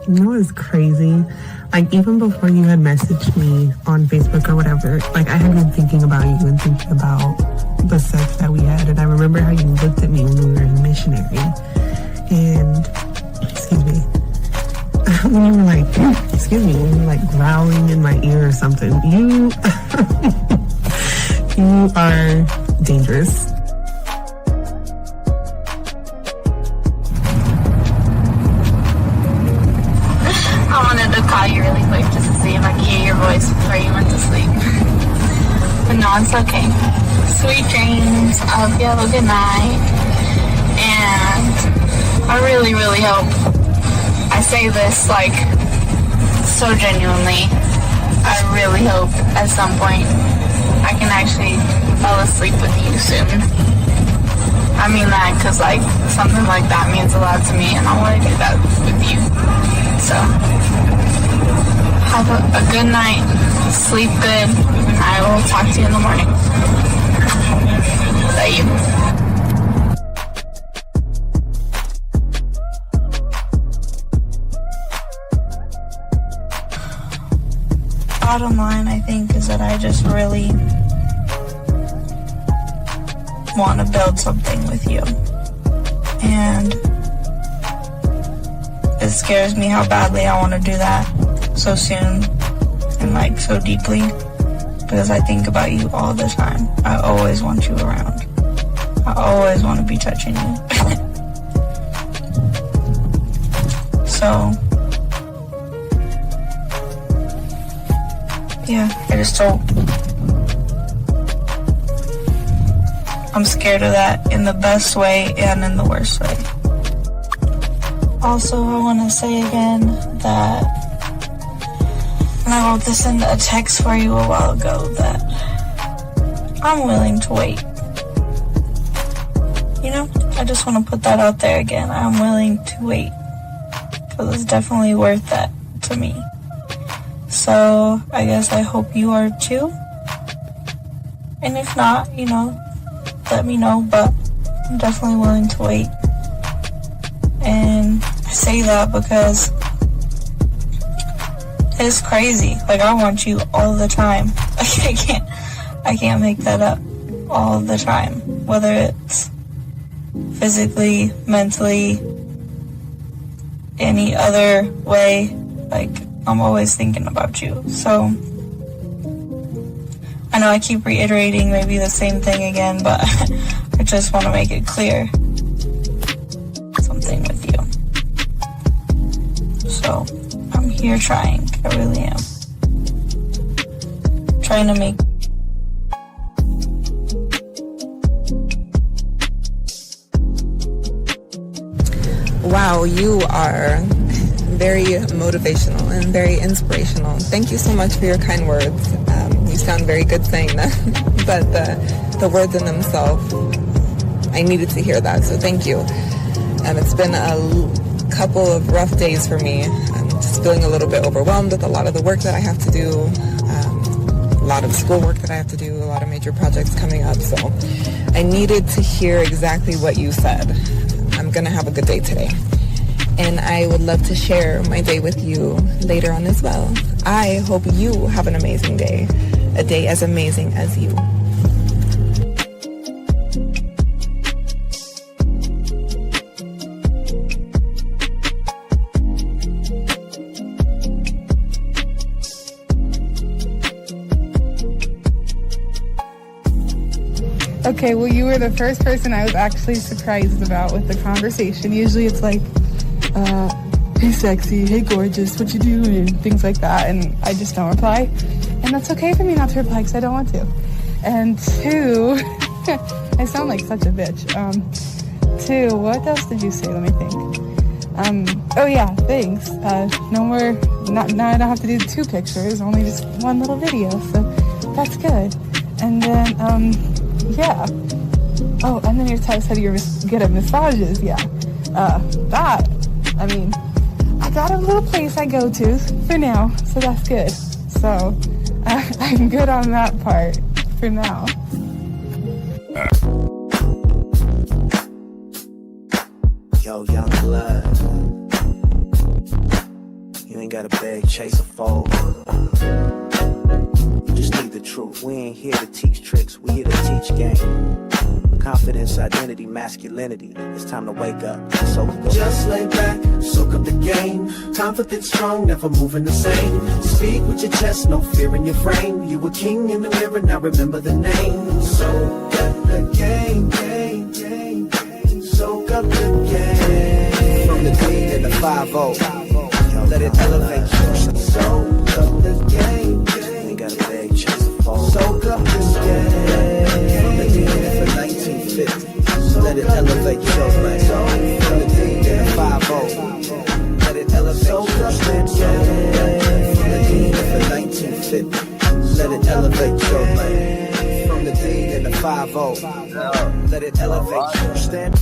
You know what's crazy? Like, even before you had messaged me on Facebook or whatever, like, I had been thinking about you and thinking about the sex that we had. And I remember how you looked at me when we were in missionary. And, excuse me, when you were like, when you were like growling in my ear or something. You, you are dangerous. I wanted to call you really quick just to see if I could hear your voice before you went to sleep. But no, it's okay. Sweet dreams. I hope you have a good night. And I really, really hope, I say this like so genuinely, I really hope at some point I can actually fall asleep with you soon. I mean that because like something like that means a lot to me and I want to do that with you. So, have a good night, sleep good, and I will talk to you in the morning. Love you. Bottom line, I think, is that I just really want to build something with you. And it scares me how badly I want to do that so soon and like so deeply because I think about you all the time. I always want you around. I always want to be touching you. So, yeah, I just don't. I'm scared of that in the best way and in the worst way. Also, I want to say again that, and I wrote this in a text for you a while ago, that I'm willing to wait. You know, I just want to put that out there again. I'm willing to wait because it's definitely worth that to me. So, I guess I hope you are too. And if not, you know, let me know, but I'm definitely willing to wait. And I say that because it's crazy. Like, I want you all the time. Like, I can't make that up all the time. Whether it's physically, mentally, any other way, like, I'm always thinking about you. So, I know I keep reiterating maybe the same thing again, but I just want to make it clear. Something with you. So, I'm here trying. I really am. Trying to make Wow, you are very motivational and very inspirational. Thank you so much for your kind words. You sound very good saying that, but the words in themselves, I needed to hear that, so thank you. It's been a couple of rough days for me. I'm just feeling a little bit overwhelmed with a lot of the work that I have to do, a lot of schoolwork that I have to do, a lot of major projects coming up, so I needed to hear exactly what you said. I'm gonna have a good day today. And I would love to share my day with you later on as well. I hope you have an amazing day, a day as amazing as you. Okay, well, you were the first person I was actually surprised about with the conversation. Usually it's like, hey sexy, hey gorgeous, what you doing, and things like that, and I just don't reply. And that's okay for me not to reply because I don't want to. And two, I sound like such a bitch. Two, what else did you say? Let me think. Oh yeah, thanks. No more, now I don't have to do 2 pictures, only just 1 little video, so that's good. And then, yeah. Oh, and then your text said you're good at massages, yeah. That, I mean, I got a little place I go to for now, so that's good. So, I'm good on that part for now. Yo, young blood. You ain't gotta beg, chase, or fold. You just need the truth. We ain't here to teach tricks, we here to teach game. Confidence, identity, masculinity. It's time to wake up. So just lay back, soak up the game. Confident, strong, never moving the same. Speak with your chest, no fear in your frame. You a king in the mirror, now remember the name. Soak up the game, game, game, game. Soak up the game. From the D and the 5-0, let it elevate you. Soak up the game, game. You ain't gotta beg, chase, or fold. Soak up this game. From the D for 1950, let it elevate your life. From the D and the 5-0, let it elevate your life. From the D for 1950, let it elevate your life. From the D and the 5-0, let it elevate your stand.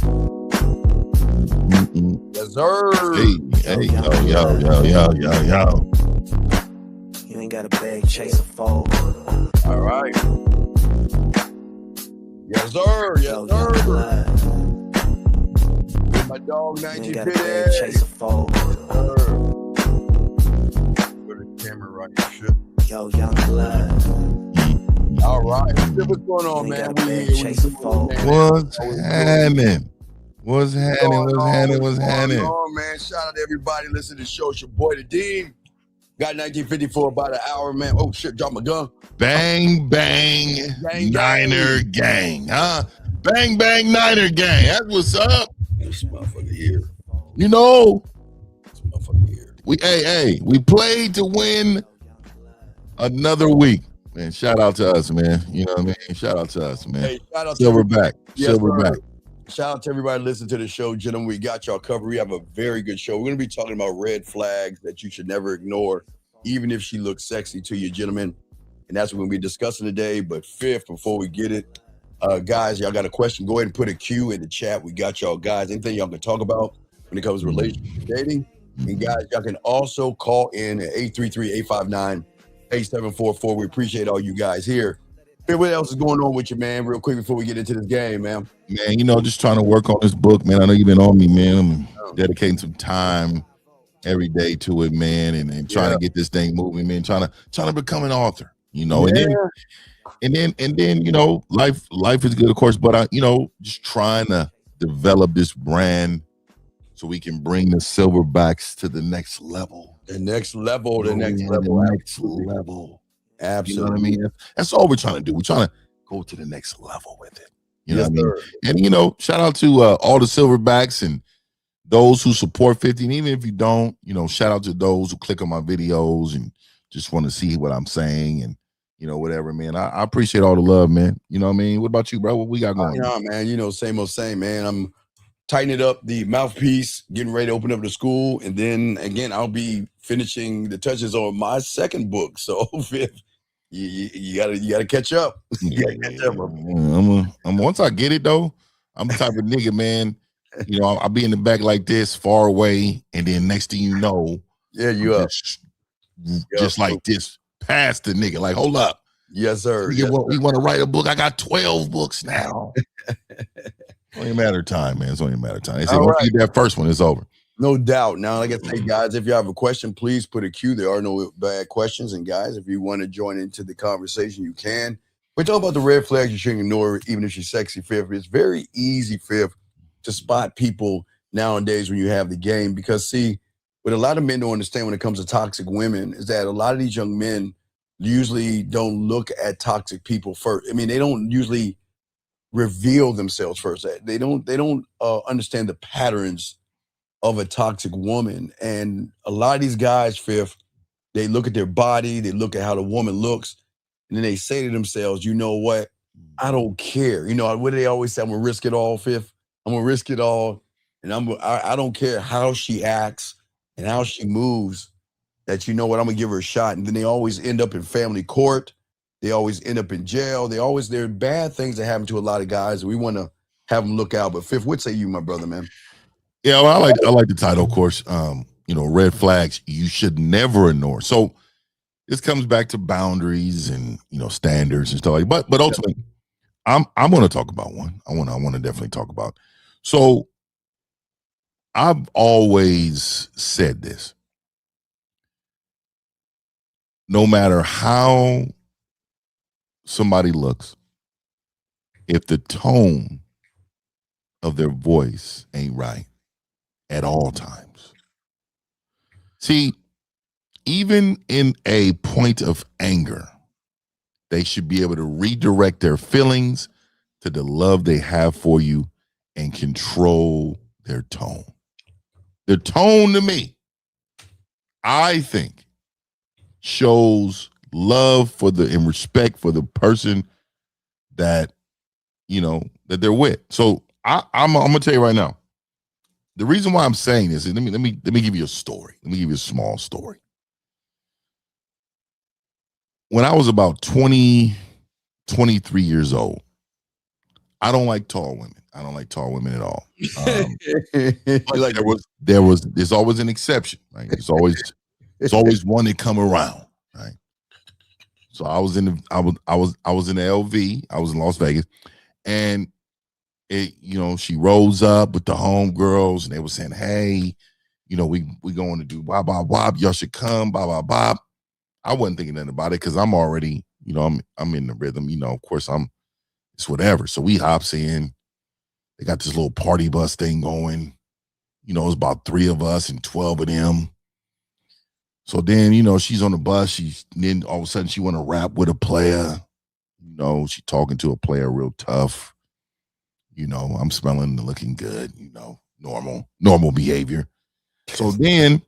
Yes, sir. Hey, yo. You ain't gotta beg, chase, or fold. All right. Yes, sir. Yes, sir. My dog, You ain't gotta beg, 1950. chase, or fold. Put the camera right here. Yo, young blood. All right. What's going on, You man? ain't gotta We beg, here. chase, or fold. What's happening? What's happening? What's going on, man? Shout out to everybody listening to the show. It's your boy, the Dean. Got 1950 for about an hour, man. Oh, shit, drop my gun. Bang, bang, Niner gang, huh? Bang, bang, Niner gang. That's what's up. This motherfucker here. You know, This motherfucker here. we played to win another week. Man, shout out to us, man. You know what I mean? Shout out to us, man. Hey, shout out to Silverback. Yes, Silverback. sir. Shout out to everybody listening to the show, gentlemen. We got y'all covered. We have a very good show. We're going to be talking about red flags that you should never ignore, even if she looks sexy to you, gentlemen. And that's what we're going to be discussing today. But fifth, before we get it, guys, y'all got a question, go ahead and put a Q in the chat. We got y'all guys. Anything y'all can talk about when it comes to relationship dating. And guys, y'all can also call in at 833-859-8744. We appreciate all you guys here. Hey, what else is going on with you, man? Real quick before we get into this game, man. Man, you know, just trying to work on this book, man. I know you've been on me, man. I'm dedicating some time every day to it, man, and trying to get this thing moving, man. Trying to become an author, you know. And then, you know, life is good, of course, but just trying to develop this brand so we can bring the Silverbacks to the next level. The next level. Absolutely. You know what I mean? That's all we're trying to do. We're trying to go to the next level with it. You know what I mean? Sir. And, you know, shout out to all the Silverbacks and those who support 50. And even if you don't, you know, shout out to those who click on my videos and just want to see what I'm saying and, you know, whatever, man. I appreciate all the love, man. You know what I mean? What about you, bro? What we got going? Yeah, man. You know, same old same, man. I'm tightening up the mouthpiece, getting ready to open up the school. And then, again, I'll be finishing the touches on my second book. So, fifth. You gotta catch up. You gotta catch up, bro. I'm once I get it though, I'm the type of nigga, man. You know, I'll be in the back like this, far away, and then next thing you know, you up. Just like this, past the nigga. Like, hold up. Yes, sir. We want to write a book. I got 12 books now. It's only a matter of time, man. It's only a matter of time. They say, once you get that first one, it's over. No doubt. Now, like I say, guys, if you have a question, please put a Q. There are no bad questions. And guys, if you want to join into the conversation, you can. We're talking about the red flags you shouldn't ignore, even if she's sexy, fifth. It's very easy, fifth, to spot people nowadays when you have the game. Because, see, what a lot of men don't understand when it comes to toxic women is that a lot of these young men usually don't look at toxic people first. I mean, they don't usually reveal themselves first. They don't understand the patterns of a toxic woman. And a lot of these guys, fifth, they look at their body, they look at how the woman looks, and then they say to themselves, you know what? I don't care. You know, what do they always say? I'm gonna risk it all, fifth. I'm gonna risk it all. And I don't care how she acts and how she moves, that you know what, I'm gonna give her a shot. And then they always end up in family court. They always end up in jail. There are bad things that happen to a lot of guys. We want to have them look out. But fifth, what say you, my brother, man? Yeah, well, I like the title, of course. You know, red flags you should never ignore. So this comes back to boundaries and, you know, standards and stuff like that. But ultimately, I'm going to talk about one. I want to definitely talk about. So I've always said this. no matter how somebody looks, if the tone of their voice ain't right at all times. See, even in a point of anger, they should be able to redirect their feelings to the love they have for you and control their tone. Their tone to me, I think, shows love for and respect for the person that that they're with. So I'm gonna tell you right now, the reason why I'm saying this is let me give you a story. Let me give you a small story. When I was about 20, 23 years old, I don't like tall women. I don't like tall women at all. But there's always an exception, right? It's always one that come around, right? So I was in the LV. I was in Las Vegas, and she rose up with the homegirls, and they were saying, "Hey, we going to do wop wop wop. Y'all should come, bop bop bop." I wasn't thinking nothing about it because I'm already, I'm in the rhythm. Of course, it's whatever. So we hops in. They got this little party bus thing going. It's about 3 of us and 12 of them. So then, she's on the bus. Then all of a sudden she want to rap with a player. She talking to a player real tough. I'm smelling and looking good. Normal behavior. So then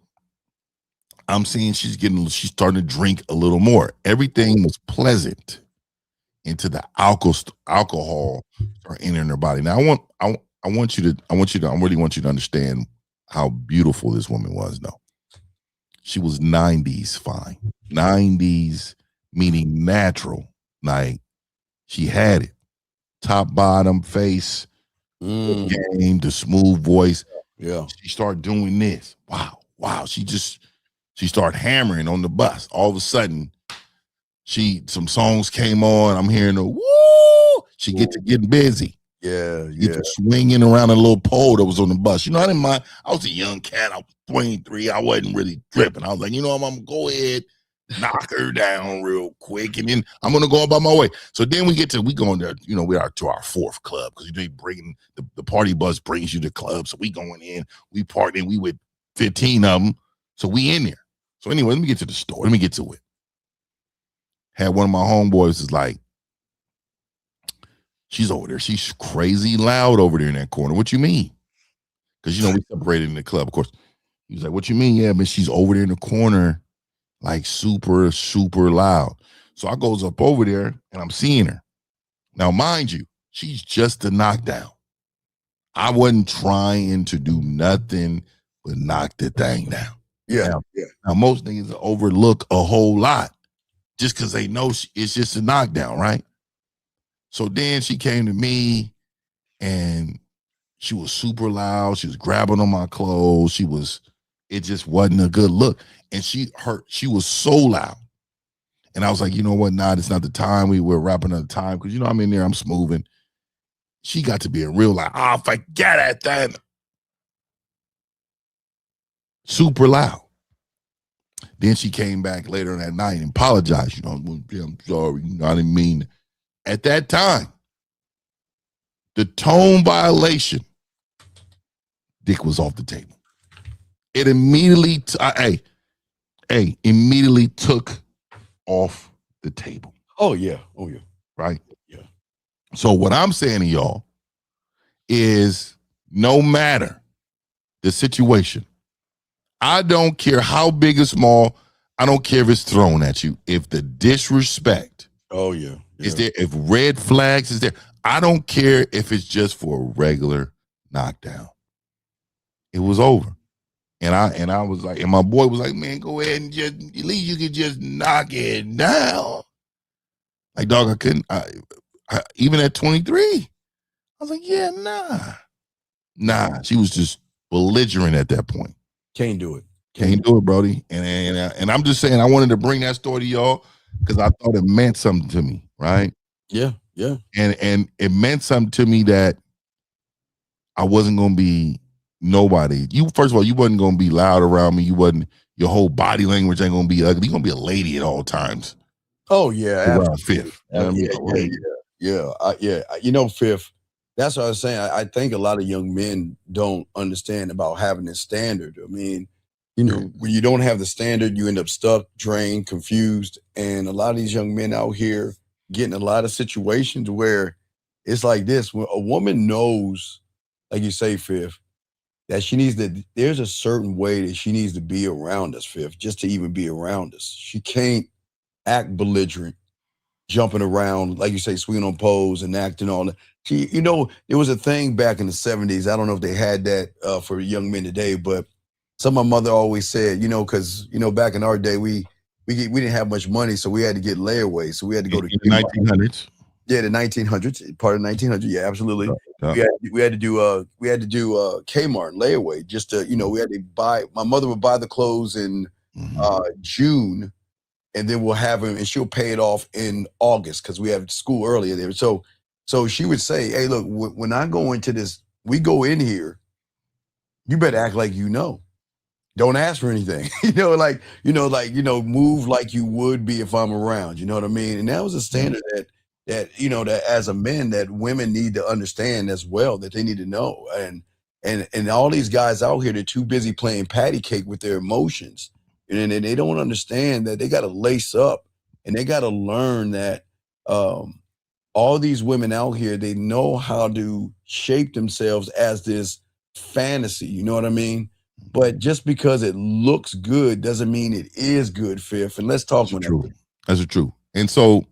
I'm seeing she's starting to drink a little more. Everything was pleasant into the alcohol are entering her body. Now I really want you to understand how beautiful this woman was. Though she was 90s fine, 90s meaning natural. Like she had it, top, bottom, face, game, the smooth voice. Yeah, she started doing this. Wow. She started hammering on the bus. All of a sudden, some songs came on. I'm hearing the woo. She get to getting busy. Yeah. Get to swinging around a little pole that was on the bus. I didn't mind. I was a young cat. I was 23. I wasn't really tripping. I was like, I'm gonna go ahead, knock her down real quick, and then I'm gonna go about my way. So then we going there. We are to our 4th club because they bring the party bus brings you to club. So we going in. We partying. We with 15 of them. So we in there. So anyway, let me get to the story. Let me get to it. Had one of my homeboys is like, she's over there. She's crazy loud over there in that corner. What you mean? Because, we separated in the club, of course. He was like, what you mean? Yeah, but she's over there in the corner, like super, super loud. So I goes up over there and I'm seeing her. Now, mind you, she's just a knockdown. I wasn't trying to do nothing but knock the thing down. Yeah. Now most niggas overlook a whole lot just because they know it's just a knockdown, right? So then she came to me and she was super loud. She was grabbing on my clothes. It just wasn't a good look. And she was so loud. And I was like, you know what? Nah, it's not the time. We were rapping at the time because, I'm in there, I'm smoothing. She got to be a real loud, forget it then. Super loud. Then she came back later that night and apologized. I'm sorry. I didn't mean it. At that time, the tone violation, dick was off the table. It immediately, immediately took off the table. Oh yeah. Right? Yeah. So what I'm saying to y'all is no matter the situation, I don't care how big or small, I don't care if it's thrown at you. If the disrespect is there, if red flags is there, I don't care if it's just for a regular knockdown. It was over. And I was like, and my boy was like, man, go ahead and just, at least you can just knock it down. Like, dog, I couldn't, even at 23, I was like, yeah, nah. She was just belligerent at that point. Can't do it. Can't do it, Brody. And I'm just saying, I wanted to bring that story to y'all because I thought it meant something to me, right? Yeah. And it meant something to me that I wasn't gonna be Nobody. You first of all, you wasn't gonna be loud around me. You wasn't. Your whole body language ain't gonna be ugly. You're gonna be a lady at all times. Oh yeah, Around absolutely. Fifth. You know what I mean? A lady. You know, Fifth. That's what I was saying. I think a lot of young men don't understand about having this standard. I mean, you know, when you don't have the standard, you end up stuck, drained, confused, and a lot of these young men out here getting a lot of situations where it's like this: when a woman knows, like you say, Fifth, that she needs to. There's a certain way that she needs to be around us, Fifth, just to even be around us. She can't act belligerent, jumping around, like you say, swinging on poles and acting all that. You know, there was a thing back in the 70s. I don't know if they had that for young men today, but some of my mother always said, you know, because, you know, back in our day, we didn't have much money, so we had to get layaway. So we had to go to the 1900s. Yeah, the 1900s, part of 1900. Yeah, absolutely. Yeah. We had to do Kmart layaway just to, you know, we had to buy. My mother would buy the clothes in June, and then we'll have him, and she'll pay it off in August because we have school earlier there. So she would say, "Hey, look, when I go into this, we go in here, you better act like you know. Don't ask for anything. Move like you would be if I'm around. You know what I mean?" And that was a standard that as a man, that women need to understand as well, that they need to know. And all these guys out here, they're too busy playing patty cake with their emotions. And they don't understand that they got to lace up, and they got to learn that all these women out here, they know how to shape themselves as this fantasy. You know what I mean? But just because it looks good doesn't mean it is good, Fifth. And let's talk about that. That's true. And so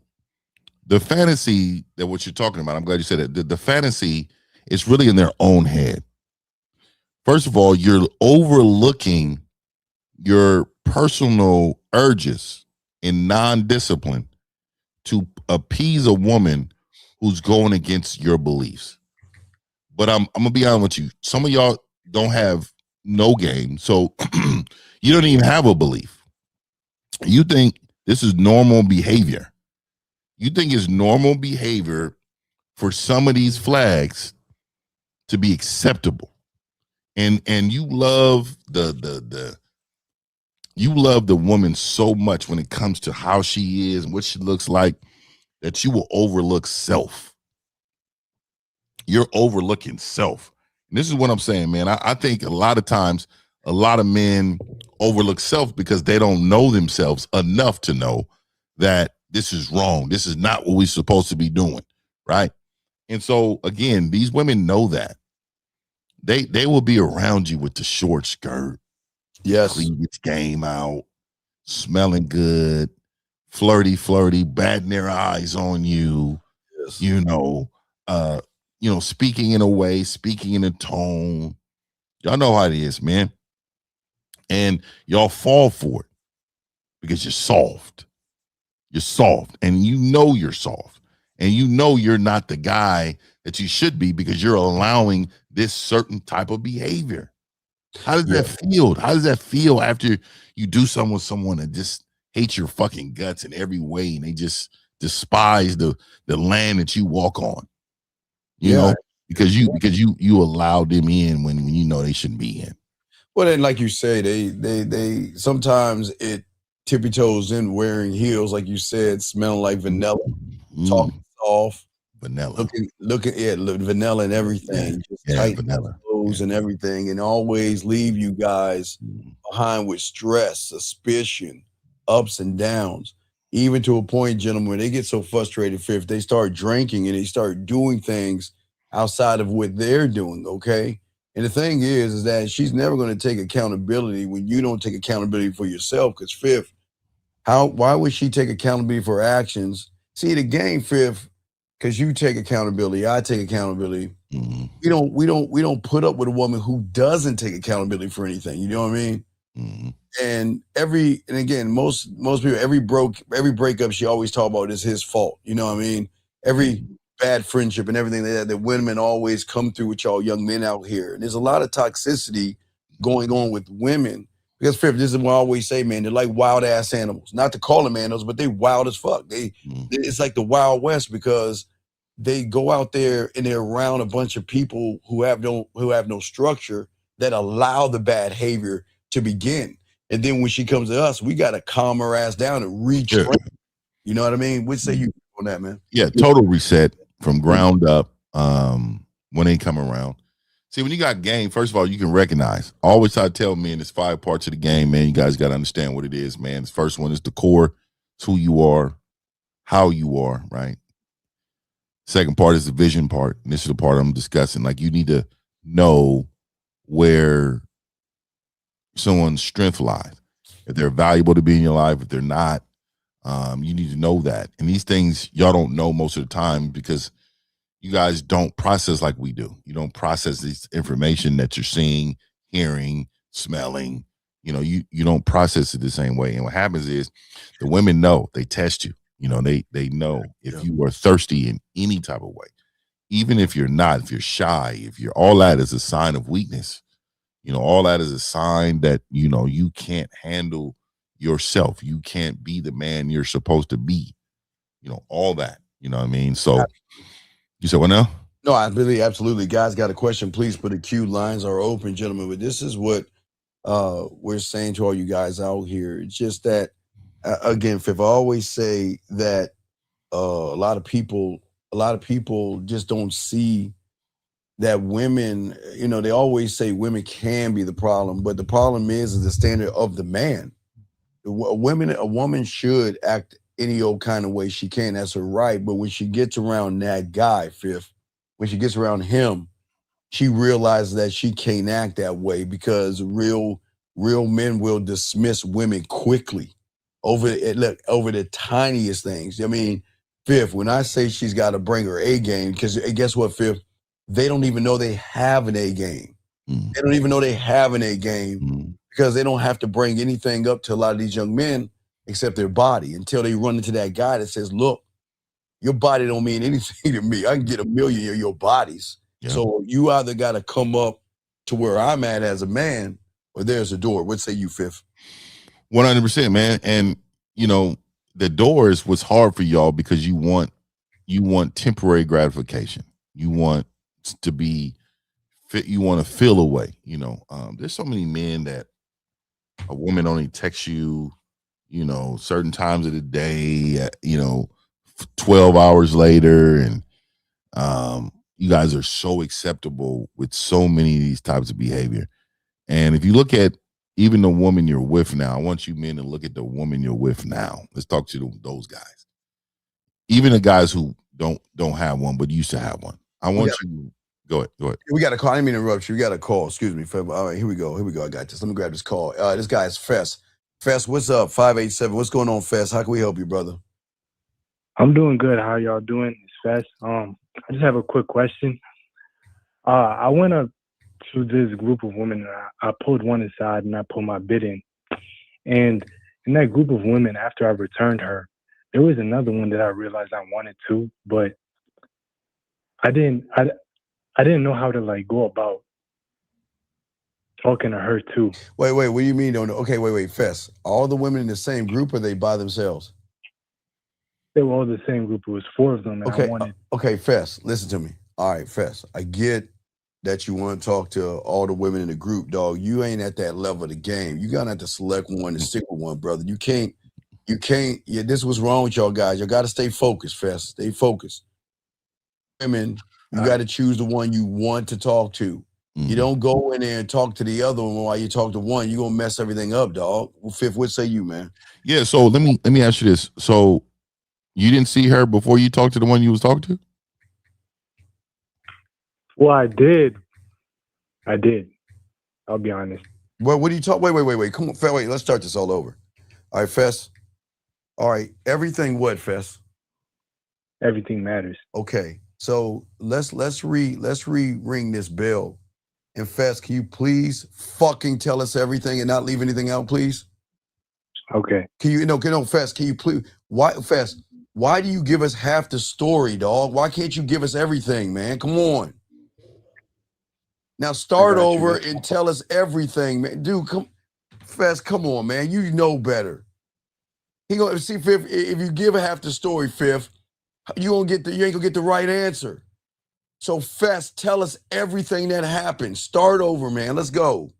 the fantasy that what you're talking about, I'm glad you said it. The fantasy is really in their own head. First of all, you're overlooking your personal urges in non-discipline to appease a woman who's going against your beliefs. But I'm gonna be honest with you. Some of y'all don't have no game, so you don't even have a belief. You think this is normal behavior. You think it's normal behavior for some of these flags to be acceptable, and you love the woman so much when it comes to how she is and what she looks like that you will overlook self. You're overlooking self. And this is what I'm saying, man. I think a lot of times, a lot of men overlook self because they don't know themselves enough to know that this is wrong. This is not what we're supposed to be doing, right? And so, again, these women know that. They will be around you with the short skirt, cleavage game out, smelling good, flirty, batting their eyes on you, speaking in a way, speaking in a tone. Y'all know how it is, man. And y'all fall for it because you're soft. You're soft, and you know you're soft, and you know you're not the guy that you should be because you're allowing this certain type of behavior. How does that feel? How does that feel after you do something with someone that just hates your fucking guts in every way, and they just despise the land that you walk on? You know, because you allowed them in when you know they shouldn't be in. Well, then, like you say, they sometimes it tippy toes in wearing heels, like you said, smelling like vanilla, talking soft, vanilla, looking vanilla and everything, just tight vanilla clothes and everything, and always leave you guys behind with stress, suspicion, ups and downs, even to a point, gentlemen, where they get so frustrated, Fifth, they start drinking and they start doing things outside of what they're doing. Okay. And the thing is that she's never going to take accountability when you don't take accountability for yourself. Because Fifth, why would she take accountability for her actions? See, the game, Fifth, because you take accountability, I take accountability. We don't put up with a woman who doesn't take accountability for anything. You know what I mean? And again, most people, every breakup she always talk about is his fault. You know what I mean? Every bad friendship and everything that women always come through with y'all young men out here. And there's a lot of toxicity going on with women. Because Fifth, this is what I always say, man, they're like wild ass animals. Not to call them animals, but they wild as fuck. It's like the Wild West because they go out there and they're around a bunch of people who have no structure, that allow the bad behavior to begin. And then when she comes to us, we got to calm her ass down and retrain. Yeah. You know what I mean? What say you on that, man? Yeah, total reset from ground up when they come around. See, when you got game, first of all, you can recognize. I always try to tell men there's 5 parts of the game, man. You guys got to understand what it is, man. The first one is the core. It's who you are, how you are, right? Second part is the vision part. And this is the part I'm discussing. Like, you need to know where someone's strength lies. If they're valuable to be in your life, if they're not, you need to know that. And these things y'all don't know most of the time because you guys don't process like we do. You don't process this information that you're seeing, hearing, smelling. You know, you don't process it the same way. And what happens is the women know, they test you. You know, they know if you are thirsty in any type of way, even if you're not, if you're shy, if you're all that is a sign of weakness. You know, all that is a sign that, you know, you can't handle yourself. You can't be the man you're supposed to be. You know, all that. You know what I mean? So you said what now? No, I really absolutely. Guys got a question, please put a queue. Lines are open, gentlemen. But this is what we're saying to all you guys out here. It's just that again, Fifth, I always say that a lot of people just don't see that women, you know, they always say women can be the problem, but the problem is the standard of the man. A woman should act any old kind of way she can. That's her right. But when she gets around that guy, Fifth, when she gets around him, she realizes that she can't act that way because real men will dismiss women quickly over the tiniest things. I mean, Fifth, when I say she's got to bring her A game, because guess what, Fifth? They don't even know they have an A game. They don't even know they have an A game because they don't have to bring anything up to a lot of these young men except their body until they run into that guy that says, look, your body don't mean anything to me. I can get 1 million of your bodies. Yeah. So you either got to come up to where I'm at as a man or there's a door. What say you, Fifth? 100%, man. And, you know, the door is what's hard for y'all because you want temporary gratification. You want to be fit. You want to feel away. You know, there's so many men that a woman only texts you, you know, certain times of the day, you know, 12 hours later. And you guys are so acceptable with so many of these types of behavior. And if you look at even the woman you're with now, I want you men to look at the woman you're with now. Let's talk to those guys. Even the guys who don't have one, but used to have one. I want you. Go ahead. We got a call. I didn't mean to interrupt you. We got a call. Excuse me. All right, here we go. I got this. Let me grab this call. This guy is Fess. Fess, what's up? 587. What's going on, Fess? How can we help you, brother? I'm doing good. How y'all doing? It's Fess. I just have a quick question. I went up to this group of women and I pulled one aside and I put my bid in. And in that group of women, after I returned her, there was another one that I realized I wanted to, but I didn't know how to like go about talking to her too. Wait, what do you mean don't know? Okay, wait, Fess. All the women in the same group or they by themselves? They were all the same group. It was 4 of them. And okay, Fess, listen to me. All right, Fess, I get that you want to talk to all the women in the group, dog. You ain't at that level of the game. You gotta have to select one and stick with one, brother. You can't, yeah, this was wrong with y'all guys. You gotta stay focused, Fess. Stay focused. Women, you gotta choose the one you want to talk to. You don't go in there and talk to the other one while you talk to one. You're gonna mess everything up, dog. Fifth, what say you, man? Yeah, so let me ask you this. So you didn't see her before you talked to the one you was talking to? Well, I did. I'll be honest. Well, what do you talk? Wait. Come on, wait. Let's start this all over. All right, Fess. All right, everything. What, Fess? Everything matters. Okay, so let's ring this bell. And Fess, can you please fucking tell us everything and not leave anything out, please? Okay. Can you Fess? Can you please? Why, Fess? Why do you give us half the story, dog? Why can't you give us everything, man? Come on. Now start over and tell us everything, man. Dude, Fess, come on, man. You know better. He gonna see, Fifth, if you give half the story, Fifth, you ain't gonna get the right answer. So Fess, tell us everything that happened. Start over, man. Let's go.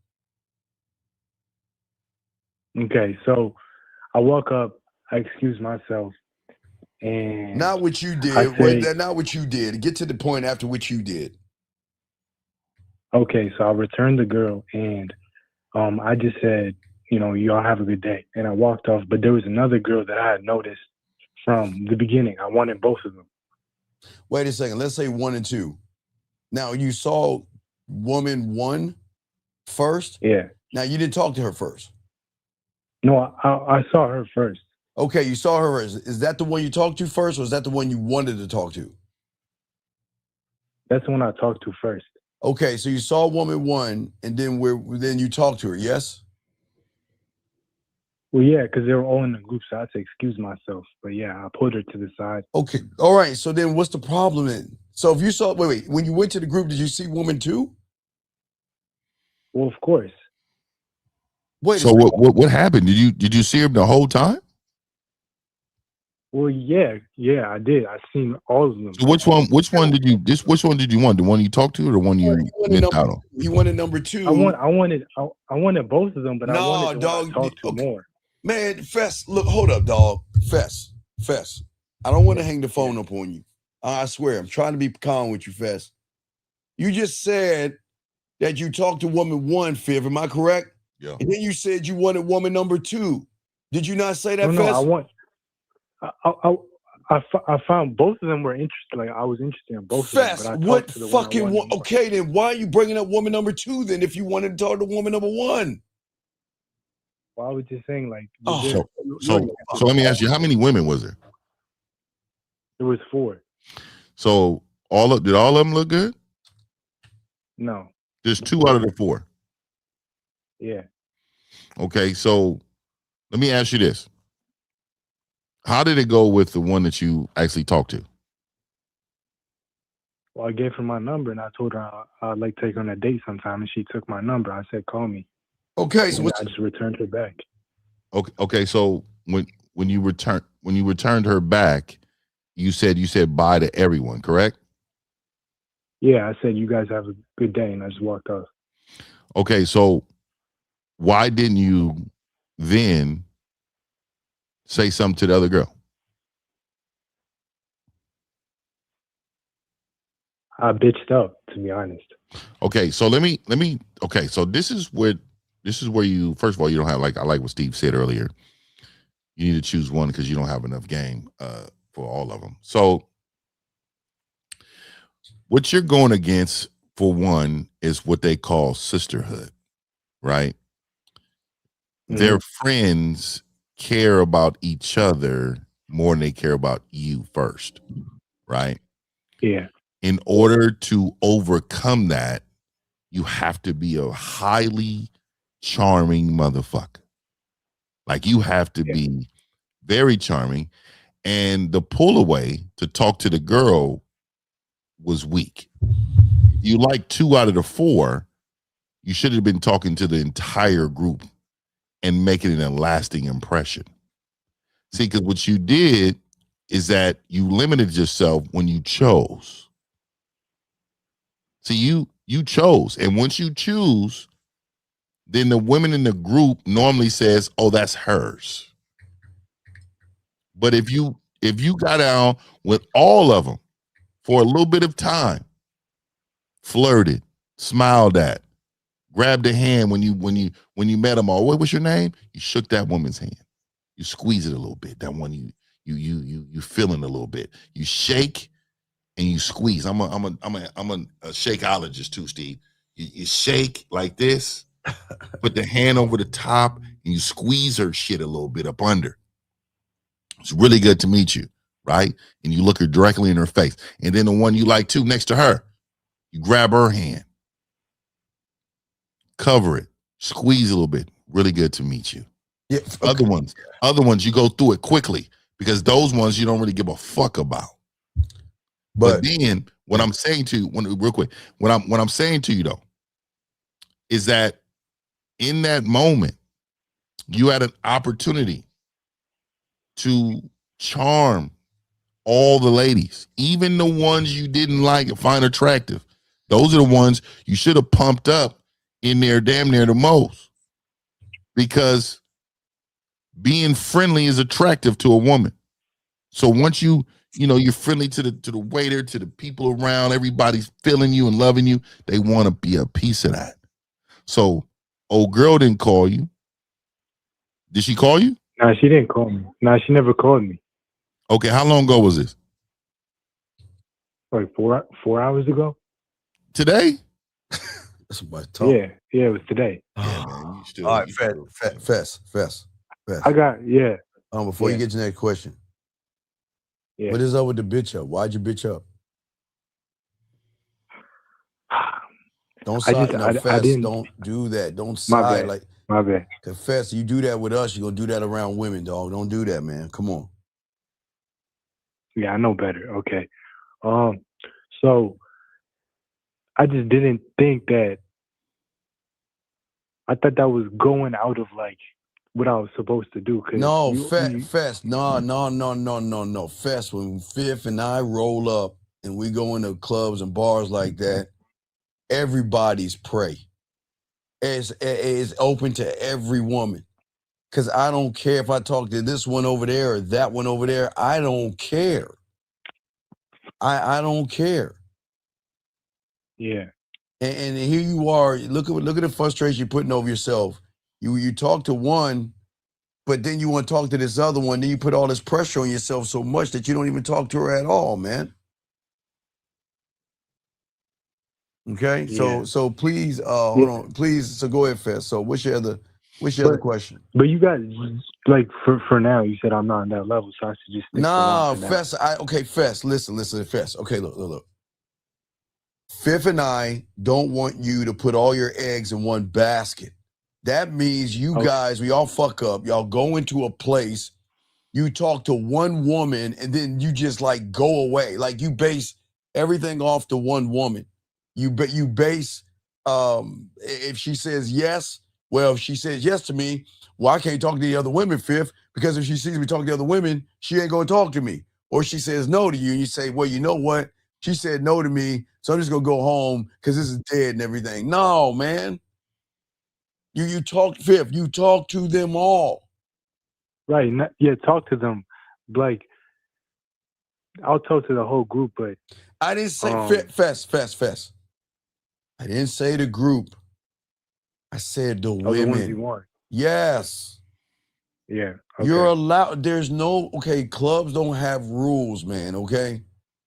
Okay, so I walk up, I excuse myself, and Not what you I did. say, Not what you did. Get to the point after what you did. okay, so I returned the girl, and I just said, y'all have a good day, and I walked off. But there was another girl that I had noticed from the beginning. I wanted both of them. Wait a second. Let's say 1 and 2. Now, you saw woman 1 first? Yeah. Now, you didn't talk to her first. No, I saw her first. Okay, you saw her. Is that the one you talked to first, or is that the one you wanted to talk to? That's the one I talked to first. Okay, so you saw woman 1, and then you talked to her, yes? Well, yeah, because they were all in the group, so I had to excuse myself. But yeah, I pulled her to the side. Okay, all right. So then what's the problem then? So if you saw, wait, when you went to the group, did you see woman 2? Well, of course. Wait. So what happened? Did you see her the whole time? Well, yeah, I did. I seen all of them. So which one did you want? The one you talked to or the one you missed out on? You wanted number 2. I wanted both of them, but I wanted the one I talked to more. Man, Fess, look, hold up, dog. Fess. I don't want to hang the phone up on you. I swear, I'm trying to be calm with you, Fess. You just said that you talked to woman 1, Fifth. Am I correct? Yeah. And then you said you wanted woman number 2. Did you not say that, No, Fess? I found both of them were interested. Like I was interested in both Fess, of them. But I what talked to the fucking one I wanted more. Okay, then why are you bringing up woman number 2 then if you wanted to talk to woman number 1? Well, I was just saying, like, so let me ask you, how many women was there? There was 4. So did all of them look good? No. There's 2 out of the 4. Yeah. Okay, so let me ask you this. How did it go with the one that you actually talked to? Well, I gave her my number and I told her I'd like to take her on a date sometime, and she took my number. I said, call me. Okay, so I just returned her back. Okay, so when you returned her back, you said bye to everyone, correct? Yeah, I said, you guys have a good day, and I just walked off. Okay, so why didn't you then say something to the other girl? I bitched up, to be honest. Okay, so okay, so this is where you, first of all, you don't have, I like what Steve said earlier. You need to choose one because you don't have enough game for all of them. So what you're going against, for one, is what they call sisterhood, right? Mm-hmm. Their friends care about each other more than they care about you first, right? Yeah. In order to overcome that, you have to be a highly charming motherfucker. Like, you have to be very charming. And the pull away to talk to the girl was weak. You like 2 out of the 4, you should have been talking to the entire group and making it a lasting impression. See, because what you did is that you limited yourself when you chose. See, you chose. And once you choose, then the women in the group normally says, oh, that's hers. But if you got down with all of them for a little bit of time, flirted, smiled at, grabbed a hand when you met them, all, what was your name? You shook that woman's hand. You squeeze it a little bit. That one you feeling a little bit. You shake and you squeeze. I'm a shakeologist too, Steve. You shake like this, put the hand over the top, and you squeeze her shit a little bit up under. It's really good to meet you, right? And you look her directly in her face. And then the one you like too, next to her, you grab her hand, cover it, squeeze a little bit. Really good to meet you. Yeah. Okay. Other ones, you go through it quickly because those ones you don't really give a fuck about. But then what I'm saying to you, real quick, what I'm saying to you though, is that in that moment, you had an opportunity to charm all the ladies, even the ones you didn't like or find attractive. Those are the ones you should have pumped up in there damn near the most, because being friendly is attractive to a woman. So once you're friendly to the waiter, to the people around, everybody's feeling you and loving you, they want to be a piece of that. So old girl didn't call you. Did she call you? No, she didn't call me. No, she never called me. Okay, how long ago was this? Like 4 hours ago. Today? That's my talk. Yeah, it was today. Yeah, man. You still, All right, Fess. I got Before you get to the next question, what is up with the bitch up? Why'd you bitch up? Don't side. Fess, don't do that. Don't side like. My bad. Cause Fess, you do that with us, you're gonna do that around women, dog. Don't do that, man. Come on. Yeah, I know better. Okay. So I just didn't think that. I thought that was going out of like what I was supposed to do. No, Fess. No. Fess, when Fifth and I roll up and we go into clubs and bars like that, everybody's prey. It's open to every woman. Because I don't care if I talk to this one over there or that one over there. I don't care. I don't care. Yeah. And here you are. Look at the frustration you're putting over yourself. You talk to one, but then you want to talk to this other one. Then you put all this pressure on yourself so much that you don't even talk to her at all, man. Okay, Yeah. so please, hold on, please. So go ahead, Fess. So what's your other question? But you guys, like for now, you said I'm not on that level, so I should just stick around for Fess. Fess. Listen, Fess. Okay, look. Fifth and I don't want you to put all your eggs in one basket. That means you guys, we all fuck up. Y'all go into a place, you talk to one woman, and then you just like go away. Like you base everything off to one woman. You base if she says yes, well, if she says yes to me, well, I can't talk to the other women, Fifth, because if she sees me talking to other women, she ain't gonna talk to me. Or she says no to you, and you say, well, you know what? She said no to me, so I'm just gonna go home because this is dead and everything. No, man. You talk, Fifth, you talk to them all. Right. Talk to them. Like, I'll talk to the whole group, but I didn't say Fess. I didn't say the group. I said the women. The ones you want. Yes. Yeah. Okay. You're allowed. There's no, clubs don't have rules, man, okay?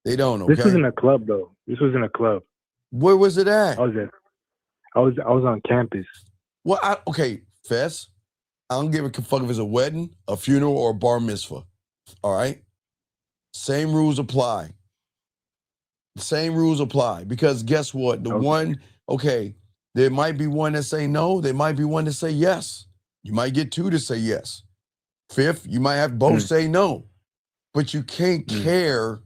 They don't, okay? This wasn't a club, though. This wasn't a club. Where was it at? I was on campus. Well, Fess, I don't give a fuck if it's a wedding, a funeral, or a bar mitzvah, all right? Same rules apply. Because guess what? There might be one that say no. There might be one that say yes. You might get two to say yes. Fifth, you might have both say no. But you can't care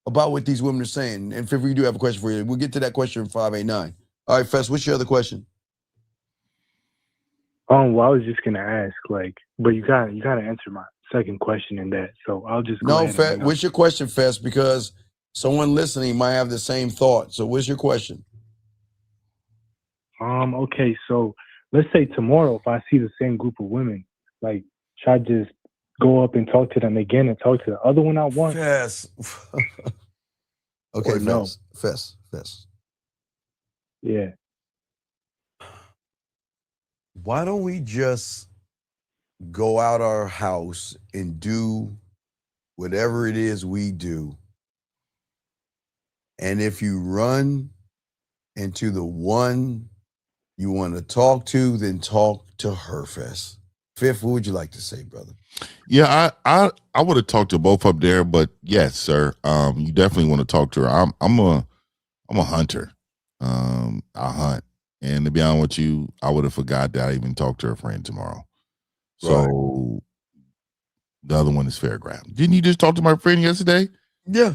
about what these women are saying. And Fifth, we do have a question for you. We'll get to that question in 589. All right, Fess, what's your other question? Well, I was just gonna ask, but you kind of answered my second question in that, so I'll just go ahead. Fess, what's your question, Fess? Because someone listening might have the same thought. So what's your question? Okay, so let's say tomorrow, if I see the same group of women, should I just go up and talk to them again and talk to the other one I want? Fess. Okay, Fess. Yeah. Why don't we just go out our house and do whatever it is we do? And if you run into the one you want to talk to, then talk to her, Fess. Fifth, what would you like to say, brother? Yeah, I would have talked to both up there, but yes, sir. You definitely want to talk to her. I'm a hunter. I hunt. And to be honest with you, I would have forgot that I even talked to her friend tomorrow. So the other one is Fairground. Didn't you just talk to my friend yesterday? Yeah.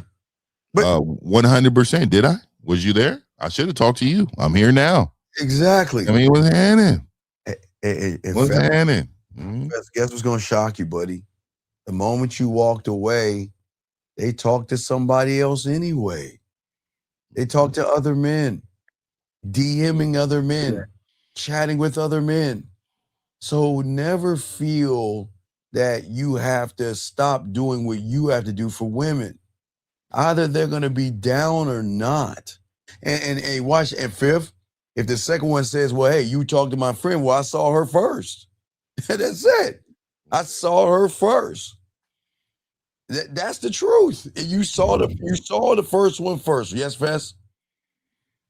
But 100%. Did I? Was you there? I should have talked to you. I'm here now. Exactly. I mean, what's happening? What's happening? Guess what's going to shock you, buddy? The moment you walked away, they talk to somebody else anyway. They talk to other men, DMing other men, chatting with other men. So never feel that you have to stop doing what you have to do for women. Either they're going to be down or not. And watch, and fifth, if the second one says, well, hey, you talked to my friend, well, I saw her first. That's it. I saw her first. That's the truth. You saw the first one first. Yes, Fess?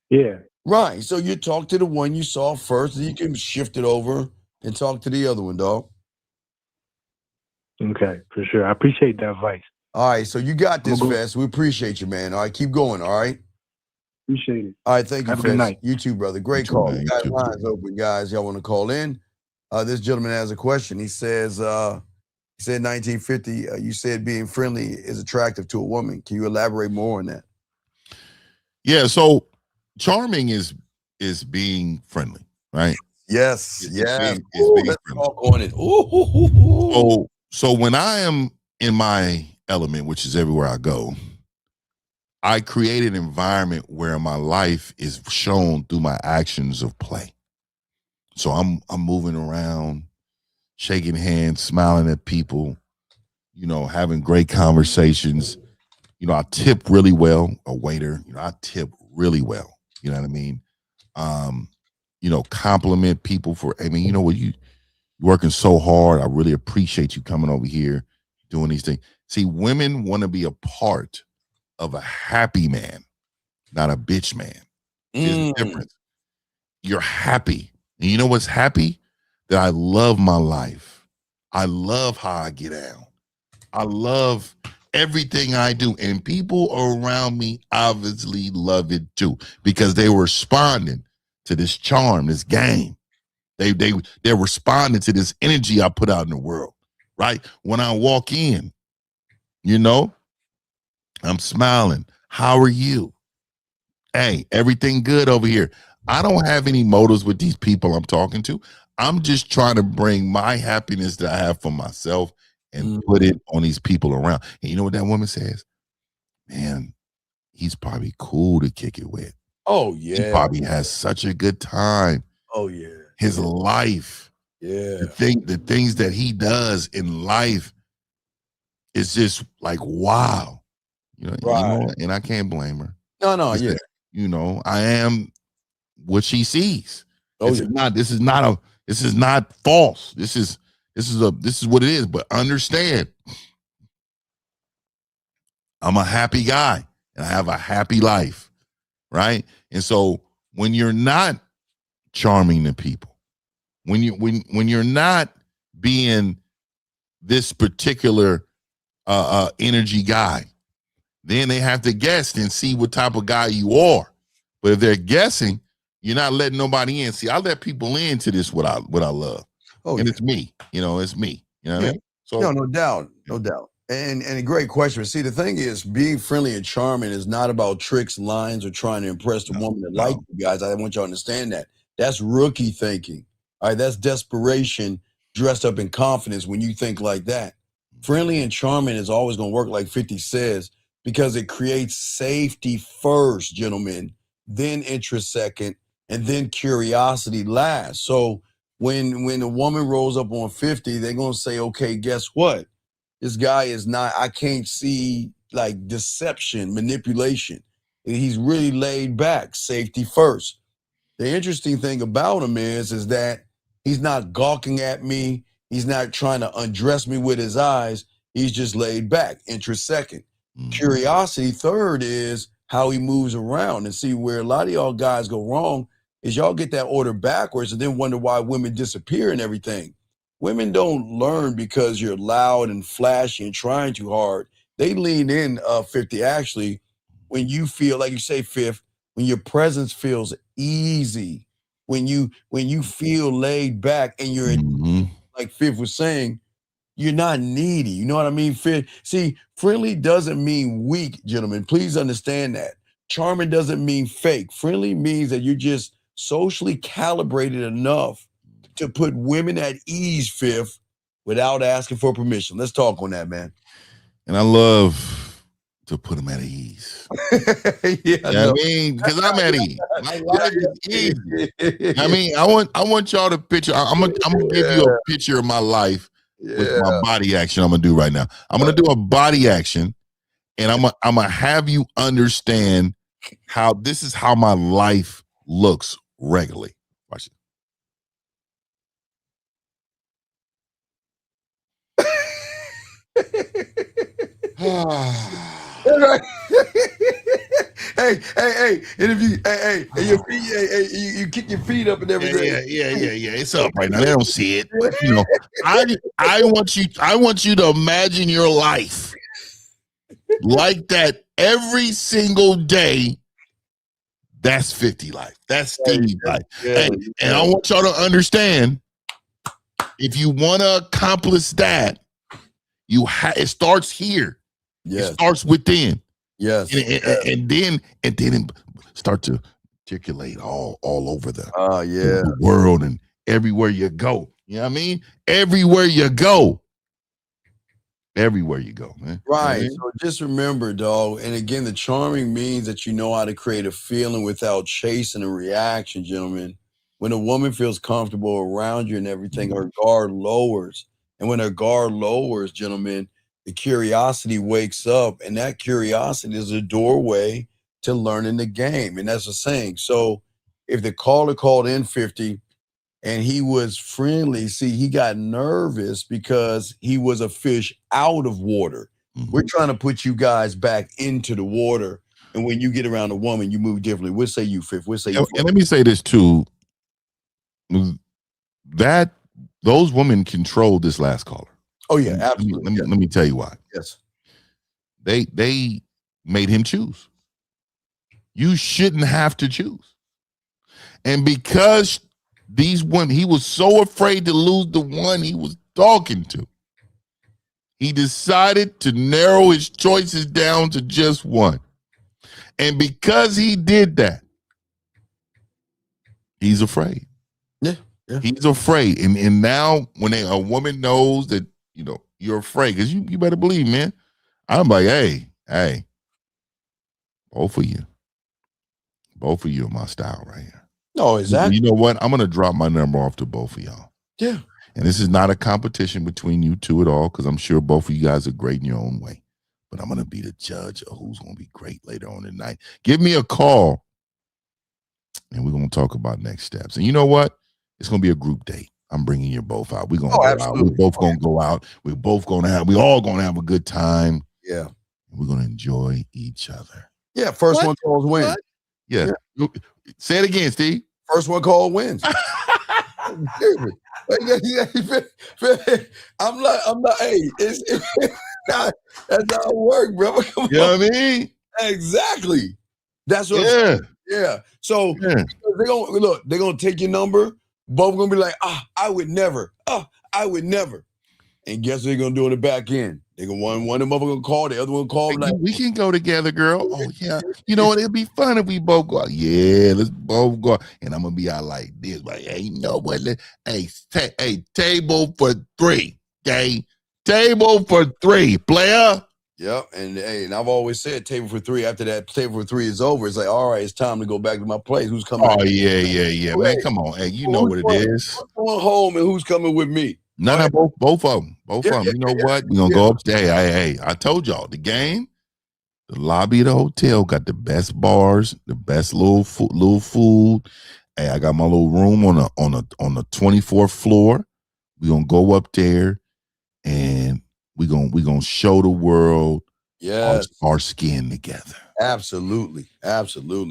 Yeah. Right. So you talk to the one you saw first, and you can shift it over and talk to the other one, dog. Okay, for sure. I appreciate that advice. All right, so you got this, Fess. We appreciate you, man. All right, keep going, all right? Appreciate it. All right, thank you, Have a good Fess. night. You too, brother. Great too, call. man. We You got too. lines open, guys. Y'all want to call in? This gentleman has a question. He says, he said 1950, you said being friendly is attractive to a woman. Can you elaborate more on that? Yeah, so charming is being friendly, right? Yes, yes. It's being let's friendly. talk on it. Ooh. So when I am in my element, which is everywhere I go, I create an environment where my life is shown through my actions of play. So I'm moving around, shaking hands, smiling at people, having great conversations. I tip really well. A waiter, I tip really well. You know what I mean? Compliment people you're working so hard. I really appreciate you coming over here, doing these things. See, women want to be a part of a happy man, not a bitch man. There's a difference. You're happy. And you know what's happy? That I love my life. I love how I get down. I love everything I do. And people around me obviously love it too, because they were responding to this charm, this game. They're responding to this energy I put out in the world, right? When I walk in, I'm smiling. How are you? Hey, everything good over here. I don't have any motives with these people I'm talking to. I'm just trying to bring my happiness that I have for myself and put it on these people around. And you know what that woman says? Man, he's probably cool to kick it with. Oh, yeah. He probably has such a good time. Oh, yeah. His life. Yeah. The things that he does in life is just like, wow. Right. And I can't blame her. No, yeah. I am what she sees. Oh, This is not false. This is what it is. But understand, I'm a happy guy and I have a happy life, right? And so when you're not charming to people, when you're not being this particular energy guy, then they have to guess and see what type of guy you are. But if they're guessing, you're not letting nobody in. See, I let people into this what I love. Oh, and yeah. it's me. It's me. You know what I mean? So no doubt. And a great question. See, the thing is, being friendly and charming is not about tricks, lines, or trying to impress the woman that like you guys. I want you to understand that. That's rookie thinking. All right, that's desperation dressed up in confidence when you think like that. Friendly and charming is always going to work, like 50 says, because it creates safety first, gentlemen, then interest second, and then curiosity last. So when a woman rolls up on 50, they're going to say, okay, guess what? This guy is not, I can't see like deception, manipulation. He's really laid back, safety first. The interesting thing about him is that he's not gawking at me. He's not trying to undress me with his eyes. He's just laid back, interest second. Curiosity third is how he moves around. And see, where a lot of y'all guys go wrong is y'all get that order backwards and then wonder why women disappear and everything. Women don't learn because you're loud and flashy and trying too hard. They lean in, 50, actually, when you feel, like you say, Fifth, when your presence feels easy, when you feel laid back and you're, like Fifth was saying, you're not needy. You know what I mean? See, friendly doesn't mean weak, gentlemen. Please understand that. Charming doesn't mean fake. Friendly means that you're just socially calibrated enough to put women at ease, Fifth, without asking for permission. Let's talk on that, man. And I love to put them at ease. Yeah, I mean, because I'm at ease. My life is easy. I mean, I want y'all to picture. I'm gonna give you a picture of my life with my body action. I'm gonna do right now. I'm gonna do a body action, and I'm gonna have you understand how this is how my life looks regularly. Watch it. Right. hey, and if your feet, you kick your feet up and everything. Yeah. It's up right now. They don't see it. You know, I want you to imagine your life like that every single day. That's 50 life. That's Stevie life. And I want y'all to understand, if you want to accomplish that, it starts here. Yes. It starts within. Yes. And then start to articulate all over the world and everywhere you go. You know what I mean? Everywhere you go, man. Right. You know So just remember, dog. And again, the charming means that you know how to create a feeling without chasing a reaction, gentlemen. When a woman feels comfortable around you and everything, her guard lowers. And when her guard lowers, gentlemen, the curiosity wakes up, and that curiosity is a doorway to learning the game. And that's the saying. So if the caller called in 50 and he was friendly, see, he got nervous because he was a fish out of water. We're trying to put you guys back into the water. And when you get around a woman, you move differently. We'll say you, Fifth. We'll say you. And let me say this too. That those women controlled this last caller. Oh yeah, absolutely. Let me tell you why. Yes. They made him choose. You shouldn't have to choose. And because these women, he was so afraid to lose the one he was talking to, he decided to narrow his choices down to just one. And because he did that, he's afraid. Yeah. He's afraid. And now when a woman knows that, you know, you're afraid, because you better believe, man, I'm like, hey, both of you are my style right here. No, exactly. You know what? I'm going to drop my number off to both of y'all. Yeah. And this is not a competition between you two at all, because I'm sure both of you guys are great in your own way. But I'm going to be the judge of who's going to be great later on tonight. Give me a call, and we're going to talk about next steps. And you know what? It's going to be a group date. I'm bringing you both out. We're going to go out. We're both going to go out. We're all going to have a good time. Yeah. We're going to enjoy each other. Yeah. First one calls wins. Yeah. Say it again, Steve. First one called wins. I'm not, hey, that's how it works, bro. You know what I mean? Exactly. That's what I'm saying. Yeah. So they're gonna take your number. Both gonna be like, I would never. I would never. And guess what they're gonna do on the back end? They're gonna one of them gonna call, the other one call. Like, we can go together, girl. Oh yeah. You know what? It'd be fun if we both go out. Yeah, let's both go out. And I'm gonna be out like this. Like, hey, you know what? Hey, table for three. Okay. Table for three, player. Yep. And I've always said table for three. After that table for three is over, it's like, all right, it's time to go back to my place. Who's coming? Oh, yeah. Man, come on. Hey, you know what it is. Who's going home and who's coming with me? No, both of them. Both of them. You know what? We're going to go upstairs. Hey, I told y'all, the lobby of the hotel got the best bars, the best little food. Hey, I got my little room on the 24th floor. We're going to go up there and we're gonna show the world our skin together. Absolutely.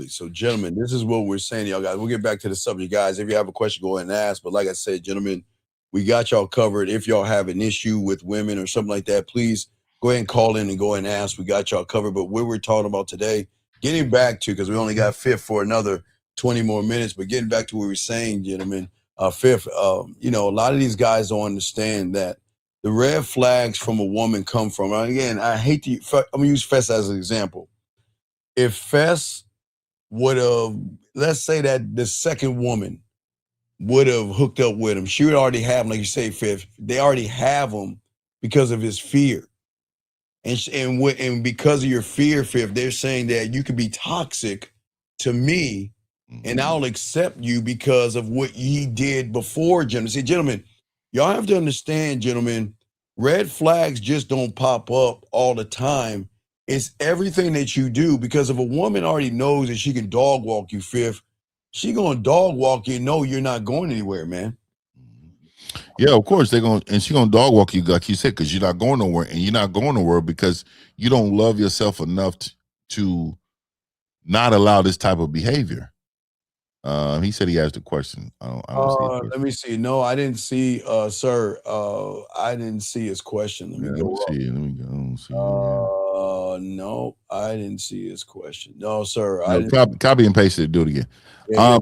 So, gentlemen, this is what we're saying, y'all guys. We'll get back to the subject, guys. If you have a question, go ahead and ask. But like I said, gentlemen, we got y'all covered. If y'all have an issue with women or something like that, please go ahead and call in and go ahead and ask. We got y'all covered. But what we're talking about today, getting back to, because we only got Fifth for another 20 more minutes, but getting back to what we were saying, gentlemen, Fifth, a lot of these guys don't understand that the red flags from a woman come from, again, I'm going to use Fess as an example. If Fess would have, let's say that the second woman would have hooked up with him, she would already have him, like you say, Fifth, they already have him because of his fear. and because of your fear, Fifth, they're saying that you could be toxic to me, and I'll accept you because of what ye did before, gentlemen. See, gentlemen, y'all have to understand, gentlemen, red flags just don't pop up all the time. It's everything that you do, because if a woman already knows that she can dog walk you, Fifth, she gonna dog walk you and know you're not going anywhere, man. Yeah, of course they're gonna, and she's gonna dog walk you like you said, because you're not going nowhere, and you're not going nowhere because you don't love yourself enough to not allow this type of behavior. He said he asked a question. I don't see a question. Let me see. No, I didn't see, sir. I didn't see his question. Let me go up. See. Let me go. I don't see No, I didn't see his question. No, sir. it. No, copy and paste it. Do it again. Yeah,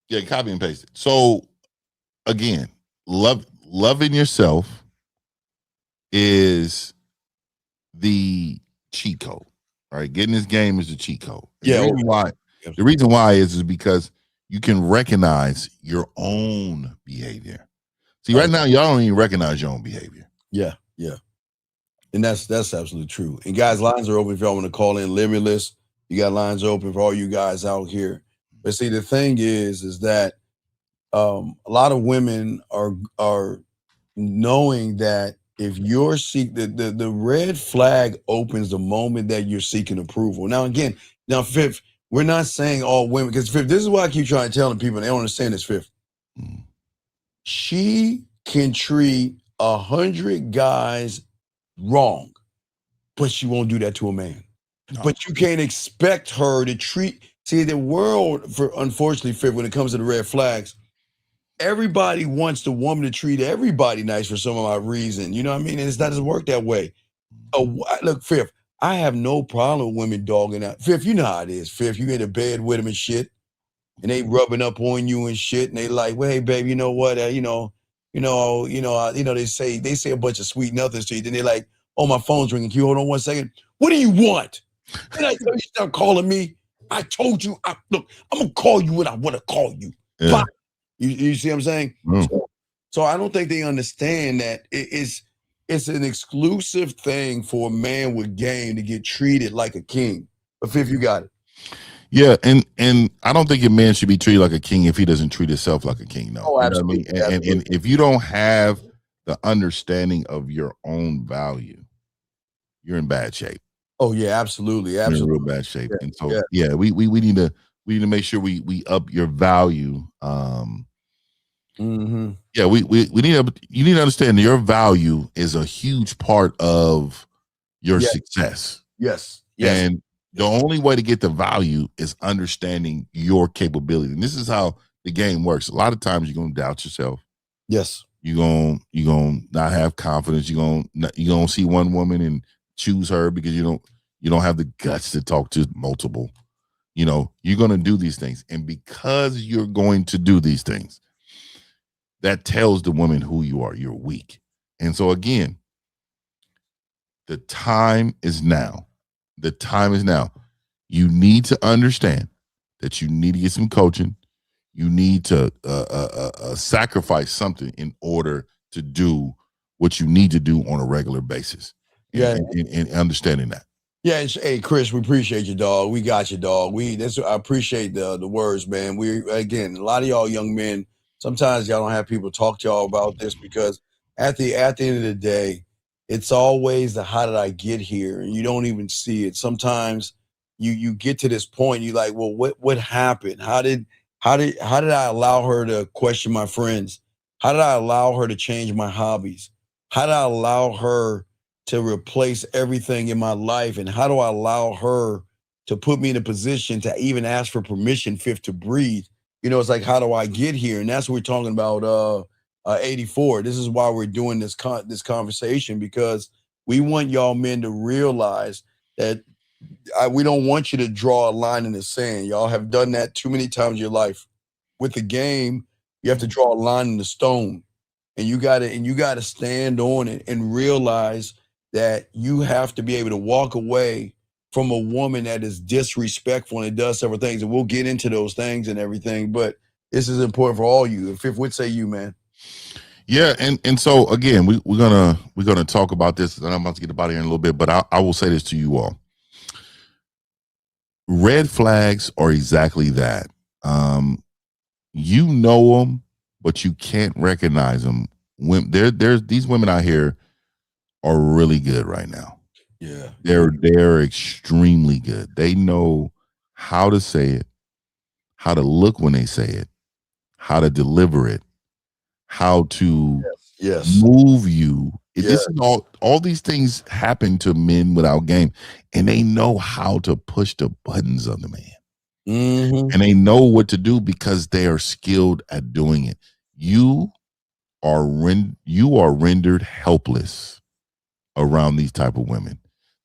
Yeah, copy and paste it. So again, loving yourself is the cheat code. Right, getting this game is the cheat code. Yeah. The reason why is because you can recognize your own behavior. See, right now, y'all don't even recognize your own behavior. Yeah. And that's absolutely true. And guys, lines are open if y'all want to call in. Limitless. You got lines open for all you guys out here. But see, the thing is that a lot of women are knowing that if you're the red flag opens the moment that you're seeking approval. Now, again, Fifth, we're not saying all women, because Fifth, this is why I keep trying to tell people, and they don't understand this, Fifth. She can treat 100 guys wrong, but she won't do that to a man. No. But you can't expect her to treat, see, the world, unfortunately, Fifth, when it comes to the red flags, everybody wants the woman to treat everybody nice for some odd reason. You know what I mean? And it's not doesn't work that way. Look, Fifth, I have no problem with women dogging out. Fifth, you know how it is, Fifth. You in the bed with them and shit, and they rubbing up on you and shit, and they like, well, hey, babe, you know what? They say a bunch of sweet nothings to you. Then they're like, oh, my phone's ringing. Can you hold on 1 second? What do you want? Then I tell you start calling me. I told you, look, I'm gonna call you when I want to call you. Yeah. You see what I'm saying? So I don't think they understand that it's an exclusive thing for a man with game to get treated like a king. But Fifth, you got it. Yeah, and I don't think a man should be treated like a king if he doesn't treat himself like a king. No, absolutely. You know what I mean? And if you don't have the understanding of your own value, you're in bad shape. Oh yeah, absolutely. You're in real bad shape. Yeah, and so we need to make sure we up your value. Yeah, you need to understand that your value is a huge part of your success. Yes. And the only way to get the value is understanding your capability. And this is how the game works. A lot of times you're gonna doubt yourself. Yes. You're gonna not have confidence. You're gonna see one woman and choose her because you don't have the guts to talk to multiple. You're gonna do these things. And because you're going to do these things, that tells the woman who you are. You're weak. And so again, the time is now. The time is now. You need to understand that you need to get some coaching. You need to sacrifice something in order to do what you need to do on a regular basis. And understanding that. Yeah, hey Chris, we appreciate you, dog. We got you, dog. I appreciate the words, man. Again, a lot of y'all young men, sometimes y'all don't have people talk to y'all about this, because at the end of the day, it's always the how did I get here, and you don't even see it. Sometimes you get to this point, you like, well, what happened? How did I allow her to question my friends? How did I allow her to change my hobbies? How did I allow her to replace everything in my life? And how do I allow her to put me in a position to even ask for permission, Fifth, to breathe? It's like, how do I get here? And that's what we're talking about. 84. This is why we're doing this conversation, because we want y'all men to realize that we don't want you to draw a line in the sand. Y'all have done that too many times in your life. With the game, you have to draw a line in the stone, and you gotta stand on it and realize that you have to be able to walk away from a woman that is disrespectful and does several things. And we'll get into those things and everything, but this is important for all you. Fifth, what say you, man? Yeah, and so again, we're gonna talk about this, and I'm about to get about here in a little bit, but I will say this to you all: red flags are exactly that. Um, you know them, but you can't recognize them. When there's these women out here are really good right now. Yeah. They're extremely good. They know how to say it, how to look when they say it, how to deliver it, how to Yes. move you. This Yes. is all these things happen to men without game, and they know how to push the buttons of the man. Mm-hmm. And they know what to do because they are skilled at doing it. You you are rendered helpless around these type of women.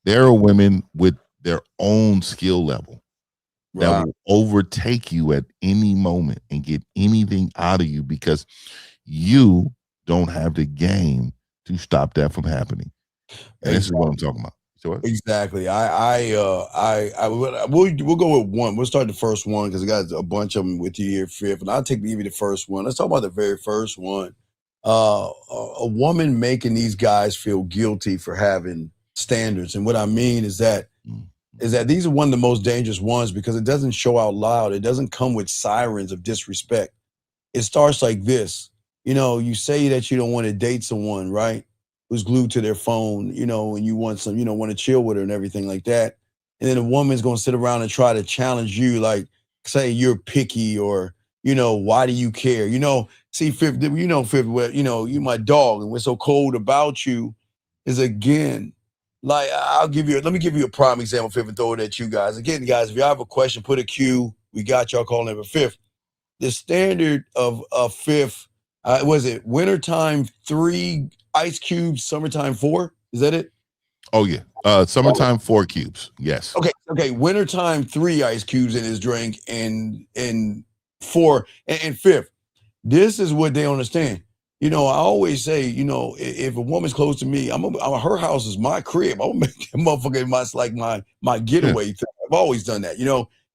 There are women with their own skill level that Right. will overtake you at any moment and get anything out of you because you don't have the game to stop that from happening. And this is what I'm talking about. So what? Exactly. We'll go with one. We'll start the first one because I got a bunch of them with you here, fifth, and I'll take maybe the first one. Let's talk about the very first one. A woman making these guys feel guilty for having standards, and what I mean is that these are one of the most dangerous ones because it doesn't show out loud. It doesn't come with sirens of disrespect. It starts like this. You say that you don't want to date someone, right? Who's glued to their phone, and you want some, want to chill with her and everything like that. And then a woman's going to sit around and try to challenge you, like, say you're picky or, why do you care? See, Fifth, Fifth, you my dog, and what's so cold about you is again, like, let me give you a prime example, Fifth, and throw it at you guys. Again, guys, if y'all have a question, put a Q. We got y'all calling every Fifth. The standard of fifth, was it wintertime 3 ice cubes, summertime 4? Is that it? Oh yeah. Summertime 4 cubes. Yes. Okay. Wintertime 3 ice cubes in his drink, and 4 and fifth. This is what they understand. I always say, if a woman's close to me, her house is my crib. I'm gonna make that motherfucker my Yeah. getaway thing. I've always done that.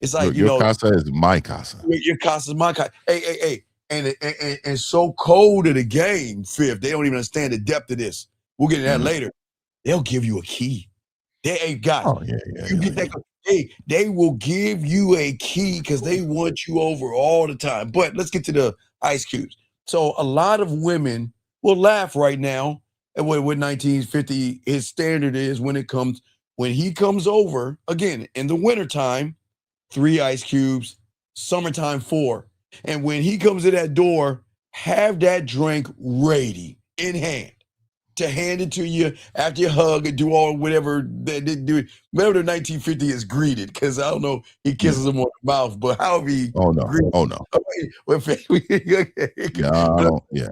It's like Your casa is my casa. Your casa's my casa. Hey. And so cold to the game, Fifth. They don't even understand the depth of this. We'll get into that later. They'll give you a key. Guys, Oh yeah. you get that. They will give you a key because they want you over all the time. But let's get to the ice cubes. So a lot of women will laugh right now at what 1950 his standard is when he comes over again in the wintertime, 3 ice cubes, summertime 4. And when he comes to that door, have that drink ready in hand to hand it to you after you hug and do all whatever they do, whatever the 1950 is greeted. Because I don't know, he kisses him on the mouth, but however he greeted. Oh no. Yeah, I don't. Yeah.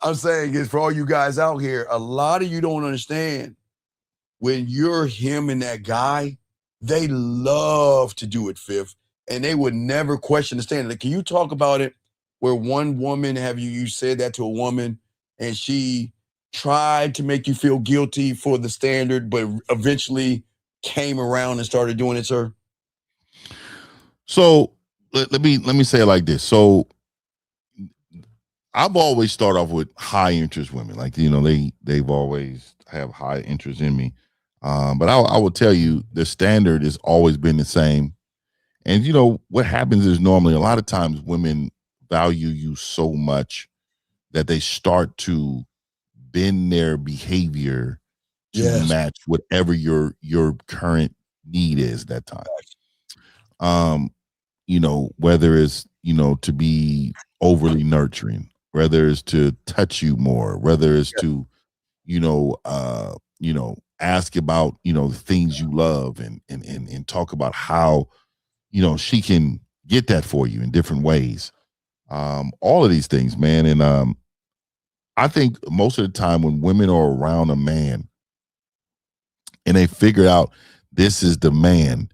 I'm saying is for all you guys out here, a lot of you don't understand when you're him and that guy, they love to do it, Fifth, and they would never question the standard. Can you talk about it where one woman, have you said that to a woman and she tried to make you feel guilty for the standard, but eventually came around and started doing it, sir? So let me say it like this. So I've always start off with high interest women. Like, they've always have high interest in me. But I will tell you the standard has always been the same. And what happens is normally a lot of times women value you so much that they start to bend their behavior to match whatever your current need is that time. Whether it's, to be overly nurturing, whether it's to touch you more, whether it's to, ask about, the things you love and talk about how, she can get that for you in different ways. All of these things, man. And I think most of the time when women are around a man and they figure out this is the man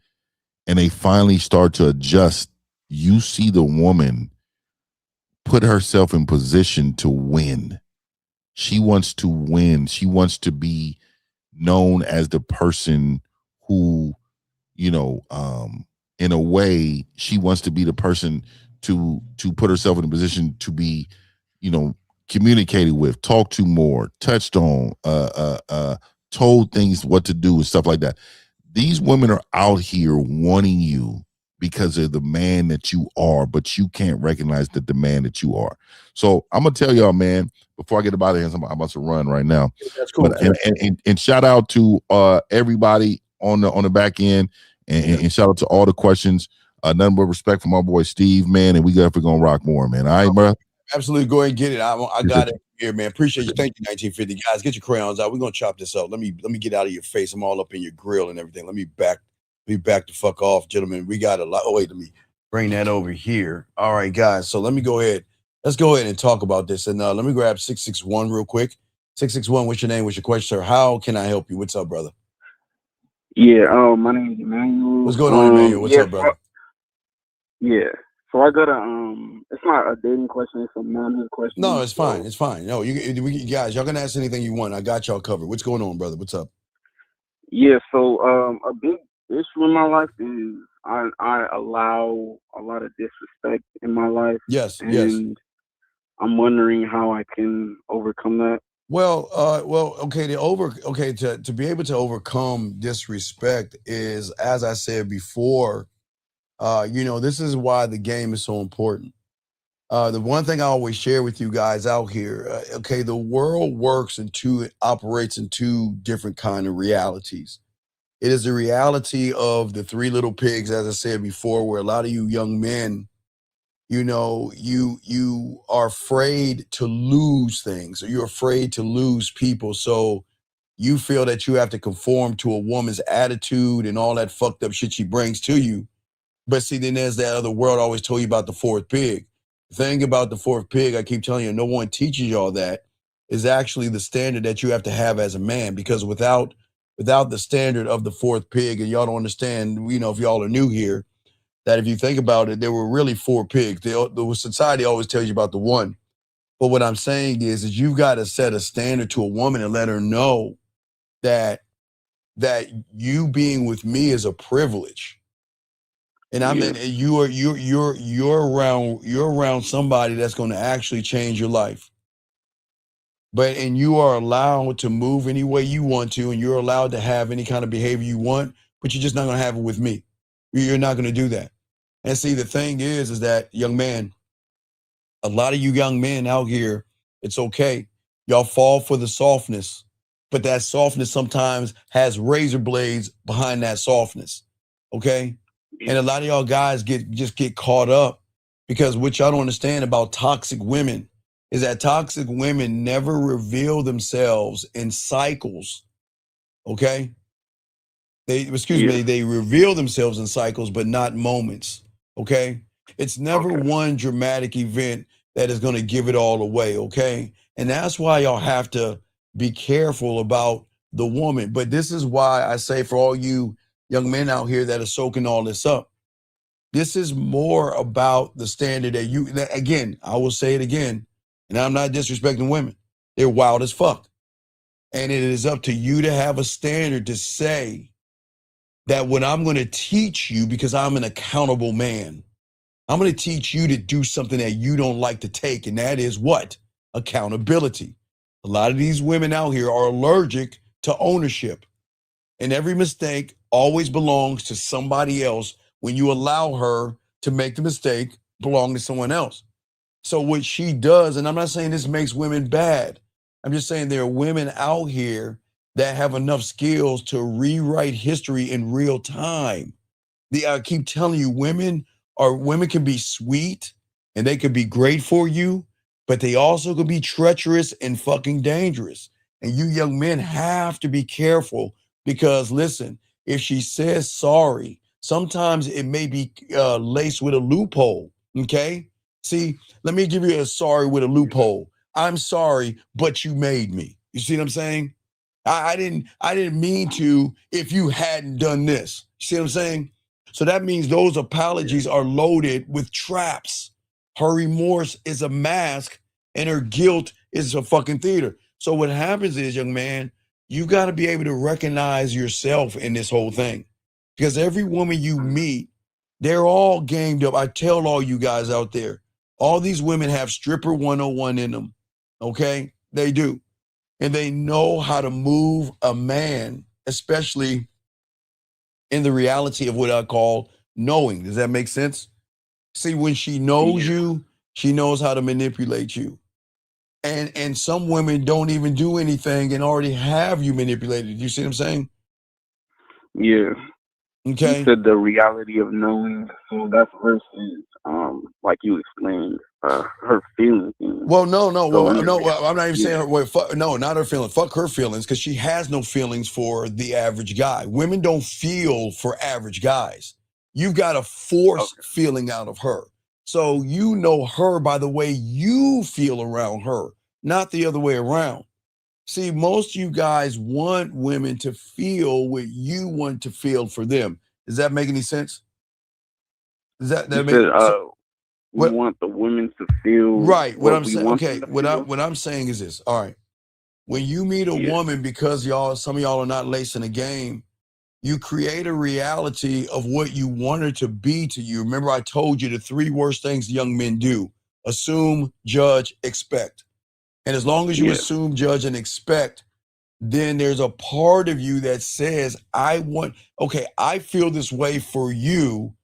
and they finally start to adjust, you see the woman put herself in position to win. She wants to win. She wants to be known as the person who, in a way, she wants to be the person to put herself in a position to be, communicated with, talked to more, touched on, told things what to do and stuff like that. These women are out here wanting you because of the man that you are, but you can't recognize the man that you are. So I'm gonna tell y'all, man, before I get about it, I'm about to run right now. That's cool. But, and shout out to everybody on the back end, and shout out to all the questions. Nothing but respect for my boy Steve, man, and we definitely gonna rock more, man. All right, bro. Absolutely, go ahead and get it. I got it here, man. Appreciate you. Thank you, 1950 guys. Get your crayons out. We're gonna chop this up. Let me get out of your face. I'm all up in your grill and everything. Let me back the fuck off, gentlemen. We got a lot. Oh wait, let me bring that over here. All right, guys. So let me go ahead. Let's go ahead and talk about this. And let me grab 661 real quick. 661. What's your name? What's your question, sir? How can I help you? What's up, brother? Yeah, my name is Emmanuel. What's going on, Emmanuel? What's up, brother? So I got it's not a dating question, it's a manhood question. No, it's fine. It's fine. No, you guys, y'all can ask anything you want. I got y'all covered. What's going on, brother? What's up? Yeah, so a big issue in my life is I allow a lot of disrespect in my life. Yes, and yes. I'm wondering how I can overcome that. Well, okay, to be able to overcome disrespect is, as I said before, this is why the game is so important. The one thing I always share with you guys out here, the world operates in two different kind of realities. It is the reality of the three little pigs, as I said before, where a lot of you young men, you are afraid to lose things, or you're afraid to lose people. So you feel that you have to conform to a woman's attitude and all that fucked up shit she brings to you. But see, then there's that other world I always told you about, the fourth pig. The thing about the fourth pig, I keep telling you, no one teaches y'all that, is actually the standard that you have to have as a man. Because without the standard of the fourth pig, and y'all don't understand, if y'all are new here, that if you think about it, there were really four pigs. The society always tells you about the one. But what I'm saying is you've got to set a standard to a woman and let her know that you being with me is a privilege. And I mean, you're around somebody that's going to actually change your life. And you are allowed to move any way you want to, and you're allowed to have any kind of behavior you want, but you're just not going to have it with me. You're not going to do that. And see, the thing is that, young man, a lot of you young men out here, it's okay. Y'all fall for the softness, but that softness sometimes has razor blades behind that softness. Okay. And a lot of y'all guys get caught up, because what y'all don't understand about toxic women is that toxic women never reveal themselves in cycles. Okay. They reveal themselves in cycles, but not moments. Okay. It's never one dramatic event that is going to give it all away. Okay. And that's why y'all have to be careful about the woman. But this is why I say, for all you young men out here that are soaking all this up, this is more about the standard that again, I will say it again, and I'm not disrespecting women. They're wild as fuck. And it is up to you to have a standard to say that what I'm going to teach you, because I'm an accountable man, I'm going to teach you to do something that you don't like to take. And that is what? Accountability. A lot of these women out here are allergic to ownership. And every mistake always belongs to somebody else when you allow her to make the mistake belong to someone else. So what she does, and I'm not saying this makes women bad, I'm just saying there are women out here that have enough skills to rewrite history in real time. I keep telling you, women can be sweet and they could be great for you, but they also could be treacherous and fucking dangerous. And you young men have to be careful, because listen, if she says sorry, sometimes it may be laced with a loophole. Okay. See, let me give you a sorry with a loophole. I'm sorry, but you made me. You see what I'm saying? I didn't mean to if you hadn't done this. You see what I'm saying? So that means those apologies are loaded with traps. Her remorse is a mask and her guilt is a fucking theater. So what happens is, young man, you got to be able to recognize yourself in this whole thing, because every woman you meet, they're all gamed up. I tell all you guys out there, all these women have stripper 101 in them. Okay, they do. And they know how to move a man, especially in the reality of what I call knowing. Does that make sense? See, when she knows you, she knows how to manipulate you. And some women don't even do anything and already have you manipulated. You see what I'm saying? Yeah. You Okay. said the reality of knowing, so that's versus, like you explained, her feelings. Well, no. Well, I'm not even saying Yeah. her. Well, no, not her feelings. Fuck her feelings, because she has no feelings for the average guy. Women don't feel for average guys. You've got to force feeling out of her. So you know her by the way you feel around her, not the other way around. See, most of you guys want women to feel what you want to feel for them. Does that make any sense? Does that You make said so? we What? want the women to feel Right. What what I'm we saying. want Okay. them to feel. What I'm saying is this. All right. When you meet a Yeah. woman, because some of y'all are not lacing the game, you create a reality of what you want her to be to you. Remember, I told you the 3 worst things young men do: assume, judge, expect. And as long as you Yeah. assume, judge, and expect, then there's a part of you that says, I feel this way for you.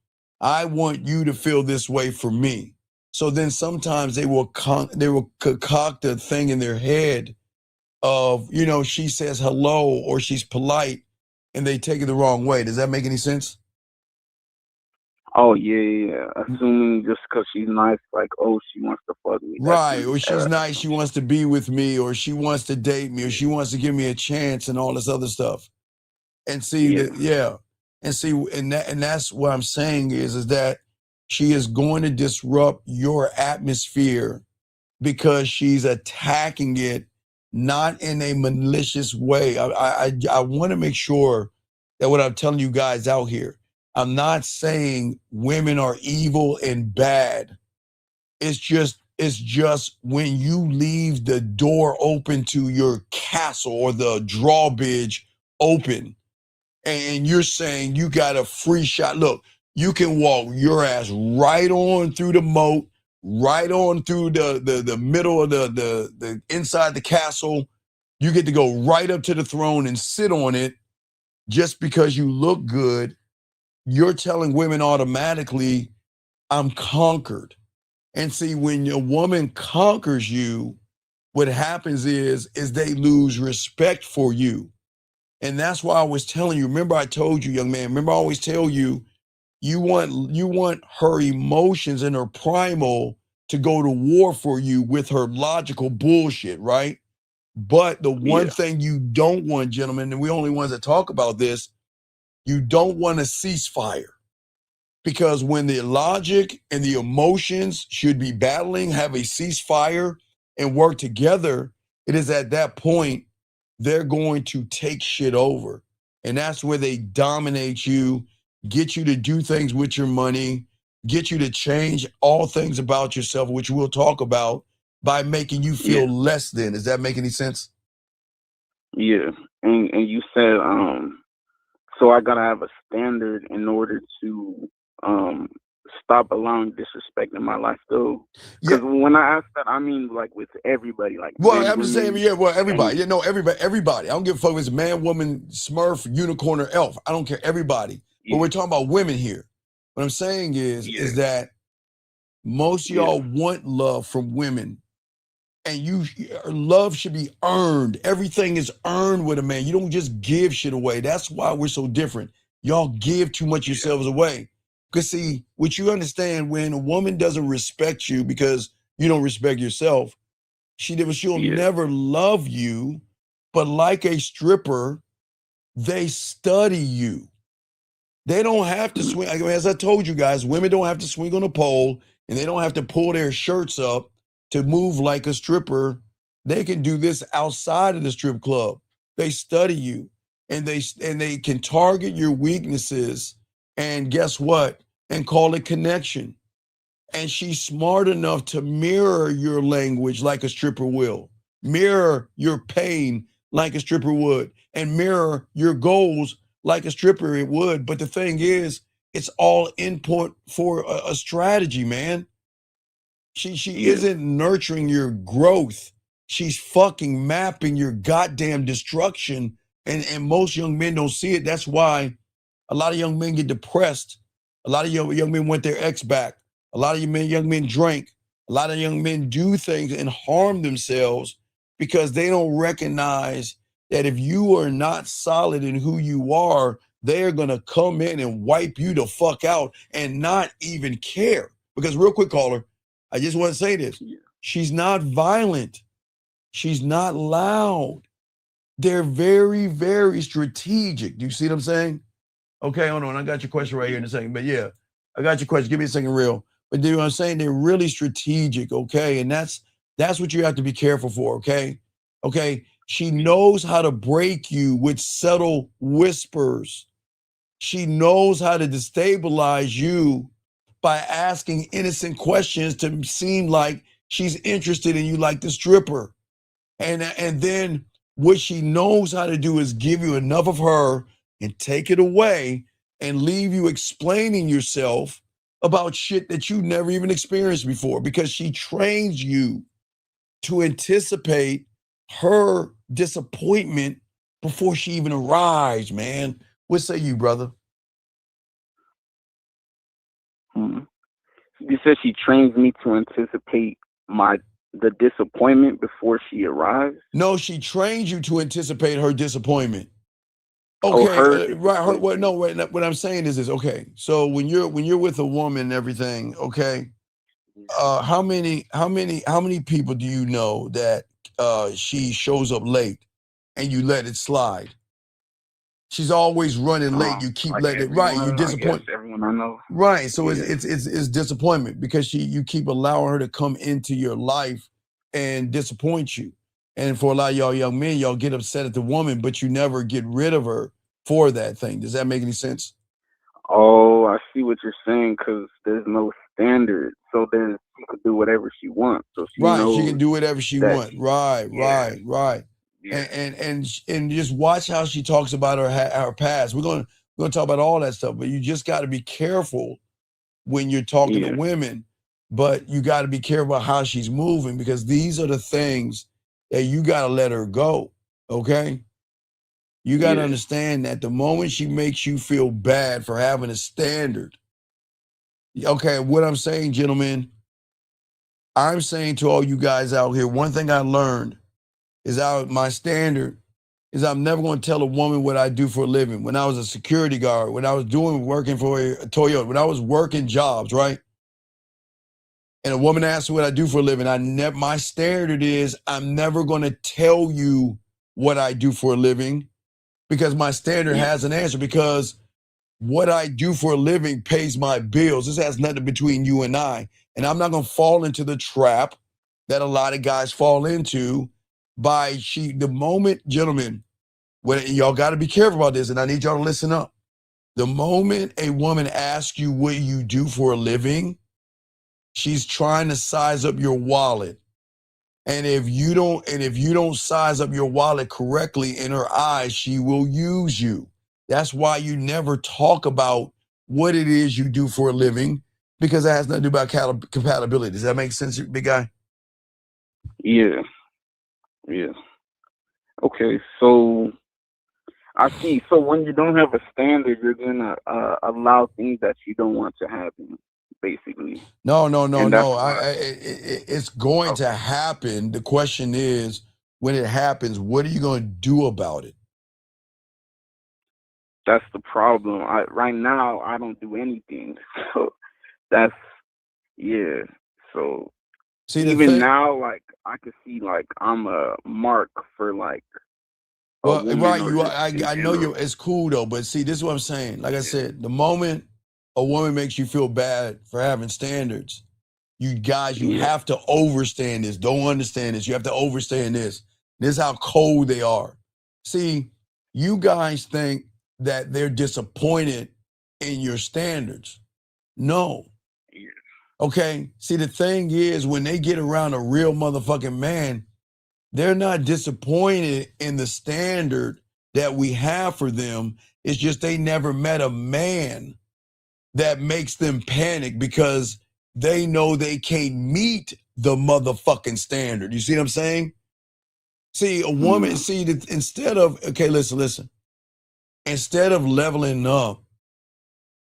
I want you to feel this way for me. So then sometimes they will concoct a thing in their head of, she says hello or she's polite, and they take it the wrong way. Does that make any sense? Oh yeah. Assuming just because she's nice, like, oh, she wants to fuck me. That's Right. really Or she's nice, she wants to be with me, or she wants to date me, or she wants to give me a chance and all this other stuff. And see that, and see, and that's what I'm saying is that she is going to disrupt your atmosphere because she's attacking it, not in a malicious way. I want to make sure that what I'm telling you guys out here, I'm not saying women are evil and bad. It's just when you leave the door open to your castle or the drawbridge open, and you're saying you got a free shot. Look, you can walk your ass right on through the moat, right on through the middle of the inside the castle. You get to go right up to the throne and sit on it just because you look good. You're telling women automatically, I'm conquered. And see, when a woman conquers you, what happens is they lose respect for you. And that's why I was telling you, remember I told you, young man, remember I always tell you, you want her emotions and her primal to go to war for you with her logical bullshit, right? But the one thing you don't want, gentlemen, and we only ones that talk about this, you don't want a ceasefire. Because when the logic and the emotions should be battling, have a ceasefire and work together, it is at that point they're going to take shit over. And that's where they dominate you, get you to do things with your money, get you to change all things about yourself, which we'll talk about, by making you feel less than. Does that make any sense? Yeah. And you said, so I gotta have a standard in order to stop allowing disrespect in my life though. Because when I ask that, I mean like with everybody, like well, men, I'm just saying, women, everybody. Everybody. I don't give a fuck if it's man, woman, Smurf, unicorn, or elf. I don't care. Everybody. But we're talking about women here. What I'm saying is that most of y'all want love from women, and love should be earned. Everything is earned with a man. You don't just give shit away. That's why we're so different. Y'all give too much yourselves away. Because see, what you understand, when a woman doesn't respect you because you don't respect yourself, she'll never love you. But like a stripper, they study you. They don't have to swing. As I told you guys, women don't have to swing on a pole, and they don't have to pull their shirts up to move like a stripper. They can do this outside of the strip club. They study you, and they can target your weaknesses, and guess what? And call it connection. And she's smart enough to mirror your language like a stripper will, mirror your pain like a stripper would, and mirror your goals like a stripper it would. But the thing is, it's all input for a strategy, man. She isn't nurturing your growth. She's fucking mapping your goddamn destruction. And most young men don't see it. That's why a lot of young men get depressed. A lot of young men want their ex back. A lot of young men drink. A lot of young men do things and harm themselves because they don't recognize that if you are not solid in who you are, they're going to come in and wipe you the fuck out and not even care. Because real quick, caller, I just want to say this. She's not violent. She's not loud. They're very, very strategic. Do you see what I'm saying? Okay, hold on. I got your question right here in a second. But yeah, I got your question. Give me a second, real. But you know what I'm saying? They're really strategic, okay? And that's what you have to be careful for, okay? Okay. She knows how to break you with subtle whispers. She knows how to destabilize you by asking innocent questions to seem like she's interested in you like the stripper. And then what she knows how to do is give you enough of her and take it away and leave you explaining yourself about shit that you never even experienced before, because she trains you to anticipate her disappointment before she even arrives, man. What say you, brother? You said she trains me to anticipate the disappointment before she arrives? No, she trains you to anticipate her disappointment. Oh, Okay, right. What I'm saying is this. Okay, so when you're with a woman and everything, okay, how many people do you know that she shows up late and you let it slide? She's always running late. You keep like letting it. Right, you disappoint. Everyone I know. Right, so it's disappointment because you keep allowing her to come into your life and disappoint you. And for a lot of y'all young men, y'all get upset at the woman, but you never get rid of her for that thing. Does that make any sense? Oh, I see what you're saying, because there's no standard. So then she could do whatever she wants. So she knows she can do whatever she wants. Right. Yeah. And just watch how she talks about her past. We're gonna talk about all that stuff, but you just got to be careful when you're talking to women. But you got to be careful about how she's moving, because these are the things that you got to let her go. Okay. You got to understand that the moment she makes you feel bad for having a standard. Okay. What I'm saying, gentlemen, I'm saying to all you guys out here, one thing I learned is my standard is I'm never going to tell a woman what I do for a living. When I was a security guard, when I was working for a Toyota, when I was working jobs, right? And a woman asks me what I do for a living, my standard is I'm never going to tell you what I do for a living, because my standard has an answer, because what I do for a living pays my bills. This has nothing between you and I. And I'm not going to fall into the trap that a lot of guys fall into the moment, gentlemen, when y'all got to be careful about this, and I need y'all to listen up. The moment a woman asks you what you do for a living, she's trying to size up your wallet. And if you don't size up your wallet correctly in her eyes, she will use you. That's why you never talk about what it is you do for a living, because it has nothing to do about compatibility. Does that make sense, big guy? Yeah. Okay, so I see. So when you don't have a standard, you're gonna allow things that you don't want to happen, basically. No. It's going to happen. The question is, when it happens, what are you going to do about it? That's the problem. Right now I don't do anything. So that's So see, even now, like I could see, like I'm a mark for like. Well, right, I know it's cool though, but see, this is what I'm saying. Like I said, the moment a woman makes you feel bad for having standards, you guys, you have to overstand this. Don't understand this. You have to overstand this. This is how cold they are. See, you guys think that they're disappointed in your standards. No. Okay. See, the thing is, when they get around a real motherfucking man, they're not disappointed in the standard that we have for them. It's just they never met a man that makes them panic because they know they can't meet the motherfucking standard. You see what I'm saying? See, a woman, see, instead of, okay, listen. Instead of leveling up,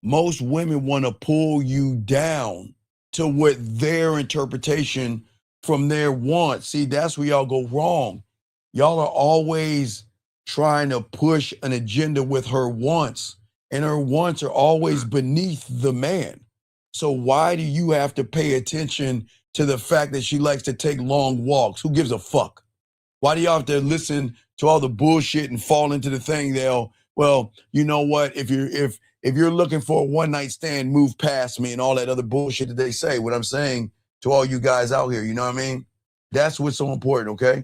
most women want to pull you down to what their interpretation from their wants. See, that's where y'all go wrong. Y'all are always trying to push an agenda with her wants, and her wants are always beneath the man. So why do you have to pay attention to the fact that she likes to take long walks? Who gives a fuck? Why do y'all have to listen to all the bullshit and fall into the thing well, you know what? If you're looking for a one night stand, move past me and all that other bullshit that they say. What I'm saying to all you guys out here, you know what I mean? That's what's so important, okay?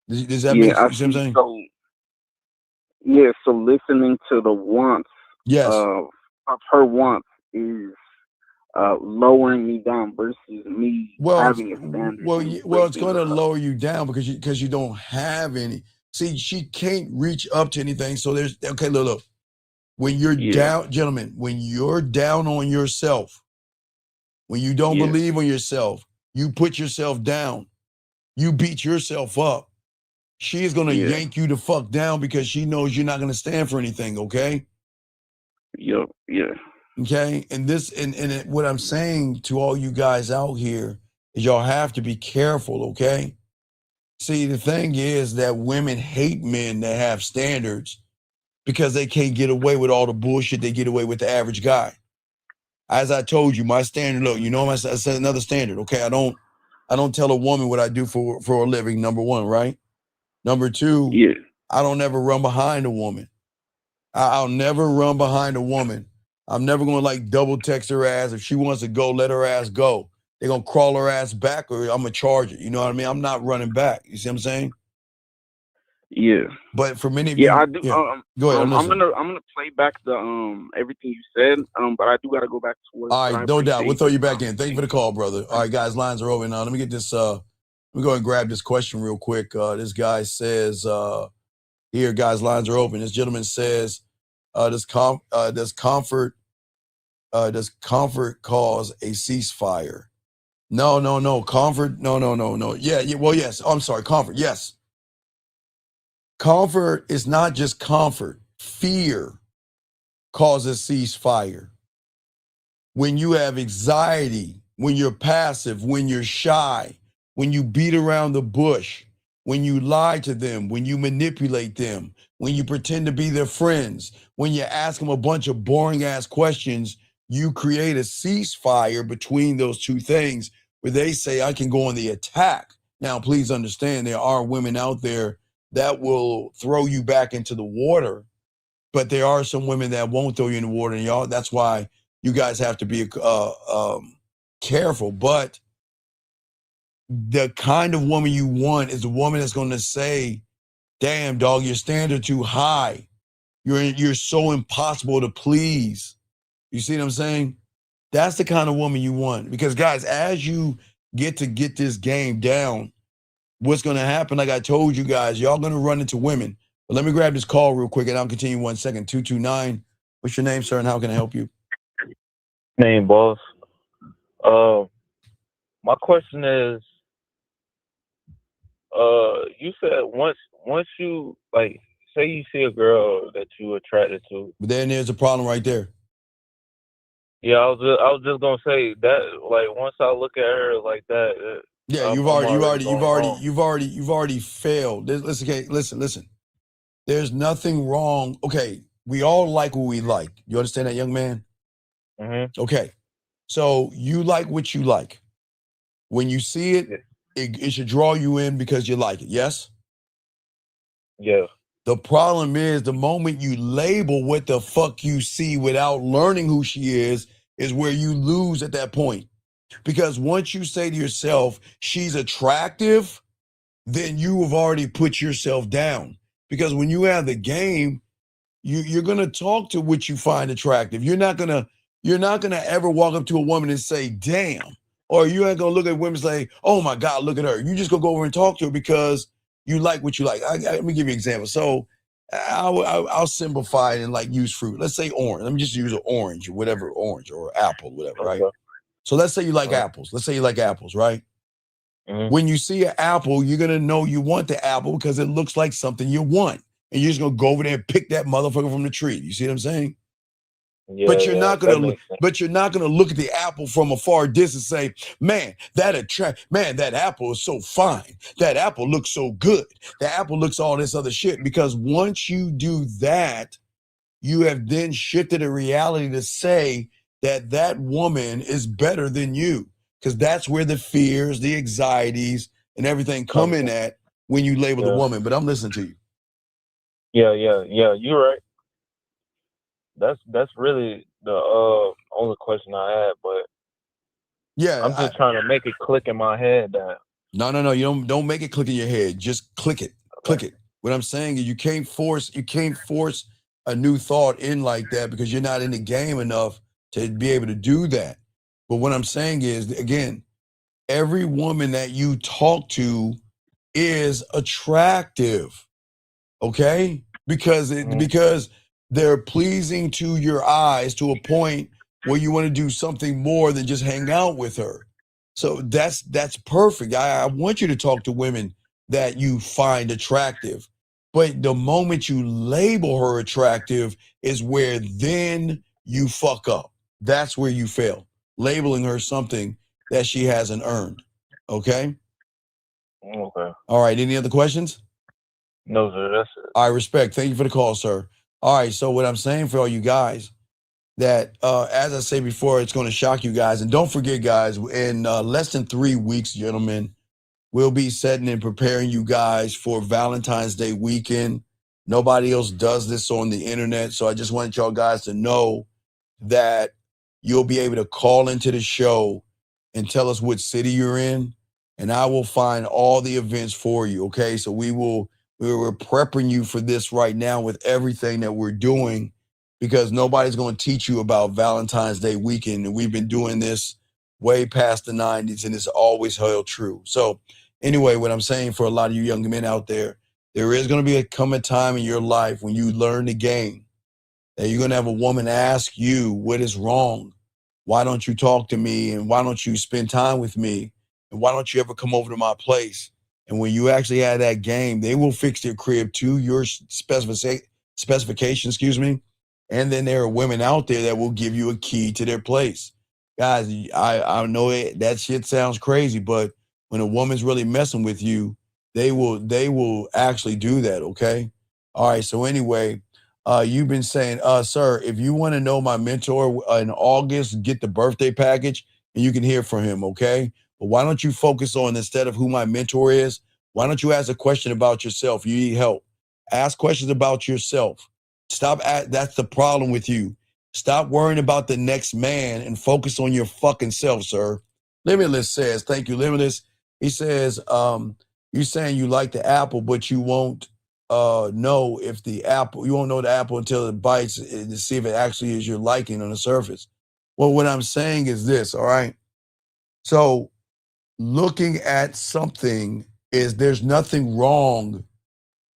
Does that make sense? I'm saying? So listening to the wants of her wants is lowering me down versus me having a standard. Well, it's going to lower you down because you don't have any. See, she can't reach up to anything. So there's okay. Look. When you're down, gentlemen, when you're down on yourself, when you don't believe in yourself, you put yourself down, you beat yourself up. She is going to yank you the fuck down because she knows you're not going to stand for anything. Okay. Yeah. Okay. And what I'm saying to all you guys out here is y'all have to be careful. Okay. See, the thing is that women hate men that have standards because they can't get away with all the bullshit they get away with the average guy. As I told you, my standard, look, you know, I said another standard, okay? I don't tell a woman what I do for a living, number one, right? Number two, I don't ever run behind a woman. I'll never run behind a woman. I'm never going to like double text her ass. If she wants to go, let her ass go. They're going to crawl her ass back or I'm going to charge it. You know what I mean? I'm not running back. You see what I'm saying? Yeah. But for many of you, I do. Go ahead. I'm gonna play back the everything you said. But I do gotta go back to work. All right, no doubt. We'll throw you back in. Thank you for the call, brother. All right, guys, lines are open now. Let me get this. Let me go ahead and grab this question real quick. This guy says, here, guys, lines are open. This gentleman says, does comfort cause a ceasefire? No. Comfort, no. Yeah. Well, yes. I'm sorry. Comfort, yes. Comfort is not just comfort. Fear causes ceasefire. When you have anxiety, when you're passive, when you're shy, when you beat around the bush, when you lie to them, when you manipulate them, when you pretend to be their friends, when you ask them a bunch of boring ass questions, you create a ceasefire between those two things where they say, I can go on the attack. Now, please understand there are women out there that will throw you back into the water, but there are some women that won't throw you in the water, and y'all, that's why you guys have to be careful. But the kind of woman you want is a woman that's going to say, damn, dog, your standard too high. You're so impossible to please. You see what I'm saying? That's the kind of woman you want. Because, guys, as you get this game down, what's going to happen, like I told you guys, y'all going to run into women. But let me grab this call real quick, and I'll continue 1 second. 229. What's your name, sir, and how can I help you? Name, boss. My question is, you said once you, like, say you see a girl that you attracted to. But then there's a problem right there. Yeah, I was just gonna say that, like, once I look at her like that. Yeah, you've already failed. Listen. There's nothing wrong. Okay, we all like what we like. You understand that, young man? Mm-hmm. Okay, so you like what you like. When you see it, it should draw you in because you like it. Yes? Yeah. The problem is the moment you label what the fuck you see without learning who she is where you lose at that point. Because once you say to yourself, she's attractive, then you have already put yourself down. Because when you have the game, you're gonna talk to what you find attractive. You're not gonna ever walk up to a woman and say, damn. Or you ain't gonna look at women and say, oh my God, look at her. You just gonna go over and talk to her because you like what you like. Let me give you an example. So I'll simplify it and like use fruit. Let's say orange. Let me just use an orange or whatever, orange or apple, whatever, right? So let's say you like apples. Let's say you like apples, right? When you see an apple, you're gonna know you want the apple because it looks like something you want, and you're just gonna go over there and pick that motherfucker from the tree. You see what I'm saying? Yeah, But you're yeah, not that gonna. makes sense. But you're not gonna look at the apple from a far distance and say, "Man, that apple is so fine. That apple looks so good. The apple looks all this other shit." Because once you do that, you have then shifted a reality to say that that woman is better than you, because that's where the fears, the anxieties, and everything come in at when you label the Yeah. woman. But I'm listening to you. Yeah, you're right. That's really the only question I had, but Yeah, I'm just trying to make it click in my head that no. You don't make it click in your head. Just click it. okay. Click it. What I'm saying is you can't force a new thought in like that because you're not in the game enough to be able to do that. But what I'm saying is, again, every woman that you talk to is attractive, okay? Because they're pleasing to your eyes to a point where you want to do something more than just hang out with her. So that's perfect. I want you to talk to women that you find attractive. But the moment you label her attractive is where then you fuck up. That's where you fail. Labeling her something that she hasn't earned. Okay? Okay. All right. Any other questions? No, sir, that's it. I respect. Thank you for the call, sir. All right. So what I'm saying for all you guys, that as I say before, it's going to shock you guys. And don't forget, guys, in less than 3 weeks, gentlemen, we'll be setting and preparing you guys for Valentine's Day weekend. Nobody else does this on the internet. So I just want y'all guys to know that you'll be able to call into the show and tell us what city you're in, and I will find all the events for you. Okay. So we're prepping you for this right now with everything that we're doing, because nobody's going to teach you about Valentine's Day weekend. And we've been doing this way past the 90s, and it's always held true. So anyway, what I'm saying for a lot of you young men out there is going to be a time in your life when you learn the game that you're going to have a woman ask you what is wrong. Why don't you talk to me? And why don't you spend time with me? And why don't you ever come over to my place? And when you actually have that game, they will fix their crib to your specification, excuse me. And then there are women out there that will give you a key to their place. Guys, I know that shit sounds crazy, but when a woman's really messing with you, they will actually do that, okay? All right, so anyway, you've been saying, sir, if you want to know my mentor in August, get the birthday package and you can hear from him, okay? But why don't you focus on, instead of who my mentor is, why don't you ask a question about yourself? You need help. Ask questions about yourself. That's the problem with you. Stop worrying about the next man and focus on your fucking self, sir. Limitless says, thank you, Limitless. He says, you're saying you like the apple, but you won't know if you won't know the apple until it bites to see if it actually is your liking on the surface. Well, what I'm saying is this, all right? So looking at something there's nothing wrong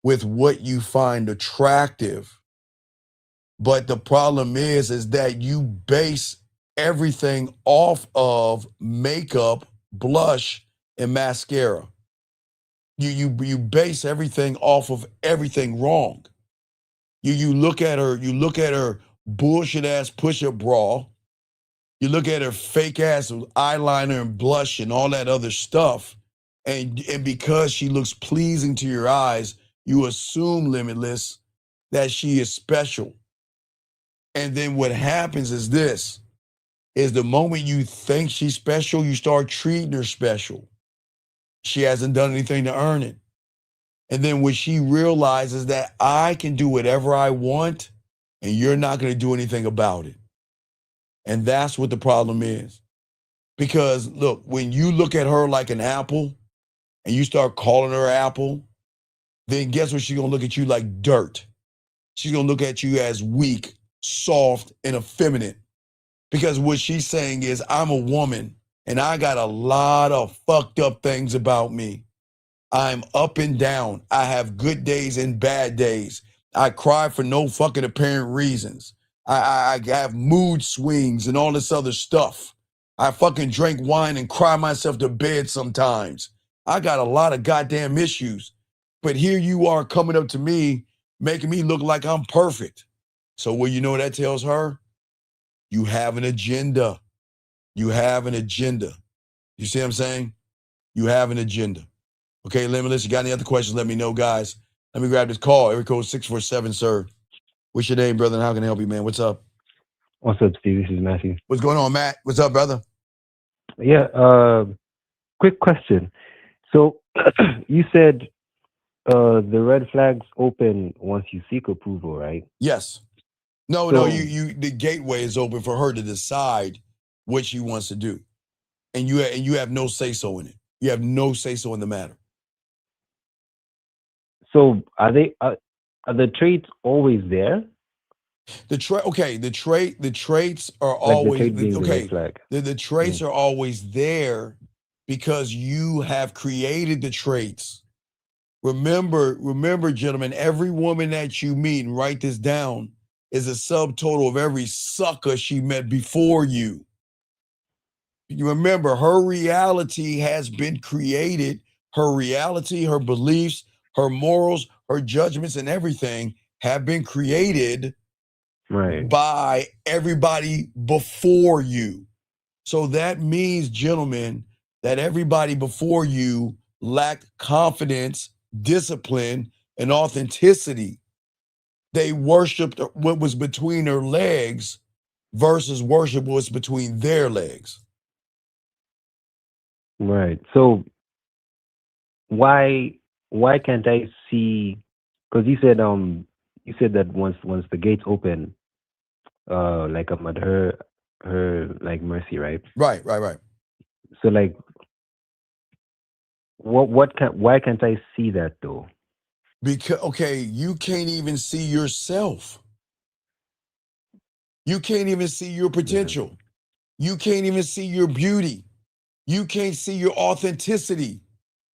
with what you find attractive. But the problem is that you base everything off of makeup, blush, and mascara. You base everything off of everything wrong. You look at her bullshit ass push-up bra. You look at her fake ass eyeliner and blush and all that other stuff. And because she looks pleasing to your eyes, you assume, Limitless, that she is special. And then what happens is the moment you think she's special, you start treating her special. She hasn't done anything to earn it. And then when she realizes that I can do whatever I want and you're not going to do anything about it. And that's what the problem is. Because look, when you look at her like an apple and you start calling her apple, then guess what? She's going to look at you like dirt. She's going to look at you as weak, soft, and effeminate. Because what she's saying is, I'm a woman and I got a lot of fucked up things about me. I'm up and down. I have good days and bad days. I cry for no fucking apparent reasons. I have mood swings and all this other stuff. I fucking drink wine and cry myself to bed sometimes. I got a lot of goddamn issues. But here you are coming up to me, making me look like I'm perfect. So what you know what that tells her? You have an agenda. You have an agenda. You see what I'm saying? You have an agenda. Okay, Limitless, you got any other questions? Let me know, guys. Let me grab this call. Area code 647, sir. What's your name, brother, and how can I help you, man? What's up? What's up, Steve? This is Matthew. What's going on, Matt? What's up, brother? Yeah, quick question. So you said the red flags open once you seek approval, right? Yes. No, So- the gateway is open for her to decide what she wants to do. And you have no say-so in it. You have no say-so in the matter. So are the traits always there? The traits are Like always the trait being the red flag. The traits are always there because you have created the traits. Remember, gentlemen, every woman that you meet, and write this down, is a subtotal of every sucker she met before you. You remember, her reality has been created. Her reality, her beliefs, her morals, her judgments, and everything have been created by everybody before you. So that means, gentlemen, that everybody before you lacked confidence, discipline, and authenticity. They worshiped what was between their legs versus worship what's between their legs. Right. So why can't I see? Because you said that once the gates open, like I'm at her like mercy, right? Right. So like, why can't I see that though? Because you can't even see yourself. You can't even see your potential. You can't even see your beauty. You can't see your authenticity.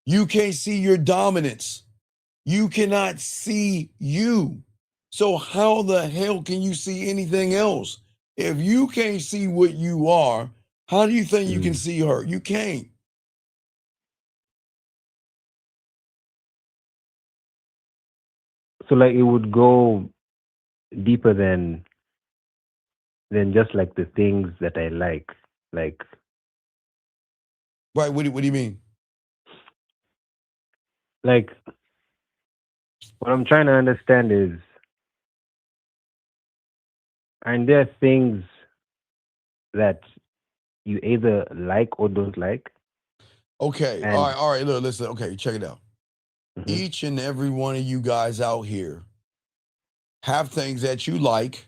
You can't see your dominance. You cannot see you. So how the hell can you see anything else? If you can't see what you are, how do you think you can see her? You can't. So like it would go deeper than just like the things that I like. Right, what do you mean? Like what I'm trying to understand is, and there are things that you either like or don't like. Okay, And- all right, look, listen, okay, check it out. Each and every one of you guys out here have things that you like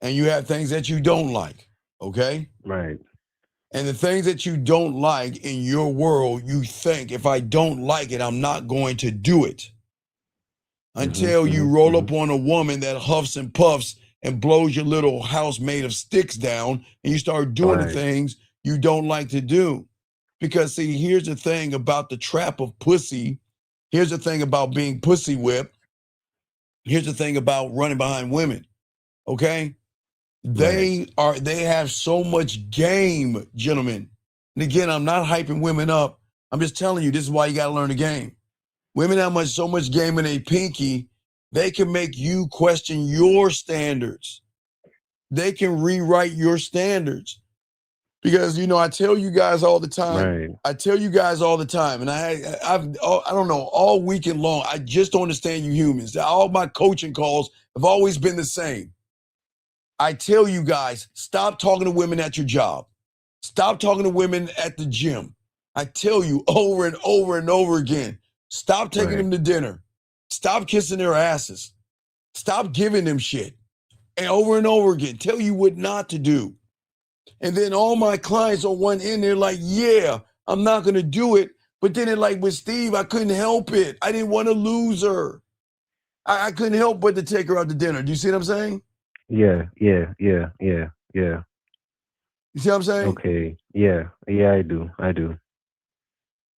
and you have things that you don't like, okay? Right. And the things that you don't like in your world, you think, if I don't like it, I'm not going to do it. Until you roll up on a woman that huffs and puffs and blows your little house made of sticks down and you start doing the things you don't like to do. Because see, here's the thing about the trap of pussy. Here's the thing about being pussy whipped. Here's the thing about running behind women. Okay? They have so much game, gentlemen. And again, I'm not hyping women up. I'm just telling you, this is why you got to learn the game. Women have so much game in a pinky, they can make you question your standards. They can rewrite your standards. Because, I tell you guys all the time. I tell you guys all the time, and I don't know, all weekend long, I just don't understand you humans. All my coaching calls have always been the same. I tell you guys, stop talking to women at your job. Stop talking to women at the gym. I tell you over and over and over again, stop taking them to dinner. Stop kissing their asses. Stop giving them shit. And over again, tell you what not to do. And then all my clients on one end, they're like, yeah, I'm not going to do it. But then they're like, with Steve, I couldn't help it. I didn't want to lose her. I couldn't help but to take her out to dinner. Do you see what I'm saying? Yeah. You see what I'm saying? Okay. Yeah, I do.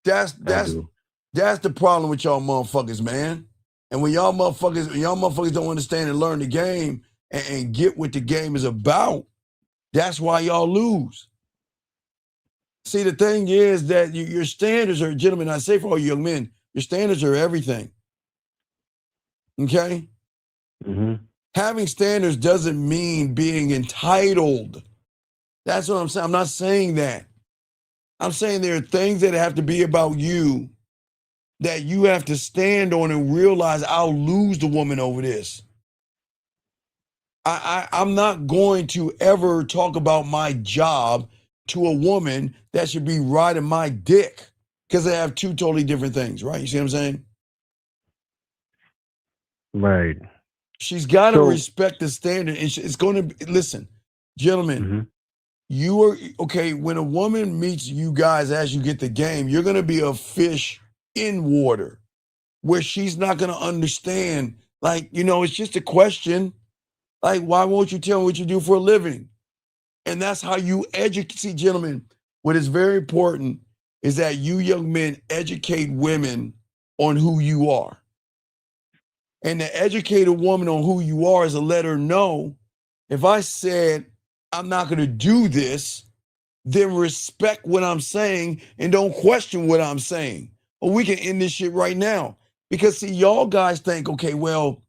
That's the problem with y'all motherfuckers, man. And when y'all motherfuckers don't understand and learn the game and get what the game is about, that's why y'all lose. See, the thing is that your standards are, gentlemen, I say for all you young men, your standards are everything. Okay? Mm-hmm. Having standards doesn't mean being entitled. That's what I'm saying. I'm not saying that. I'm saying there are things that have to be about you that you have to stand on and realize I'll lose the woman over this. I'm not going to ever talk about my job to a woman that should be riding my dick, because they have two totally different things, right? You see what I'm saying? Right. She's got to So- respect the standard, and it's going to be, listen, gentlemen, Mm-hmm. you are, okay, when a woman meets you guys as you get the game, you're going to be a fish in water where she's not going to understand. Like, it's just a question. Like, why won't you tell me what you do for a living? And that's how you educate. See, gentlemen, what is very important is that you young men educate women on who you are. And to educate a woman on who you are is to let her know, if I said, I'm not going to do this, then respect what I'm saying and don't question what I'm saying. Or we can end this shit right now. Because see, y'all guys think, okay, well,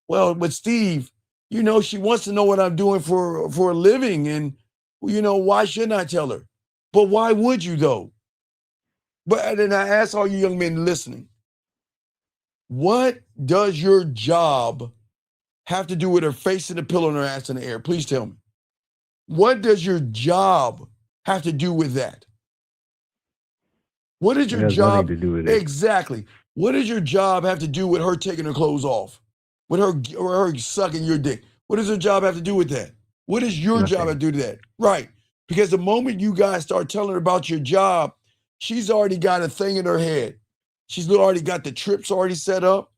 but Steve, she wants to know what I'm doing for a living, and why shouldn't I tell her? But why would you though? But then I ask all you young men listening, what does your job have to do with her facing the pillow and her ass in the air? Please tell me. What does your job have to do with that? What does your It has job nothing to do with it. exactly? What does your job have to do with her taking her clothes off? With her sucking your dick? What does her job have to do with that? What does your job have to do with that? Right. Because the moment you guys start telling her about your job, she's already got a thing in her head. She's already got the trips already set up.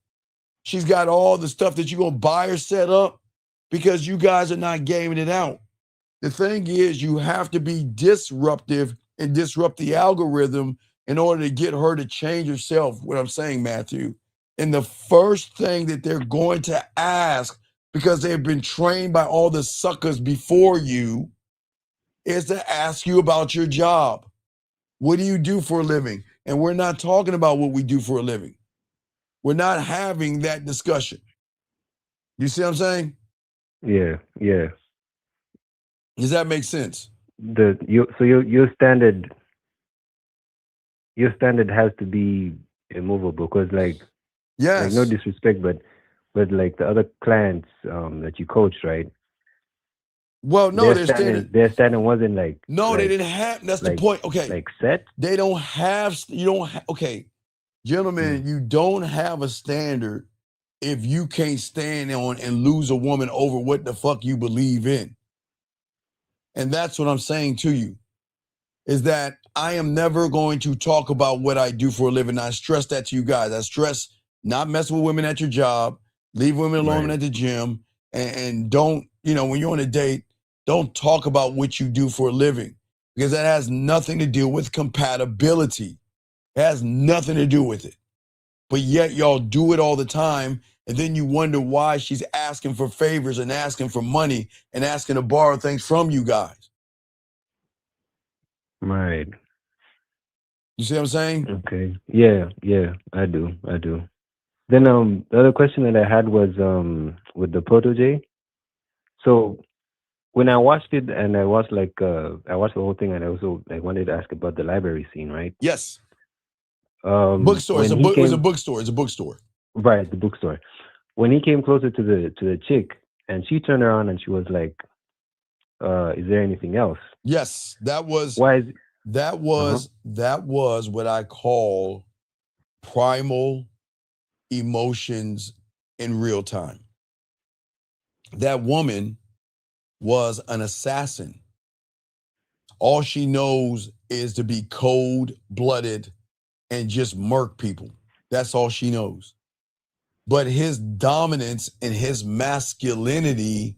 She's got all the stuff that you're going to buy her set up, because you guys are not gaming it out. The thing is, you have to be disruptive and disrupt the algorithm in order to get her to change herself. What I'm saying, Matthew. And the first thing that they're going to ask, because they've been trained by all the suckers before you, is to ask you about your job. What do you do for a living? And we're not talking about what we do for a living. We're not having that discussion. You see what I'm saying? Yeah. Does that make sense? Your standard has to be immovable, because yes, no disrespect, but like the other clients that you coach, right? Well, no, their standing wasn't like, no, they didn't have. That's the point. Okay, like set. They don't have. You don't. Okay, gentlemen, you don't have a standard if you can't stand on and lose a woman over what the fuck you believe in. And that's what I'm saying to you, is that I am never going to talk about what I do for a living. I stress that to you guys. I stress not messing with women at your job, leave women alone at the gym, and don't, when you're on a date, don't talk about what you do for a living, because that has nothing to do with compatibility. It has nothing to do with it. But yet y'all do it all the time, and then you wonder why she's asking for favors and asking for money and asking to borrow things from you guys. Right. You see what I'm saying? Okay. Yeah, I do. Then the other question that I had was with the protege. So when I watched it, and I watched I watched the whole thing, and I also wanted to ask about the library scene, right? Yes. Bookstore. It was a bookstore. It's a bookstore. Right, the bookstore. When he came closer to the chick, and she turned around and she was like, "Is there anything else?" Yes, that was. Why? That was what I call primal emotions in real time. That woman was an assassin. All she knows is to be cold-blooded and just murk people. That's all she knows. But his dominance and his masculinity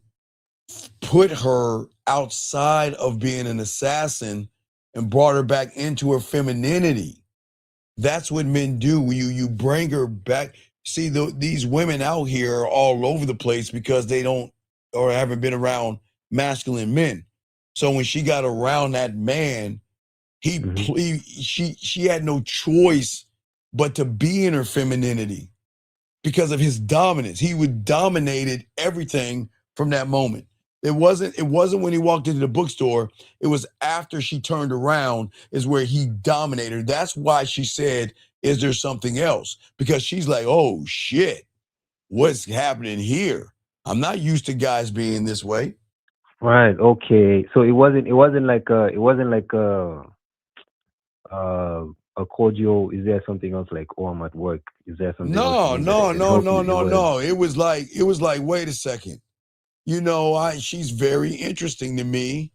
put her outside of being an assassin and brought her back into her femininity. That's what men do. When you bring her back. See, these women out here are all over the place because they don't or haven't been around masculine men. So when she got around that man, She had no choice but to be in her femininity because of his dominance. He would dominated everything from that moment. It wasn't when he walked into the bookstore. It was after she turned around is where he dominated her. That's why she said, "Is there something else?" Because she's like, "Oh shit, what's happening here? I'm not used to guys being this way." Right. Okay. So it wasn't like a cordial. Is there something else like, oh, I'm at work? Is there something else you No, need that I no, can no, help no, you? no, no. It was like, wait a second. She's very interesting to me,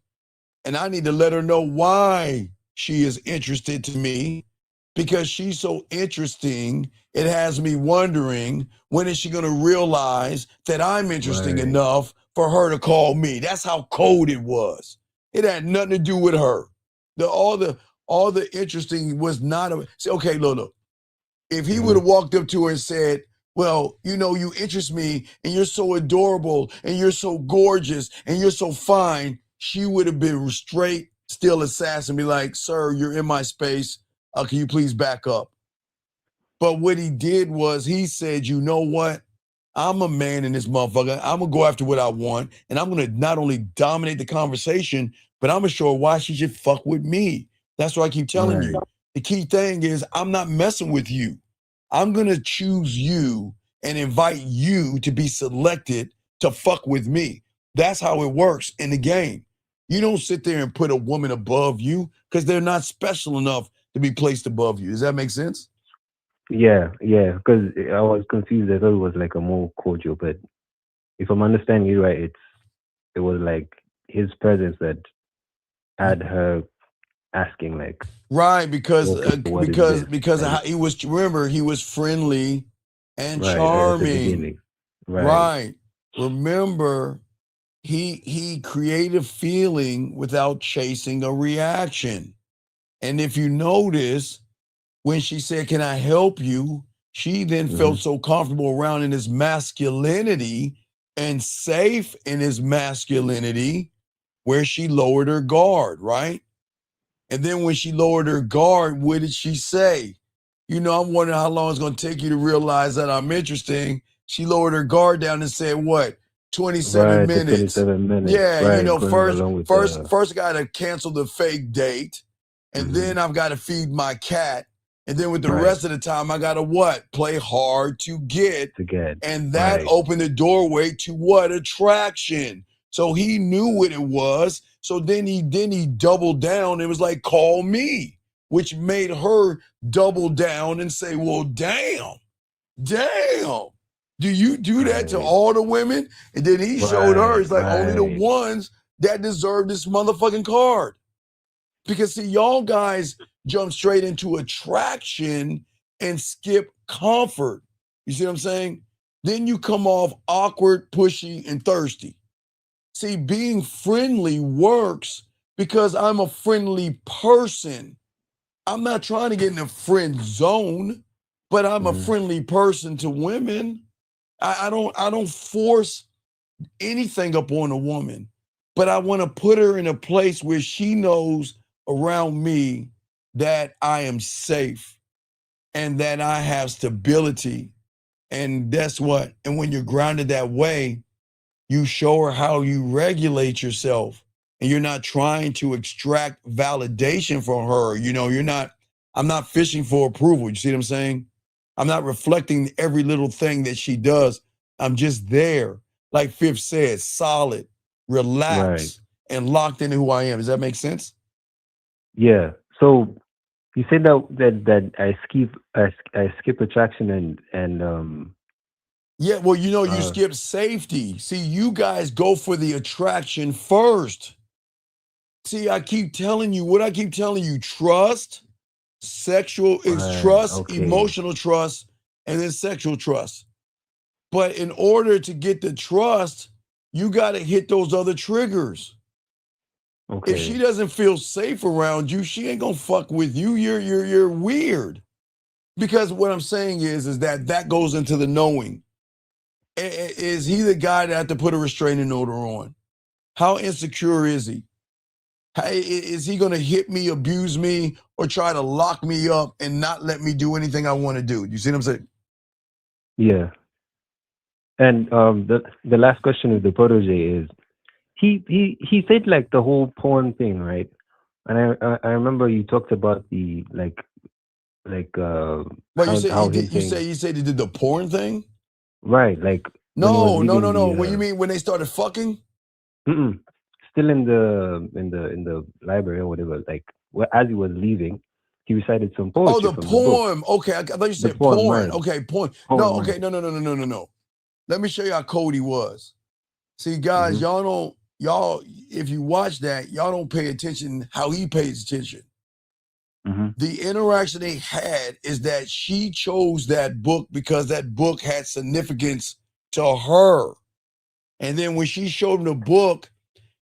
and I need to let her know why she is interested to me, because she's so interesting. It has me wondering, when is she going to realize that I'm interesting Right. enough for her to call me? That's how cold it was. It had nothing to do with her. All the interesting was not okay, look. If he would have walked up to her and said, "Well, you interest me and you're so adorable and you're so gorgeous and you're so fine," she would have been straight, still assassin, be like, "Sir, you're in my space. Can you please back up?" But what he did was he said, "You know what? I'm a man in this motherfucker. I'm going to go after what I want. And I'm going to not only dominate the conversation, but I'm going to show her why she should fuck with me." That's what I keep telling Right. you. The key thing is, I'm not messing with you. I'm going to choose you and invite you to be selected to fuck with me. That's how it works in the game. You don't sit there and put a woman above you because they're not special enough to be placed above you. Does that make sense? Yeah. Because I was confused. I thought it was like a more cordial, but if I'm understanding you right, it was like his presence that had her asking like, Right, because okay, what is this? because of And how he was. Remember, he was friendly and right at the charming. beginning. Right. Right. Remember, he created feeling without chasing a reaction. And if you notice, when she said, "Can I help you?" she then felt so comfortable around in his masculinity and safe in his masculinity, where she lowered her guard, right? And then when she lowered her guard, what did she say? I'm wondering how long it's going to take you to realize that I'm interesting. She lowered her guard down and said, what? 27 Right. The minutes. 27 minutes. Yeah, Right. Going first, along with first, the. first I got to cancel the fake date. And then I've got to feed my cat. And then with the Right. rest of the time, I got to what? Play hard to get. To get. And that Right. opened the doorway to what? Attraction. So he knew what it was. So then he doubled down. It was like, "Call me," which made her double down and say, "Well, damn. Do you do that to Right. all the women?" And then he showed her, it's like, only the Right. ones that deserve this motherfucking card. Because see, y'all guys jump straight into attraction and skip comfort. You see what I'm saying? Then you come off awkward, pushy, and thirsty. See, being friendly works because I'm a friendly person. I'm not trying to get in the friend zone, but I'm a friendly person to women. I don't force anything upon a woman, but I want to put her in a place where she knows around me that I am safe and that I have stability. And that's what, and when you're grounded that way, you show her how you regulate yourself, and you're not trying to extract validation from her. I'm not fishing for approval. You see what I'm saying? I'm not reflecting every little thing that she does. I'm just there. Like Fifth said, solid, Right. relaxed, and locked into who I am. Does that make sense? Yeah. So you said that I skip attraction and Yeah, well, you skip safety. See, you guys go for the attraction first. See, I keep telling you what I keep telling you. Trust, sexual is right. trust, Okay. emotional trust, and then sexual trust. But in order to get the trust, you got to hit those other triggers. If she Okay. doesn't feel safe around you, she ain't gonna fuck with you. You're weird. Because what I'm saying is that goes into the knowing. Is he the guy that had to put a restraining order on? How insecure is he? Hey, is he going to hit me, abuse me, or try to lock me up and not let me do anything I want to do? You see what I'm saying? Yeah. And the last question with the protege is he said like the whole porn thing, right? And I remember you talked about the Well, you how said him saying he said he did the porn thing. right, like when he was No. leaving When you mean when they started fucking? still in the library or whatever, like as he was leaving, he recited some Oh, poetry the from the book. poem. Okay, I thought you The said poem, porn. right? Okay, porn. Poem, No, okay, right? no. Let me show you how cold he was. See, guys, y'all if you watch that, y'all don't pay attention how he pays attention. The interaction they had is that she chose that book because that book had significance to her. And then when she showed him the book,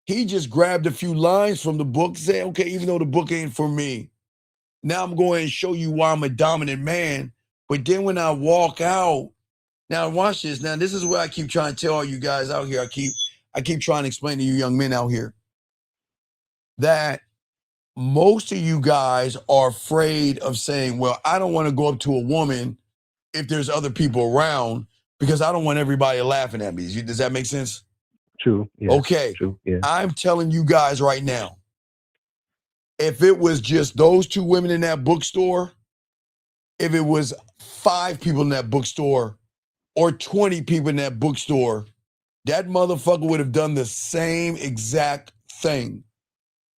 he just grabbed a few lines from the book, said, okay, even though the book ain't for me, now I'm going to show you why I'm a dominant man. But then when I walk out, now watch this. Now, this is what I keep trying to tell all you guys out here. I keep trying to explain to you young men out here that most of you guys are afraid of saying, well, I don't want to go up to a woman if there's other people around because I don't want everybody laughing at me. Does that make sense? True. Yeah. Okay. True. Yeah. I'm telling you guys right now, if it was just those two women in that bookstore, if it was 5 people in that bookstore or 20 people in that bookstore, that motherfucker would have done the same exact thing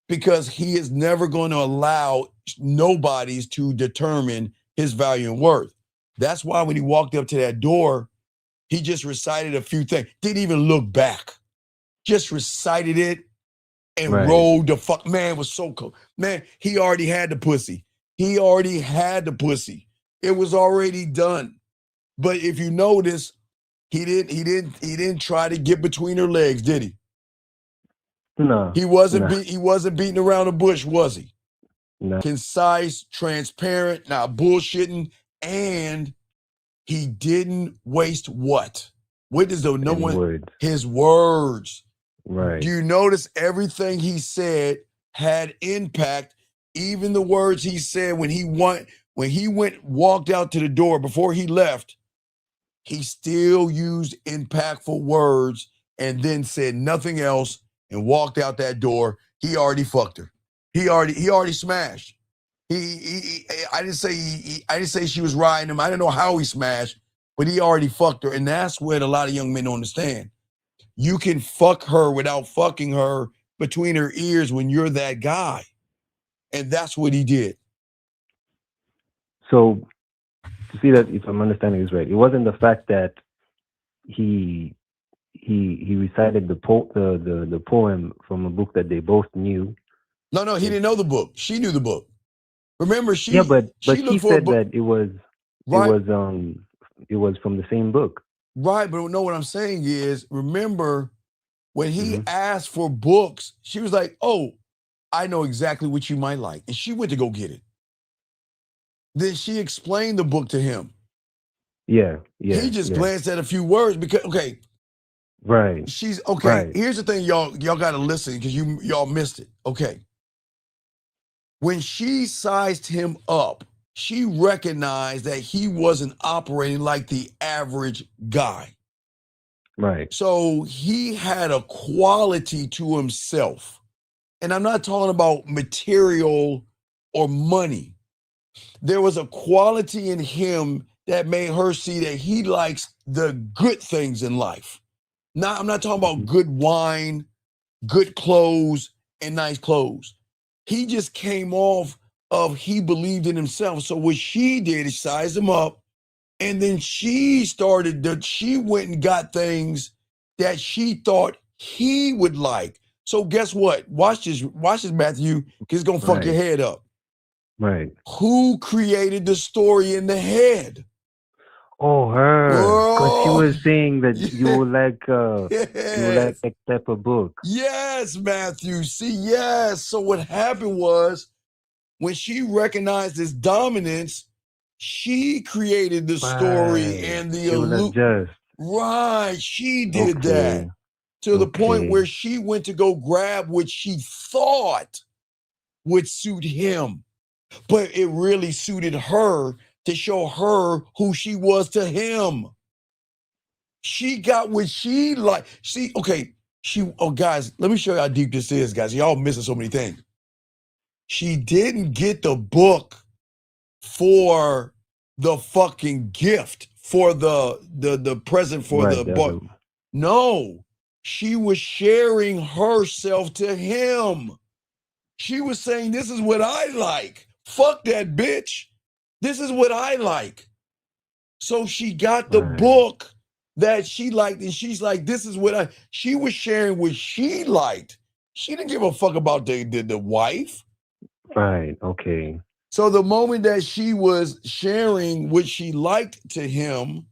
because he is never going to allow nobodies to determine his value and worth. That's why when he walked up to that door, he just recited a few things, didn't even look back, just recited it and rolled the fuck. Man, it was so cool. Man, he already had the pussy. He already had the pussy. It was already done. But if you notice, he didn't try to get between her legs, did he? No. He wasn't beating around the bush, was he? No. Concise, transparent, not bullshitting, and he didn't waste what? What is the number one? Words. His words. Right. Do you notice everything he said had impact? Even the words he said when he walked out to the door before he left, he still used impactful words and then said nothing else and walked out that door. He already fucked her. He already smashed. I didn't say she was riding him. I didn't know how he smashed, but he already fucked her. And that's what a lot of young men don't understand. You can fuck her without fucking her between her ears when you're that guy. And that's what he did. So to see that if I'm understanding this right, it wasn't the fact that he recited the poem from a book that they both knew. No, he didn't know the book. She knew the book. Remember, but she he said that it was from the same book. Right, but no, what I'm saying is, remember when he asked for books, she was like, "Oh, I know exactly what you might like," and she went to go get it. Then she explained the book to him. Yeah. He just glanced at a few words because right. She's okay. Right. Here's the thing, y'all got to listen because y'all missed it. Okay. When she sized him up, she recognized that he wasn't operating like the average guy. Right. So he had a quality to himself. And I'm not talking about material or money. There was a quality in him that made her see that he likes the good things in life. Now, I'm not talking about good wine, good clothes, and nice clothes. He just came off of he believed in himself. So what she did is size him up, and then she went and got things that she thought he would like. So guess what? Watch this, Matthew, because it's gonna fuck your head up. Right. Who created the story in the head? Oh, her. Because she was saying that you would like that type of book. Yes, Matthew. See, yes. So what happened was when she recognized his dominance, she created the story and the She would adjust. Right. She did that. to the point Okay. where she went to go grab what she thought would suit him, but it really suited her to show her who she was to him. She got what she like. Guys, let me show you how deep this is, guys. Y'all missing so many things. She didn't get the book for the fucking gift, for the present for Right. the That's book. No, she was sharing herself to him. She was saying, this is what I like. Fuck that bitch. This is what I like. So she got the book that she liked, and she's like, this is what she was sharing what she liked. She didn't give a fuck about the wife. Right. Okay. So the moment that she was sharing what she liked to him,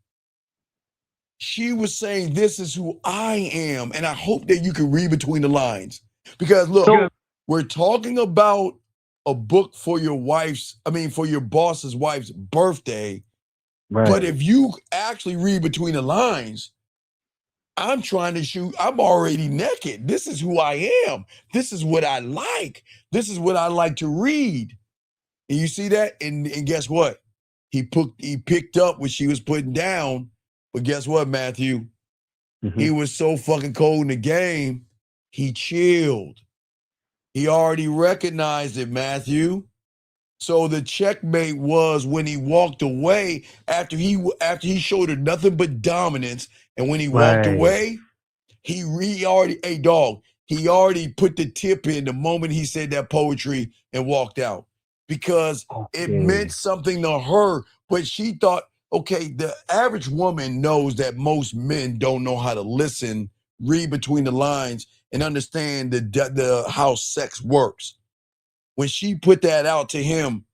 she was saying, this is who I am. And I hope that you can read between the lines. Because look, we're talking about a book for your boss's wife's birthday. Right. But if you actually read between the lines, I'm already naked. This is who I am. This is what I like. This is what I like to read. And you see that? And guess what? He picked up what she was putting down. But guess what, Matthew? He was so fucking cold in the game, he chilled. He already recognized it, Matthew. So the checkmate was when he walked away after he showed her nothing but dominance, and when he walked away, he already put the tip in the moment he said that poetry and walked out, because it meant something to her. But she thought, okay, the average woman knows that most men don't know how to listen, read between the lines, and understand the how sex works. When she put that out to him,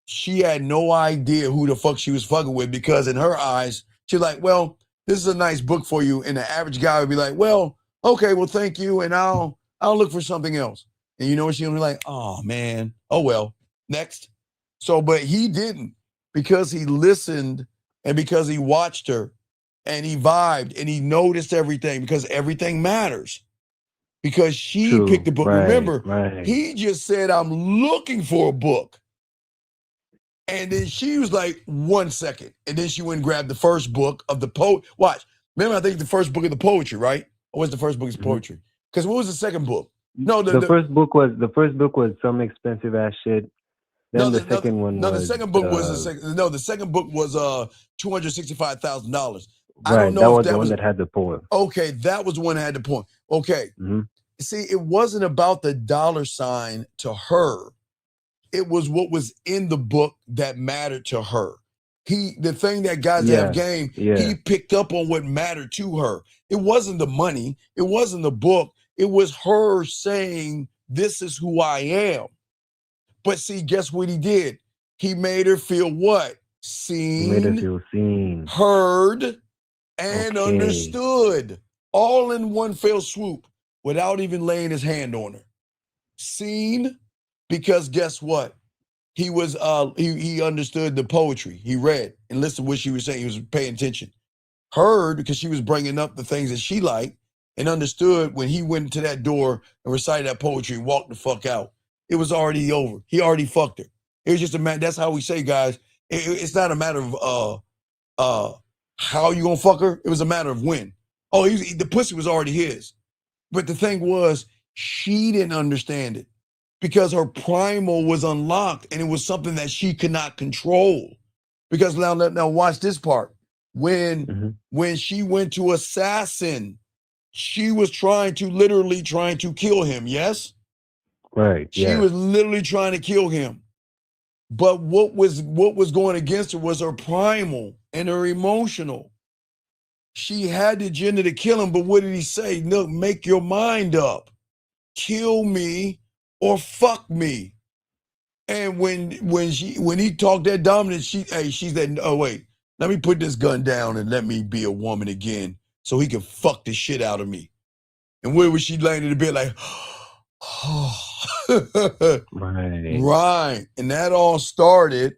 she had no idea who the fuck she was fucking with, because in her eyes, she's like, well, this is a nice book for you. And the average guy would be like, well, okay, well, thank you. And I'll look for something else. And you know what? She'll be like, oh man, oh well, next. So, but he didn't, because he listened and because he watched her and he vibed and he noticed everything, because everything matters. Because she picked the book. Remember, he just said, I'm looking for a book. And then she was like, 1 second. And then she went and grabbed the first book of the poet. Watch. Remember, I think the first book of the poetry, right? Or was the first book of poetry? Because what was the second book? No, the first book was some expensive ass shit. Then the second one was the second book was the second book was $265,000. I right. don't know That if was that the was one that had the poem. okay. That was the one that had the poem. Okay. See, it wasn't about the dollar sign to her. It was what was in the book that mattered to her. The thing that guys that have game, he picked up on what mattered to her. It wasn't the money. It wasn't the book. It was her saying, this is who I am. But see, guess what he did? He made her feel what? Seen. He made her feel seen. Heard, and understood. All in one fell swoop, without even laying his hand on her. Seen, because guess what? He was he understood the poetry. He read and listened to what she was saying. He was paying attention. Heard, because she was bringing up the things that she liked, and understood when he went into that door and recited that poetry and walked the fuck out. It was already over. He already fucked her. It was just a matter. That's how we say, guys. It's not a matter of how you gonna fuck her. It was a matter of when. Oh, the pussy was already his. But the thing was, she didn't understand it, because her primal was unlocked, and it was something that she could not control. Because now watch this part. When she went to assassin, she was literally trying to kill him. Yes, right. She was literally trying to kill him. But what was going against her was her primal and her emotional. She had the agenda to kill him, but what did he say? No, make your mind up. Kill me or fuck me. And when he talked that dominance, she said, oh wait, let me put this gun down and let me be a woman again, so he can fuck the shit out of me. And where was she laying in the bed like, right. And that all started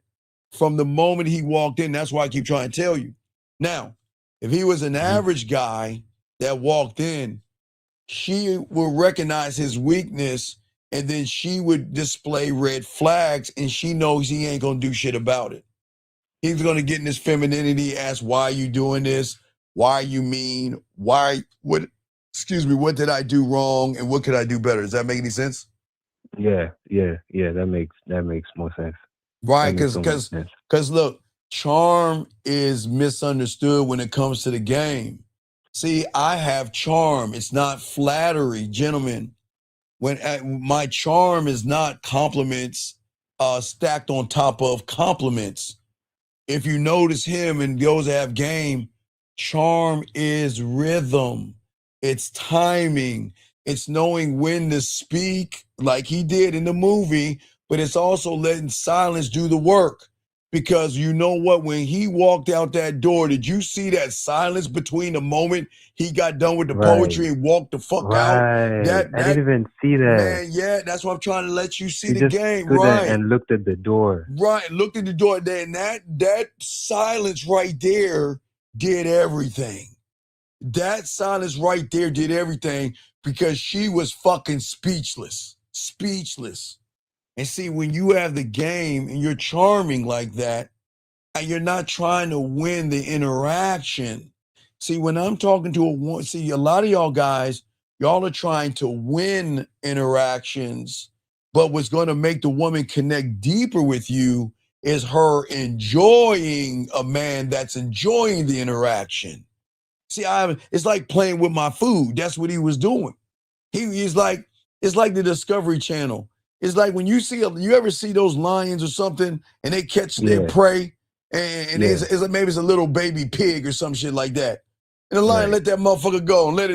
from the moment he walked in. That's why I keep trying to tell you. Now, if he was an average guy that walked in, she will recognize his weakness, and then she would display red flags, and she knows he ain't gonna do shit about it. He's gonna get in his femininity, ask, why are you doing this? Why are you mean? What did I do wrong, and what could I do better? Does that make any sense? Yeah. That makes more sense. Right, That makes so much sense. because look, charm is misunderstood when it comes to the game. See, I have charm. It's not flattery, gentlemen. When my charm is not compliments stacked on top of compliments. If you notice him and those that have game, charm is rhythm. It's timing. It's knowing when to speak like he did in the movie, but it's also letting silence do the work. Because you know what? When he walked out that door, did you see that silence between the moment he got done with the poetry and walked the fuck out? Right. I didn't even see that. Man, yeah, that's what I'm trying to let you see He the just game, stood right? there and looked at the door. Right, looked at the door there, and that silence right there did everything. That silence right there did everything because she was fucking speechless. Speechless. And see, when you have the game and you're charming like that, and you're not trying to win the interaction. See, when I'm talking to a lot of y'all guys, y'all are trying to win interactions, but what's going to make the woman connect deeper with you is her enjoying a man that's enjoying the interaction. See, it's like playing with my food. That's what he was doing. He's like, it's like the Discovery Channel. It's like when you ever see those lions or something and they catch their prey and it's like maybe it's a little baby pig or some shit like that. And the lion let that motherfucker go and let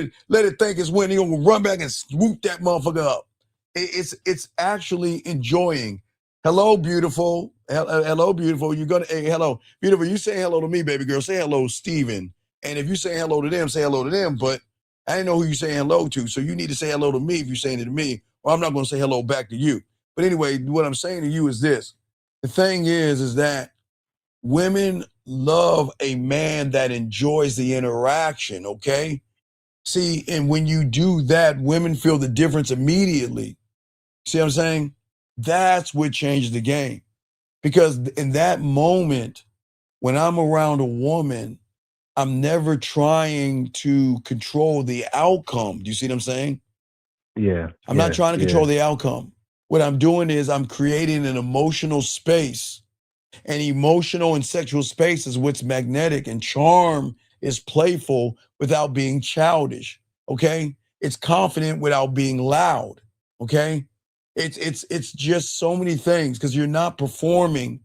it think it's winning. He's gonna run back and swoop that motherfucker up. It's actually enjoying. Hello, beautiful. Hello, beautiful. You're gonna hello, beautiful. You say hello to me, baby girl. Say hello, Steven. And if you say hello to them, say hello to them. But I didn't know who you're saying hello to, so you need to say hello to me if you're saying it to me, or I'm not going to say hello back to you. But anyway, what I'm saying to you is this. The thing is that women love a man that enjoys the interaction, okay? See, and when you do that, women feel the difference immediately. See what I'm saying? That's what changes the game. Because in that moment, when I'm around a woman, I'm never trying to control the outcome. Do you see what I'm saying? Yeah. I'm not trying to control the outcome. What I'm doing is I'm creating an emotional space. And emotional and sexual space is what's magnetic, and charm is playful without being childish. Okay? It's confident without being loud. Okay? It's just so many things because you're not performing.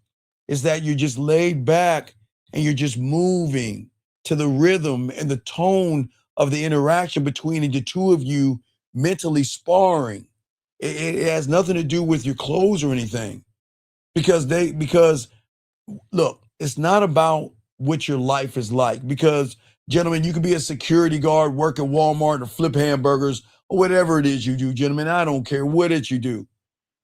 Is that you're just laid back and you're just moving to the rhythm and the tone of the interaction between the two of you mentally sparring. It has nothing to do with your clothes or anything because look, it's not about what your life is like because gentlemen, you can be a security guard, work at Walmart or flip hamburgers or whatever it is you do, gentlemen. I don't care what it you do.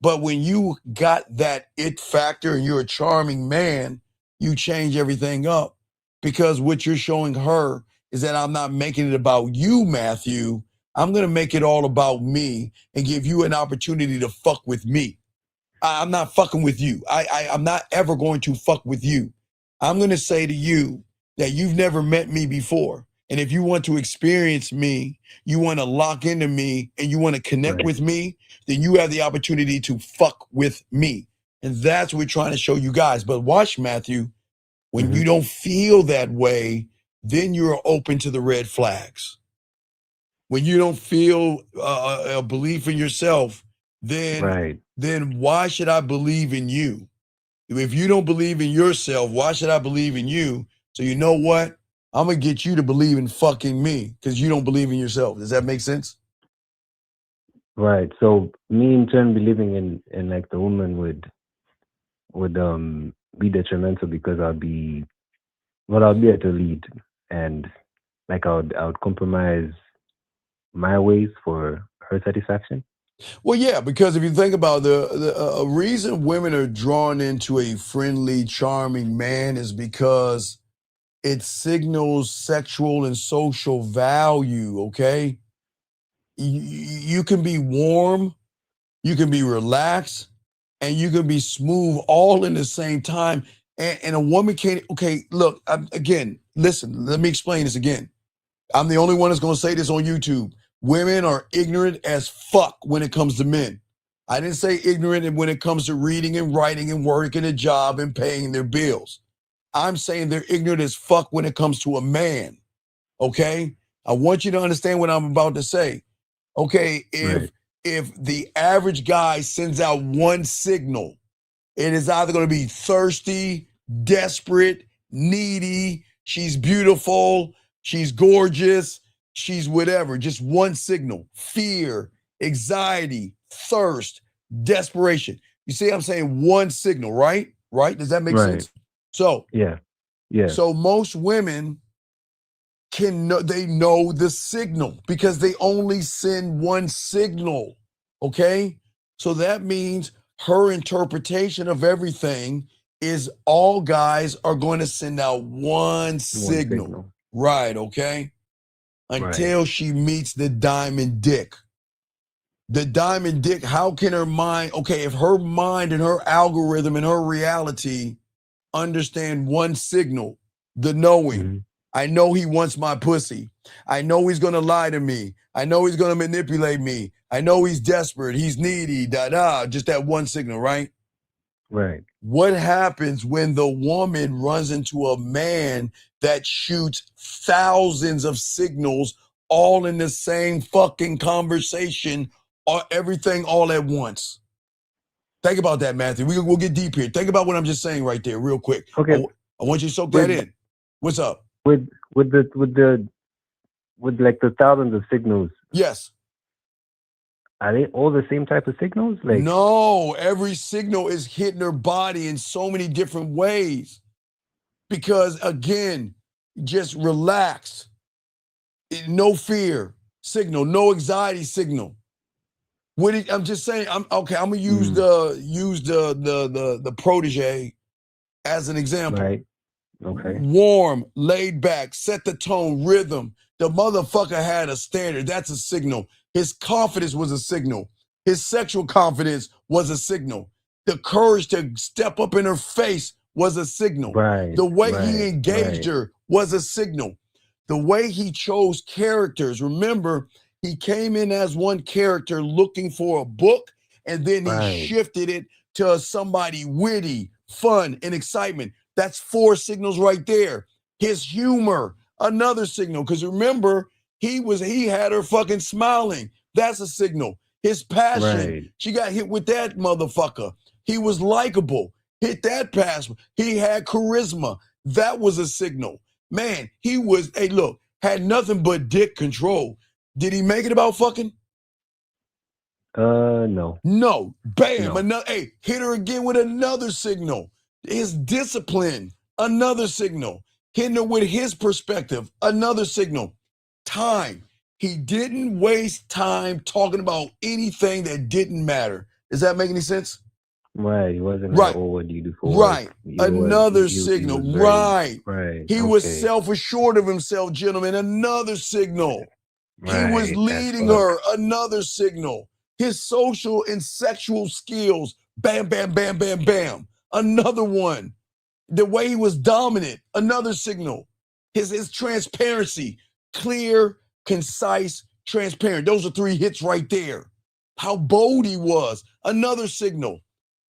But when you got that it factor and you're a charming man, you change everything up because what you're showing her is that I'm not making it about you, Matthew. I'm going to make it all about me and give you an opportunity to fuck with me. I'm not fucking with you. I'm not ever going to fuck with you. I'm going to say to you that you've never met me before. And if you want to experience me, you want to lock into me and you want to connect with me, then you have the opportunity to fuck with me. And that's what we're trying to show you guys. But watch, Matthew, when you don't feel that way, then you're open to the red flags. When you don't feel a belief in yourself, then why should I believe in you? If you don't believe in yourself, why should I believe in you? So you know what? I'm gonna get you to believe in fucking me because you don't believe in yourself. Does that make sense? Right. So me in turn believing in like the woman would be detrimental because I'll be at the lead and like I would compromise my ways for her satisfaction. Well, yeah, because if you think about the reason women are drawn into a friendly, charming man is because it signals sexual and social value, okay? you can be warm, you can be relaxed, and you can be smooth all in the same time. And a woman can't, okay, look, again, listen, let me explain this again. I'm the only one that's going to say this on YouTube. Women are ignorant as fuck when it comes to men. I didn't say ignorant when it comes to reading and writing and working a job and paying their bills. I'm saying they're ignorant as fuck when it comes to a man. Okay? I want you to understand what I'm about to say. Okay, if the average guy sends out one signal, it is either going to be thirsty, desperate, needy, she's beautiful, she's gorgeous, she's whatever. Just one signal: fear, anxiety, thirst, desperation. You see, I'm saying one signal, right? Right? Does that make sense? So, yeah. So most women they know the signal because they only send one signal. Okay? So that means her interpretation of everything is all guys are going to send out one signal. Right, okay? Until she meets the diamond dick. The diamond dick, how can her mind, okay, if her mind and her algorithm and her reality understand one signal, the knowing, I know he wants my pussy. I know he's going to lie to me. I know he's going to manipulate me. I know he's desperate. He's needy, just that one signal, right? Right. What happens when the woman runs into a man that shoots thousands of signals all in the same fucking conversation, or everything all at once? Think about that, Matthew. We'll get deep here. Think about what I'm just saying right there real quick. Okay. I want you to soak that in. What's up? With like the thousands of signals. Yes. Are they all the same type of signals? Like, no, every signal is hitting her body in so many different ways. Because again, just relax. No fear signal, no anxiety signal. I'm just saying, I'm gonna use the protege as an example. Right. Okay. Warm, laid back, set the tone, rhythm. The motherfucker had a standard. That's a signal. His confidence was a signal. His sexual confidence was a signal. The courage to step up in her face was a signal. Right. The way he engaged her was a signal. The way he chose characters. Remember, he came in as one character looking for a book, and then he shifted it to somebody witty, fun, and excitement. That's 4 signals right there. His humor, another signal. Because remember, he had her fucking smiling. That's a signal. His passion, she got hit with that motherfucker. He was likable. Hit that pass. He had charisma. That was a signal. Man, he was, had nothing but dick control. Did he make it about fucking? No. No. Bam. Another. Hit her again with another signal. His discipline, another signal. Hitting her with his perspective, another signal. Time. He didn't waste time talking about anything that didn't matter. Does that make any sense? Right. He wasn't like, oh, what do you do for work? Right. Another signal. Right. He was self-assured of himself, gentlemen. Another signal. He was leading her. Another signal. His social and sexual skills. Bam, bam, bam, bam, bam. Another one. The way he was dominant. Another signal. His transparency. Clear, concise, transparent. Those are 3 hits right there. How bold he was. Another signal.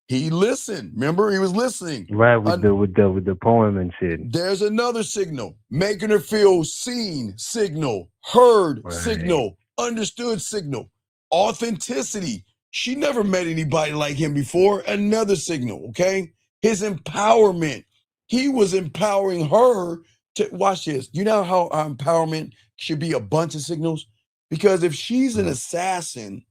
He listened. Remember, he was listening. Right, with the poem and shit. There's another signal. Making her feel seen, signal. Heard, signal. Understood, signal. Authenticity. She never met anybody like him before. Another signal, okay? His empowerment. He was empowering her to, watch this. You know how empowerment should be a bunch of signals? Because if she's an assassin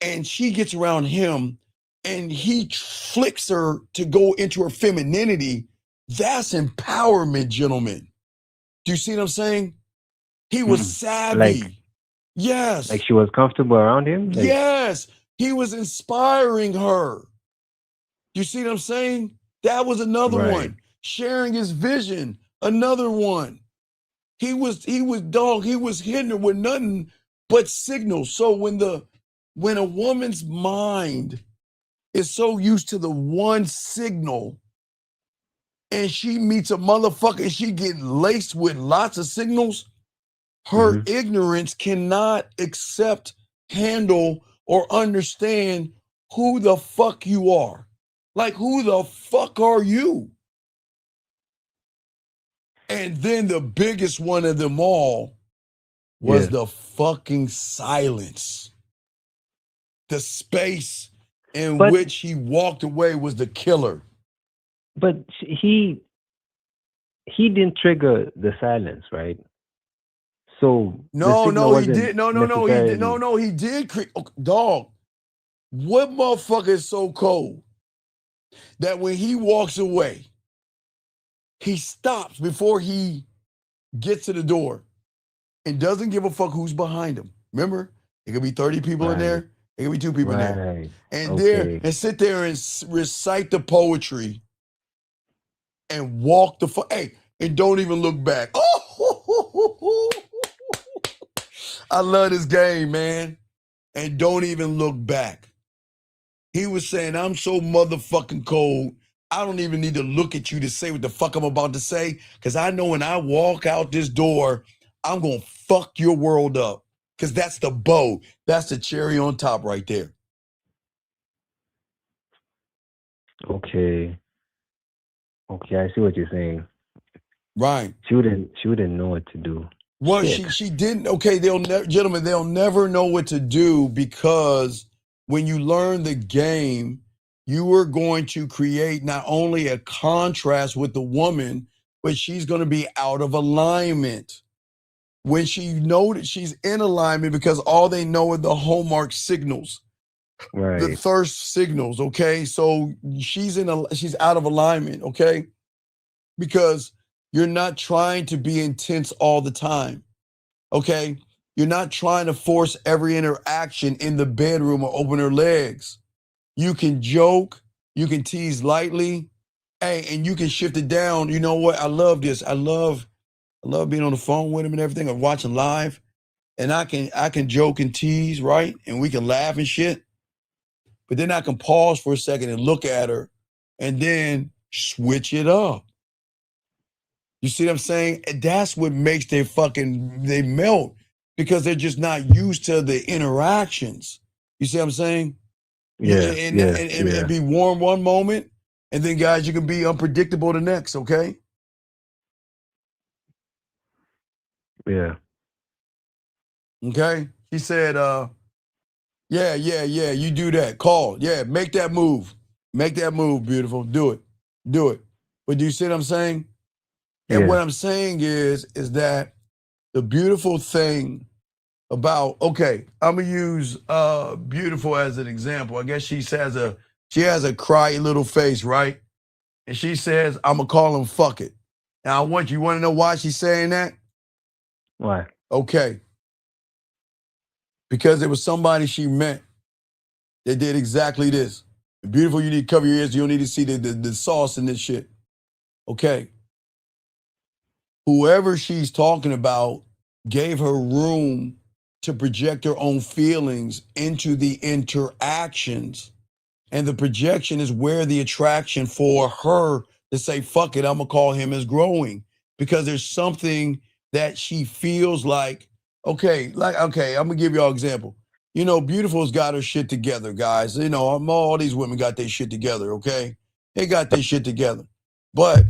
and she gets around him, and he flicks her to go into her femininity, that's empowerment, gentlemen. Do you see what I'm saying? He was savvy. Yes. Like she was comfortable around him? Yes. He was inspiring her. You see what I'm saying? That was another one. Sharing his vision, another one. He was hitting her with nothing but signals. So when a woman's mind is so used to the one signal and she meets a motherfucker and she getting laced with lots of signals, her ignorance cannot accept, handle, or understand who the fuck you are. Like, who the fuck are you? And then the biggest one of them all was the fucking silence. The space in which he walked away was the killer. But he didn't trigger the silence, right? So No, he did. No, he did. Dog, what motherfucker is so cold that when he walks away, he stops before he gets to the door and doesn't give a fuck who's behind him? Remember, it could be 30 people in there. It could be 2 people in there. And and sit there and recite the poetry and walk the fuck. Hey, and don't even look back. Oh, I love this game, man. And don't even look back. He was saying, I'm so motherfucking cold, I don't even need to look at you to say what the fuck I'm about to say, because I know when I walk out this door, I'm going to fuck your world up. Because that's the bow. That's the cherry on top right there. Okay, I see what you're saying. Right. She wouldn't know what to do. Well, she didn't. Okay, gentlemen, they'll never know what to do, because when you learn the game, you are going to create not only a contrast with the woman, but she's going to be out of alignment. When she knows that she's in alignment, because all they know are the hallmark signals, the thirst signals. Okay, so she's out of alignment. Okay, because you're not trying to be intense all the time. Okay, you're not trying to force every interaction in the bedroom or open her legs. You can joke, you can tease lightly, and you can shift it down. You know what? I love this. I love being on the phone with him and everything, or watching live. And I can joke and tease, right? And we can laugh and shit. But then I can pause for a second and look at her and then switch it up. You see what I'm saying? And that's what makes they melt, because they're just not used to the interactions. You see what I'm saying? And be warm one moment, and then guys, you can be unpredictable the next, okay? Yeah. Okay? He said, yeah, you do that. Call. Yeah, make that move. Make that move, beautiful. Do it. But do you see what I'm saying? And what I'm saying is that the beautiful thing about, okay, I'm gonna use beautiful as an example. I guess she has a cry little face, right? And she says, I'm gonna call him fuck it. Now you wanna know why she's saying that? Why? Okay. Because it was somebody she met that did exactly this. Beautiful, you need to cover your ears. You don't need to see the sauce in this shit. Okay. Whoever she's talking about gave her room to project her own feelings into the interactions. And the projection is where the attraction for her to say, fuck it, I'm going to call him, is growing. Because there's something that she feels like, okay, I'm going to give y'all an example. You know, Beautiful's got her shit together, guys. You know, all these women got their shit together, okay? They got their shit together. But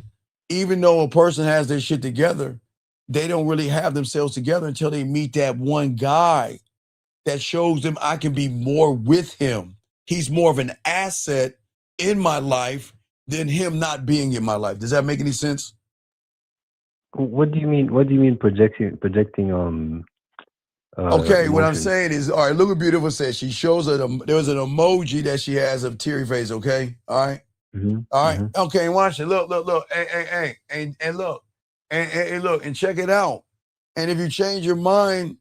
even though a person has their shit together, they don't really have themselves together until they meet that one guy that shows them I can be more with him. He's more of an asset in my life than him not being in my life. Does that make any sense? What do you mean projecting? Okay, what I'm emotions? saying is, all right, look what Beautiful says. She shows her, there's an emoji that she has of teary face, okay? All right? All right, okay, watch it. Look, hey, and look, and look, and check it out. And if you change your mind,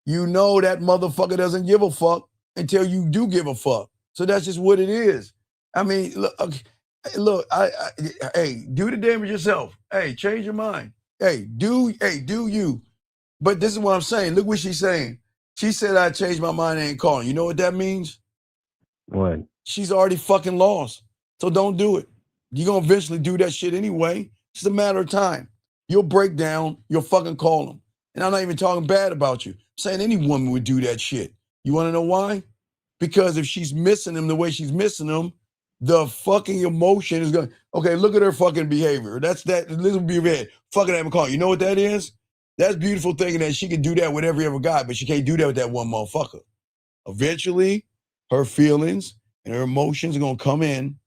you know that motherfucker doesn't give a fuck until you do give a fuck. So that's just what it is. I mean, look, hey, do the damage yourself. Hey, change your mind. Hey, do you. But this is what I'm saying. Look what she's saying. She said, I changed my mind and ain't calling. You know what that means? What? She's already fucking lost. So don't do it. You're going to eventually do that shit anyway. It's just a matter of time. You'll break down. You'll fucking call them. And I'm not even talking bad about you. I'm saying any woman would do that shit. You want to know why? Because if she's missing him the way she's missing him, the fucking emotion is going, okay, look at her fucking behavior. That's that. Little behavior. Fucking having call. You know what that is? That's beautiful thinking that she can do that with every other guy, but she can't do that with that one motherfucker. Eventually, her feelings and her emotions are going to come in,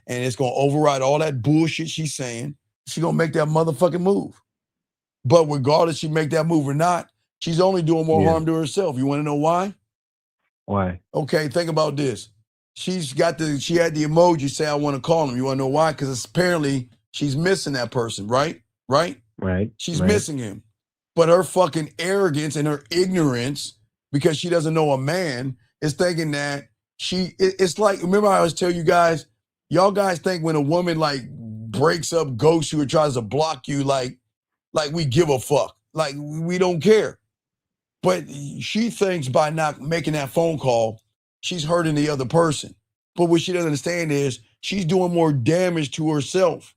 and it's going to override all that bullshit she's saying. She's going to make that motherfucking move. But regardless she make that move or not, she's only doing more harm to herself. You want to know why? Why? Okay, think about this. She had the emoji say, I want to call him. You want to know why? Because apparently she's missing that person, right? Right? Right. She's missing him. But her fucking arrogance and her ignorance, because she doesn't know a man, is thinking that it's like, remember I always tell you guys, y'all guys think when a woman like breaks up, ghosts you, or tries to block you, like we give a fuck. Like we don't care. But she thinks by not making that phone call, she's hurting the other person. But what she doesn't understand is she's doing more damage to herself.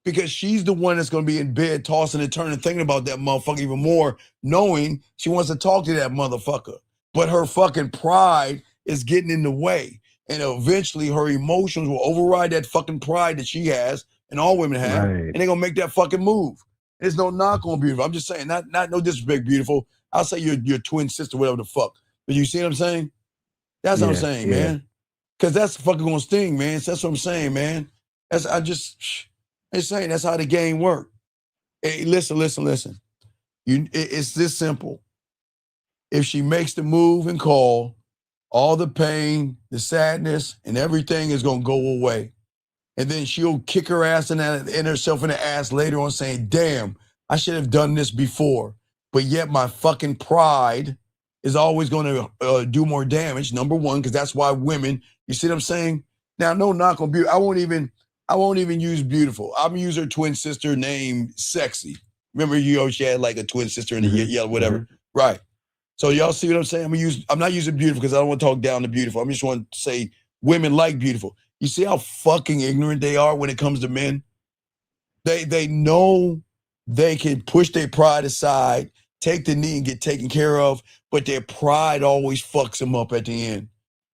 Because she's the one that's going to be in bed tossing and turning, thinking about that motherfucker even more, knowing she wants to talk to that motherfucker. But her fucking pride is getting in the way. And eventually her emotions will override that fucking pride that she has and all women have. Right. And they're going to make that fucking move. There's no knock on Beautiful. I'm just saying, not no disrespect, Beautiful. I'll say your twin sister, whatever the fuck. But you see what I'm saying? That's what I'm saying, man. Because that's fucking going to sting, man. So that's what I'm saying, man. It's saying that's how the game works. Hey, listen. It's this simple. If she makes the move and call, all the pain, the sadness, and everything is going to go away. And then she'll kick her ass in herself in the ass later on saying, damn, I should have done this before. But yet my fucking pride is always going to do more damage, number one, because that's why women, you see what I'm saying? Now, no knock on Beautiful. I won't even use Beautiful. I'm gonna use her twin sister named Sexy. Remember, she had like a twin sister in the yellow, whatever. Right. So y'all see what I'm saying? I'm not using Beautiful because I don't want to talk down to Beautiful. I just want to say women like Beautiful. You see how fucking ignorant they are when it comes to men? They know they can push their pride aside, take the knee and get taken care of, but their pride always fucks them up at the end.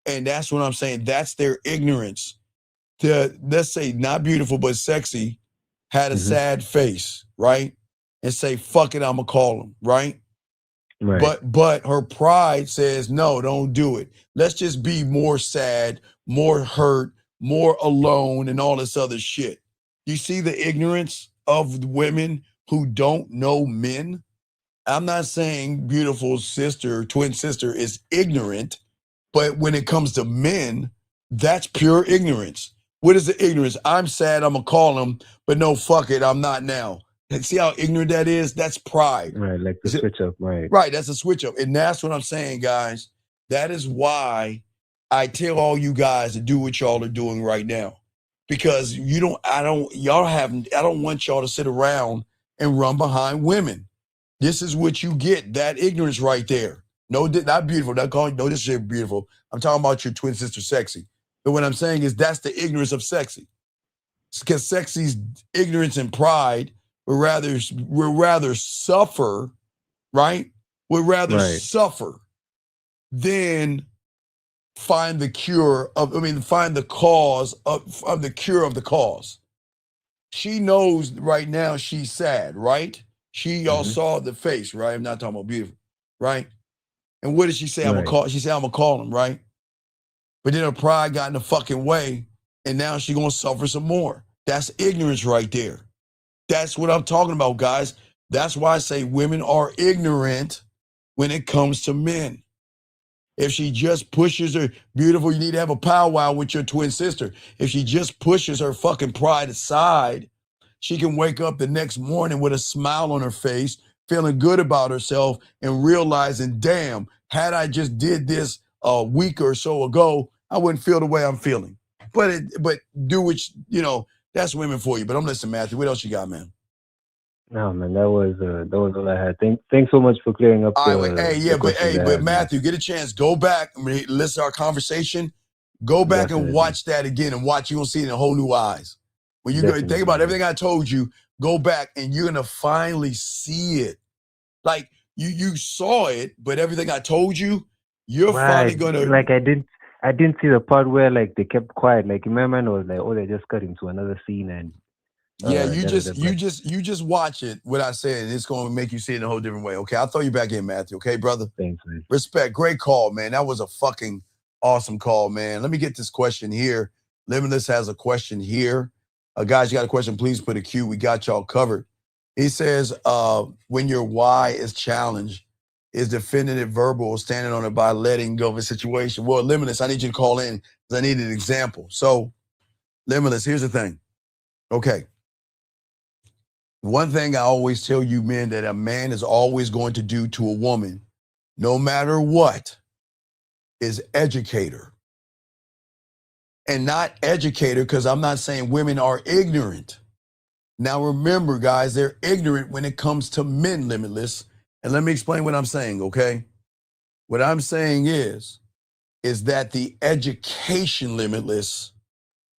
And that's what I'm saying. That's their ignorance. Let's say not Beautiful, but Sexy had a sad face, right? And say, fuck it, I'm gonna call him, right? Right. But her pride says, no, don't do it. Let's just be more sad, more hurt, more alone, and all this other shit. You see the ignorance of women who don't know men? I'm not saying Beautiful's sister, twin sister, is ignorant, but when it comes to men, that's pure ignorance. What is the ignorance? I'm sad, I'm gonna call him, but no, fuck it, I'm not now. And see how ignorant that is? That's pride. Right, like the switch up, right. Right, that's a switch up. And that's what I'm saying, guys. That is why I tell all you guys to do what y'all are doing right now. Because I don't want y'all to sit around and run behind women. This is what you get, that ignorance right there. No, not Beautiful. Not calling, no, this is Beautiful. I'm talking about your twin sister, Sexy. But what I'm saying is that's the ignorance of Sexy. Because Sexy's ignorance and pride would rather suffer, right? Would rather suffer than find the cause of the cure of the cause. She knows right now she's sad, right? Y'all saw the face, right? I'm not talking about Beautiful, right? And what did she say? She said, I'm gonna call him, right? But then her pride got in the fucking way, and now she's gonna suffer some more. That's ignorance right there. That's what I'm talking about, guys. That's why I say women are ignorant when it comes to men. If she just pushes her, Beautiful, you need to have a powwow with your twin sister. If she just pushes her fucking pride aside, she can wake up the next morning with a smile on her face, feeling good about herself and realizing, damn, had I just did this a week or so ago, I wouldn't feel the way I'm feeling. But do what, that's women for you. But I'm listening, Matthew. What else you got, man? No, man, that was all I had. Thanks so much for clearing up All right, the questions I but had, man. Matthew, get a chance. Go back. I mean, listen to our conversation. Go back and Definitely, watch that again and watch. You're gonna see it in whole new eyes. When you go think definitely, about man. everything I told you, go back and you're gonna finally see it. Like you saw it, but everything I told you, you're finally Right, gonna. like I didn't see the part where like they kept quiet. Like in my mind, I was like, oh, they just cut into another scene and Yeah, you da, da, da, but you just watch it. What I said, and it's gonna make you see it in a whole different way. Okay, I'll throw you back in, Matthew. Okay, brother. thanks, man. Respect. Great call, man. That was a fucking awesome call, man. Let me get this question here. Limitless has a question here. Guys, you got a question, please put a Q. We got y'all covered. He says, when your why is challenged, is definitive verbal or standing on it by letting go of a situation? Well, Limitless, I need you to call in because I need an example. So, Limitless, here's the thing. Okay. One thing I always tell you men that a man is always going to do to a woman, no matter what, is educator. And not educator because I'm not saying women are ignorant. Now remember, guys, they're ignorant when it comes to men, Limitless. And let me explain what I'm saying, okay? What I'm saying is that the education, Limitless,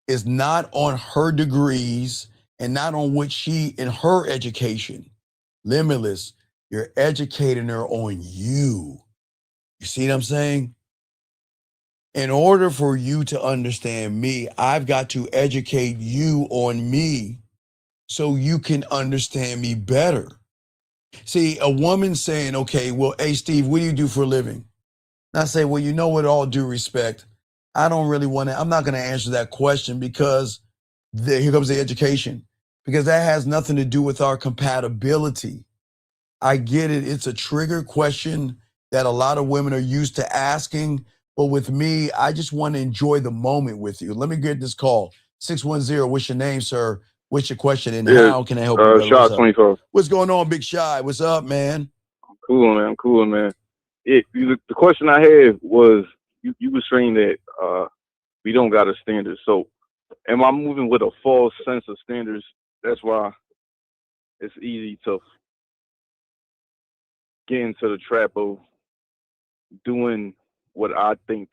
is not on her degrees and not on what she in her education. Limitless, you're educating her on you. You see what I'm saying? In order for you to understand me, I've got to educate you on me so you can understand me better. See, a woman saying, okay, well, hey, Steve, what do you do for a living? And I say, well, you know what, all due respect, I don't really want to, I'm not going to answer that question because here comes the education, because that has nothing to do with our compatibility. I get it. It's a trigger question that a lot of women are used to asking. But with me, I just want to enjoy the moment with you. Let me get this call. 610, what's your name, sir? What's your question and how can I help you, brother? What's up? 24. What's going on, Big Shy? What's up, man? Cool, man. Cool, man. The question I had was, you were saying that we don't got a standard. So am I moving with a false sense of standards? That's why it's easy to get into the trap of doing what I think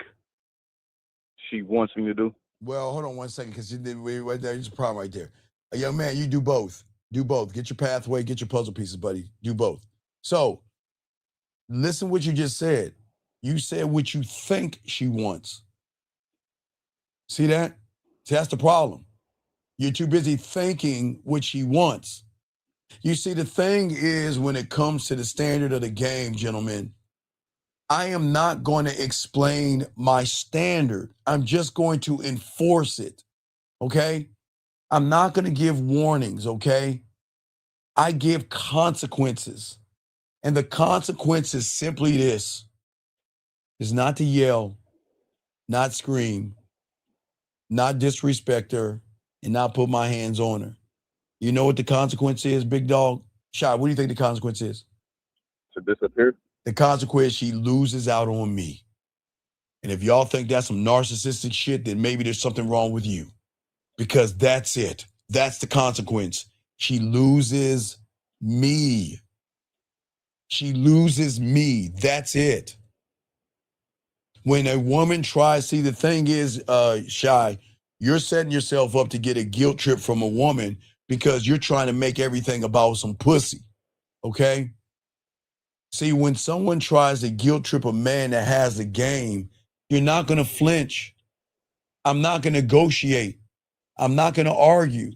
she wants me to do. Well, hold on one second, because right there's a problem right there. Young man, you do both. Do both. Get your pathway, get your puzzle pieces, buddy. Do both. So listen what you just said. You said what you think she wants. See that? See, that's the problem. You're too busy thinking what she wants. You see, the thing is, when it comes to the standard of the game, gentlemen, I am not going to explain my standard. I'm just going to enforce it. Okay? I'm not going to give warnings. Okay? I give consequences. And the consequence is simply this: is not to yell, not scream, not disrespect her, and not put my hands on her. You know what the consequence is, big dog? Shy, what do you think the consequence is? To disappear? The consequence, she loses out on me. And if y'all think that's some narcissistic shit, then maybe there's something wrong with you. Because that's it. That's the consequence. She loses me. She loses me. That's it. When a woman tries, see, the thing is, Shy, you're setting yourself up to get a guilt trip from a woman because you're trying to make everything about some pussy. Okay? See, when someone tries to guilt trip a man that has the game, you're not going to flinch. I'm not going to negotiate. I'm not going to argue.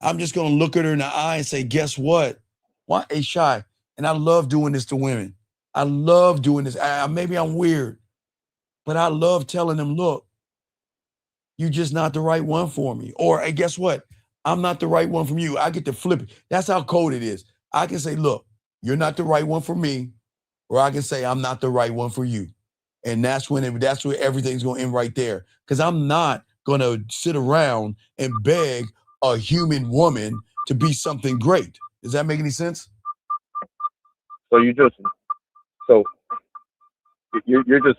I'm just going to look at her in the eye and say, guess what? Why? Hey, Shy. And I love doing this to women. I love doing this. Maybe I'm weird, but I love telling them, look, you're just not the right one for me. Or, hey, guess what? I'm not the right one for you. I get to flip it. That's how cold it is. I can say, look, you're not the right one for me. Or I can say, I'm not the right one for you. And that's where everything's going to end right there. Because I'm not going to sit around and beg a human woman to be something great. Does that make any sense? So you're just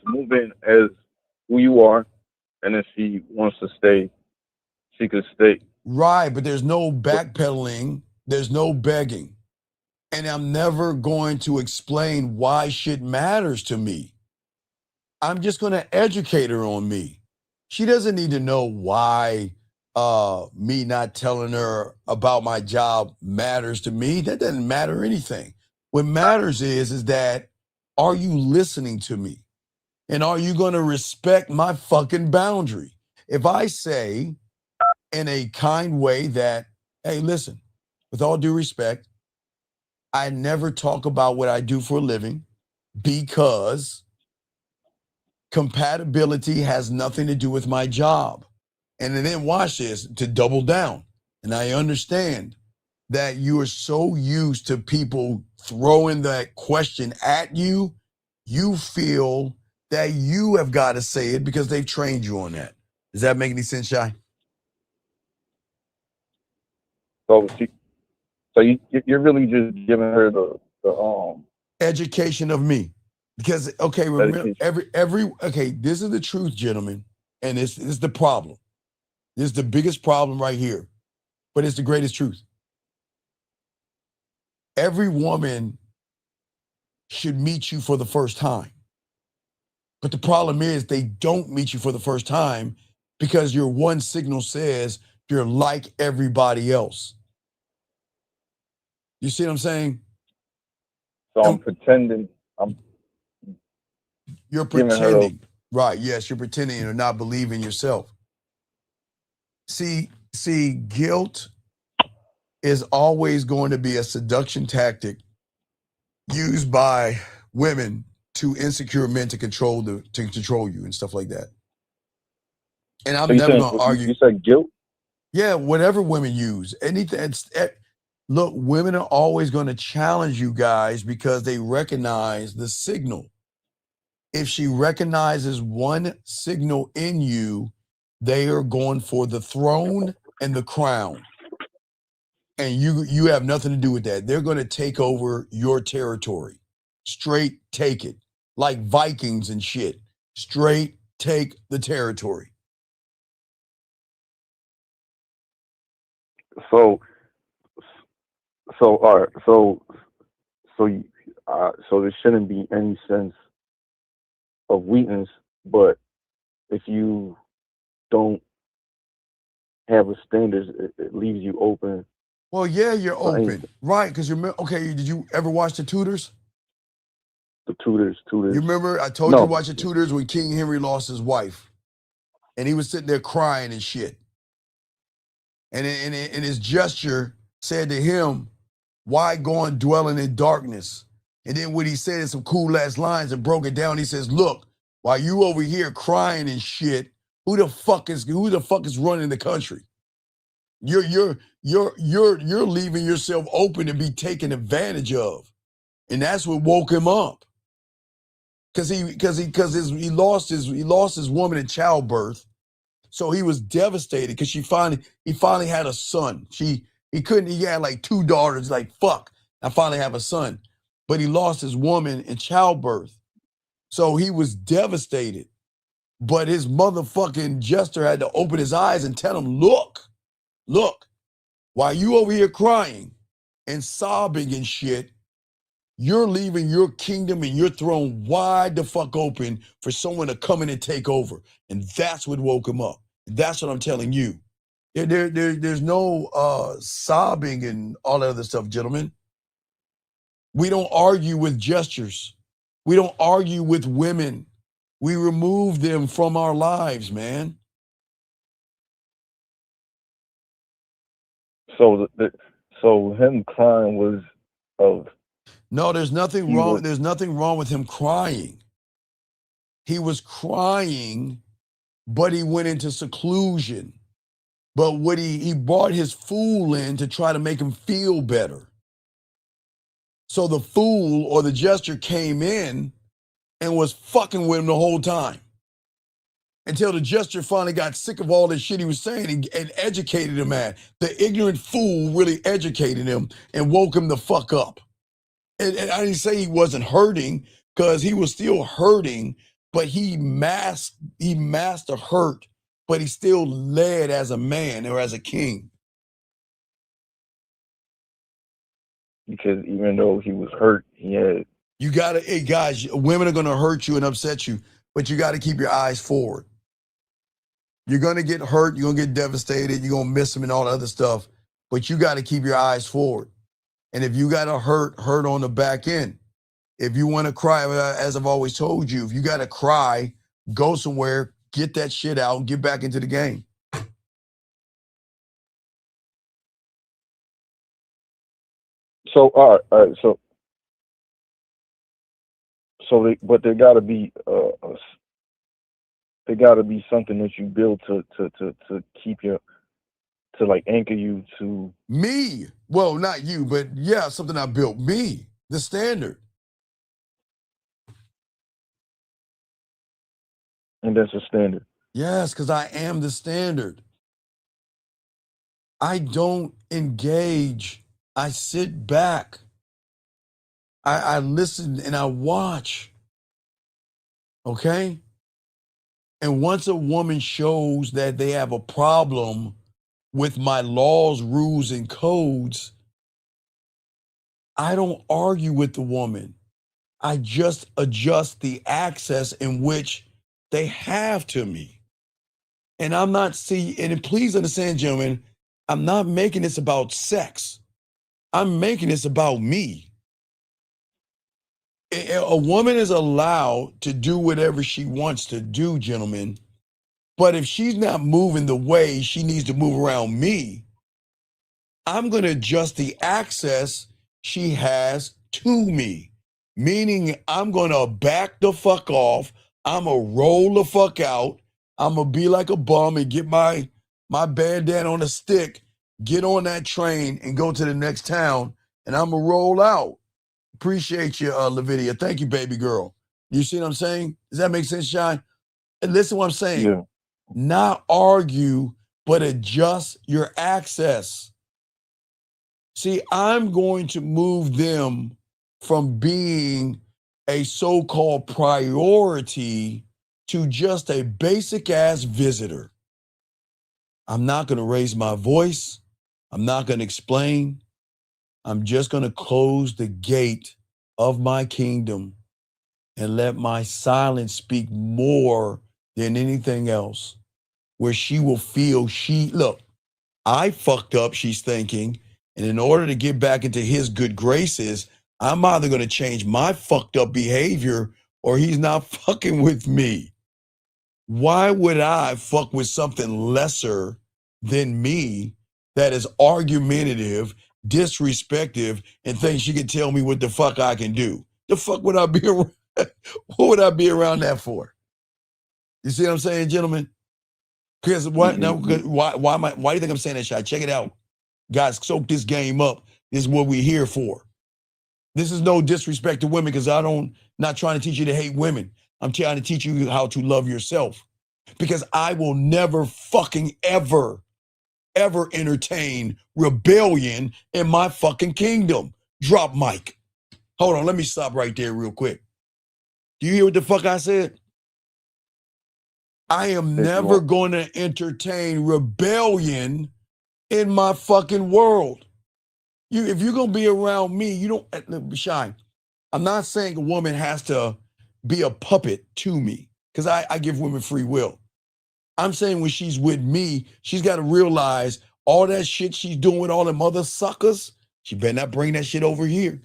moving as who you are, and if she wants to stay, she could stay. Right, but there's no backpedaling. There's no begging. And I'm never going to explain why shit matters to me. I'm just going to educate her on me. She doesn't need to know why me not telling her about my job matters to me. That doesn't matter anything. What matters is that, are you listening to me? And are you going to respect my fucking boundary? If I say in a kind way that, hey, listen, with all due respect, I never talk about what I do for a living because compatibility has nothing to do with my job. And then watch this to double down. And I understand that you are so used to people throwing that question at you, you feel that you have got to say it because they've trained you on that. Does that make any sense, Shai? So you're really just giving her the education of me. Because, okay, remember, education. okay, this is the truth, gentlemen. And this is the problem. This is the biggest problem right here. But it's the greatest truth. Every woman should meet you for the first time. But the problem is they don't meet you for the first time because your one signal says you're like everybody else. You see what I'm saying? So I'm pretending. You're pretending. Right, yes, you're pretending to not believe in yourself. See, guilt is always going to be a seduction tactic used by women to insecure men to control you and stuff like that. And I'm never going to argue. You said guilt? Yeah, whatever women use. Anything. Look, women are always going to challenge you guys because they recognize the signal. If she recognizes one signal in you, they are going for the throne and the crown. And you have nothing to do with that. They're going to take over your territory. Straight take it. Like Vikings and shit. Straight take the territory. So all right. So there shouldn't be any sense of weakness, but if you don't have a standard, it leaves you open. Well, yeah, you're open, right? Because okay. Did you ever watch The Tudors? The Tudors. You remember I told you to watch The Tudors when King Henry lost his wife, and he was sitting there crying and shit. And his gesture said to him, "Why go on dwelling in darkness?" And then what he said in some cool ass lines and broke it down. He says, "Look, while you over here crying and shit, who the fuck is running the country? You're leaving yourself open to be taken advantage of." And that's what woke him up. Because he lost his woman in childbirth. So he was devastated because he finally had a son. He had like 2 daughters, like, fuck, I finally have a son. But he lost his woman in childbirth. So he was devastated. But his motherfucking jester had to open his eyes and tell him, look, while you over here crying and sobbing and shit, you're leaving your kingdom and your throne wide the fuck open for someone to come in and take over. And that's what woke him up. That's what I'm telling you. There's no sobbing and all that other stuff, gentlemen. We don't argue with gestures. We don't argue with women. We remove them from our lives, man. So him crying was of. No, there's nothing wrong. There's nothing wrong with him crying. He was crying, but he went into seclusion. But what he brought his fool in to try to make him feel better. So the fool or the jester came in and was fucking with him the whole time. Until the jester finally got sick of all this shit he was saying and educated him at. The ignorant fool really educated him and woke him the fuck up. And I didn't say he wasn't hurting, because he was still hurting, but he masked the hurt, but he still led as a man or as a king. because even though he was hurt, he had. You gotta, hey guys, women are gonna hurt you and upset you, but you gotta keep your eyes forward. You're gonna get hurt, you're gonna get devastated, you're gonna miss them and all the other stuff, but you gotta keep your eyes forward. And if you gotta hurt on the back end. If you wanna cry, as I've always told you, if you gotta cry, go somewhere, get that shit out, and get back into the game. So all right, but there got to be there got to be something that you build to keep your, to like anchor you to me. Well, not you, but yeah, something I built. Me, the standard. And that's a standard. Yes, because I am the standard. I don't engage. I sit back. I listen and I watch. Okay? And once a woman shows that they have a problem with my laws, rules, and codes, I don't argue with the woman. I just adjust the access in which they have to me. And I'm not and please understand, gentlemen, I'm not making this about sex. I'm making this about me. A woman is allowed to do whatever she wants to do, gentlemen. But if she's not moving the way she needs to move around me, I'm going to adjust the access she has to me. Meaning I'm going to back the fuck off. I'm going to roll the fuck out. I'm going to be like a bum and get my bandana on a stick, get on that train and go to the next town, and I'm going to roll out. Appreciate you, Lavidia. Thank you, baby girl. You see what I'm saying? Does that make sense, Shine? And listen to what I'm saying. Yeah. Not argue, but adjust your access. See, I'm going to move them from being a so-called priority to just a basic ass visitor. I'm not going to raise my voice. I'm not going to explain. I'm just going to close the gate of my kingdom and let my silence speak more than anything else, where she will feel look, I fucked up, she's thinking, and in order to get back into his good graces, I'm either going to change my fucked up behavior or he's not fucking with me. Why would I fuck with something lesser than me that is argumentative, disrespectful, and thinks she can tell me what the fuck I can do? The fuck would I be around? What would I be around that for? You see what I'm saying, gentlemen? Because what now? Why do you think I'm saying that shit? Check it out. Guys, soak this game up. This is what we're here for. This is no disrespect to women, because not trying to teach you to hate women. I'm trying to teach you how to love yourself. Because I will never fucking ever entertain rebellion in my fucking kingdom. Drop mic. Hold on, let me stop right there real quick. Do you hear what the fuck I said? I am never going to entertain rebellion in my fucking world. If you're going to be around me, you don't, Shine. I'm not saying a woman has to be a puppet to me, because I give women free will. I'm saying when she's with me, she's got to realize all that shit she's doing with all them other suckers, she better not bring that shit over here.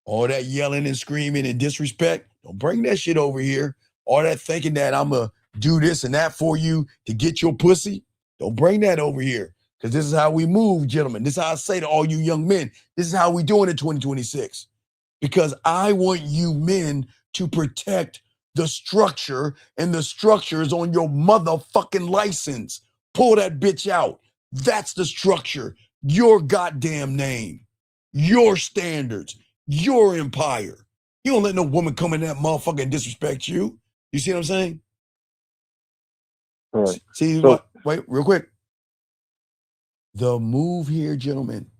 All that yelling and screaming and disrespect, don't bring that shit over here. All that thinking that I'm going to do this and that for you to get your pussy, don't bring that over here. Because this is how we move, gentlemen. This is how I say to all you young men, this is how we doing in 2026. Because I want you men to protect the structure, and the structure is on your motherfucking license. Pull that bitch out. That's the structure. Your goddamn name, your standards, your empire. You don't let no woman come in that motherfucker and disrespect you. You see what I'm saying? Right. See, so, wait, real quick. The move here, gentlemen,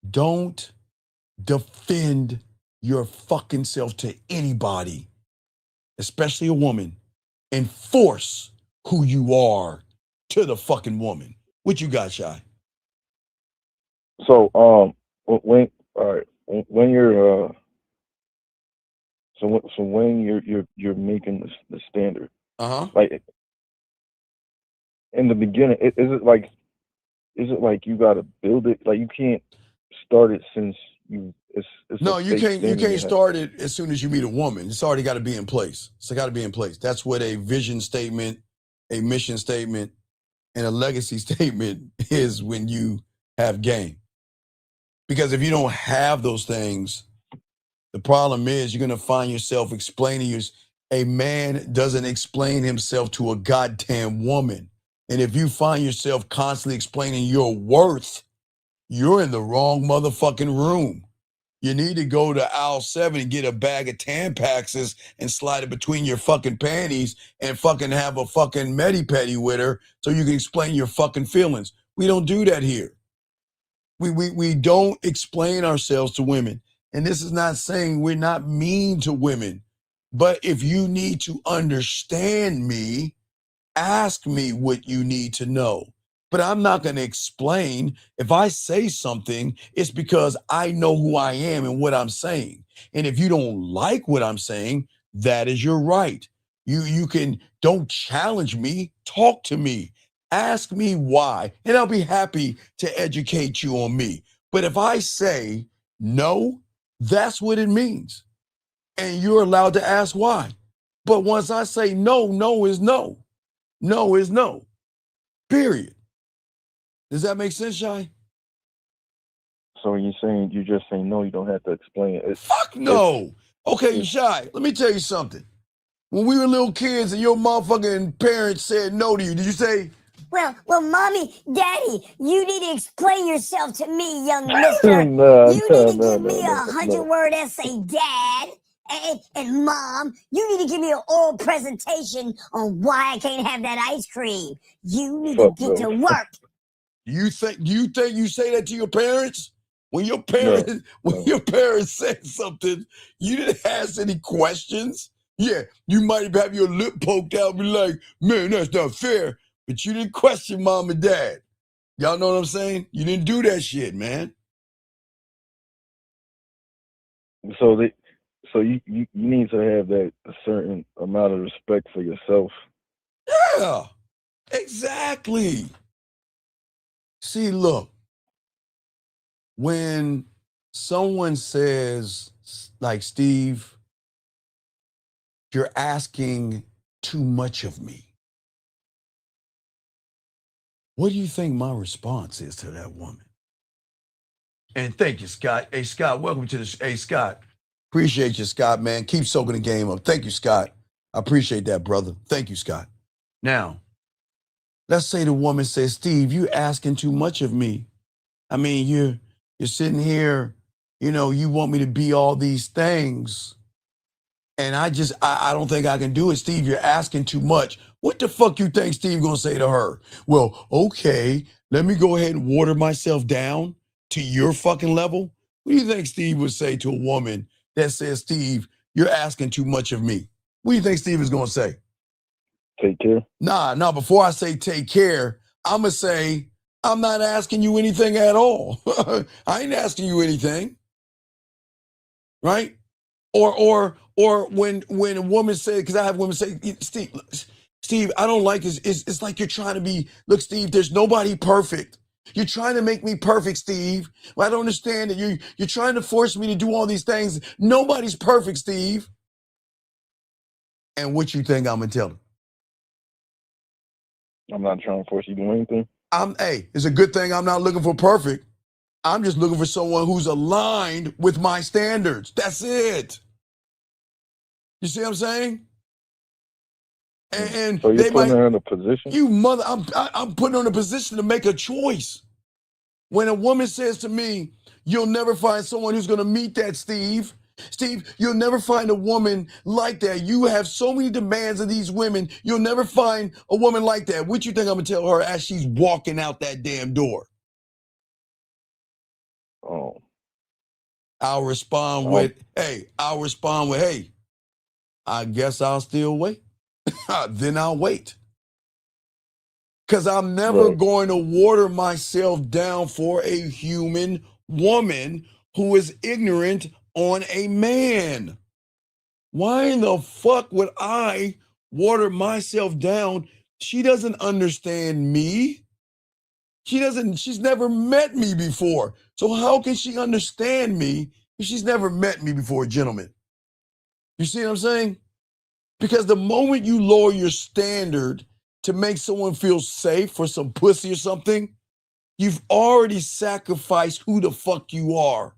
don't defend your fucking self to anybody, especially a woman. Enforce who you are to the fucking woman. What you got, Shy? So when all right, when you're so when you're making the standard, like in the beginning, is it like you got to build it? Like you can't start it since it's No, a you fake can't. You standard you can't have. start it as soon as you meet a woman. It's already got to be in place. It's got to be in place. That's what a vision statement, a mission statement, and a legacy statement is when you have game. Because if you don't have those things, the problem is you're going to find yourself explaining a man doesn't explain himself to a goddamn woman. And if you find yourself constantly explaining your worth, you're in the wrong motherfucking room. You need to go to aisle 7 and get a bag of Tampaxes and slide it between your fucking panties and fucking have a fucking medi-pedi with her so you can explain your fucking feelings. We don't do that here. We don't explain ourselves to women. And this is not saying we're not mean to women. But if you need to understand me, ask me what you need to know. But I'm not going to explain. If I say something, it's because I know who I am and what I'm saying. And if you don't like what I'm saying, that is your right. You can, don't challenge me, talk to me. Ask me why, and I'll be happy to educate you on me. But if I say no, that's what it means. And you're allowed to ask why. But once I say no, no is no. No is no. Period. Does that make sense, Shy? So you're saying you just saying no, you don't have to explain it. Fuck no. Okay, Shy, let me tell you something. When we were little kids and your motherfucking parents said no to you, did you say, Well, mommy, daddy, you need to explain yourself to me, young mister. No, You need to give me a 100-word essay, dad. And mom, you need to give me an oral presentation on why I can't have that ice cream. You need to get to work. You think you say that to your parents? When your parents said something, you didn't ask any questions. Yeah, you might have your lip poked out and be like, man, that's not fair. But you didn't question mom and dad. Y'all know what I'm saying? You didn't do that shit, man. So you need to have that a certain amount of respect for yourself. Yeah, exactly. See, look, when someone says, like, Steve, you're asking too much of me, what do you think my response is to that woman? And thank you, Scott. Hey, Scott, welcome to the. Hey, Scott, appreciate you, Scott, man. Keep soaking the game up. Thank you, Scott. I appreciate that, brother. Thank you, Scott. Now, let's say the woman says, Steve, you asking too much of me. I mean, you're sitting here, you want me to be all these things. And I don't think I can do it. Steve, you're asking too much. What the fuck you think Steve gonna say to her? Well, okay, let me go ahead and water myself down to your fucking level. What do you think Steve would say to a woman that says, Steve, you're asking too much of me? What do you think Steve is gonna say? Take care. Nah, before I say take care, I'm gonna say, I'm not asking you anything at all. I ain't asking you anything. Right? Or when a woman says, because I have women say, Steve, I don't like this. It's like you're trying to be, look, Steve, there's nobody perfect. You're trying to make me perfect, Steve. Well, I don't understand that you're trying to force me to do all these things. Nobody's perfect, Steve. And what you think I'm gonna tell them? I'm not trying to force you to do anything. Hey, it's a good thing I'm not looking for perfect. I'm just looking for someone who's aligned with my standards. That's it. You see what I'm saying? And so you're putting her in a position? I'm putting her in a position to make a choice. When a woman says to me, you'll never find someone who's going to meet that, Steve. Steve, you'll never find a woman like that. You have so many demands of these women. You'll never find a woman like that. What you think I'm going to tell her as she's walking out that damn door? Oh. I'll respond with, hey, I guess I'll still wait. Then I'll wait. Because I'm never going to water myself down for a human woman who is ignorant on a man. Why in the fuck would I water myself down? She doesn't understand me. She's never met me before. So how can she understand me if she's never met me before, gentlemen? You see what I'm saying? Because the moment you lower your standard to make someone feel safe for some pussy or something, you've already sacrificed who the fuck you are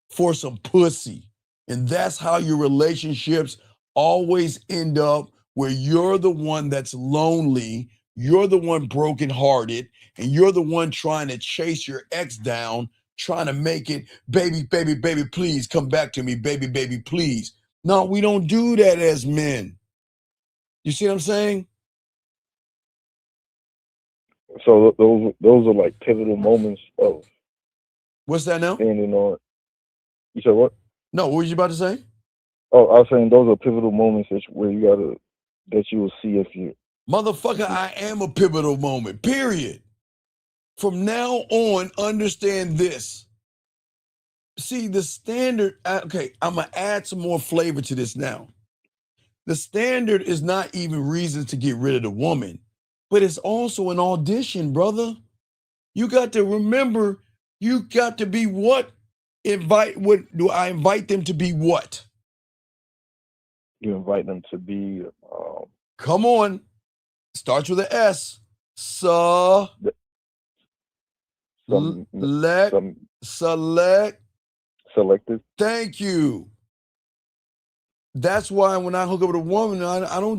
for some pussy. And that's how your relationships always end up where you're the one that's lonely, you're the one brokenhearted, and you're the one trying to chase your ex down, trying to make it, baby, baby, baby, please come back to me, baby, baby, please. No, we don't do that as men. You see what I'm saying? So those are like pivotal moments of what's that now? Standing on. You said what? No, what were you about to say? Oh, I was saying those are pivotal moments where that you will see if you. Motherfucker, I am a pivotal moment, period. From now on, understand this. See, the standard, okay, I'm going to add some more flavor to this now. The standard is not even reasons to get rid of the woman, but it's also an audition, brother. You got to remember, you got to be what? Do I invite them to be what? You invite them to be. Come on. Starts with an S. Selected. Thank you. That's why when I hook up with a woman,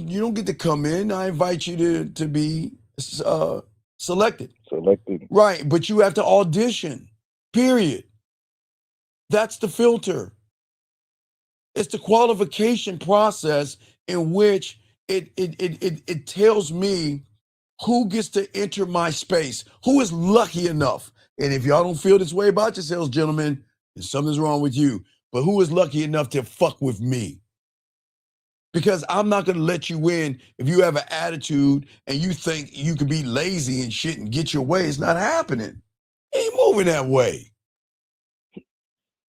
you don't get to come in. I invite you to be selected. Selected. Right, but you have to audition. Period. That's the filter. It's the qualification process in which it tells me who gets to enter my space, who is lucky enough. And if y'all don't feel this way about yourselves, gentlemen, then something's wrong with you. But who is lucky enough to fuck with me? Because I'm not going to let you in if you have an attitude and you think you can be lazy and shit and get your way. It's not happening. It ain't moving that way.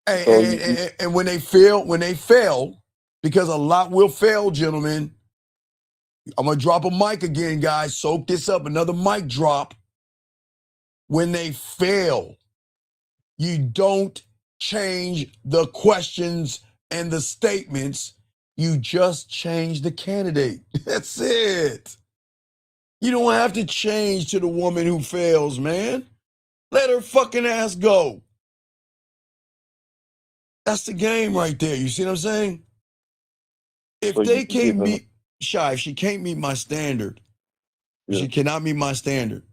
And when they fail, because a lot will fail, gentlemen. I'm going to drop a mic again, guys. Soak this up. Another mic drop. When they fail, you don't change the questions and the statements. You just change the candidate. That's it. You don't have to change to the woman who fails, man. Let her fucking ass go. That's the game right there. You see what I'm saying? If they can't meet, if she can't meet my standard, she cannot meet my standard,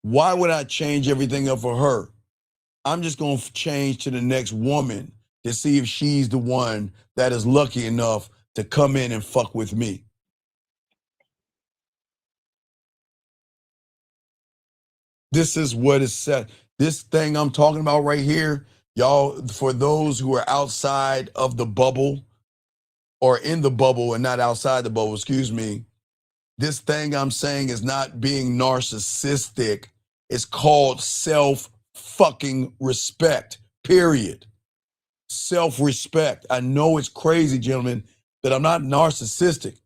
why would I change everything up for her? I'm just going to change to the next woman to see if she's the one that is lucky enough to come in and fuck with me. This is what is set. This thing I'm talking about right here, y'all, for those who are outside of the bubble or in the bubble and not outside the bubble, excuse me, this thing I'm saying is not being narcissistic. It's called self-fucking respect, period. Self-respect. I know it's crazy, gentlemen, that I'm not narcissistic.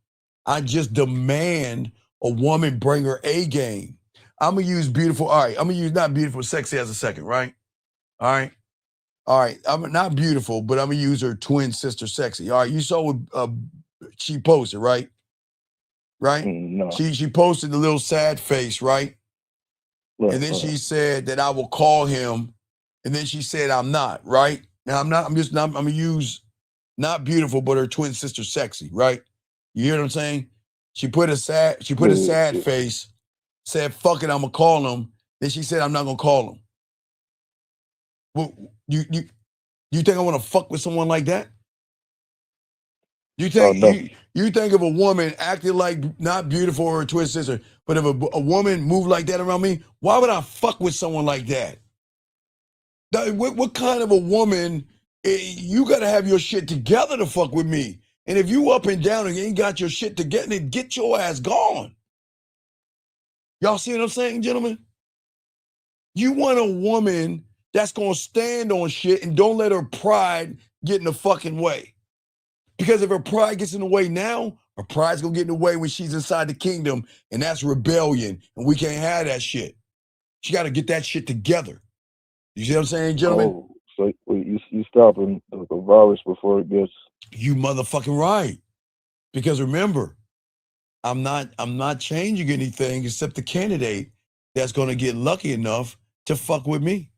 I just demand a woman bring her A game. I'm going to use beautiful. All right. I'm going to use not beautiful, sexy as a second, right? All right. All right. I'm not beautiful, but I'm going to use her twin sister sexy. All right. You saw what she posted, right? Right? No. She posted the little sad face, right? And then she said that I will call him. And then she said, I'm not, right? Now I'm going to use not beautiful, but her twin sister sexy, right? You hear what I'm saying? She put a sad face, said, fuck it, I'm gonna call him. Then she said, I'm not gonna call him. Well, you think I want to fuck with someone like that? You think you think of a woman acting like not beautiful or a twin sister, but if a woman moved like that around me, why would I fuck with someone like that? What kind of a woman? You got to have your shit together to fuck with me. And if you up and down and you ain't got your shit together, then get your ass gone. Y'all see what I'm saying, gentlemen? You want a woman that's going to stand on shit and don't let her pride get in the fucking way. Because if her pride gets in the way now, her pride's going to get in the way when she's inside the kingdom, and that's rebellion, and we can't have that shit. She got to get that shit together. You see what I'm saying, gentlemen? Oh, so you stopping the virus before it gets. You motherfucking right. Because remember, I'm not changing anything except the candidate that's going to get lucky enough to fuck with me.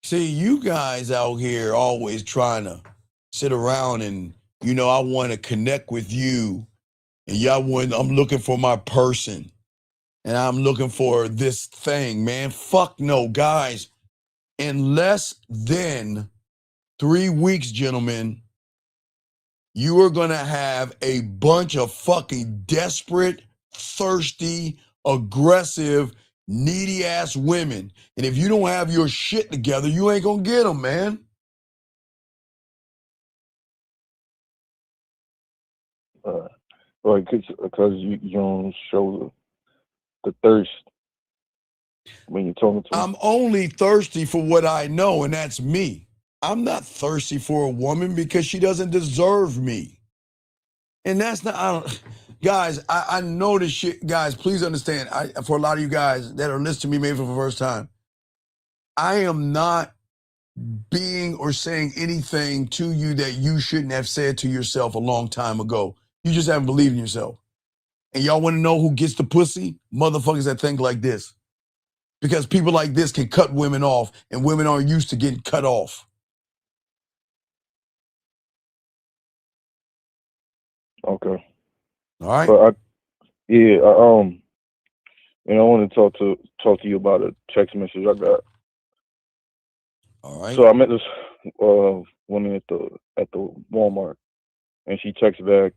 See, you guys out here always trying to sit around and, I want to connect with you, and I'm looking for my person, and I'm looking for this thing, man. Fuck no, guys. In less than 3 weeks, gentlemen, you are going to have a bunch of fucking desperate, thirsty, aggressive, needy ass women. And if you don't have your shit together, you ain't going to get them, man. Right, because you don't show the thirst when you're talking to them. I'm only thirsty for what I know, and that's me. I'm not thirsty for a woman because she doesn't deserve me. And that's not, guys, I know this shit. Guys, please understand, for a lot of you guys that are listening to me maybe for the first time, I am not being or saying anything to you that you shouldn't have said to yourself a long time ago. You just haven't believed in yourself. And y'all want to know who gets the pussy? Motherfuckers that think like this. Because people like this can cut women off, and women aren't used to getting cut off. Okay. All right. But I want to talk to you about a text message I got. All right. So I met this woman at the Walmart, and she texts back,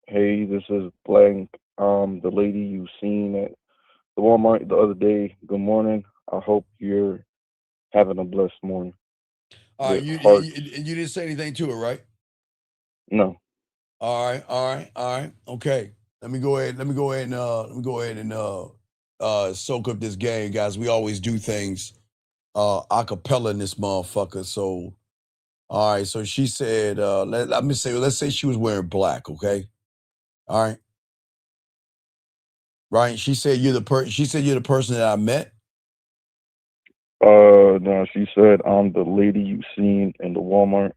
"Hey, this is blank. The lady you seen at the Walmart the other day. Good morning. I hope you're having a blessed morning." All right. You didn't say anything to her, right? No. All right. Okay. Let me go ahead and soak up this game, guys. We always do things a cappella in this motherfucker. So, all right. So she said, let's say she was wearing black, okay? All right. Right. She said you're the person that I met. No, she said I'm the lady you seen in the Walmart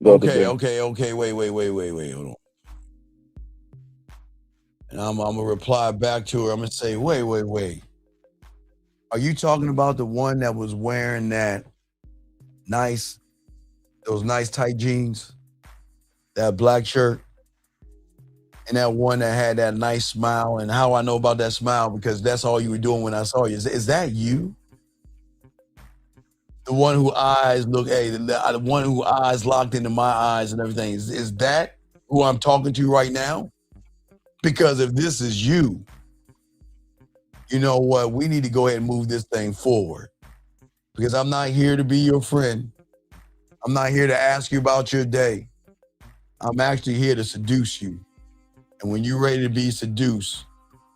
the other day. Okay. Wait. Hold on. And I'm gonna reply back to her. I'm gonna say, wait. Are you talking about the one that was wearing those nice tight jeans, that black shirt, and that one that had that nice smile? And how I know about that smile, because that's all you were doing when I saw you. Is that you? The one who eyes look, the one who eyes locked into my eyes and everything. Is that who I'm talking to right now? Because if this is you, you know what? We need to go ahead and move this thing forward. Because I'm not here to be your friend. I'm not here to ask you about your day. I'm actually here to seduce you. And when you're ready to be seduced,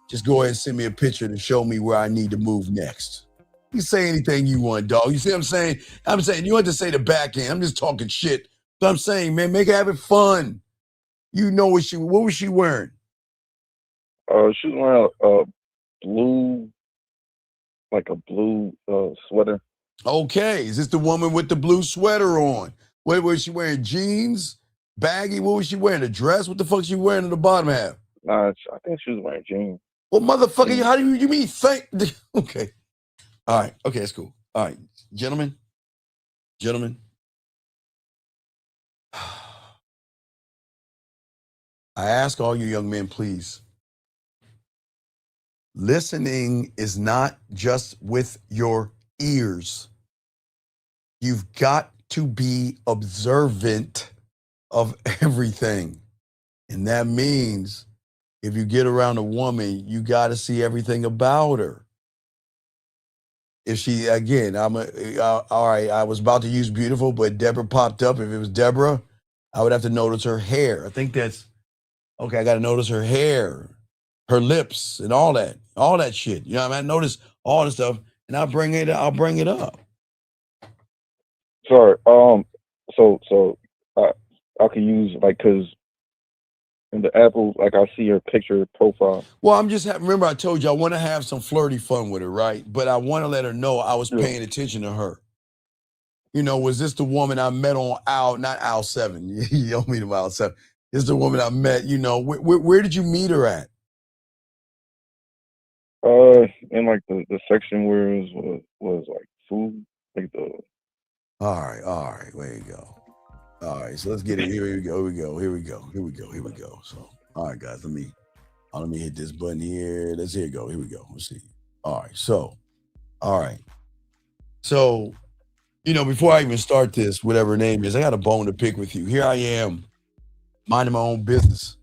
just go ahead and send me a picture to show me where I need to move next. You can say anything you want, dog. You see what I'm saying? I'm saying you want to say the back end. I'm just talking shit. But I'm saying, man, make it have it fun. You know what was she wearing? She was wearing a blue sweater. Okay, is this the woman with the blue sweater on? What was she wearing? Jeans? Baggy? What was she wearing? A dress? What the fuck she wearing in the bottom half? Nah, I think she was wearing jeans. Well, motherfucker, how do you mean think? Okay. All right. Okay, that's cool. All right. Gentlemen. I ask all you young men, please. Listening is not just with your ears. You've got to be observant of everything. And that means if you get around a woman, you got to see everything about her. If she, again, all right, I was about to use beautiful, but Deborah popped up. If it was Deborah, I would have to notice her hair. I think that's, okay, I got to notice her hair, her lips, and all that shit. You know what I mean? I notice all the stuff, and I'll bring it up. Sorry. So I could use like because in the Apple, like I see her picture profile. Well, I'm just remember I told you I want to have some flirty fun with her, right? But I want to let her know I was Yeah. paying attention to her. You know, was this the woman I met on not aisle 7? You don't meet him aisle 7. This is the woman I met, you know. Where did you meet her at? In like the section where it was like food, like the. All right. There you go. All right, so let's get it. Here we go. So, all right, guys, let me hit this button here. Here we go. Let's see. All right, so, you know, before I even start this, whatever her name is, I got a bone to pick with you. Here I am, minding my own business.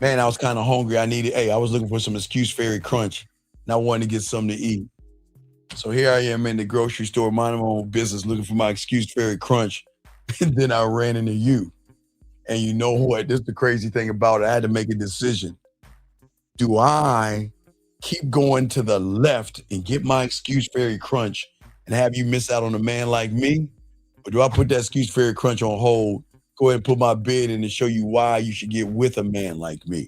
Man, I was kind of hungry. I was looking for some Excuse Fairy Crunch, and I wanted to get something to eat. So here I am in the grocery store, minding my own business, looking for my Excuse Fairy Crunch, and then I ran into you. And you know what? This is the crazy thing about it. I had to make a decision. Do I keep going to the left and get my Excuse Fairy Crunch and have you miss out on a man like me? Or do I put that Excuse Fairy Crunch on hold, go ahead and put my bid in and show you why you should get with a man like me?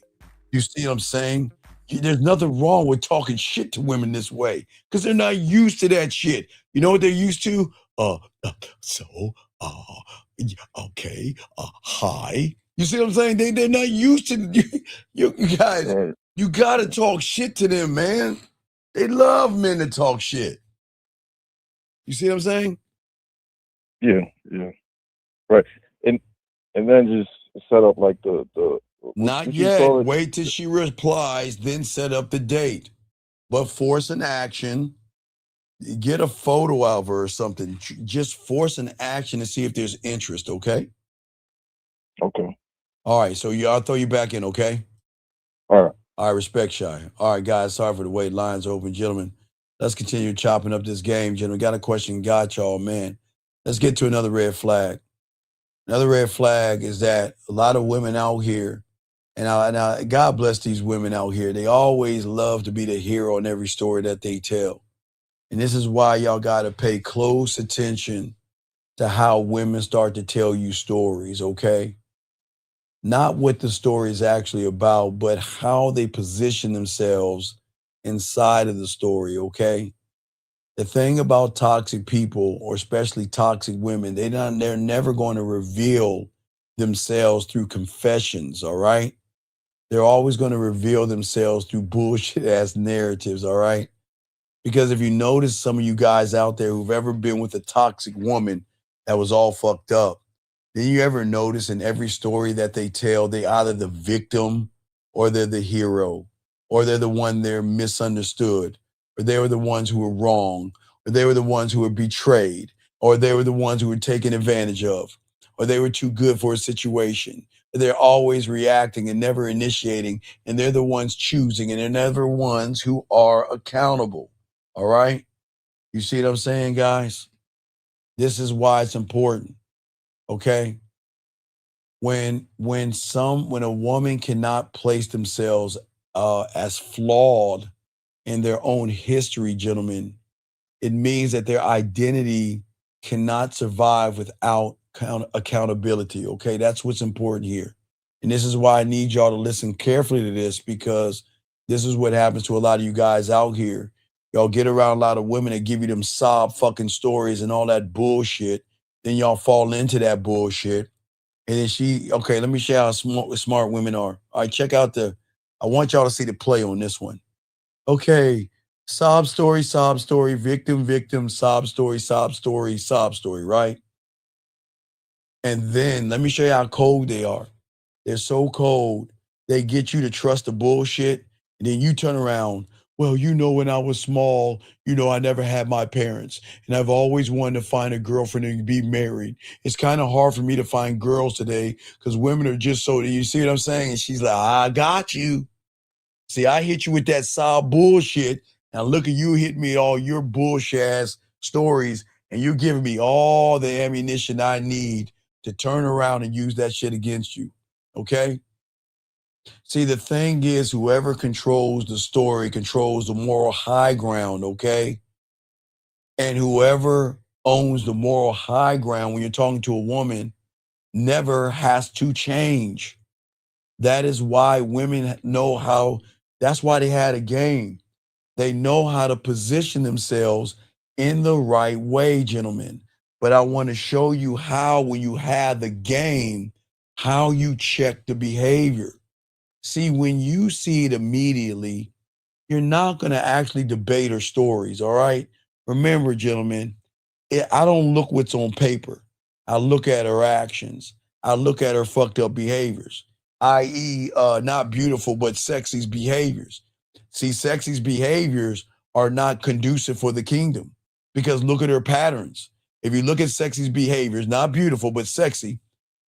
You see what I'm saying? There's nothing wrong with talking shit to women this way because they're not used to that shit. You know what they're used to? Okay, hi. You see what I'm saying? They're not used to you guys. Right. You gotta talk shit to them, man. They love men to talk shit. You see what I'm saying? Yeah. Right. And then just set up like the Not what you yet. call it? Wait till she replies, then set up the date. But force an action. Get a photo of her or something. Just force an action to see if there's interest, okay? Okay. All right, so I'll throw you back in, okay? All right. All right, respect shy. All right, guys, sorry for the wait. Lines open, gentlemen. Let's continue chopping up this game, gentlemen. Got a question, got y'all, man. Let's get to another red flag. Another red flag is that a lot of women out here, and God bless these women out here, they always love to be the hero in every story that they tell. And this is why y'all got to pay close attention to how women start to tell you stories, okay? Not what the story is actually about, but how they position themselves inside of the story, okay? The thing about toxic people, or especially toxic women, they're never going to reveal themselves through confessions, all right? They're always going to reveal themselves through bullshit ass narratives, all right? Because if you notice some of you guys out there who've ever been with a toxic woman that was all fucked up, then you ever notice in every story that they tell, they either the victim or they're the hero, or they're the one they're misunderstood, or they were the ones who were wrong, or they were the ones who were betrayed, or they were the ones who were taken advantage of, or they were too good for a situation. They're always reacting and never initiating, and they're the ones choosing, and they're never ones who are accountable. All right? You see what I'm saying, guys? This is why it's important. Okay? When a woman cannot place themselves as flawed in their own history, gentlemen, it means that their identity cannot survive without accountability. Okay, that's what's important here. And this is why I need y'all to listen carefully to this, because this is what happens to a lot of you guys out here. Y'all get around a lot of women that give you them sob fucking stories and all that bullshit. Then y'all fall into that bullshit. And then okay, let me show you how smart women are. All right, I want y'all to see the play on this one. Okay, sob story, victim, victim, sob story, right? And then let me show you how cold they are. They're so cold, they get you to trust the bullshit, and then you turn around. Well, you know, when I was small, you know, I never had my parents, and I've always wanted to find a girlfriend and be married. It's kind of hard for me to find girls today because women are just so, you see what I'm saying? And she's like, I got you. See, I hit you with that sob bullshit. Now look at you hitting me all your bullshit ass stories, and you're giving me all the ammunition I need to turn around and use that shit against you. Okay? See, the thing is, whoever controls the story controls the moral high ground, okay? And whoever owns the moral high ground when you're talking to a woman never has to change. That is why women know how, that's why they had a game. They know how to position themselves in the right way, gentlemen. But I want to show you how, when you have the game, how you check the behavior. See, when you see it immediately, you're not going to actually debate her stories, all right? Remember, gentlemen, I don't look what's on paper. I look at her actions. I look at her fucked up behaviors, i.e., not beautiful, but sexy's behaviors. See, sexy's behaviors are not conducive for the kingdom, because look at her patterns. If you look at sexy's behaviors, not beautiful, but sexy,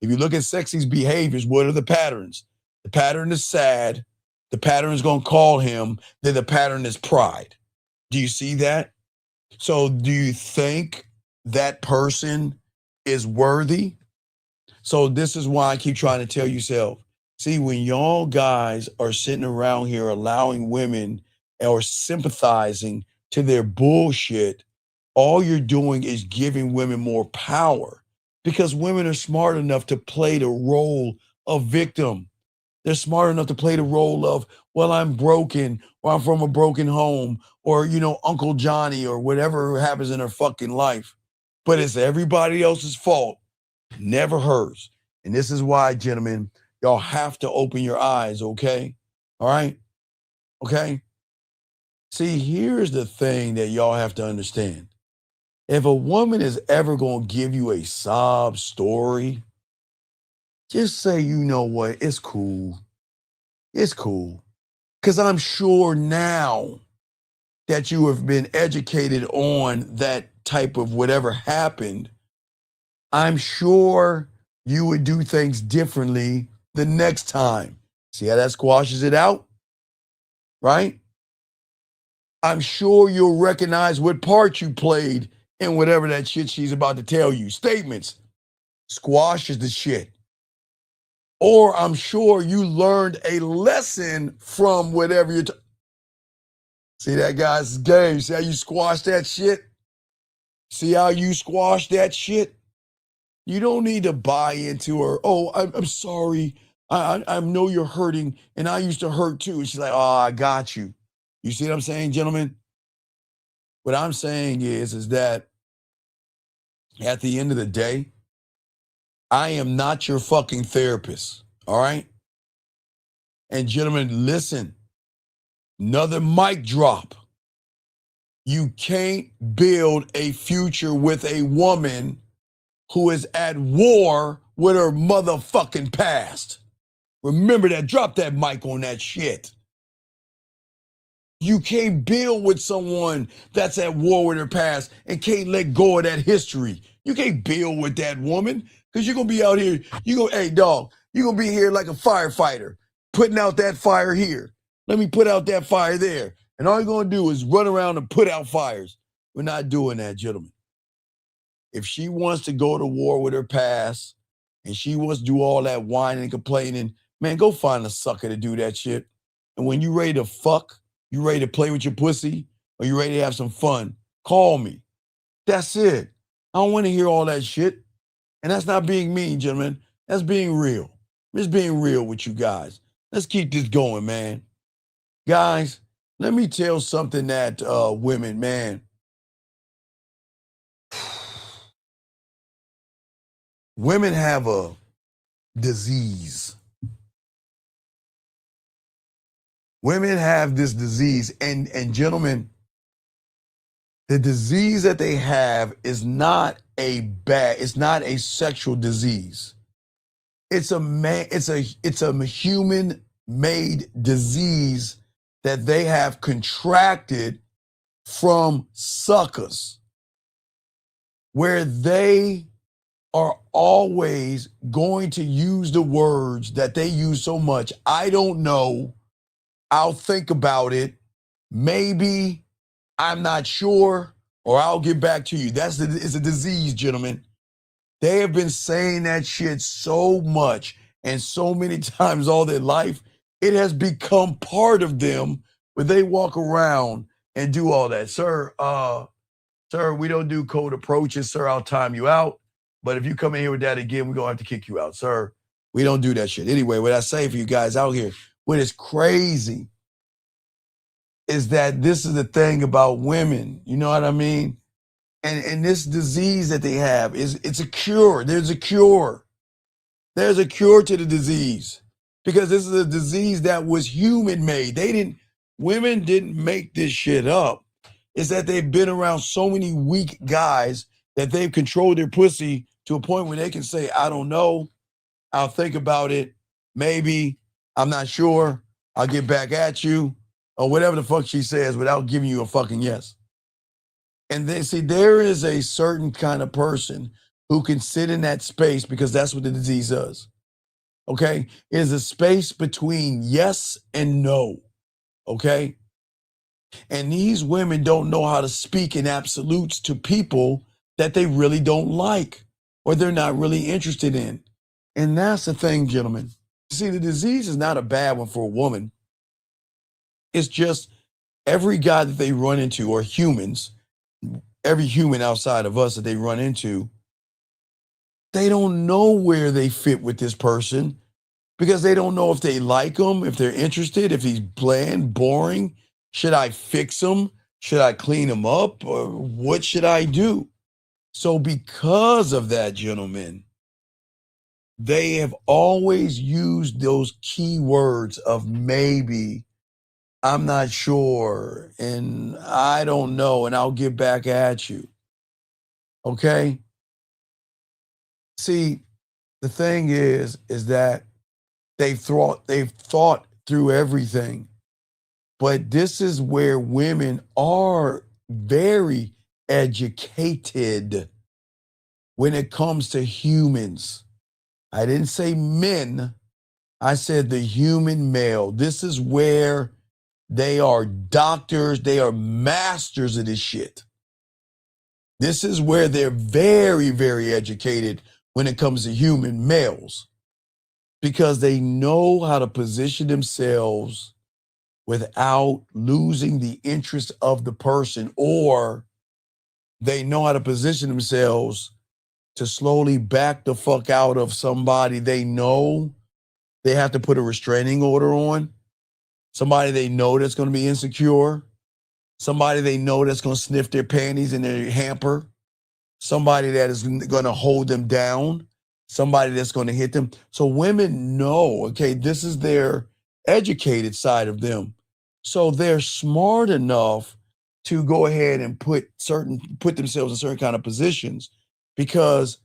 if you look at sexy's behaviors, what are the patterns? The pattern is sad. The pattern is going to call him. Then the pattern is pride. Do you see that? So do you think that person is worthy? So this is why I keep trying to tell yourself, see, when y'all guys are sitting around here allowing women or sympathizing to their bullshit, all you're doing is giving women more power, because women are smart enough to play the role of victim. They're smart enough to play the role of, well, I'm broken, or I'm from a broken home, or, Uncle Johnny, or whatever happens in her fucking life. But it's everybody else's fault, never hers. And this is why, gentlemen, y'all have to open your eyes, okay? All right? Okay? See, here's the thing that y'all have to understand. If a woman is ever going to give you a sob story, just say, you know what, it's cool. It's cool. Because I'm sure now that you have been educated on that type of whatever happened, I'm sure you would do things differently the next time. See how that squashes it out? Right? I'm sure you'll recognize what part you played in whatever that shit she's about to tell you. Statements squashes the shit. Or I'm sure you learned a lesson from whatever you're See that, guys? Game. See how you squash that shit? See how you squash that shit? You don't need to buy into her. Oh, I'm sorry. I know you're hurting, and I used to hurt too. And she's like, oh, I got you. You see what I'm saying, gentlemen? What I'm saying is that at the end of the day, I am not your fucking therapist. All right? And gentlemen, listen. Another mic drop. You can't build a future with a woman who is at war with her motherfucking past. Remember that. Drop that mic on that shit. You can't build with someone that's at war with her past and can't let go of that history. You can't build with that woman, because you're going to be out here. Hey, dog, you're going to be here like a firefighter, putting out that fire here. Let me put out that fire there. And all you're going to do is run around and put out fires. We're not doing that, gentlemen. If she wants to go to war with her past and she wants to do all that whining and complaining, man, go find a sucker to do that shit. And when you ready to fuck, you ready to play with your pussy, or you ready to have some fun, call me. That's it. I don't want to hear all that shit. And that's not being mean, gentlemen. That's being real. I'm just being real with you guys. Let's keep this going, man. Guys, let me tell something that women, man. Women have a disease. Women have this disease, and gentlemen, the disease that they have is not it's not a sexual disease. It's a human-made disease that they have contracted from suckers, where they are always going to use the words that they use so much. I don't know. I'll think about it. Maybe, I'm not sure, or I'll get back to you. It's a disease, gentlemen. They have been saying that shit so much and so many times all their life, it has become part of them, where they walk around and do all that. Sir, Sir, we don't do cold approaches, sir. I'll time you out. But if you come in here with that again, we're going to have to kick you out, sir. We don't do that shit. Anyway, what I say for you guys out here, what is crazy is that this is the thing about women. You know what I mean? And this disease that they have it's a cure. There's a cure. There's a cure to the disease because this is a disease that was human made. Women didn't make this shit up. It's that they've been around so many weak guys that they've controlled their pussy to a point where they can say, I don't know. I'll think about it. Maybe. I'm not sure. I'll get back at you. Or whatever the fuck she says without giving you a fucking yes. And they see there is a certain kind of person who can sit in that space because that's what the disease does. Okay? It is a space between yes and no. Okay? And these women don't know how to speak in absolutes to people that they really don't like or they're not really interested in. And that's the thing, gentlemen. See, the disease is not a bad one for a woman. It's just every guy that they run into, or humans, every human outside of us that they run into, they don't know where they fit with this person because they don't know if they like him, if they're interested, if he's bland, boring. Should I fix him? Should I clean him up? Or what should I do? So because of that, gentlemen, they have always used those key words of maybe, I'm not sure, and I don't know, and I'll get back at you. Okay? See, the thing is that they've thought through everything. But this is where women are very educated when it comes to humans. I didn't say men. I said the human male. This is where they are doctors. They are masters of this shit. This is where they're very, very educated when it comes to human males because they know how to position themselves without losing the interest of the person, or they know how to position themselves to slowly back the fuck out of somebody they know they have to put a restraining order on, somebody they know that's going to be insecure, somebody they know that's going to sniff their panties in their hamper, somebody that is going to hold them down, somebody that's going to hit them. So women know, okay, this is their educated side of them. So they're smart enough to go ahead and put themselves in certain kind of positions because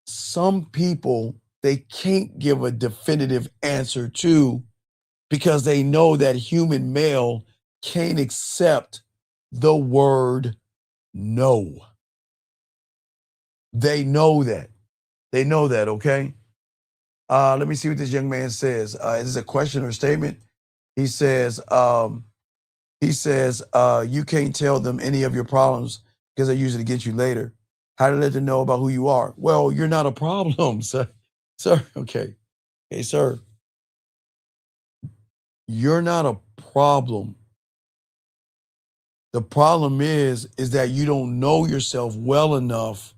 some people they can't give a definitive answer to because they know that human male can't accept the word no. They know that. They know that, okay? Let me see what this young man says. Is this a question or a statement? He says, you can't tell them any of your problems because they use it against you later. How to let them know about who you are? Well, you're not a problem, sir. Sir, okay. Hey, sir. You're not a problem. The problem is that you don't know yourself well enough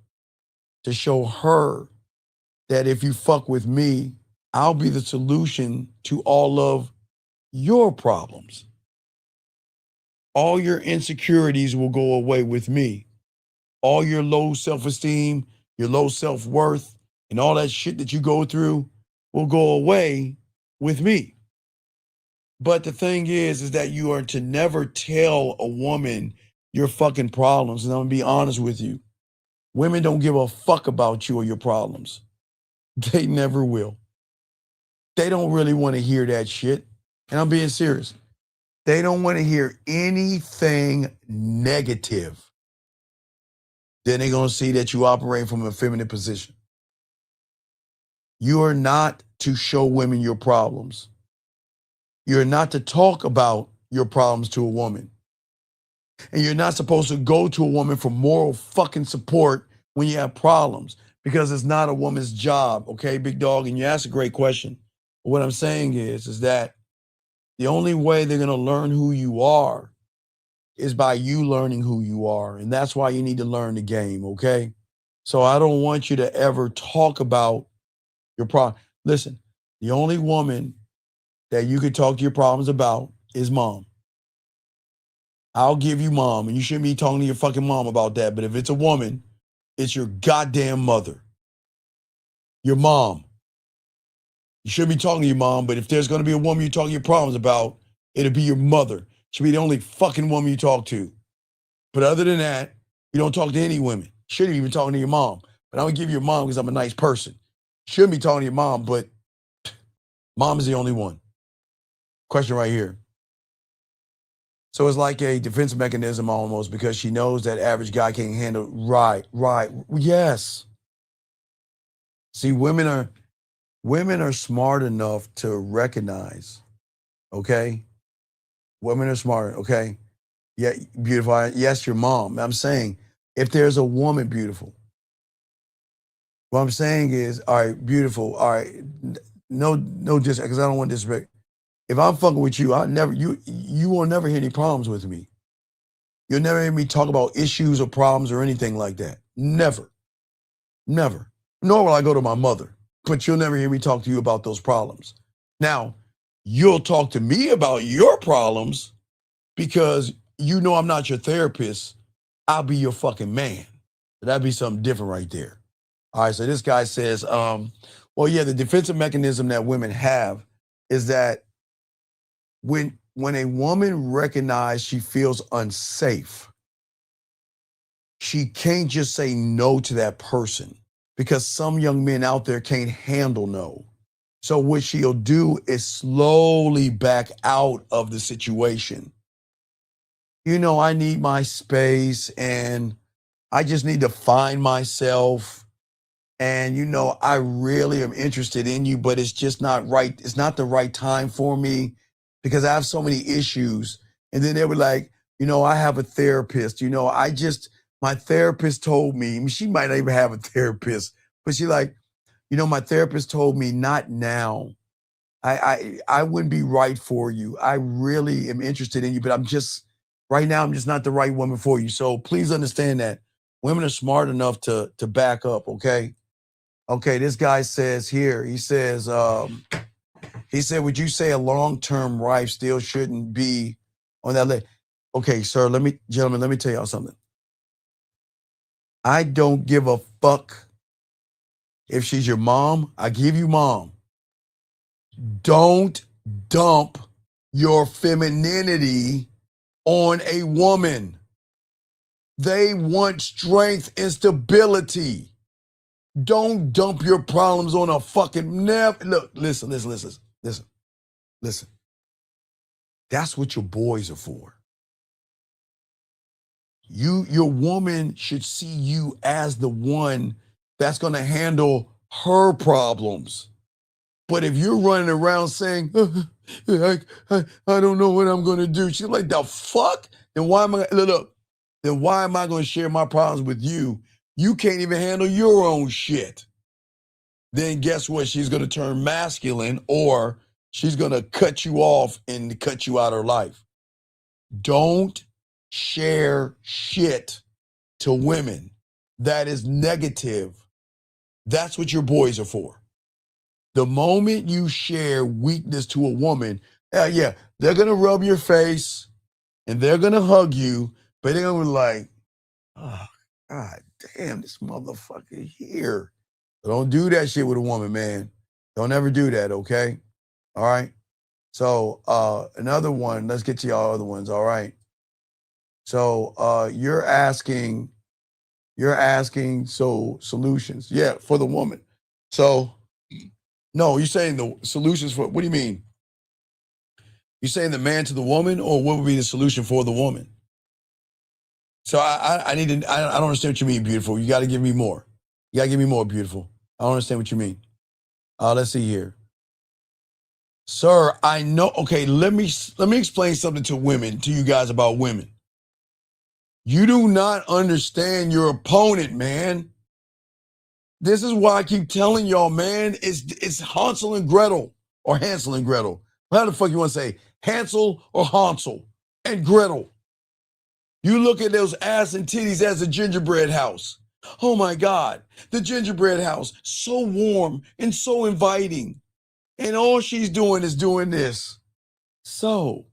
to show her that if you fuck with me, I'll be the solution to all of your problems. All your insecurities will go away with me. All your low self-esteem, your low self-worth, and all that shit that you go through will go away with me. But the thing is that you are to never tell a woman your fucking problems. And I'm gonna be honest with you. Women don't give a fuck about you or your problems. They never will. They don't really want to hear that shit. And I'm being serious. They don't want to hear anything negative. Then they're going to see that you operate from a feminine position. You are not to show women your problems. You're not to talk about your problems to a woman. And you're not supposed to go to a woman for moral fucking support when you have problems because it's not a woman's job, okay, big dog? And you asked a great question. But what I'm saying is that the only way they're going to learn who you are is by you learning who you are. And that's why you need to learn the game, okay? So I don't want you to ever talk about your problem. Listen, the only woman that you could talk to your problems about is mom. I'll give you mom, and you shouldn't be talking to your fucking mom about that. But if it's a woman, it's your goddamn mother. Your mom. You shouldn't be talking to your mom, but if there's going to be a woman you talk your problems about, it'll be your mother. She'll be the only fucking woman you talk to. But other than that, you don't talk to any women. Shouldn't even talking to your mom. But I'm going to give you your mom because I'm a nice person. Shouldn't be talking to your mom, but mom is the only one. Question right here. So it's like a defense mechanism almost because she knows that average guy can't handle. Right. Yes. See, women are smart enough to recognize, okay? Women are smart, okay? Yeah, beautiful. Yes, your mom. I'm saying if there's a woman beautiful, what I'm saying is, all right, beautiful. All right, no disrespect, because I don't want disrespect. If I'm fucking with you, you will never hear any problems with me. You'll never hear me talk about issues or problems or anything like that. Never. Nor will I go to my mother. But you'll never hear me talk to you about those problems. Now, you'll talk to me about your problems because you know I'm not your therapist. I'll be your fucking man. That'd be something different right there. All right, so this guy says, well, yeah, the defensive mechanism that women have is that when a woman recognizes she feels unsafe, she can't just say no to that person because some young men out there can't handle no. So what she'll do is slowly back out of the situation. You know, I need my space and I just need to find myself. And, you know, I really am interested in you, but it's just not right. It's not the right time for me because I have so many issues. And then they were like, you know, I have a therapist. You know, my therapist told me, she might not even have a therapist, but she like, you know, my therapist told me not now. I wouldn't be right for you. I really am interested in you, but right now, I'm just not the right woman for you. So please understand that women are smart enough to back up, okay? Okay, this guy says here, he said, would you say a long-term wife still shouldn't be on that list? Okay, sir, gentlemen, let me tell y'all something. I don't give a fuck if she's your mom. I give you mom. Don't dump your femininity on a woman. They want strength and stability. Don't dump your problems on a fucking look, listen. That's what your boys are for. Your woman should see you as the one that's going to handle her problems. But if you're running around saying, I don't know what I'm going to do, she's like, the fuck? Then why am I going to share my problems with you? You can't even handle your own shit. Then guess what? She's going to turn masculine or she's going to cut you off and cut you out of her life. Don't share shit to women. That is negative. That's what your boys are for. The moment you share weakness to a woman, yeah, they're going to rub your face and they're going to hug you, but they're going to be like, oh, God damn, this motherfucker here. Don't do that shit with a woman, man. Don't ever do that, okay? All right? So another one, let's get to y'all other ones, all right? So you're asking solutions. Yeah, for the woman. So, no, you're saying the solutions for, what do you mean? You're saying the man to the woman, or what would be the solution for the woman? So I don't understand what you mean, beautiful. You got to give me more. You got to give me more, beautiful. I don't understand what you mean. Let's see here. Sir, I know. Okay, let me explain something to you guys about women. You do not understand your opponent, man. This is why I keep telling y'all, man, it's Hansel and Gretel, or Hansel and Gretel. How the fuck you want to say? Hansel or Hansel and Gretel. You look at those ass and titties as a gingerbread house. Oh my God, the gingerbread house, so warm and so inviting. And all she's doing is doing this. So,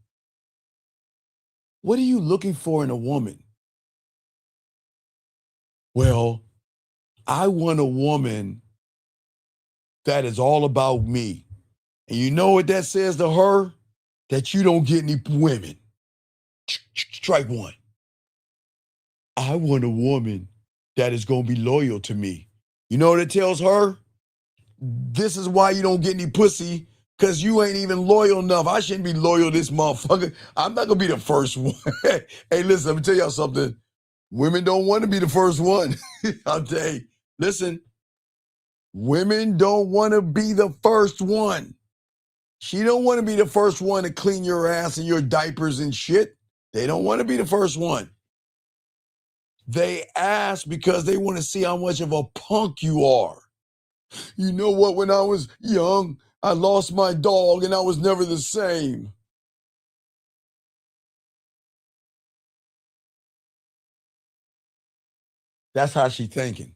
what are you looking for in a woman? Well, I want a woman that is all about me. And you know what that says to her? That you don't get any women. Strike one. I want a woman that is going to be loyal to me. You know what it tells her? This is why you don't get any pussy, because you ain't even loyal enough. I shouldn't be loyal to this motherfucker. I'm not going to be the first one. Hey, listen, let me tell y'all something. Women don't want to be the first one. I'll tell you. Listen, women don't want to be the first one. She don't want to be the first one to clean your ass and your diapers and shit. They don't want to be the first one. They ask because they want to see how much of a punk you are. You know what? When I was young, I lost my dog and I was never the same. That's how she thinking.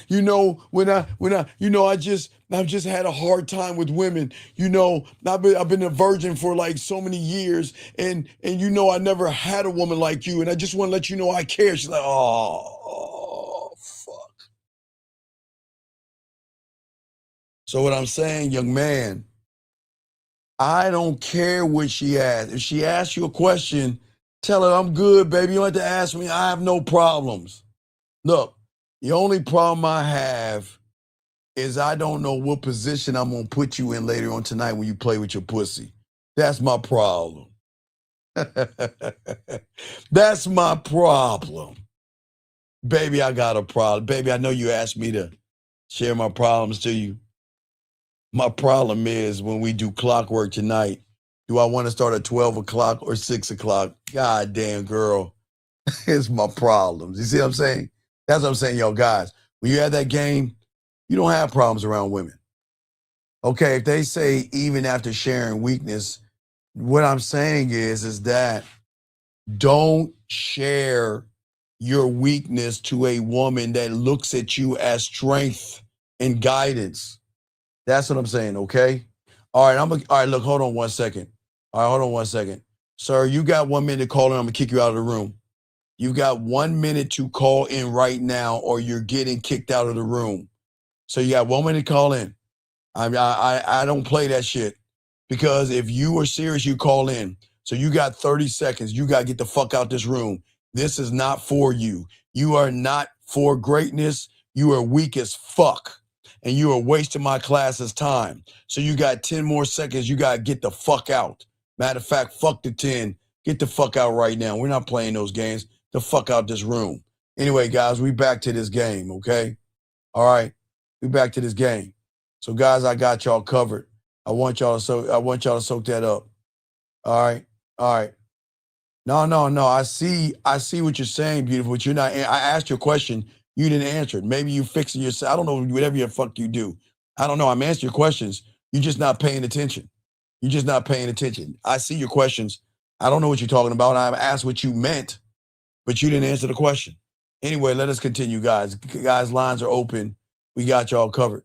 You know, I've just had a hard time with women. You know, I've been a virgin for like so many years, and you know, I never had a woman like you, and I just want to let you know I care. She's like, oh, fuck. So what I'm saying, young man, I don't care what she asks. If she asks you a question, tell her I'm good, baby. You don't have to ask me. I have no problems. Look, the only problem I have is I don't know what position I'm going to put you in later on tonight when you play with your pussy. That's my problem. That's my problem. Baby, I got a problem. Baby, I know you asked me to share my problems to you. My problem is when we do clockwork tonight, do I want to start at 12 o'clock or 6 o'clock? God damn, girl. It's my problems. You see what I'm saying? That's what I'm saying, yo, guys. When you have that game, you don't have problems around women. Okay, if they say even after sharing weakness, what I'm saying is that don't share your weakness to a woman that looks at you as strength and guidance. That's what I'm saying, okay? All right, look, hold on 1 second. All right, hold on 1 second. Sir, you got 1 minute to call in. I'm gonna kick you out of the room. You got 1 minute to call in right now, or you're getting kicked out of the room. So you got 1 minute to call in. I don't play that shit, because if you are serious, you call in. So you got 30 seconds. You got to get the fuck out this room. This is not for you. You are not for greatness. You are weak as fuck. And you are wasting my class's time. So you got 10 more seconds. You got to get the fuck out. Matter of fact, fuck the 10. Get the fuck out right now. We're not playing those games. The fuck out this room. Anyway, guys, we back to this game, okay? All right. We back to this game. So, guys, I got y'all covered. I want y'all to soak that up. All right. All right. No. I see what you're saying, beautiful. But you're not. I asked you a question. You didn't answer it. Maybe you fixing yourself. I don't know, whatever the fuck you do. I don't know. I'm answering your questions. You're just not paying attention. You're just not paying attention. I see your questions. I don't know what you're talking about. I've asked what you meant, but you didn't answer the question. Anyway, let us continue, guys. Guys, lines are open. We got y'all covered.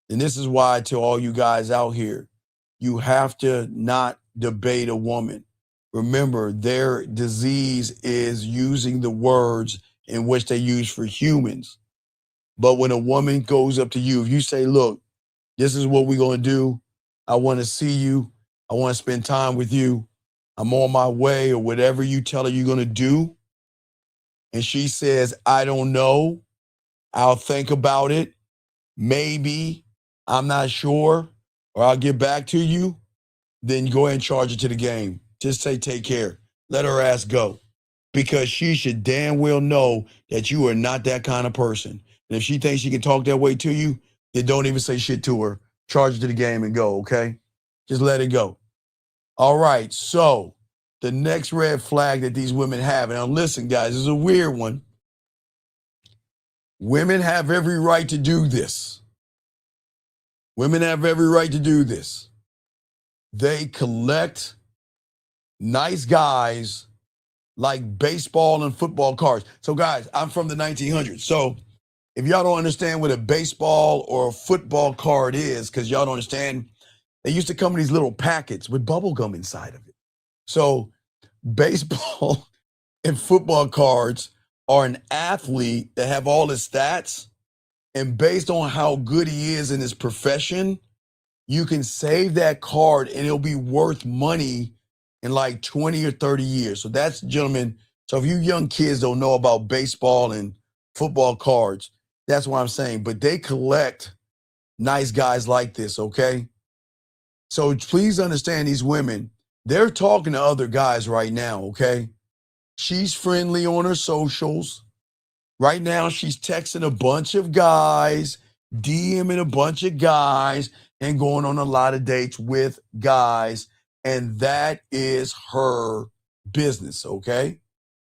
And this is why, to all you guys out here, you have to not debate a woman. Remember, their disease is using the words in which they use for humans. But when a woman goes up to you, if you say, look, this is what we're going to do. I want to see you. I want to spend time with you. I'm on my way, or whatever you tell her you're going to do. And she says, I don't know. I'll think about it. Maybe. I'm not sure. Or I'll get back to you. Then go ahead and charge it to the game. Just say, take care. Let her ass go. Because she should damn well know that you are not that kind of person. And if she thinks she can talk that way to you, then don't even say shit to her. Charge it to the game and go, okay? Just let it go. All right, so the next red flag that these women have, and now listen, guys, this is a weird one. Women have every right to do this. Women have every right to do this. They collect nice guys like baseball and football cards. So guys, I'm from the 1900s. So if y'all don't understand what a baseball or a football card is, because y'all don't understand, they used to come in these little packets with bubble gum inside of it. So baseball and football cards are an athlete that have all his stats, and based on how good he is in his profession, you can save that card and it'll be worth money in like 20 or 30 years. So that's, gentlemen, so if you young kids don't know about baseball and football cards, that's what I'm saying. But they collect nice guys like this, okay? So please understand, these women, they're talking to other guys right now, okay? She's friendly on her socials. Right now, she's texting a bunch of guys, DMing a bunch of guys, and going on a lot of dates with guys. And that is her business, okay?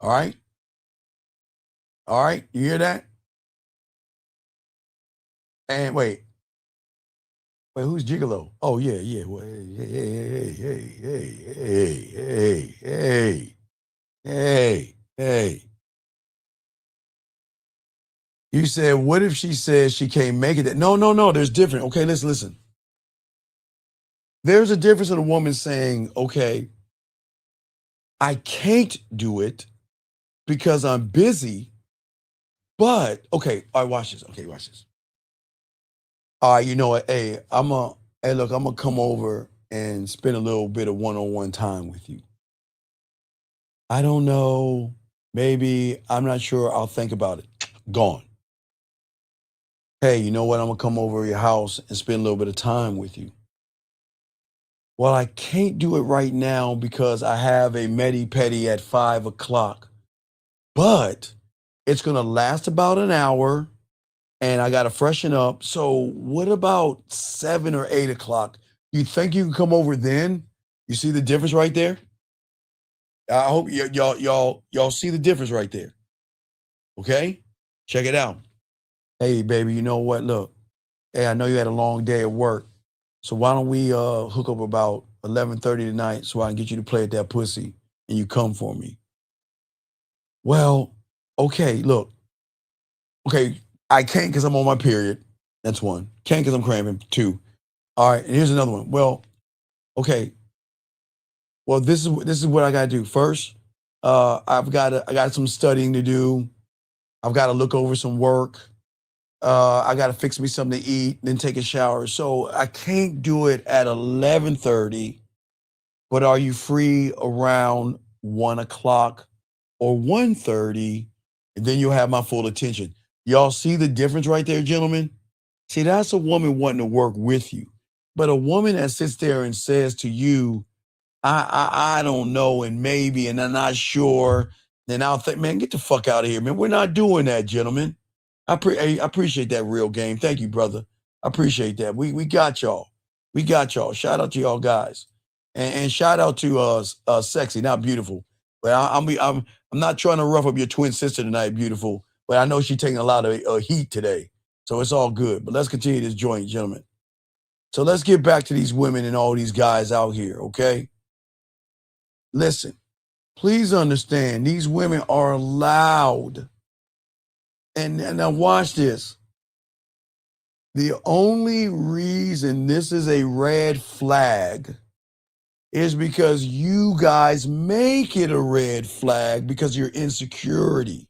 All right? All right, you hear that? And wait, who's Gigolo? Oh, yeah. Well, hey. You said, what if she says she can't make it? No, there's different. Okay, listen. There's a difference in a woman saying, okay, I can't do it because I'm busy, but, okay, all right, watch this. Okay, watch this. All right, you know what? Hey, I'm gonna come over and spend a little bit of one-on-one time with you. I don't know. Maybe, I'm not sure. I'll think about it. Gone. Hey, you know what? I'm gonna come over to your house and spend a little bit of time with you. Well, I can't do it right now because I have a medi-pedi at 5 o'clock, but it's gonna last about an hour and I gotta freshen up. So what about 7 or 8 o'clock? You think you can come over then? You see the difference right there? I hope y'all see the difference right there. Okay? Check it out. Hey, baby, you know what? Look, hey, I know you had a long day at work. So why don't we hook up about 11:30 tonight so I can get you to play at that pussy and you come for me? Well, okay, look. Okay, I can't because I'm on my period. That's one. Can't because I'm cramping. Two. All right, and here's another one. Well, okay. Well, this is what I gotta do. First, I got some studying to do. I've got to look over some work. I got to fix me something to eat, then take a shower. So I can't do it at 11:30. But are you free around 1 o'clock or 1:30? And then you'll have my full attention. Y'all see the difference right there, gentlemen? See, that's a woman wanting to work with you. But a woman that sits there and says to you, I don't know, and maybe, and I'm not sure, then I'll think, man, get the fuck out of here, man. We're not doing that, gentlemen. I appreciate that real game. Thank you, brother. I appreciate that. We got y'all. We got y'all. Shout out to y'all guys. And shout out to Sexy, not Beautiful. But I'm not trying to rough up your twin sister tonight, Beautiful. But I know she's taking a lot of heat today. So it's all good. But let's continue this joint, gentlemen. So let's get back to these women and all these guys out here, okay? Listen, please understand, these women are allowed. And now watch this. The only reason this is a red flag is because you guys make it a red flag because of your insecurity.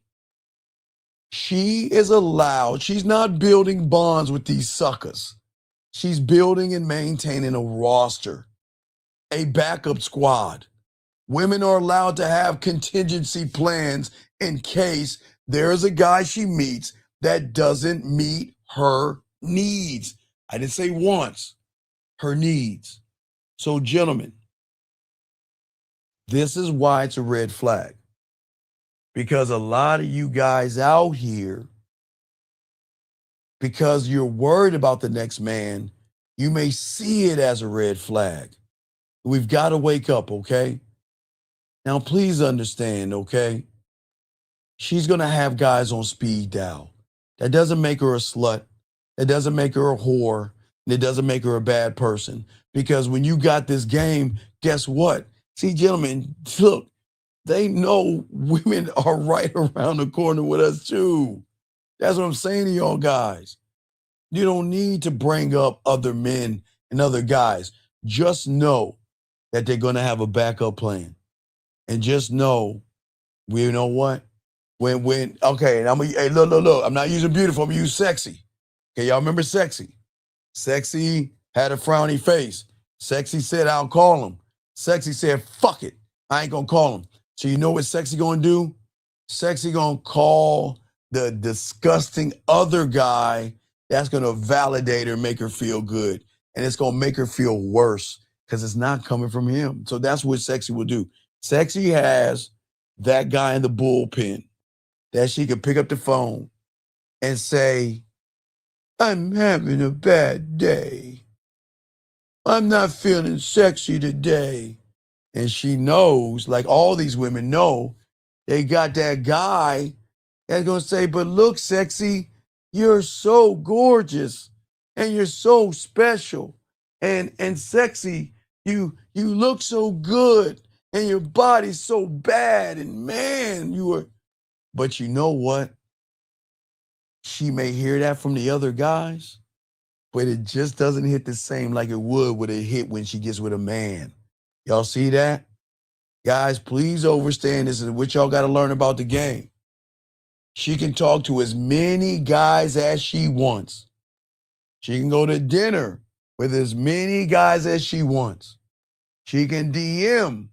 She is allowed, she's not building bonds with these suckers. She's building and maintaining a roster, a backup squad. Women are allowed to have contingency plans in case there's a guy she meets that doesn't meet her needs. I didn't say wants, her needs. So, gentlemen, this is why it's a red flag. Because a lot of you guys out here, because you're worried about the next man, you may see it as a red flag. We've got to wake up, okay? Now, please understand, okay? She's going to have guys on speed dial. That doesn't make her a slut. That doesn't make her a whore. And it doesn't make her a bad person. Because when you got this game, guess what? See, gentlemen, look, they know women are right around the corner with us too. That's what I'm saying to y'all guys. You don't need to bring up other men and other guys. Just know that they're going to have a backup plan. And just know, you know what? Okay, and hey, look. I'm not using beautiful, I'm going to use sexy. Okay, y'all remember sexy? Sexy had a frowny face. Sexy said, I'll call him. Sexy said, fuck it. I ain't going to call him. So you know what Sexy going to do? Sexy going to call the disgusting other guy that's going to validate her, make her feel good. And it's going to make her feel worse because it's not coming from him. So that's what Sexy will do. Sexy has that guy in the bullpen that she can pick up the phone and say, I'm having a bad day. I'm not feeling sexy today. And she knows, like all these women know, they got that guy that's going to say, but look, Sexy, you're so gorgeous and you're so special. And Sexy, you look so good and your body's so bad. And man, you are, but you know what? She may hear that from the other guys, but it just doesn't hit the same like it would with a hit when she gets with a man. Y'all see that? Guys, please understand this is what y'all got to learn about the game. She can talk to as many guys as she wants. She can go to dinner with as many guys as she wants. She can DM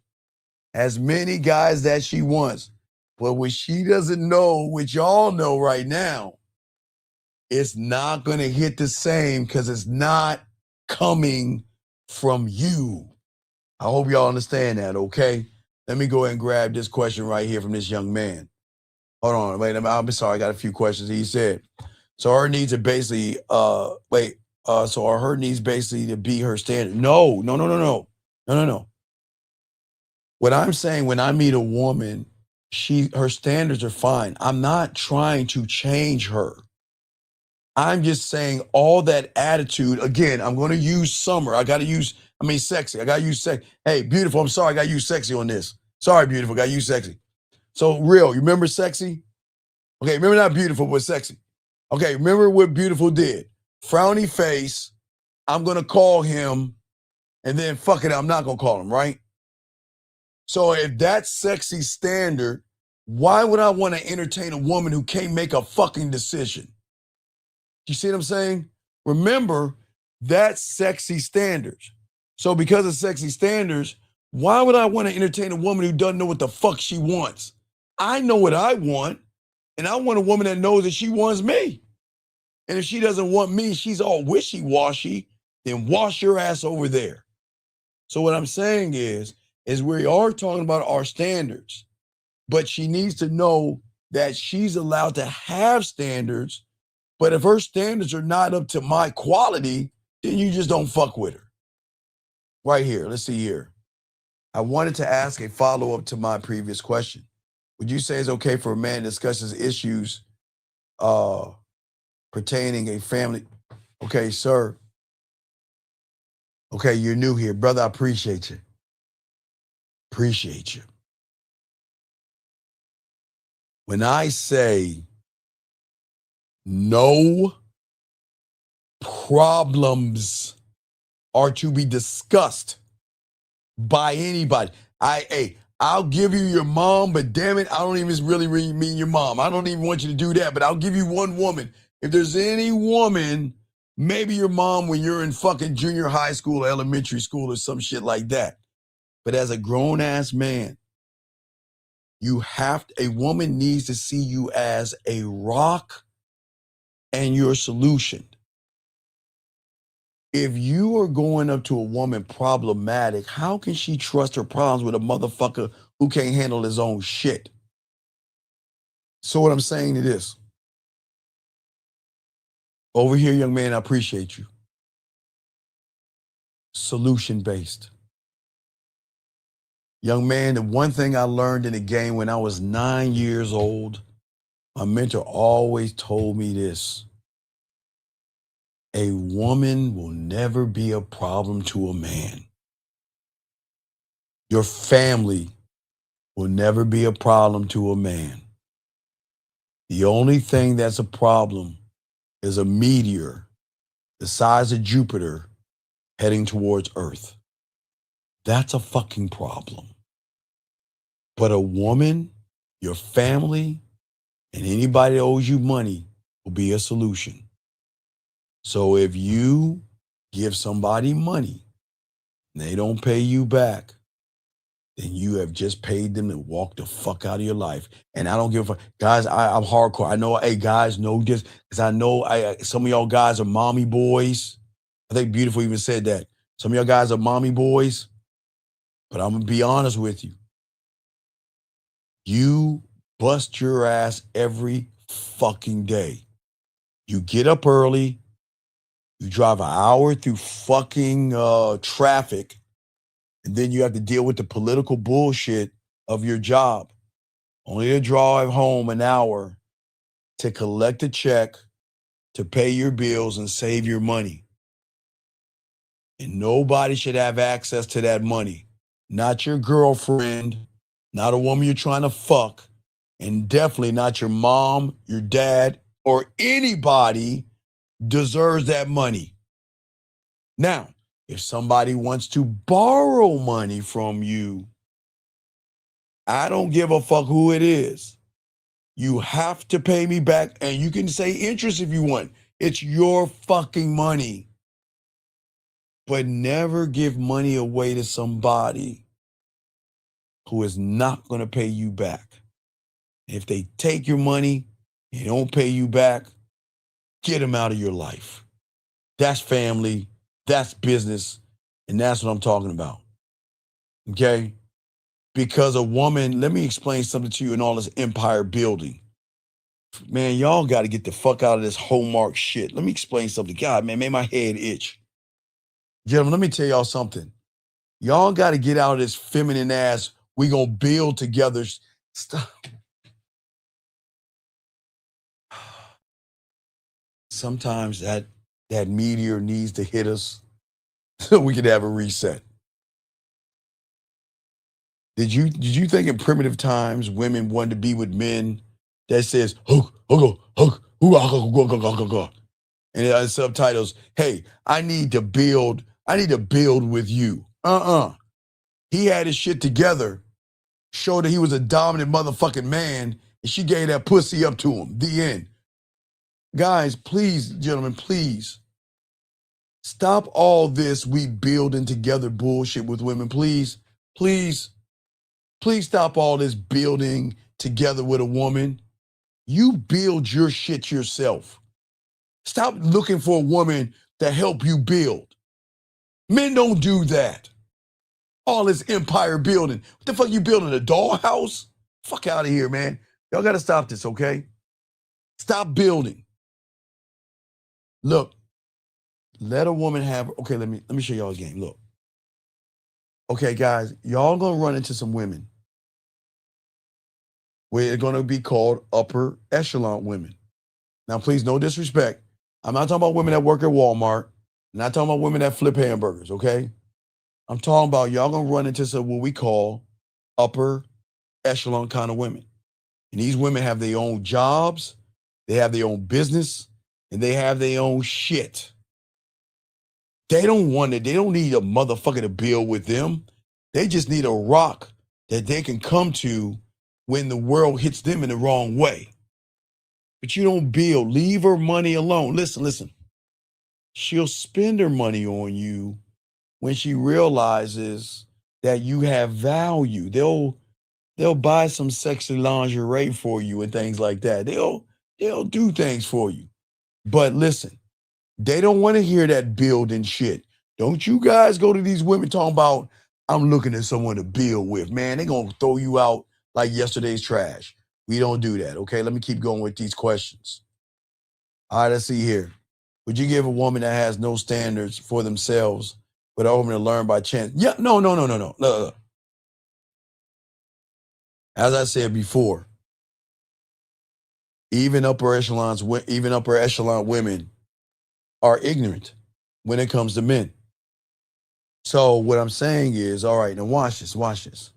as many guys as she wants. But what she doesn't know, which y'all know right now, it's not going to hit the same because it's not coming from you. I hope y'all understand that, okay? Let me go ahead and grab this question right here from this young man. Hold on, wait, I'm sorry, I got a few questions. He said, so her needs are basically, so are her needs basically to be her standard? No. What I'm saying, when I meet a woman, her standards are fine. I'm not trying to change her. I'm just saying all that attitude, again, I'm going to use summer. Sexy. I got to use sexy. Hey, beautiful, I'm sorry, I got to use sexy on this. Sorry, beautiful, got to use sexy. So real, you remember sexy? Okay, remember not beautiful, but sexy. Okay, remember what beautiful did? Frowny face, I'm going to call him, and then fuck it, I'm not going to call him, right? So if that's sexy standard, why would I want to entertain a woman who can't make a fucking decision? You see what I'm saying? Remember, that's sexy standards. So because of sexy standards, why would I want to entertain a woman who doesn't know what the fuck she wants? I know what I want, and I want a woman that knows that she wants me. And if she doesn't want me, she's all wishy-washy, then wash your ass over there. So what I'm saying is we are talking about our standards, but she needs to know that she's allowed to have standards. But if her standards are not up to my quality, then you just don't fuck with her. Right here, let's see here. I wanted to ask a follow-up to my previous question. Would you say it's okay for a man to discuss his issues pertaining a family? Okay, sir. Okay, you're new here. Brother, I appreciate you. Appreciate you. When I say no problems are to be discussed by anybody. I'll give you your mom, but damn it, I don't even really mean your mom. I don't even want you to do that, but I'll give you one woman. If there's any woman, maybe your mom when you're in fucking junior high school, or elementary school, or some shit like that. But as a grown ass man, a woman needs to see you as a rock and your solution. If you are going up to a woman problematic, how can she trust her problems with a motherfucker who can't handle his own shit? So what I'm saying to this, over here, young man, I appreciate you. Solution-based. Young man, the one thing I learned in the game when I was 9 years old, my mentor always told me this: a woman will never be a problem to a man. Your family will never be a problem to a man. The only thing that's a problem is a meteor the size of Jupiter heading towards Earth. That's a fucking problem. But a woman, your family, and anybody that owes you money will be a solution. So if you give somebody money and they don't pay you back, then you have just paid them to walk the fuck out of your life. And I don't give a fuck. Guys, I'm hardcore. I know, hey, guys know this because I know some of y'all guys are mommy boys. I think Beautiful even said that. Some of y'all guys are mommy boys. But I'm going to be honest with you. You bust your ass every fucking day. You get up early. You drive an hour through fucking traffic. And then you have to deal with the political bullshit of your job. Only to drive home an hour to collect a check, to pay your bills and save your money. And nobody should have access to that money. Not your girlfriend, not a woman you're trying to fuck, and definitely not your mom, your dad, or anybody deserves that money. Now, if somebody wants to borrow money from you, I don't give a fuck who it is. You have to pay me back, and you can say interest if you want. It's your fucking money. But never give money away to somebody who is not going to pay you back. If they take your money and don't pay you back, get them out of your life. That's family, that's business, and that's what I'm talking about. Okay? Because a woman, let me explain something to you in all this empire building. Man, y'all got to get the fuck out of this Hallmark shit. Let me explain something. God, man, made my head itch. Gentlemen, let me tell y'all something. Y'all got to get out of this feminine ass, we gonna build together stuff. Sometimes that meteor needs to hit us so we can have a reset. Did you think in primitive times women wanted to be with men that says hook, hook, hook, hook, and subtitles, hey, I need to build with you. He had his shit together, showed that he was a dominant motherfucking man, and she gave that pussy up to him. The end. Guys, please, gentlemen, please. Stop all this we building together bullshit with women, please. Please. Please stop all this building together with a woman. You build your shit yourself. Stop looking for a woman to help you build. Men don't do that. All this empire building. What the fuck you building, a dollhouse? Fuck out of here, man. Y'all got to stop this, okay? Stop building. Look, let a woman have, okay, let me show y'all a game. Look. Okay, guys, y'all gonna run into some women where they're gonna be called upper echelon women. Now, please, no disrespect. I'm not talking about women that work at Walmart. I'm not talking about women that flip hamburgers, okay? I'm talking about y'all gonna run into some what we call upper echelon kind of women. And these women have their own jobs, they have their own business, and they have their own shit. They don't want it. They don't need a motherfucker to build with them. They just need a rock that they can come to when the world hits them in the wrong way. But you don't build. Leave her money alone. Listen. She'll spend her money on you when she realizes that you have value. They'll buy some sexy lingerie for you and things like that. They'll do things for you. But listen, they don't want to hear that building shit. Don't you guys go to these women talking about, I'm looking at someone to build with. Man, they're going to throw you out like yesterday's trash. We don't do that, okay? Let me keep going with these questions. All right, let's see here. Would you give a woman that has no standards for themselves but a woman to learn by chance? Yeah, no. Look. As I said before, even upper echelon women are ignorant when it comes to men. So what I'm saying is, all right, now watch this.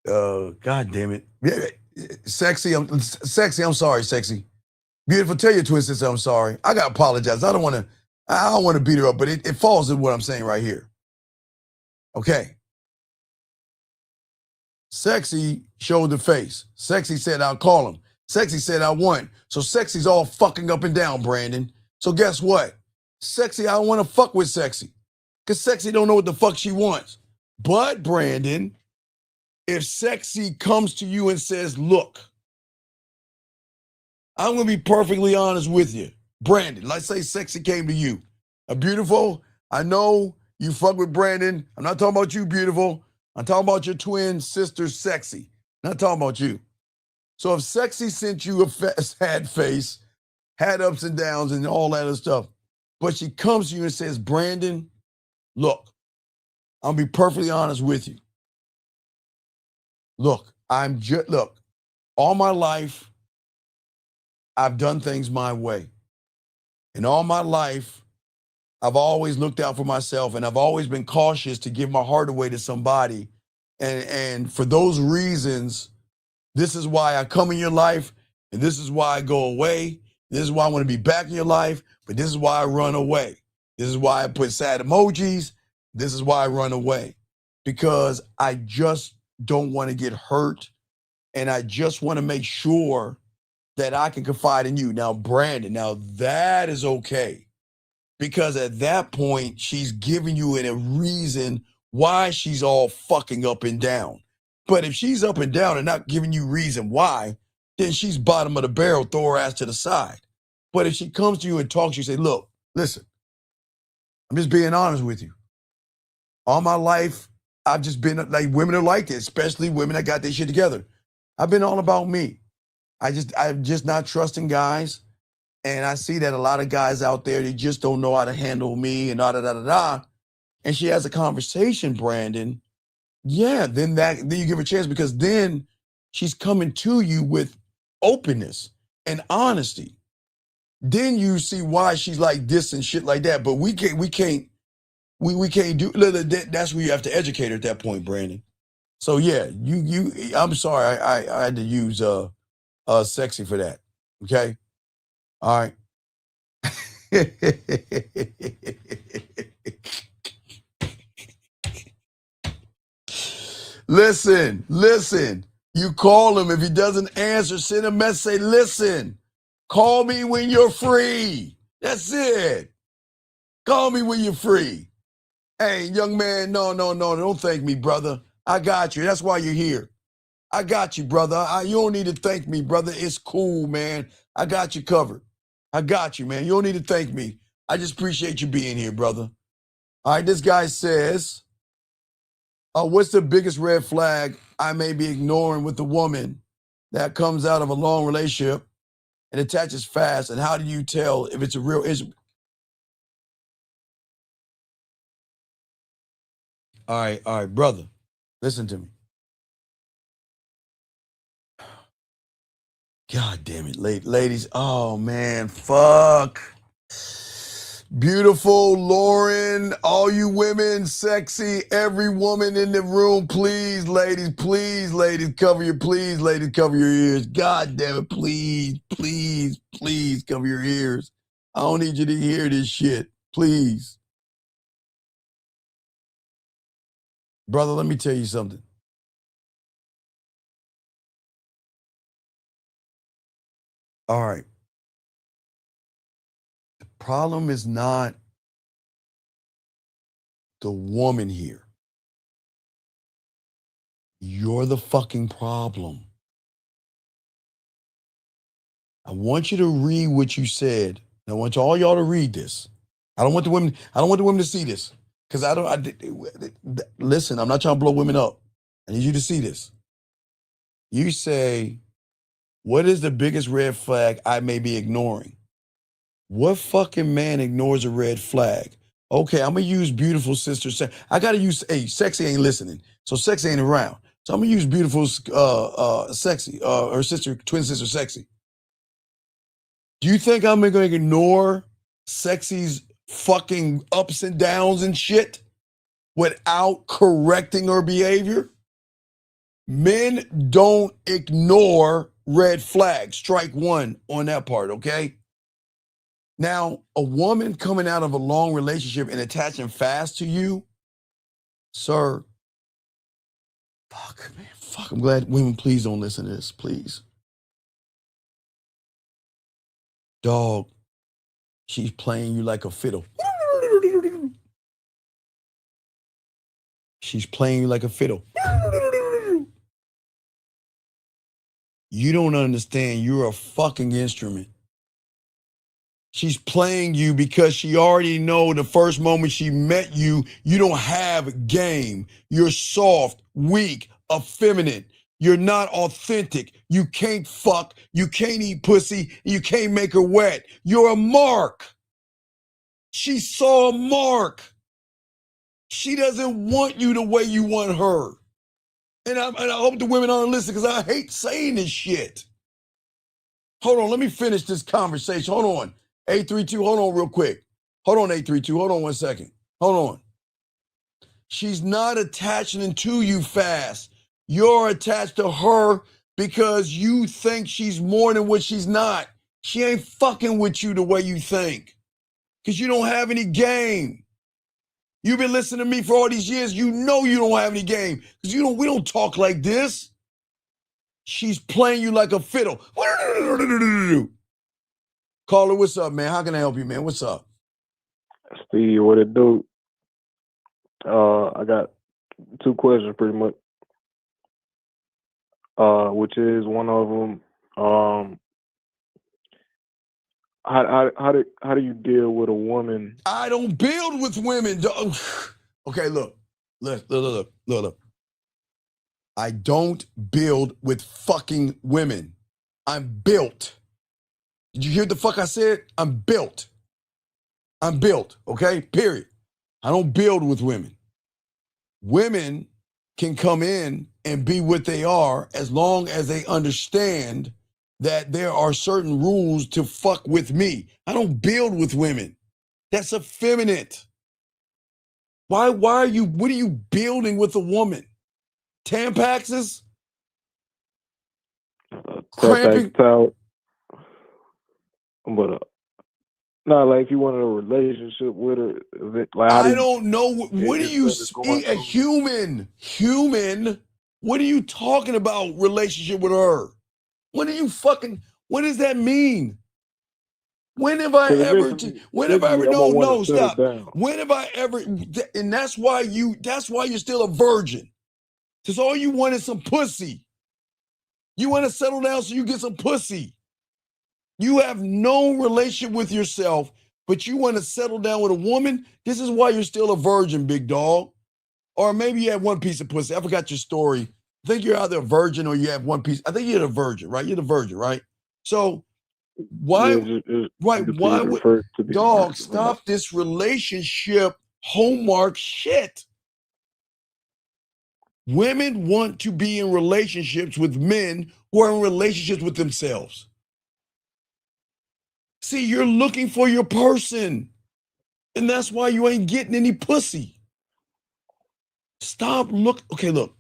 God damn it. Yeah, sexy, I'm sorry, sexy. Beautiful, tell your twin sister I'm sorry. I gotta apologize. I don't want to beat her up, but it falls in what I'm saying right here. Okay. Sexy showed the face. Sexy said, I'll call him. Sexy said, I want. So Sexy's all fucking up and down, Brandon. So guess what? Sexy, I don't want to fuck with Sexy. Because Sexy don't know what the fuck she wants. But, Brandon, if Sexy comes to you and says, look, I'm going to be perfectly honest with you. Brandon, let's say Sexy came to you. Beautiful, I know you fuck with Brandon. I'm not talking about you, Beautiful. I'm talking about your twin sister, Sexy. Not talking about you. So if Sexy sent you a sad face, had ups and downs and all that other stuff, but she comes to you and says, Brandon, look, I'll be perfectly honest with you. Look, all my life, I've done things my way. And all my life, I've always looked out for myself, and I've always been cautious to give my heart away to somebody. And for those reasons, this is why I come in your life, and this is why I go away. This is why I want to be back in your life, but this is why I run away. This is why I put sad emojis. This is why I run away, because I just don't want to get hurt, and I just want to make sure that I can confide in you. Now, Brandon, that is okay, because at that point, she's giving you a reason why she's all fucking up and down. But if she's up and down and not giving you reason why, then she's bottom of the barrel, throw her ass to the side. But if she comes to you and talks to you, say, look, listen, I'm just being honest with you. All my life, I've just been like, women are like this, especially women that got their shit together. I've been all about me. I'm just not trusting guys. And I see that a lot of guys out there, they just don't know how to handle me and da-da-da-da-da. And she has a conversation, Brandon. Yeah, then you give her a chance, because then she's coming to you with openness and honesty. Then you see why she's like this and shit like that. But we can't do that's where you have to educate her at that point, Brandon. So yeah, I'm sorry, I had to use Sexy for that. Okay. All right. Listen. You call him. If he doesn't answer, send a message. Say, listen, call me when you're free. That's it. Call me when you're free. Hey, young man, no, don't thank me, brother. I got you. That's why you're here. I got you, brother. You don't need to thank me, brother. It's cool, man. I got you covered. I got you, man. You don't need to thank me. I just appreciate you being here, brother. All right, this guy says, what's the biggest red flag I may be ignoring with a woman that comes out of a long relationship and attaches fast? And how do you tell if it's a real issue? All right, brother. Listen to me. God damn it, ladies. Oh, man, fuck. Beautiful, Lauren, all you women, Sexy, every woman in the room, please, ladies, cover your ears. God damn it, please cover your ears. I don't need you to hear this shit, please. Brother, let me tell you something. All right. The problem is not the woman here. You're the fucking problem. I want you to read what you said. I want all y'all to read this. I don't want the women to see this. Because listen, I'm not trying to blow women up. I need you to see this. You say, what is the biggest red flag I may be ignoring? What fucking man ignores a red flag? Okay, I'm going to use beautiful sister. I got to use, Sexy ain't listening. So Sexy ain't around. So I'm going to use beautiful Sexy, her sister, twin sister Sexy. Do you think I'm going to ignore Sexy's fucking ups and downs and shit without correcting her behavior? Men don't ignore red flags. Strike one on that part, okay? Now, a woman coming out of a long relationship and attaching fast to you, sir, fuck, man, fuck. I'm glad women, please don't listen to this, please. Dog, she's playing you like a fiddle. She's playing you like a fiddle. You don't understand. You're a fucking instrument. She's playing you because she already know the first moment she met you, you don't have game. You're soft, weak, effeminate. You're not authentic. You can't fuck. You can't eat pussy. You can't make her wet. You're a mark. She saw a mark. She doesn't want you the way you want her. And I hope the women aren't listening because I hate saying this shit. Hold on, let me finish this conversation. Hold on. 832, hold on real quick. Hold on, 832, hold on 1 second. Hold on. She's not attaching to you fast. You're attached to her because you think she's more than what she's not. She ain't fucking with you the way you think because you don't have any game. You've been listening to me for all these years. You know you don't have any game because we don't talk like this. She's playing you like a fiddle. Caller, what's up, man? How can I help you, man? What's up? Steve, what it do? I got 2 questions pretty much. Which is one of them, how do you deal with a woman? I don't build with women. Okay, look. I don't build with fucking women. I'm built. Did you hear the fuck I said? I'm built. I'm built, okay? Period. I don't build with women. Women can come in and be what they are as long as they understand that there are certain rules to fuck with me. I don't build with women. That's effeminate. What are you building with a woman? Tampaxes? Cramping? But not like if you wanted a relationship with her. Like, I don't know. What do you speak? A human. What are you talking about? Relationship with her? What does that mean? When have I ever? No, stop. When have I ever? And that's why you're still a virgin. Because all you want is some pussy. You want to settle down so you get some pussy. You have no relationship with yourself, but you want to settle down with a woman. This is why you're still a virgin, big dog. Or maybe you had one piece of pussy. I forgot your story. I think you're either a virgin or you have one piece. I think you're the virgin, right? You're the virgin, right? So why would dog stop this relationship hallmark shit? Women want to be in relationships with men who are in relationships with themselves. See, you're looking for your person, and that's why you ain't getting any pussy. Okay, look.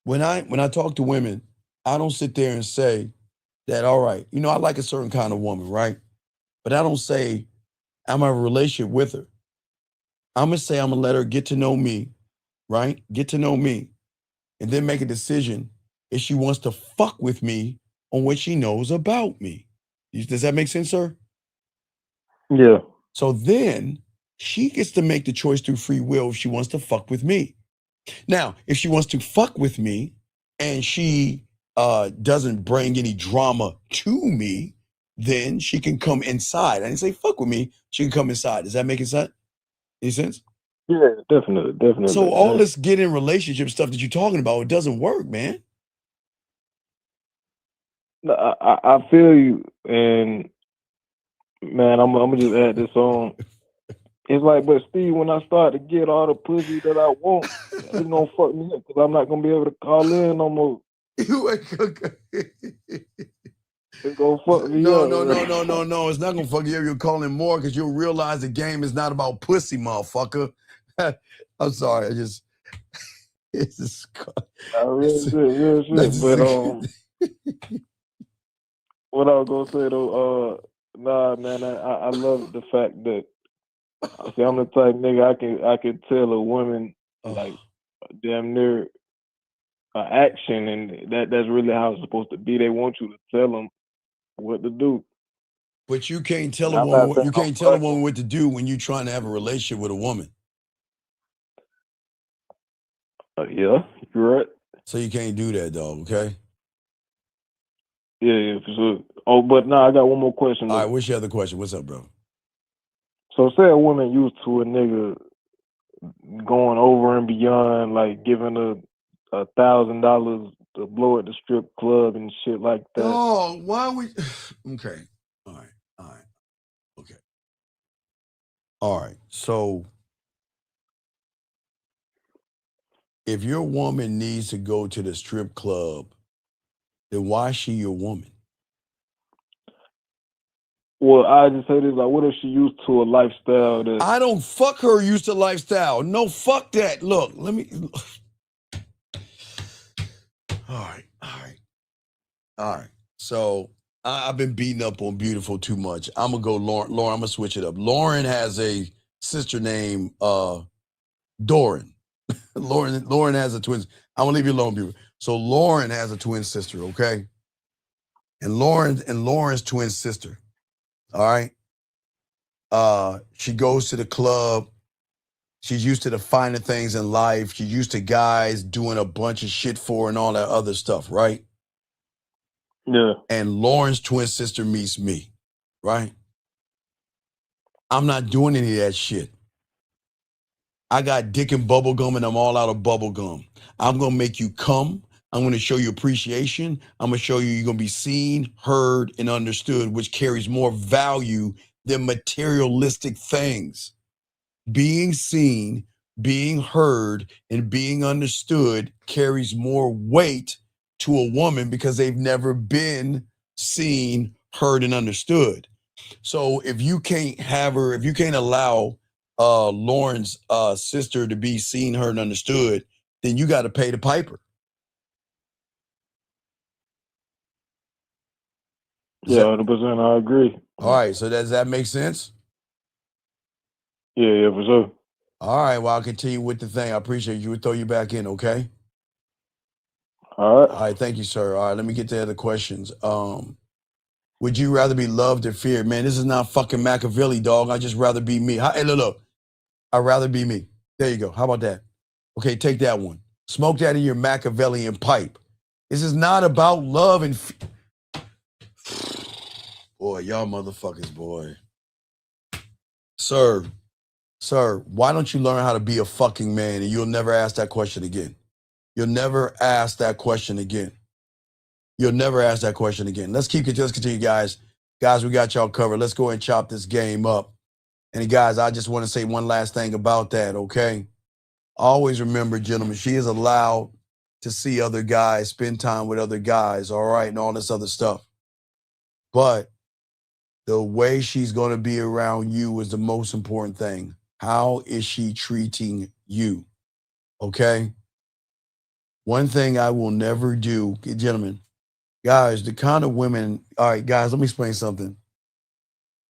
When I talk to women, I don't sit there and say that, all right, I like a certain kind of woman, right? But I don't say I'm in a relationship with her. I'm going to say I'm going to let her get to know me, right? Get to know me, and then make a decision if she wants to fuck with me on what she knows about me. Does that make sense, sir? Yeah. So then she gets to make the choice through free will if she wants to fuck with me. Now, if she wants to fuck with me and she doesn't bring any drama to me, then she can come inside. I didn't say fuck with me. She can come inside. Does that make sense? Any sense? Yeah, definitely. So all this get in relationship stuff that you're talking about, it doesn't work, man. I feel you, and man, I'm gonna just add this on. It's like, but Steve, when I start to get all the pussy that I want, it's gonna fuck me up because I'm not gonna be able to call in no more. It's gonna fuck me up. No. It's not gonna fuck you up. You'll call in more because you'll realize the game is not about pussy, motherfucker. I'm sorry. This is Real shit. But what I was gonna say though, nah, man, I love the fact that see, I'm the type nigga I can tell a woman like damn near action, and that's really how it's supposed to be. They want you to tell them what to do. But you can't tell And a I'm woman not what saying you I'm can't tell a fucking. woman what to do when you're trying to have a relationship with a woman. Yeah, you're right. So you can't do that, dog. Okay. Yeah, for sure. Oh, but nah, I got one more question though. All right. What's your other question? What's up, bro? So say a woman used to a nigga going over and beyond, like giving $1,000 to blow at the strip club and shit like that. Oh, why would? Okay. All right. All right. Okay. All right. So if your woman needs to go to the strip club, then why is she your woman? Well, I just say this, like, what if she used to a lifestyle that... I don't fuck her used to lifestyle. No, fuck that. Look, let me... All right. So I've been beating up on Beautiful too much. I'm going to go Lauren. Lauren, I'm going to switch it up. Lauren has a sister named Doran. Lauren has a twin. I'm going to leave you alone, Beautiful. So Lauren has a twin sister, okay? And Lauren's twin sister, all right? She goes to the club. She's used to the finer things in life. She's used to guys doing a bunch of shit for her and all that other stuff, right? Yeah. And Lauren's twin sister meets me, right? I'm not doing any of that shit. I got dick and bubble gum and I'm all out of bubble gum. I'm going to make you come. I'm going to show you appreciation. I'm going to show you're going to be seen, heard, and understood, which carries more value than materialistic things. Being seen, being heard, and being understood carries more weight to a woman because they've never been seen, heard, and understood. So if you can't have her, if you can't allow Lauren's sister to be seen, heard, and understood, then you got to pay the piper. Yeah, 100%. I agree. All right. So does that make sense? Yeah, for sure. All right. Well, I'll continue with the thing. I appreciate you. We'll throw you back in, okay? All right. All right. Thank you, sir. All right. Let me get to the other questions. Would you rather be loved or feared? Man, this is not fucking Machiavelli, dog. I'd just rather be me. Hey, look. I'd rather be me. There you go. How about that? Okay, take that one. Smoke that in your Machiavellian pipe. This is not about love and... Boy, y'all motherfuckers, boy. Sir, why don't you learn how to be a fucking man and you'll never ask that question again? You'll never ask that question again. You'll never ask that question again. Let's continue, guys. Guys, we got y'all covered. Let's go and chop this game up. And guys, I just want to say one last thing about that, okay? Always remember, gentlemen, she is allowed to see other guys, spend time with other guys, all right, and all this other stuff. But the way she's going to be around you is the most important thing. How is she treating you? Okay? One thing I will never do, gentlemen, guys, the kind of women, all right, guys, let me explain something.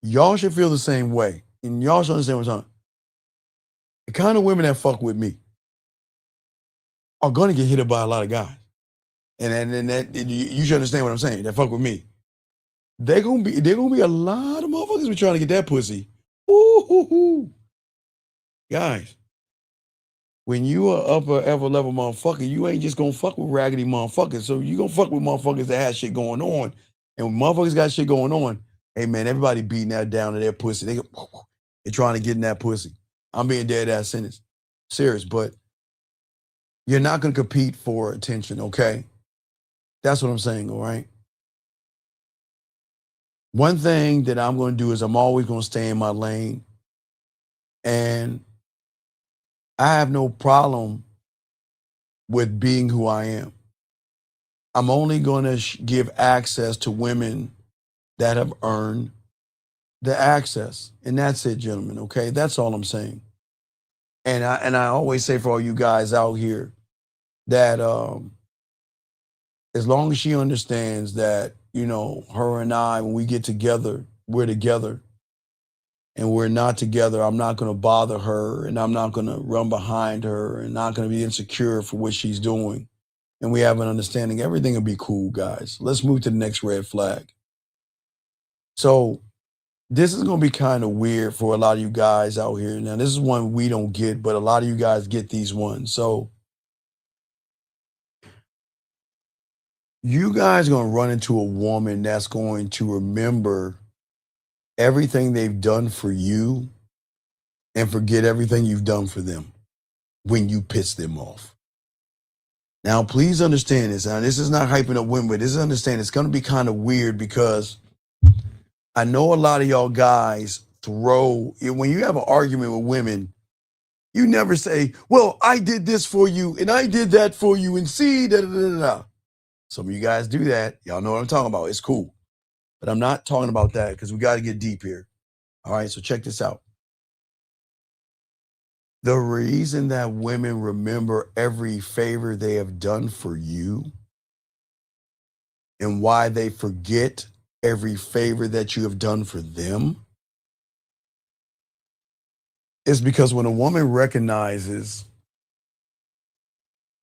Y'all should feel the same way. And y'all should understand what I'm talking. The kind of women that fuck with me are going to get hit up by a lot of guys. And you should understand what I'm saying. That fuck with me. They're gonna be a lot of motherfuckers be trying to get that pussy. Ooh. Guys, when you are upper ever level motherfucker, you ain't just gonna fuck with raggedy motherfuckers. So you gonna fuck with motherfuckers that have shit going on. And when motherfuckers got shit going on, hey man, everybody beating that down to their pussy. They're trying to get in that pussy. I'm being dead ass serious, but you're not gonna compete for attention, okay? That's what I'm saying, all right? One thing that I'm going to do is I'm always going to stay in my lane. And I have no problem with being who I am. I'm only going to give access to women that have earned the access. And that's it, gentlemen, okay? That's all I'm saying. And I always say for all you guys out here, that as long as she understands that, you know, her and I, when we get together, we're together, and we're not together, I'm not going to bother her, and I'm not going to run behind her, and not going to be insecure for what she's doing. And we have an understanding, everything will be cool, guys. Let's move to the next red flag. So this is going to be kind of weird for a lot of you guys out here. Now, this is one we don't get, but a lot of you guys get these ones. So you guys are going to run into a woman that's going to remember everything they've done for you and forget everything you've done for them when you piss them off. Now, please understand this. Now, this is not hyping up women, but this is understand it's going to be kind of weird because I know a lot of y'all guys when you have an argument with women, you never say, well, I did this for you and I did that for you and see, da da da da. Some of you guys do that. Y'all know what I'm talking about. It's cool. But I'm not talking about that because we got to get deep here. All right, so check this out. The reason that women remember every favor they have done for you and why they forget every favor that you have done for them is because when a woman recognizes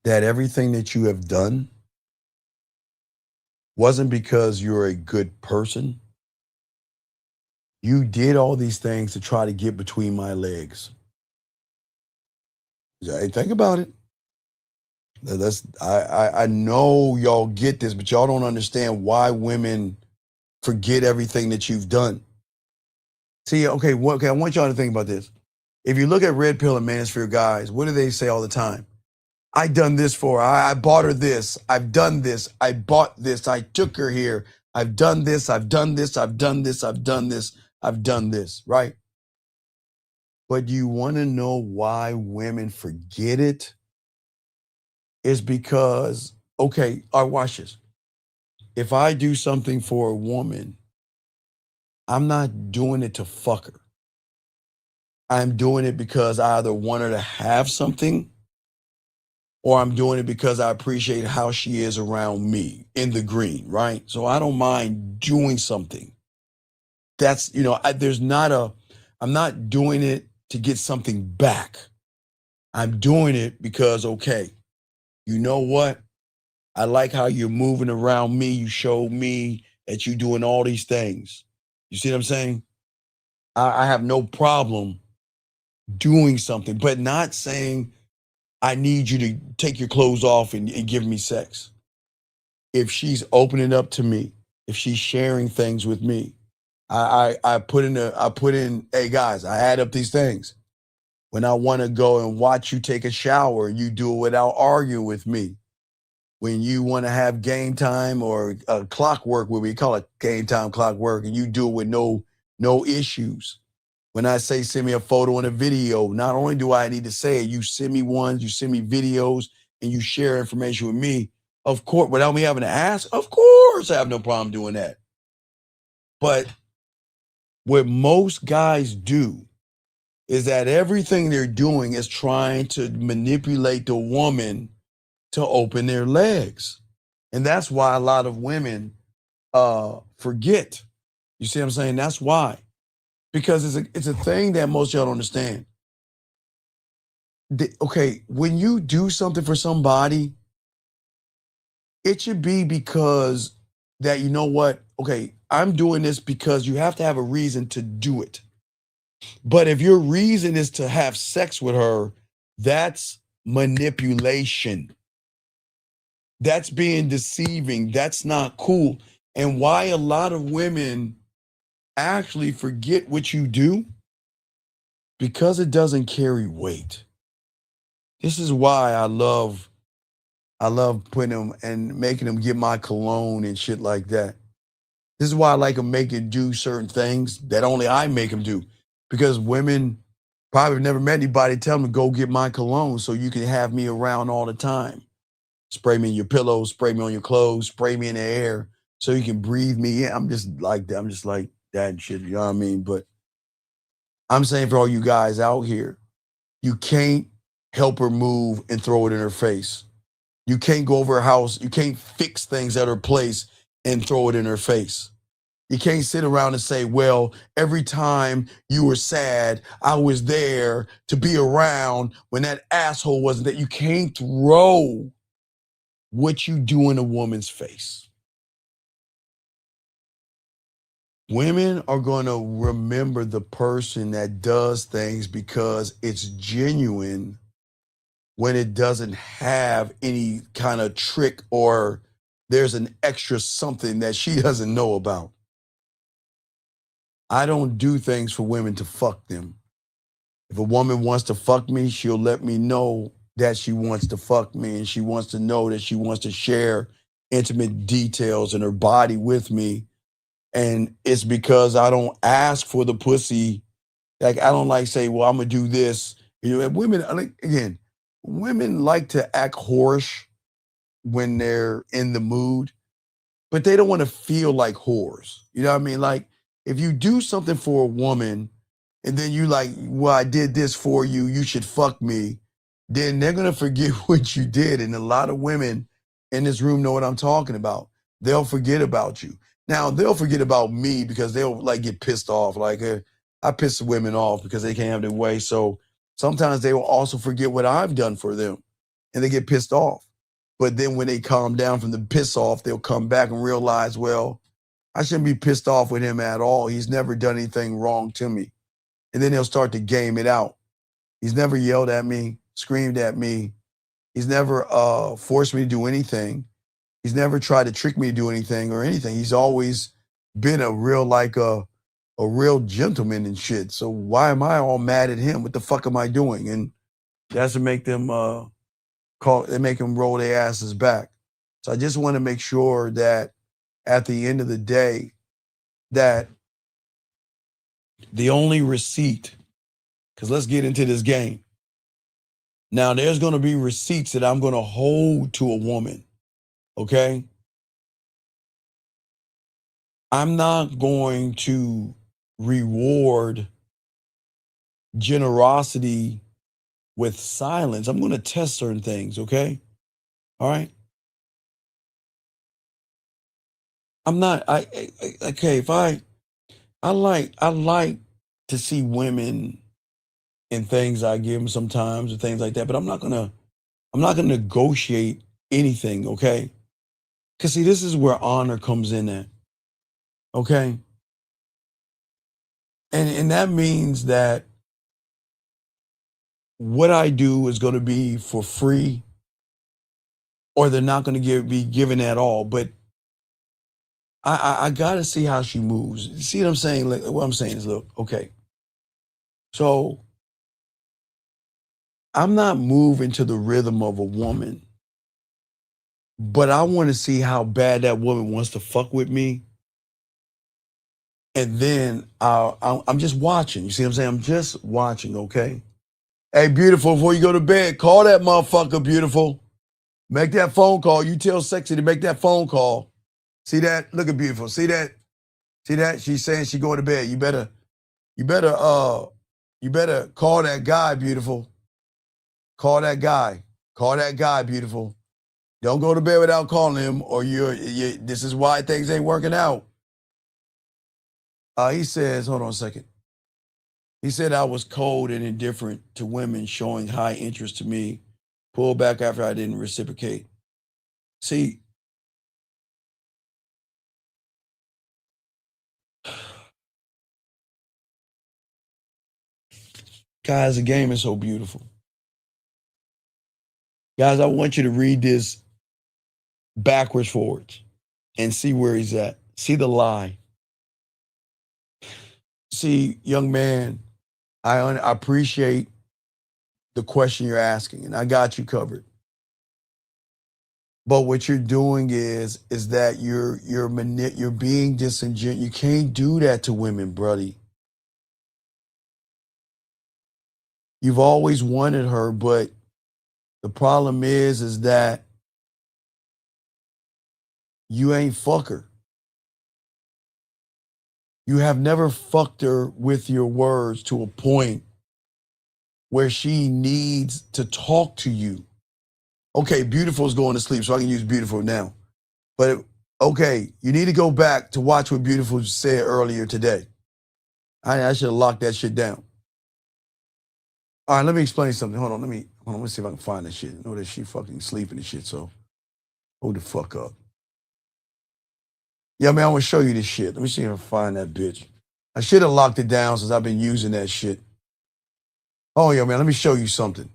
that everything that you have done wasn't because you're a good person, you did all these things to try to get between my legs. Hey, think about it. I know y'all get this, but y'all don't understand why women forget everything that you've done. See, okay, I want y'all to think about this. If you look at Red Pill and Manosphere guys, what do they say all the time? I done this for her. I bought her this. I've done this. I bought this. I took her here. I've done this. I've done this. I've done this. I've done this. I've done this, right? But you want to know why women forget it? It's because, okay, all right, watch this. If I do something for a woman, I'm not doing it to fuck her. I'm doing it because I either want her to have something or I'm doing it because I appreciate how she is around me in the green, right? So I don't mind doing something. That's, you know, I'm not doing it to get something back. I'm doing it because, okay, you know what? I like how you're moving around me. You showed me that you're doing all these things. You see what I'm saying? I have no problem doing something, but not saying I need you to take your clothes off and give me sex. If she's opening up to me, if she's sharing things with me, I put in, hey guys, I add up these things. When I want to go and watch you take a shower, you do it without arguing with me. When you want to have game time or clockwork, what we call it game time clockwork, and you do it with no issues. When I say send me a photo and a video, not only do I need to say it, you send me ones, you send me videos, and you share information with me. Of course, without me having to ask, of course I have no problem doing that. But what most guys do is that everything they're doing is trying to manipulate the woman to open their legs. And that's why a lot of women forget. You see what I'm saying? That's why. Because it's a thing that most y'all don't understand. Okay, when you do something for somebody, it should be because that, you know what? Okay, I'm doing this because you have to have a reason to do it. But if your reason is to have sex with her, that's manipulation. That's being deceiving. That's not cool. And why a lot of women actually forget what you do? Because it doesn't carry weight. This is why I love putting them and making them get my cologne and shit like that. This is why I like them making do certain things that only I make them do. Because women probably have never met anybody tell them to go get my cologne so you can have me around all the time. Spray me in your pillows, spray me on your clothes, spray me in the air so you can breathe me in. I'm just like that. I'm just like that and shit. You know what I mean? But I'm saying for all you guys out here, you can't help her move and throw it in her face. You can't go over her house. You can't fix things at her place and throw it in her face. You can't sit around and say, well, every time you were sad, I was there to be around when that asshole wasn't there. You can't throw what you do in a woman's face. Women are going to remember the person that does things because it's genuine when it doesn't have any kind of trick or there's an extra something that she doesn't know about. I don't do things for women to fuck them. If a woman wants to fuck me, she'll let me know that she wants to fuck me, and she wants to know that she wants to share intimate details in her body with me. And it's because I don't ask for the pussy. Like, I don't like say, well, I'm gonna do this. You know, and women, again, women like to act whorish when they're in the mood, but they don't want to feel like whores. You know what I mean? Like, if you do something for a woman and then you like, well, I did this for you, you should fuck me, then they're gonna forget what you did. And a lot of women in this room know what I'm talking about. They'll forget about you. Now, they'll forget about me because they'll like get pissed off. Like, I piss the women off because they can't have their way. So sometimes they will also forget what I've done for them and they get pissed off. But then when they calm down from the piss off, they'll come back and realize, well, I shouldn't be pissed off with him at all. He's never done anything wrong to me. And then they'll start to game it out. He's never yelled at me, screamed at me. He's never forced me to do anything. He's never tried to trick me to do anything or anything. He's always been a real, like a real gentleman and shit. So why am I all mad at him? What the fuck am I doing? And that's to make them they make them roll their asses back. So I just want to make sure that at the end of the day, that the only receipt, because let's get into this game. Now, there's going to be receipts that I'm going to hold to a woman, okay? I'm not going to reward generosity with silence. I'm going to test certain things, okay? All right? I'm not, okay, if I like to see women and things I give them sometimes and things like that, but I'm not gonna negotiate anything, okay? Because see, this is where honor comes in at, okay? And that means that what I do is gonna be for free, or they're not gonna be given at all. But I gotta see how she moves. See what I'm saying? Like, what I'm saying is, look, okay. So I'm not moving to the rhythm of a woman, but I want to see how bad that woman wants to fuck with me. And then I'm just watching. You see what I'm saying? I'm just watching, okay? Hey, beautiful, before you go to bed, call that motherfucker, beautiful. Make that phone call. You tell Sexy to make that phone call. See that? Look at beautiful. See that? See that? She's saying she going to bed. You better call that guy, beautiful. Call that guy. Call that guy, beautiful. Don't go to bed without calling him, or this is why things ain't working out. He says, hold on a second. He said I was cold and indifferent to women showing high interest to me. Pull back after I didn't reciprocate. See, guys, the game is so beautiful. Guys, I want you to read this backwards forwards and see where he's at. See the lie. See, young man, I appreciate the question you're asking, and I got you covered. But what you're doing is that you're being disingenuous. You can't do that to women, buddy. You've always wanted her, but the problem is that you ain't fuck her. You have never fucked her with your words to a point where she needs to talk to you. Okay, Beautiful's going to sleep, so I can use Beautiful now. But okay, you need to go back to watch what Beautiful said earlier today. I should have locked that shit down. All right, let me explain something. Hold on, let me see if I can find that shit. I know that she fucking sleeping and shit, so hold the fuck up. Yeah, man, I want to show you this shit. Let me see if I can find that bitch. I should have locked it down since I've been using that shit. Oh, yeah, man, let me show you something.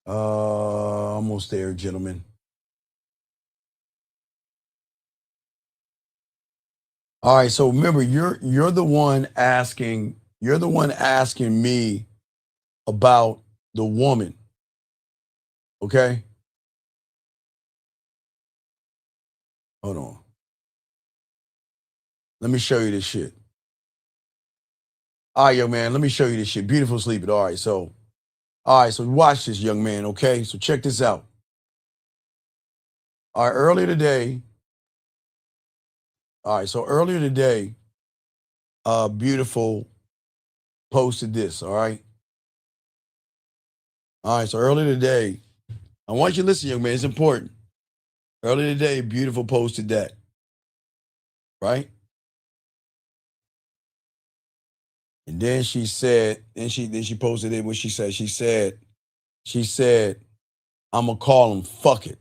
Almost there, gentlemen. All right, so remember, you're the one asking me about the woman. Okay? Hold on. Let me show you this shit. All right, young man, let me show you this shit. Beautiful sleeping. All right, so watch this, young man, okay? So check this out. All right, earlier today, Beautiful posted this, all right? All right, so earlier today, I want you to listen, young man, it's important. Earlier today, Beautiful posted that, right? And then she said, then she posted it, what she said. She said, I'm gonna call him, fuck it.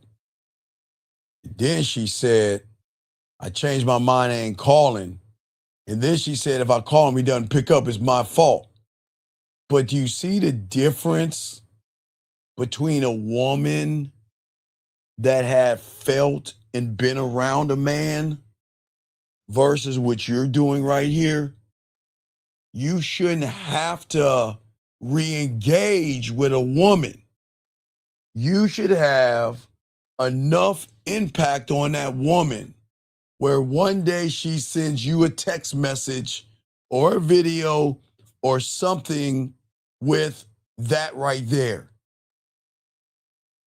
And then she said, I changed my mind, I ain't calling. And then she said, if I call him, he doesn't pick up, it's my fault. But do you see the difference between a woman that had felt and been around a man versus what you're doing right here? You shouldn't have to re-engage with a woman. You should have enough impact on that woman where one day she sends you a text message or a video or something with that right there,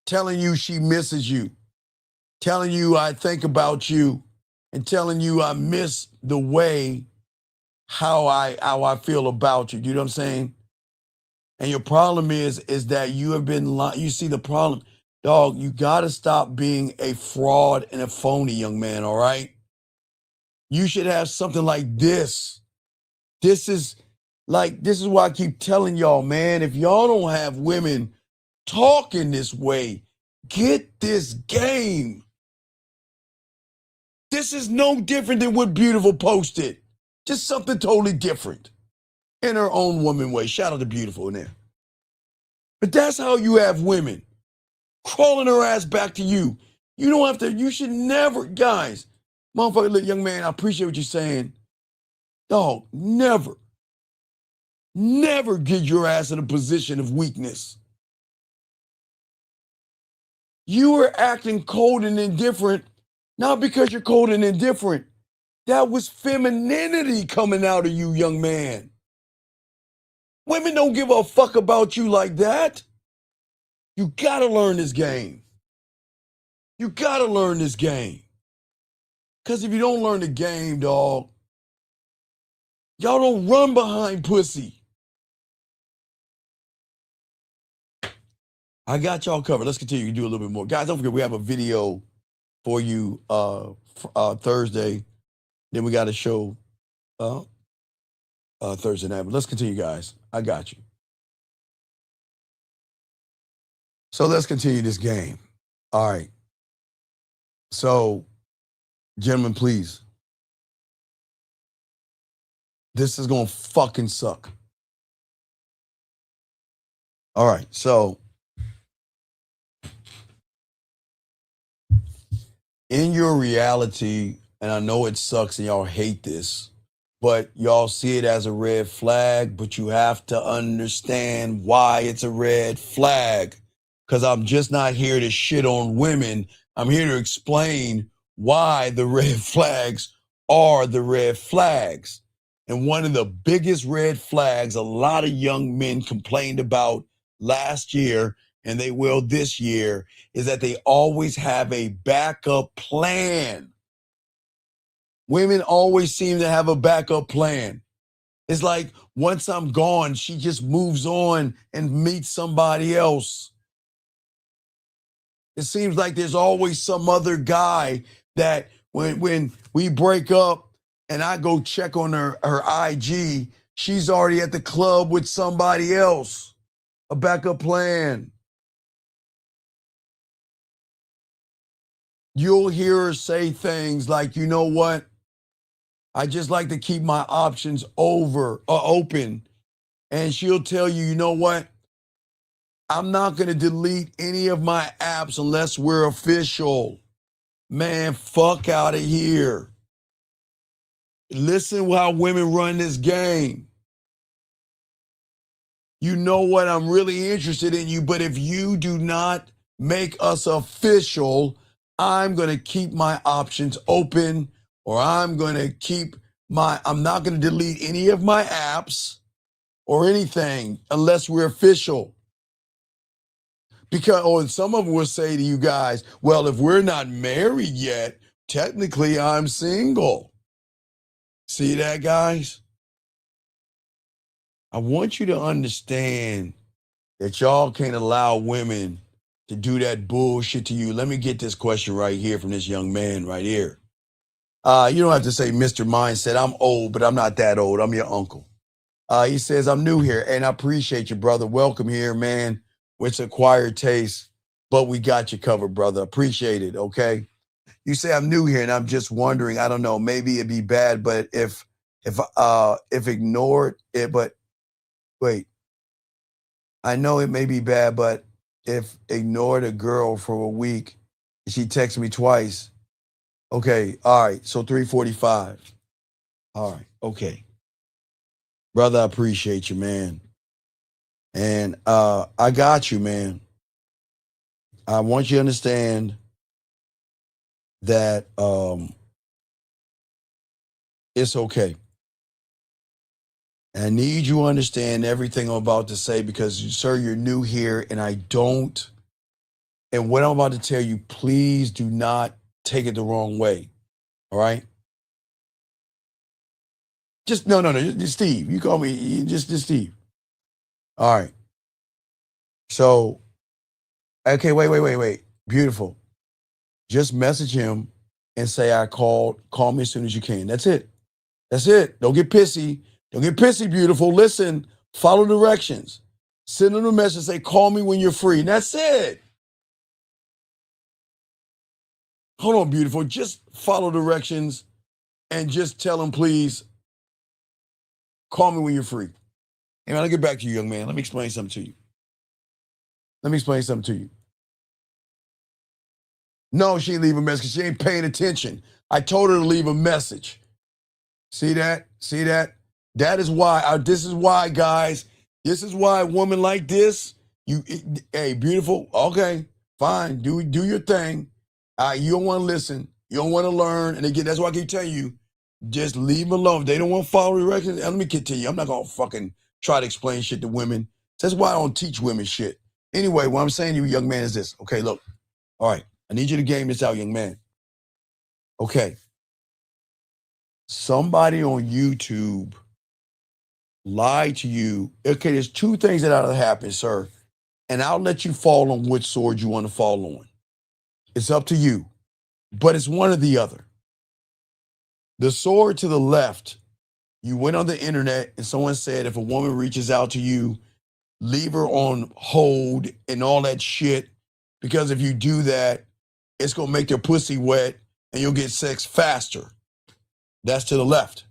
telling you she misses you, telling you I think about you, and telling you I miss the way how I feel about you. Do you know what I'm saying? And your problem is that you have been you see the problem, dog. You got to stop being a fraud and a phony, young man. All right. You should have something like this. This is why I keep telling y'all, man. If y'all don't have women talking this way, get this game. This is no different than what Beautiful posted. Just something totally different in her own woman way. Shout out to Beautiful in there. But that's how you have women crawling her ass back to you. You don't have to, you should never, guys, motherfucker, look, young man, I appreciate what you're saying. Dog, never get your ass in a position of weakness. You were acting cold and indifferent, not because you're cold and indifferent. That was femininity coming out of you, young man. Women don't give a fuck about you like that. You gotta learn this game. You gotta learn this game. Because if you don't learn the game, dog, y'all don't run behind pussy. I got y'all covered. Let's continue to do a little bit more. Guys, don't forget we have a video for you Thursday. Then we got a show Thursday night. But let's continue, guys. I got you. So let's continue this game. All right. So, gentlemen, please. This is going to fucking suck. All right. So, in your reality, and I know it sucks and y'all hate this, but y'all see it as a red flag, but you have to understand why it's a red flag. Because I'm just not here to shit on women. I'm here to explain why the red flags are the red flags. And one of the biggest red flags a lot of young men complained about last year, and they will this year, is that they always have a backup plan. Women always seem to have a backup plan. It's like once I'm gone, she just moves on and meets somebody else. It seems like there's always some other guy that when we break up and I go check on her IG, she's already at the club with somebody else. A backup plan. You'll hear her say things like, you know what? I just like to keep my options open. And she'll tell you, you know what? I'm not going to delete any of my apps unless we're official. Man, fuck out of here. Listen how women run this game. You know what? I'm really interested in you, but if you do not make us official, I'm going to keep my options open, or I'm not going to delete any of my apps or anything unless we're official. Because, some of them will say to you guys, well, if we're not married yet, technically I'm single. See that, guys? I want you to understand that y'all can't allow women to do that bullshit to you. Let me get this question right here from this young man right here. You don't have to say Mr. Mindset. I'm old, but I'm not that old. I'm your uncle. He says, I'm new here, and I appreciate you, brother. Welcome here, man. It's acquired taste, but we got you covered, brother. Appreciate it, okay? You say I'm new here, and I'm just wondering, I don't know, maybe it'd be bad, but if ignored it, but wait. I know it may be bad, but if ignored a girl for a week, she texts me twice. Okay, all right, so 3:45. All right, okay. Brother, I appreciate you, man. And I got you, man. I want you to understand that it's okay. And I need you to understand everything I'm about to say because, sir, you're new here, and and what I'm about to tell you, please do not take it the wrong way. All right? Just just Steve. You call me just Steve. All right. So, okay, wait. Beautiful. Just message him and say I called. Call me as soon as you can. That's it. Don't get pissy. Beautiful. Listen, follow directions. Send him a message, say call me when you're free. And that's it. Hold on, beautiful. Just follow directions and just tell him, please, call me when you're free. And I'll get back to you, young man. Let me explain something to you. No, she ain't leave a message. She ain't paying attention. I told her to leave a message. See that? That is why, this is why, guys, this is why a woman like this, hey, beautiful, okay, fine, do your thing. You don't want to listen. You don't want to learn. And again, that's why I keep telling you, just leave them alone. If they don't want to follow directions, and let me continue. I'm not going to fucking try to explain shit to women. That's why I don't teach women shit. Anyway, what I'm saying to you, young man, is this. Okay, look. All right. I need you to game this out, young man. Okay. Somebody on YouTube lied to you. Okay, there's two things that ought to happen, sir. And I'll let you fall on which sword you want to fall on. It's up to you. But it's one or the other. The sword to the left, you went on the internet and someone said if a woman reaches out to you, leave her on hold and all that shit. Because if you do that, it's going to make your pussy wet and you'll get sex faster. That's to the left.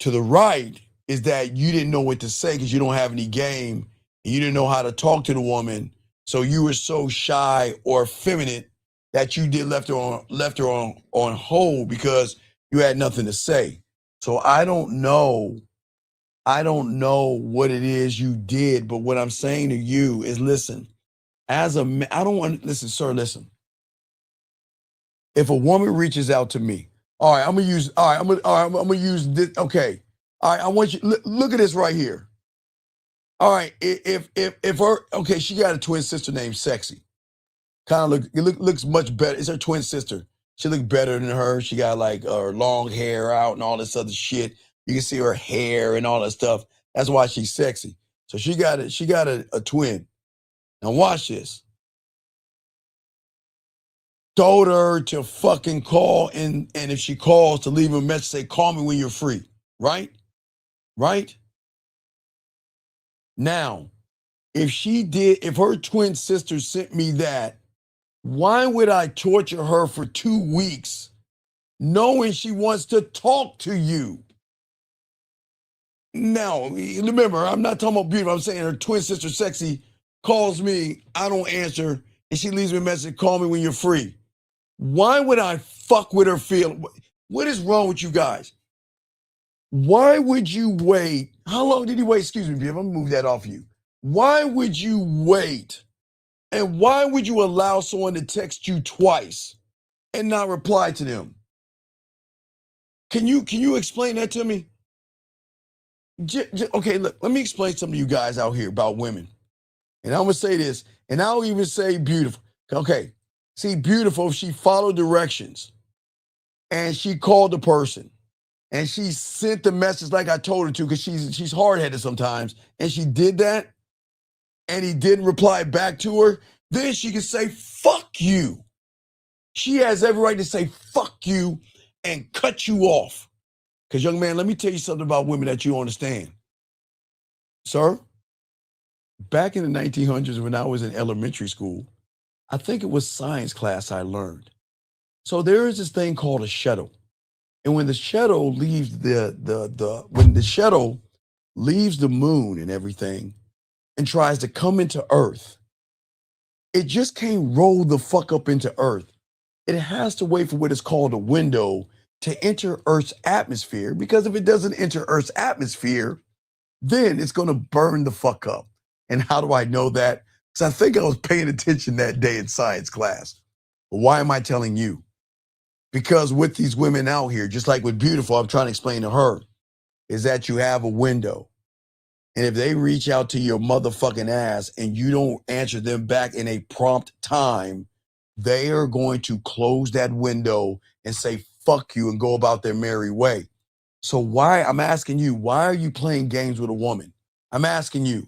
To the right is that you didn't know what to say because you don't have any game and you didn't know how to talk to the woman. So you were so shy or effeminate that you left her on hold because you had nothing to say. So I don't know what it is you did, but what I'm saying to you is listen, listen, sir, listen. If a woman reaches out to me, I'm gonna use this. Okay. All right, I want you look at this right here. All right, if her, okay, she got a twin sister named Sexy. Looks much better. It's her twin sister. She looked better than her. She got like her long hair out and all this other shit. You can see her hair and all that stuff. That's why she's sexy. So she got a twin. Now watch this. Told her to fucking call and if she calls to leave a message, say, call me when you're free. Right? Right? Now, if her twin sister sent me that, why would I torture her for 2 weeks knowing she wants to talk to you? Now, remember, I'm not talking about beautiful. I'm saying her twin sister, sexy, calls me, I don't answer, and she leaves me a message, call me when you're free. Why would I fuck with her feeling? What is wrong with you guys? Why would you wait? How long did you wait? Excuse me, Biv, I'm gonna move that off you. Why would you wait? And why would you allow someone to text you twice and not reply to them? Can you explain that to me? Okay, look, let me explain something to you guys out here about women. And I'm gonna say this, and I'll even say beautiful. Okay, see, beautiful, she followed directions and she called the person and she sent the message like I told her to, because she's hard-headed sometimes, and she did that and he didn't reply back to her, then she can say, fuck you. She has every right to say, fuck you, and cut you off. Because, young man, let me tell you something about women that you understand. Sir, back in the 1900s when I was in elementary school, I think it was science class I learned. So there is this thing called a shuttle. And when the shuttle leaves when the shuttle leaves the moon and everything and tries to come into Earth, it just can't roll the fuck up into Earth. It has to wait for what is called a window to enter Earth's atmosphere, because if it doesn't enter Earth's atmosphere, then it's going to burn the fuck up. And how do I know that? Because I think I was paying attention that day in science class. But why am I telling you? Because with these women out here, just like with Beautiful, I'm trying to explain to her, is that you have a window. And if they reach out to your motherfucking ass and you don't answer them back in a prompt time, they are going to close that window and say, fuck you, and go about their merry way. So I'm asking you, why are you playing games with a woman? I'm asking you,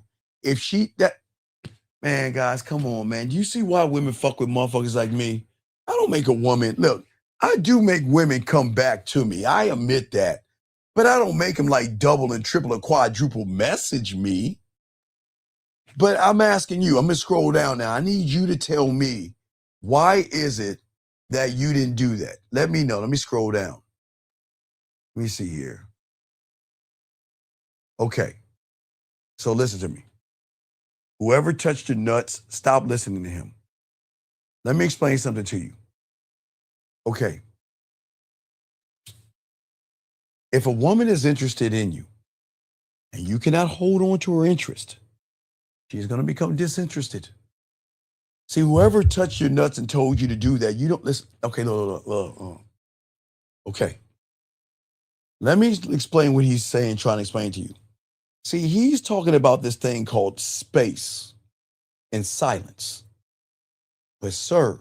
man, guys, come on, man. Do you see why women fuck with motherfuckers like me? I don't make a woman, look, I do make women come back to me. I admit that. But I don't make them like double and triple or quadruple message me. But I'm asking you, I'm gonna scroll down now. I need you to tell me, why is it that you didn't do that? Let me know. Let me scroll down. Let me see here. Okay. So listen to me. Whoever touched your nuts, stop listening to him. Let me explain something to you. Okay. If a woman is interested in you and you cannot hold on to her interest, she's going to become disinterested. See, whoever touched your nuts and told you to do that, you don't listen. Okay, no. Okay. Let me explain what he's saying, trying to explain to you. See, he's talking about this thing called space and silence. But sir,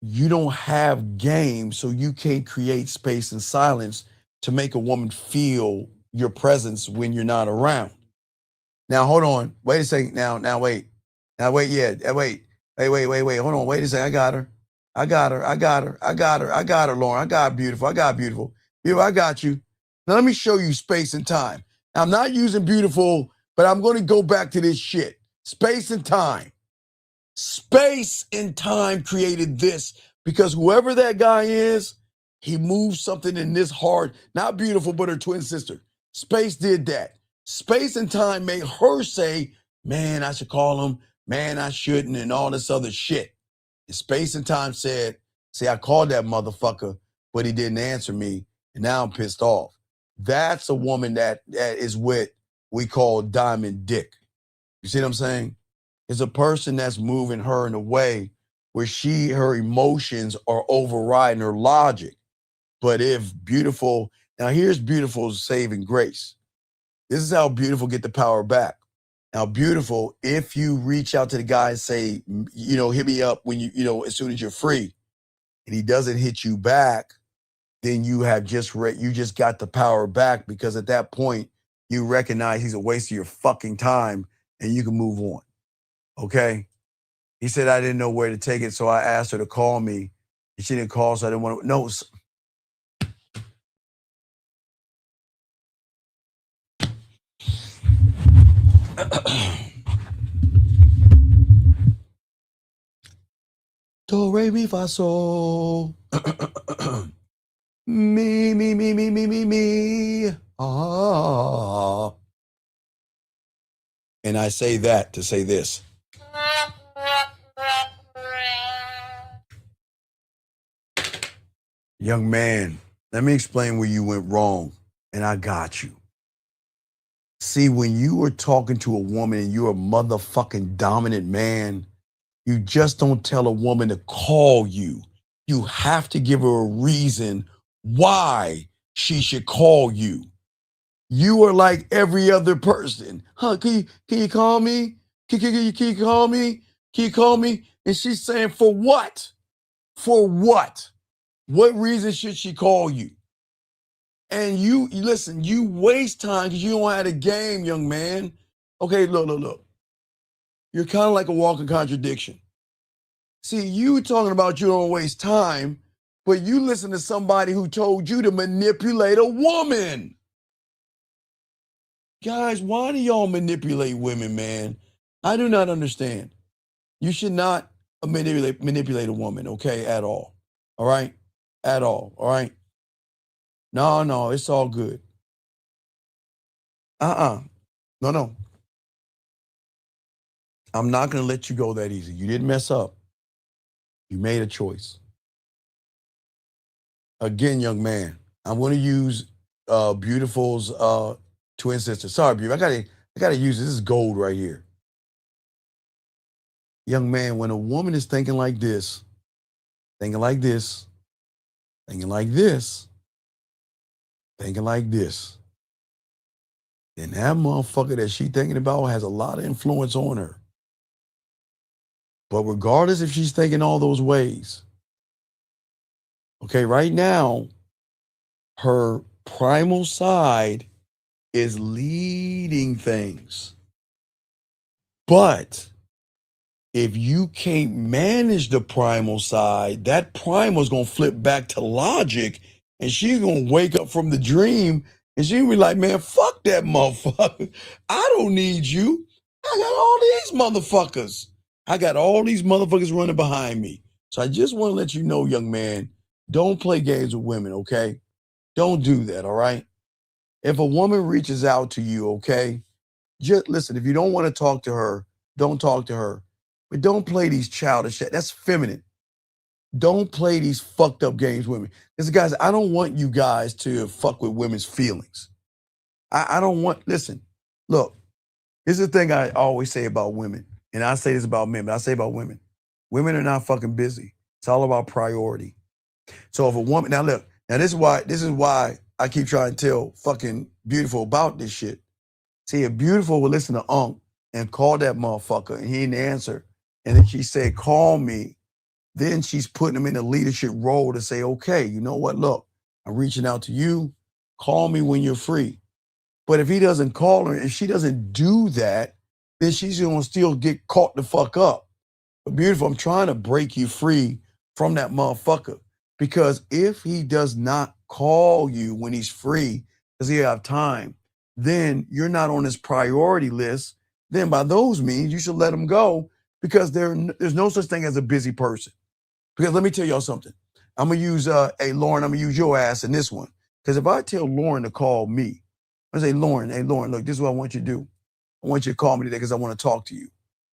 you don't have game, so you can't create space and silence to make a woman feel your presence when you're not around. Now, hold on. Wait a second. Now, wait. Now, wait. Yeah. Wait. Hold on. Wait a second. I got her, Lauren. I got beautiful. Beautiful, I got you. Now, let me show you space and time. Now, I'm not using beautiful, but I'm going to go back to this shit. Space and time. Space and time created this because whoever that guy is, he moved something in this hard, not beautiful, but her twin sister. Space did that. Space and time made her say, man, I should call him, man, I shouldn't, and all this other shit. And space and time said, see, I called that motherfucker, but he didn't answer me, and now I'm pissed off. That's a woman that is what we call diamond dick. You see what I'm saying? It's a person that's moving her in a way where her emotions are overriding her logic. But if beautiful, now here's beautiful's saving grace. This is how beautiful get the power back. Now, beautiful, if you reach out to the guy and say, hit me up when as soon as you're free, and he doesn't hit you back, then you have you just got the power back, because at that point you recognize he's a waste of your fucking time and you can move on. Okay? He said, I didn't know where to take it, so I asked her to call me. And she didn't call, so I didn't want to. No. Do, re, mi, fa, sol. Me, me, me, me, me, me, me. Ah. And I say that to say this. Young man, let me explain where you went wrong, and I got you. See, when you are talking to a woman and you're a motherfucking dominant man, you just don't tell a woman to call you. You have to give her a reason why she should call you. You are like every other person. Huh, can you call me? Can you call me? Can you call me? And she's saying, for what? For what? What reason should she call you? And you listen, you waste time because you don't have a game, young man. Okay, look. You're kind of like a walking contradiction. See, you talking about you don't waste time, but you listen to somebody who told you to manipulate a woman. Guys, why do y'all manipulate women, man? I do not understand. You should not manipulate a woman, okay, at all. All right? At all right? No, it's all good. No. I'm not going to let you go that easy. You didn't mess up. You made a choice. Again, young man, I'm going to use Beautiful's twin sister. Sorry, Beautiful. I gotta use this is gold right here. Young man, when a woman is thinking like this, thinking like this, thinking like this, thinking like this, then that motherfucker that she thinking about has a lot of influence on her. But regardless if she's thinking all those ways, okay, right now, her primal side is leading things. But if you can't manage the primal side, that primal is going to flip back to logic, and she's going to wake up from the dream, and she'll be like, man, fuck that motherfucker. I don't need you. I got all these motherfuckers. I got all these motherfuckers running behind me. So I just want to let you know, young man, don't play games with women, okay? Don't do that, all right? If a woman reaches out to you, okay, just listen, if you don't want to talk to her, don't talk to her. But don't play these childish shit. That's feminine. Don't play these fucked up games with me. Because guys, I don't want you guys to fuck with women's feelings. I don't want, listen, look, this is the thing I always say about women. And I say this about men, but I say about women. Women are not fucking busy. It's all about priority. So if a woman, now look, this is why I keep trying to tell fucking Beautiful about this shit. See, if Beautiful would listen to Unc and call that motherfucker and he didn't answer, and then she said, call me, then she's putting him in a leadership role to say, okay, you know what, look, I'm reaching out to you, call me when you're free. But if he doesn't call her, if she doesn't do that, then she's gonna still get caught the fuck up. But Beautiful, I'm trying to break you free from that motherfucker. Because if he does not call you when he's free, does he have time, then you're not on his priority list. Then by those means, you should let him go, because there's no such thing as a busy person. Because let me tell y'all something. I'm going to use, hey, Lauren, I'm going to use your ass in this one. Because if I tell Lauren to call me, I say, Lauren, hey, Lauren, look, this is what I want you to do. I want you to call me today because I want to talk to you.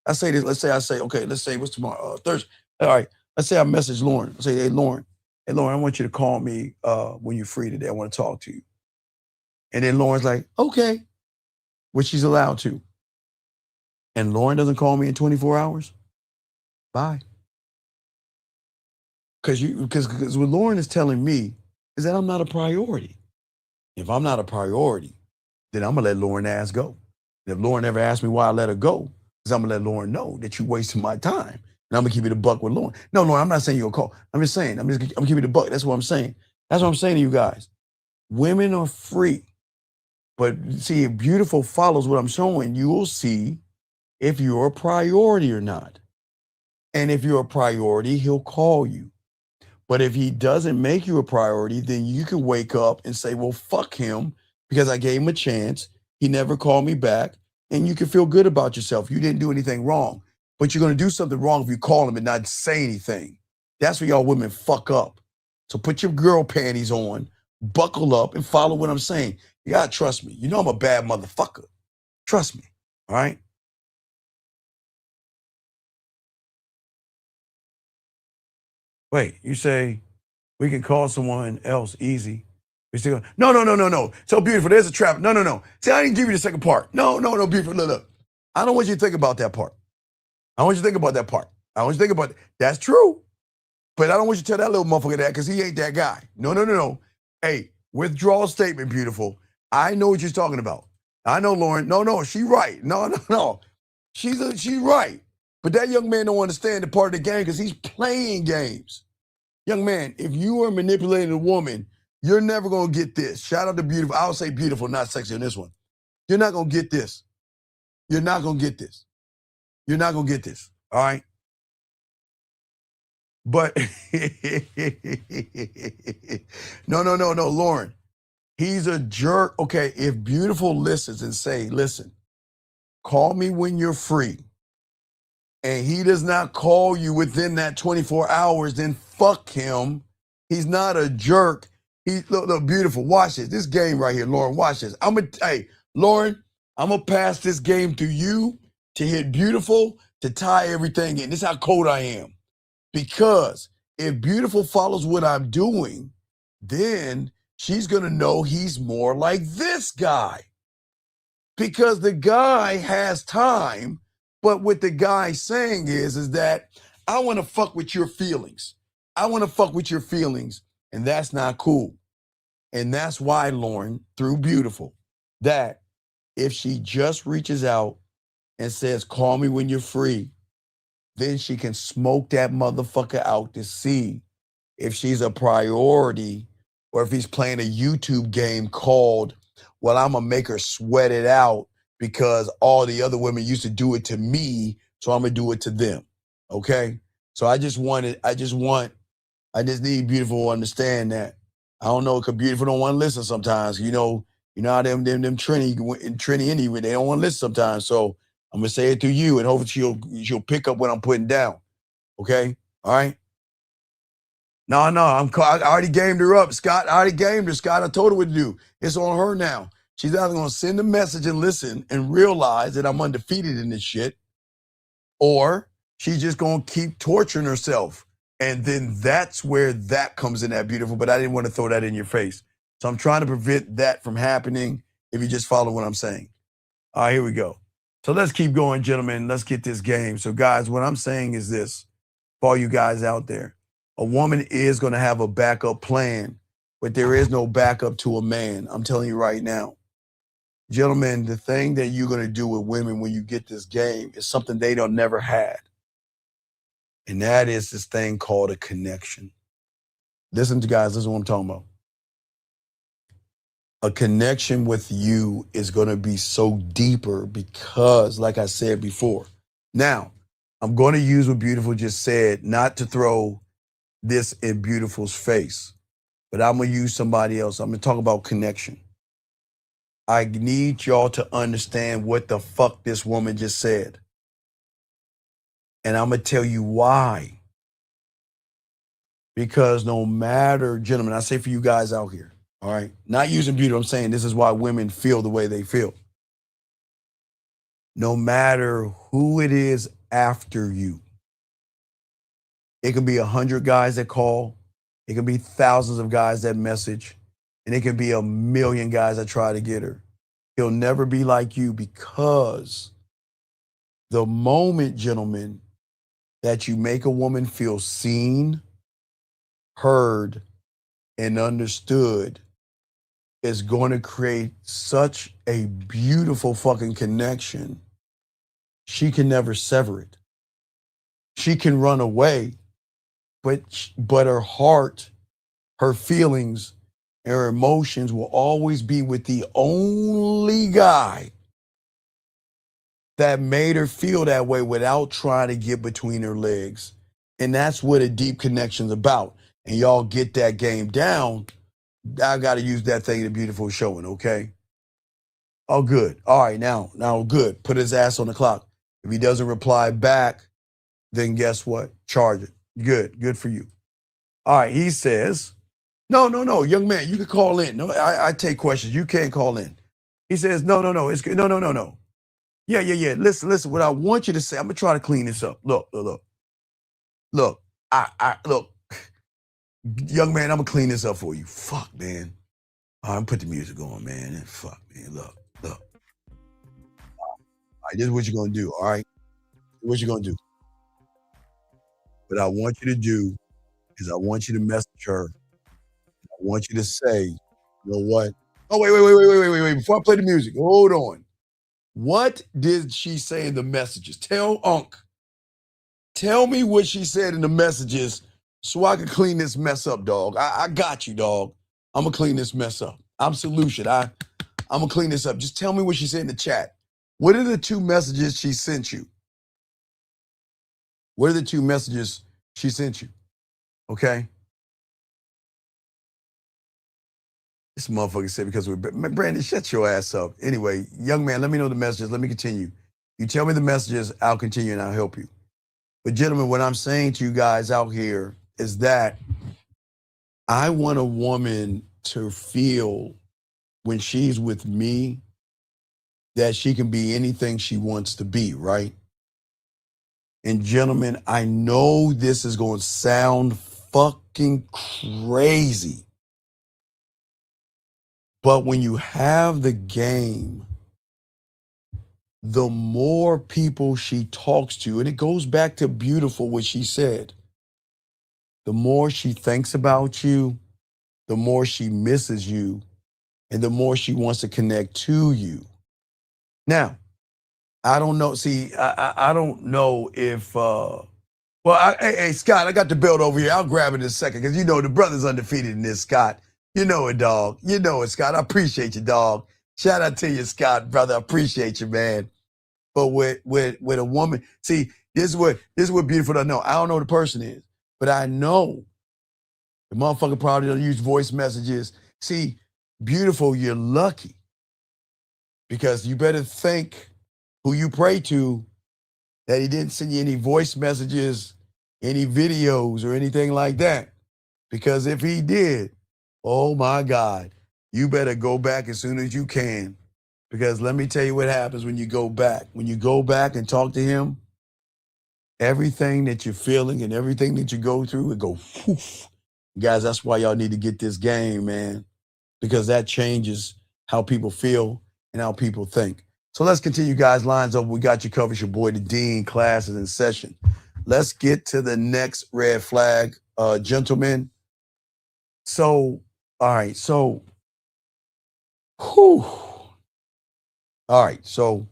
I say this, let's say, okay, let's say what's tomorrow? Thursday. All right, let's say I message Lauren. I say, hey, Lauren, I want you to call me when you're free today. I want to talk to you. And then Lauren's like, okay, which she's allowed to. And Lauren doesn't call me in 24 hours, bye. Because what Lauren is telling me is that I'm not a priority. If I'm not a priority, then I'm going to let Lauren ass go. And if Lauren ever asks me why I let her go, because I'm going to let Lauren know that you wasting my time. And I'm going to keep it a buck with Lauren. No, Lauren, I'm not saying you'll call. I'm just saying, I'm going to keep it a buck. That's what I'm saying. That's what I'm saying to you guys. Women are free. But see, if beautiful follows what I'm showing, you will see if you're a priority or not. And if you're a priority, he'll call you. But if he doesn't make you a priority, then you can wake up and say, well, fuck him because I gave him a chance. He never called me back. And you can feel good about yourself. You didn't do anything wrong. But you're going to do something wrong if you call him and not say anything. That's where y'all women fuck up. So put your girl panties on, buckle up, and follow what I'm saying. You got to trust me. You know I'm a bad motherfucker. Trust me. All right? Wait, you say we can call someone else easy. We still no. So beautiful. There's a trap. No. See, I didn't give you the second part. No, beautiful. Look. I don't want you to think about that part. I want you to think about that part. I want you to think about that's true. But I don't want you to tell that little motherfucker that because he ain't that guy. No. Hey, withdrawal statement, beautiful. I know what you're talking about. I know, Lauren. No, she right. No. She's right. But that young man don't understand the part of the game because he's playing games. Young man, if you are manipulating a woman, you're never going to get this. Shout out to beautiful. I'll say beautiful, not sexy on this one. You're not going to get this. You're not going to get this. You're not going to get this. All right? But no, Lauren. He's a jerk. Okay, if beautiful listens and say, listen, call me when you're free, and he does not call you within that 24 hours, then fuck him. He's not a jerk. Look, beautiful. Watch this. This game right here, Lauren. Watch this. Lauren, I'm gonna pass this game to you to hit beautiful to tie everything in. This is how cold I am. Because if beautiful follows what I'm doing, then she's gonna know he's more like this guy. Because the guy has time, but what the guy saying is that I want to fuck with your feelings. I want to fuck with your feelings, and that's not cool. And that's why, Lauren, through beautiful, that if she just reaches out and says, call me when you're free, then she can smoke that motherfucker out to see if she's a priority or if he's playing a YouTube game called, well, I'm going to make her sweat it out because all the other women used to do it to me, so I'm going to do it to them. Okay? So I just need beautiful to understand that. I don't know, because beautiful don't want to listen sometimes. You know how them Trini anyway, they don't want to listen sometimes. So I'm gonna say it to you, and hopefully she'll pick up what I'm putting down. Okay, all right. No, I already gamed her up, Scott. I already gamed her, Scott. I told her what to do. It's on her now. She's either gonna send a message and listen and realize that I'm undefeated in this shit, or she's just gonna keep torturing herself. And then that's where that comes in that beautiful, but I didn't want to throw that in your face. So I'm trying to prevent that from happening if you just follow what I'm saying. All right, here we go. So let's keep going, gentlemen. Let's get this game. So guys, what I'm saying is this, for all you guys out there, a woman is going to have a backup plan, but there is no backup to a man. I'm telling you right now. Gentlemen, the thing that you're going to do with women when you get this game is something they don't never had. And that is this thing called a connection. Listen to guys, listen to what I'm talking about. A connection with you is going to be so deeper because, like I said before, now I'm going to use what Beautiful just said, not to throw this in Beautiful's face, but I'm going to use somebody else. I'm going to talk about connection. I need y'all to understand what the fuck this woman just said. And I'm going to tell you why. Because no matter, gentlemen, I say for you guys out here, all right, not using beauty, I'm saying this is why women feel the way they feel. No matter who it is after you, it can be 100 guys that call, it can be thousands of guys that message, and it can be 1 million guys that try to get her. He'll never be like you because the moment, gentlemen, that you make a woman feel seen, heard, and understood is going to create such a beautiful fucking connection. She can never sever it. She can run away, but her heart her feelings and her emotions will always be with the only guy that made her feel that way without trying to get between her legs. And that's what a deep connection's about. And y'all get that game down. I got to use that thing in a beautiful showing, okay? Oh, good. All right, now good. Put his ass on the clock. If he doesn't reply back, then guess what? Charge it. Good for you. All right, he says, no, young man, you can call in. No, I take questions. You can't call in. He says, no, it's good. No. Yeah. Listen, what I want you to say, I'm gonna try to clean this up. Look. I look, young man, I'm gonna clean this up for you. Fuck, man. All right, I'm put the music on, man. Fuck, man. Look. All right, this is what you're gonna do, all right? What you're gonna do. What I want you to do is I want you to message her. I want you to say, you know what? Oh, wait. Before I play the music, hold on. What did she say in the messages? Tell me what she said in the messages so I can clean this mess up, dog. I got you, dog. I'm gonna clean this mess up. I'm solution. I'm gonna clean this up. Just tell me what she said in the chat. What are the 2 messages she sent you? What are the 2 messages she sent you? Okay. This motherfucker said because we're Brandon, shut your ass up. Anyway, young man, let me know the messages. Let me continue. You tell me the messages, I'll continue and I'll help you. But gentlemen, what I'm saying to you guys out here is that I want a woman to feel when she's with me that she can be anything she wants to be, right? And gentlemen, I know this is going to sound fucking crazy. But when you have the game, the more people she talks to, and it goes back to beautiful what she said, the more she thinks about you, the more she misses you, and the more she wants to connect to you. Now, I don't know. See, I don't know if, hey, Scott, I got the belt over here. I'll grab it in a second because you know the brother's undefeated in this, Scott. You know it, dog. You know it, Scott. I appreciate you, dog. Shout out to you, Scott, brother. I appreciate you, man. But with a woman, see, this is what beautiful to know. I don't know who the person is, but I know the motherfucker probably don't use voice messages. See, beautiful, you're lucky because you better thank who you pray to that he didn't send you any voice messages, any videos, or anything like that. Because if he did, oh my God, you better go back as soon as you can. Because let me tell you what happens when you go back. When you go back and talk to him, everything that you're feeling and everything that you go through, it go poof. Guys, that's why y'all need to get this game, man. Because that changes how people feel and how people think. So let's continue, guys. Lines up. We got you covered. Your boy, the Dean. Class is in session. Let's get to the next red flag, gentlemen. So, all right. So, whew. All right. So,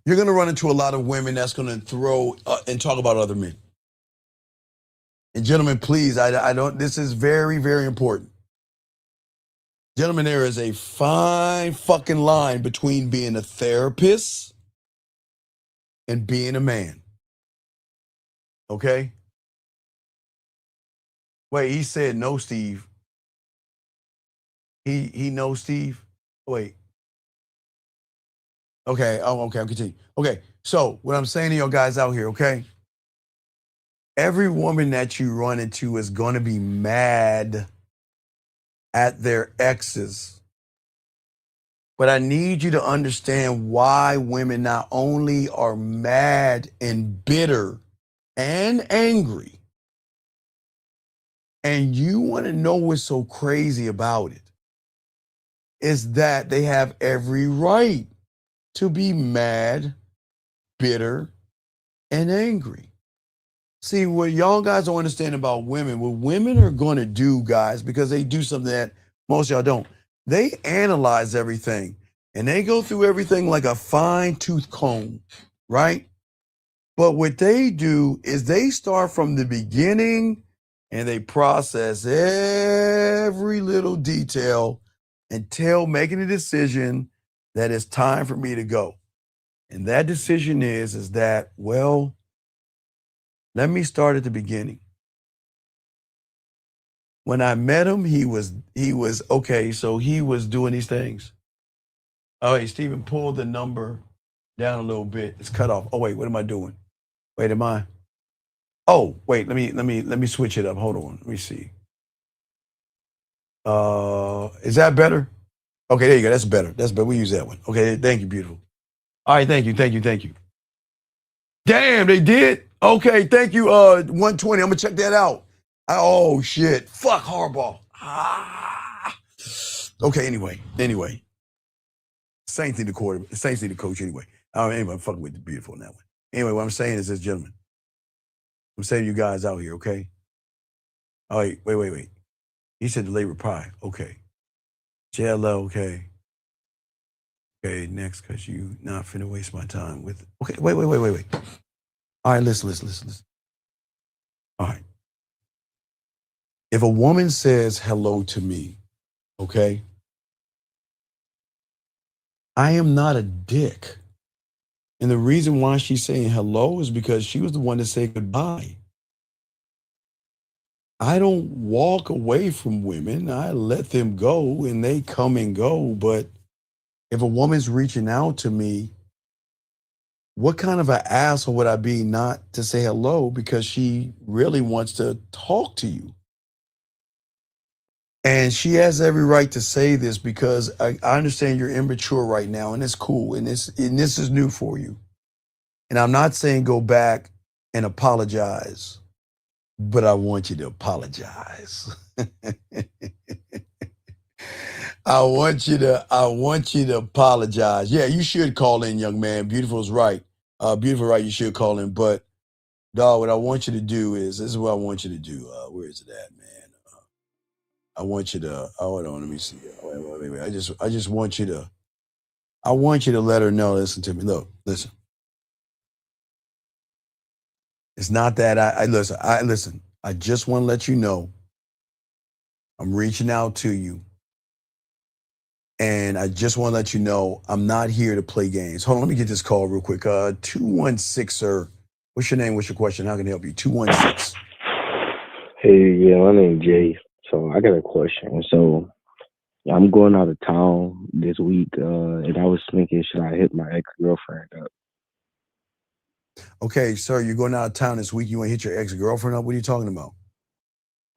you're going to run into a lot of women that's going to throw and talk about other men. And gentlemen, please, I don't, this is very, very important. Gentlemen, there is a fine fucking line between being a therapist and being a man. Okay? Wait, he said no, Steve. He knows Steve. Wait. Okay. Oh, okay. I'm continuing. Okay. So what I'm saying to y'all guys out here, okay? Every woman that you run into is going to be mad at their exes. But I need you to understand why women not only are mad and bitter and angry, and you want to know what's so crazy about it, is that they have every right to be mad, bitter, and angry. See, what y'all guys don't understand about women, what women are going to do, guys, because they do something that most of y'all don't, they analyze everything and they go through everything like a fine-tooth comb, right? But what they do is they start from the beginning and they process every little detail until making a decision that it's time for me to go. And that decision is that, well, let me start at the beginning. When I met him, he was okay, so he was doing these things. Oh, hey, Stephen, pull the number down a little bit. It's cut off. Oh, wait, what am I doing? Wait, am I? Oh, wait, let me switch it up. Hold on. Let me see. Is that better? Okay, there you go. That's better. That's better. We use that one. Okay, thank you, beautiful. All right, thank you. Damn, they did? Okay, thank you. 120. I'm gonna check that out. Oh shit. Fuck Harbaugh. Okay, anyway. Saints need the coach anyway. Anyway, I'm fucking with the beautiful on that one. Anyway, what I'm saying is this, gentlemen. I'm saying to you guys out here, okay? Oh, wait. He said the labor pie. Okay. JLL, okay. Okay, next, because you not finna waste my time with. Okay, wait. All right, listen. All right. If a woman says hello to me, okay, I am not a dick. And the reason why she's saying hello is because she was the one to say goodbye. I don't walk away from women. I let them go and they come and go. But if a woman's reaching out to me, what kind of an asshole would I be not to say hello because she really wants to talk to you? And she has every right to say this because I understand you're immature right now and it's cool and this is new for you. And I'm not saying go back and apologize, but I want you to apologize. I want you to apologize. Yeah, you should call in, young man. Beautiful's right. Beautiful, right? You should call in. But dog, what I want you to do is this is what I want you to do. Where is it at, man? I want you to. Hold on, let me see. Wait. I just want you to. I want you to let her know. Listen to me. Look, listen. It's not that I listen. Listen. I just want to let you know. I'm reaching out to you. And I just want to let you know I'm not here to play games. Hold on, let me get this call real quick. 216, sir. What's your name? What's your question? How can I help you? 216. Hey, yeah, my name's Jay. So I got a question. So I'm going out of town this week, and I was thinking, should I hit my ex-girlfriend up? Okay, sir, you're going out of town this week. You want to hit your ex-girlfriend up? What are you talking about?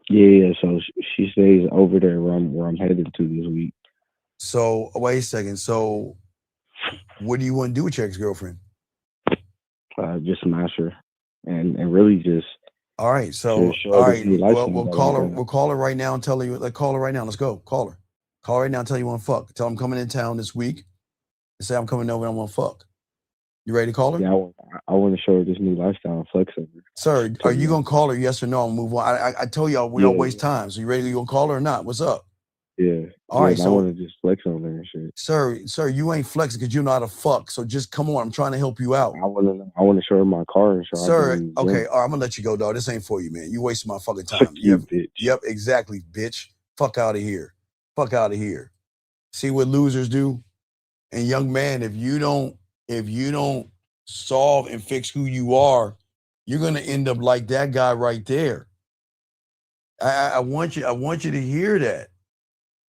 Yeah, so she stays over there where I'm headed to this week. So, wait a second. So, what do you want to do with your ex-girlfriend? Just smash her, and really just. All right. So, all right. Well, we'll call her. We'll call her right now and tell her. Like, call her right now. Let's go. Call her. Call her right now and tell her you want to fuck. Tell her I'm coming in town this week. And say I'm coming over and I want to fuck. You ready to call her? Yeah, I want to show her this new lifestyle and flex over. Sir, are you gonna call her? Yes or no? And move on. I told y'all we don't waste time. So you ready to go call her or not? What's up? Yeah. All right. So I want to just flex on her and shit. Sir, you ain't flexing because you know how to fuck. So just come on. I'm trying to help you out. I want to show her my car and show her. Sir, okay. All right, I'm gonna let you go, dog. This ain't for you, man. You wasting my fucking time. Fuck you, bitch. Yep, exactly, bitch. Fuck out of here. Fuck out of here. See what losers do? And young man, if you don't solve and fix who you are, you're gonna end up like that guy right there. I want you to hear that.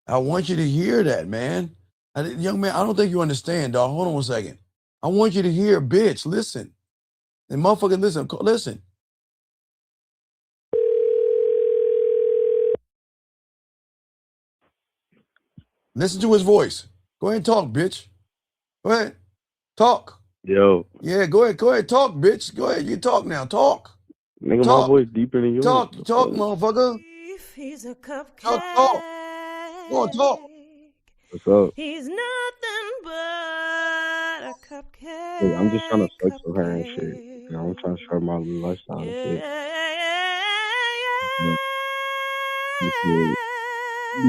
I want you to hear that, man. Young man, I don't think you understand, dog. Hold on 1 second. I want you to hear, bitch. Listen. And motherfucker, listen. Listen to his voice. Go ahead and talk, bitch. Go ahead. Talk. Yo. Yeah, go ahead, talk, bitch. Go ahead, you talk now. Talk. Nigga, my voice deeper than yours. Talk, motherfucker. He's a cupcake. Talk. Go on, talk. What's up? He's nothing but a cupcake. Hey, I'm just trying to flex with her and shit. You know, I'm trying to show her my new lifestyle and shit.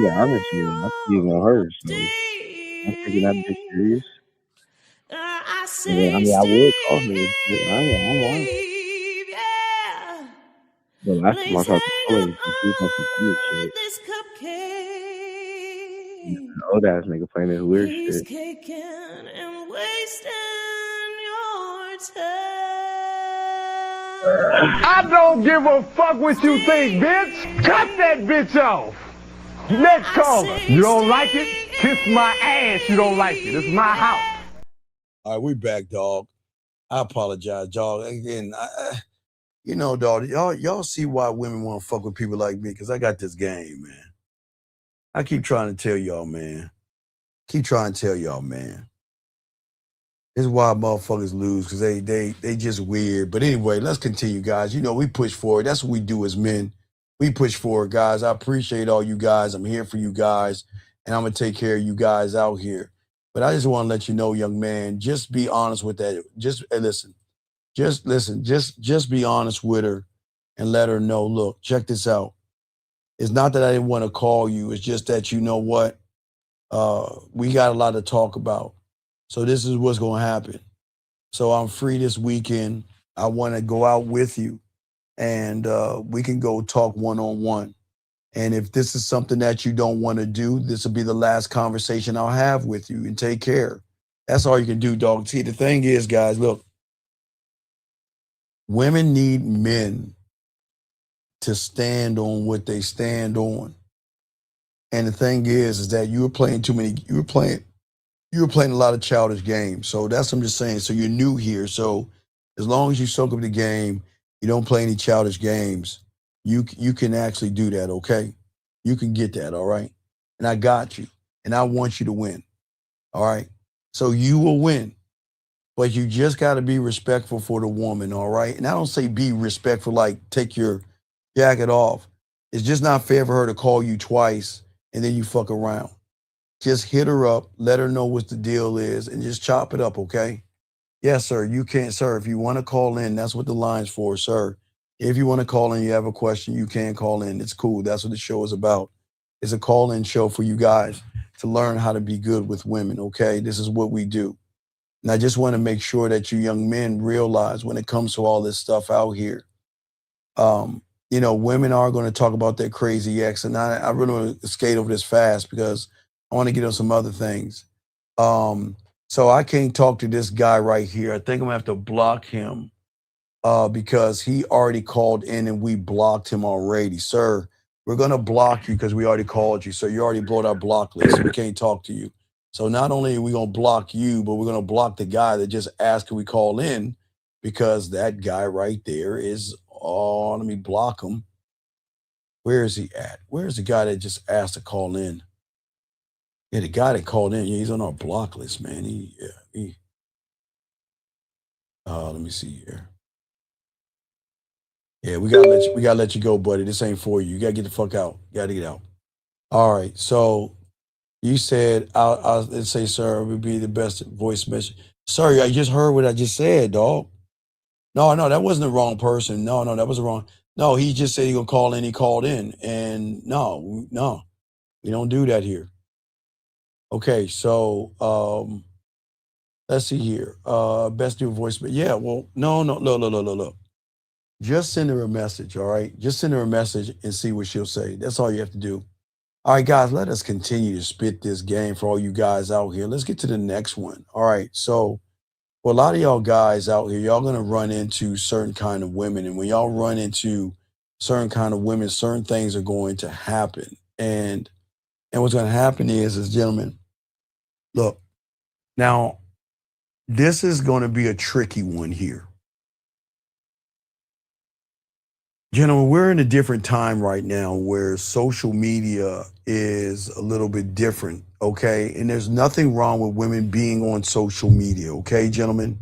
Yeah, honestly, I'm cheating on her, so I'm taking that bitch serious. I Yeah, I say mean, I would call her. But I don't mind. Steve, yeah. The last time I Please tried to hang call her, up she was on some weird on shit. this cupcake. Old ass nigga playing this weird He's shit. caking and wasting your time. I don't give a fuck what you think, bitch. Cut that bitch off. Next caller. You don't like it? Kiss my ass. You don't like it. It's my house. All right, we back, dog. I apologize, dog. Again, you know, dog, y'all see why women want to fuck with people like me, because I got this game, man. I keep trying to tell y'all, man. Keep trying to tell y'all, man. This is why motherfuckers lose, because they just weird. But anyway, let's continue, guys. You know, we push forward. That's what we do as men. We push forward, guys. I appreciate all you guys. I'm here for you guys, and I'm going to take care of you guys out here. But I just want to let you know, young man, just be honest with that. Just listen. Just be honest with her and let her know, look, check this out. It's not that I didn't want to call you. It's just that, you know what? We got a lot to talk about. So this is what's going to happen. So I'm free this weekend. I want to go out with you, and we can go talk one-on-one. And if this is something that you don't want to do, this will be the last conversation I'll have with you, and take care. That's all you can do, dog. See, the thing is, guys, look, women need men to stand on what they stand on. And the thing is that you were playing a lot of childish games. So that's what I'm just saying. So you're new here. So as long as you soak up the game, you don't play any childish games, you can actually do that, okay? You can get that, all right? And I got you. And I want you to win, all right? So you will win. But you just got to be respectful for the woman, all right? And I don't say be respectful like take your jacket off. It's just not fair for her to call you twice and then you fuck around. Just hit her up, let her know what the deal is, and just chop it up, okay? Yes, sir, you can, sir. If you want to call in, that's what the line's for, sir. If you want to call in, you have a question, you can call in. It's cool. That's what the show is about. It's a call-in show for you guys to learn how to be good with women, okay? This is what we do. And I just want to make sure that you young men realize when it comes to all this stuff out here, you know, women are going to talk about their crazy ex. And I really want to skate over this fast because I want to get on some other things. So I can't talk to this guy right here. I think I'm going to have to block him because he already called in and we blocked him already. Sir, we're going to block you because we already called you. So you already blowed our block list. So we can't talk to you. So not only are we going to block you, but we're going to block the guy that just asked can we call in, because that guy right there is, oh, let me block him. Where is he at? Where's the guy that just asked to call in? Yeah, the guy that called in, yeah, he's on our block list, man. Let me see here. Yeah, we gotta let you go, buddy. This ain't for you. You gotta get the fuck out. You gotta get out. All right. So you said I'll say, sir, it would be the best voice message. Sorry, I just heard what I just said, dog. No, that wasn't the wrong person. No, that was the wrong. No, he just said he gonna call in. He called in, and no, we don't do that here. Okay, so let's see here. Best new voice, but yeah, well, no, look. Just send her a message, all right? Just send her a message and see what she'll say. That's all you have to do. All right, guys, let us continue to spit this game for all you guys out here. Let's get to the next one. All right, so for a lot of y'all guys out here, y'all gonna run into certain kind of women, and when y'all run into certain kind of women, certain things are going to happen. And what's gonna happen is gentlemen, look, now this is gonna be a tricky one here. Gentlemen, we're in a different time right now where social media is a little bit different, okay? And there's nothing wrong with women being on social media, okay, gentlemen?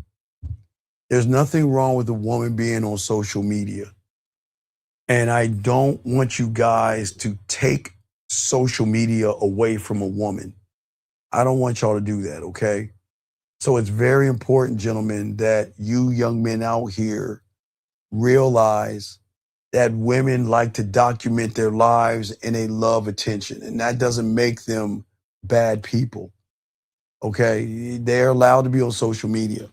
There's nothing wrong with a woman being on social media. And I don't want you guys to take social media away from a woman. I don't want y'all to do that, okay? So it's very important, gentlemen, that you young men out here realize that women like to document their lives and they love attention. And that doesn't make them bad people, okay? They're allowed to be on social media.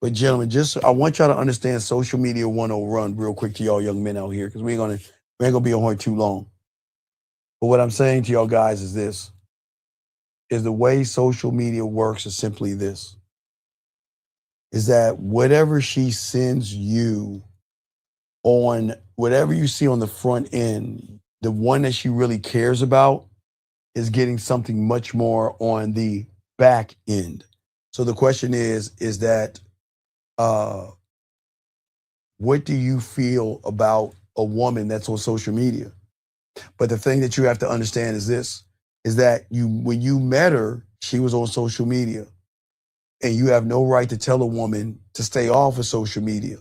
But gentlemen, I want y'all to understand social media 101 real quick to y'all young men out here, because we ain't gonna be on here too long. But what I'm saying to y'all guys is this: is the way social media works is simply this: is that whatever she sends you on whatever you see on the front end, the one that she really cares about is getting something much more on the back end. So the question is that what do you feel about a woman that's on social media? But the thing that you have to understand is this: is that when you met her, she was on social media, and you have no right to tell a woman to stay off of social media.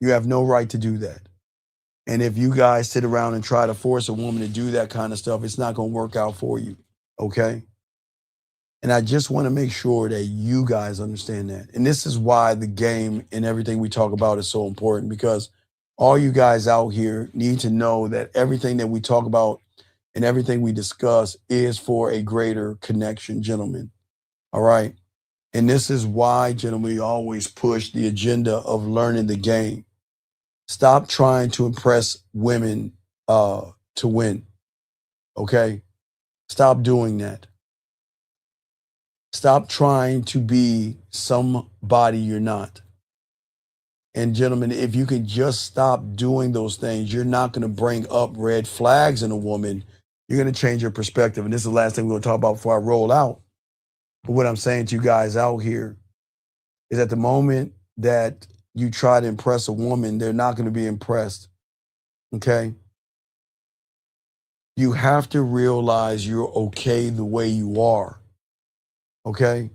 You have no right to do that. And if you guys sit around and try to force a woman to do that kind of stuff, it's not going to work out for you. Okay? And I just want to make sure that you guys understand that. And this is why the game and everything we talk about is so important, because all you guys out here need to know that everything that we talk about and everything we discuss is for a greater connection, gentlemen. All right? And this is why, gentlemen, we always push the agenda of learning the game. Stop trying to impress women to win. Okay? Stop doing that. Stop trying to be somebody you're not. And gentlemen, if you can just stop doing those things, you're not going to bring up red flags in a woman. You're going to change your perspective. And this is the last thing we're going to talk about before I roll out. But what I'm saying to you guys out here is at the moment that you try to impress a woman, they're not going to be impressed. Okay? You have to realize you're okay the way you are. Okay?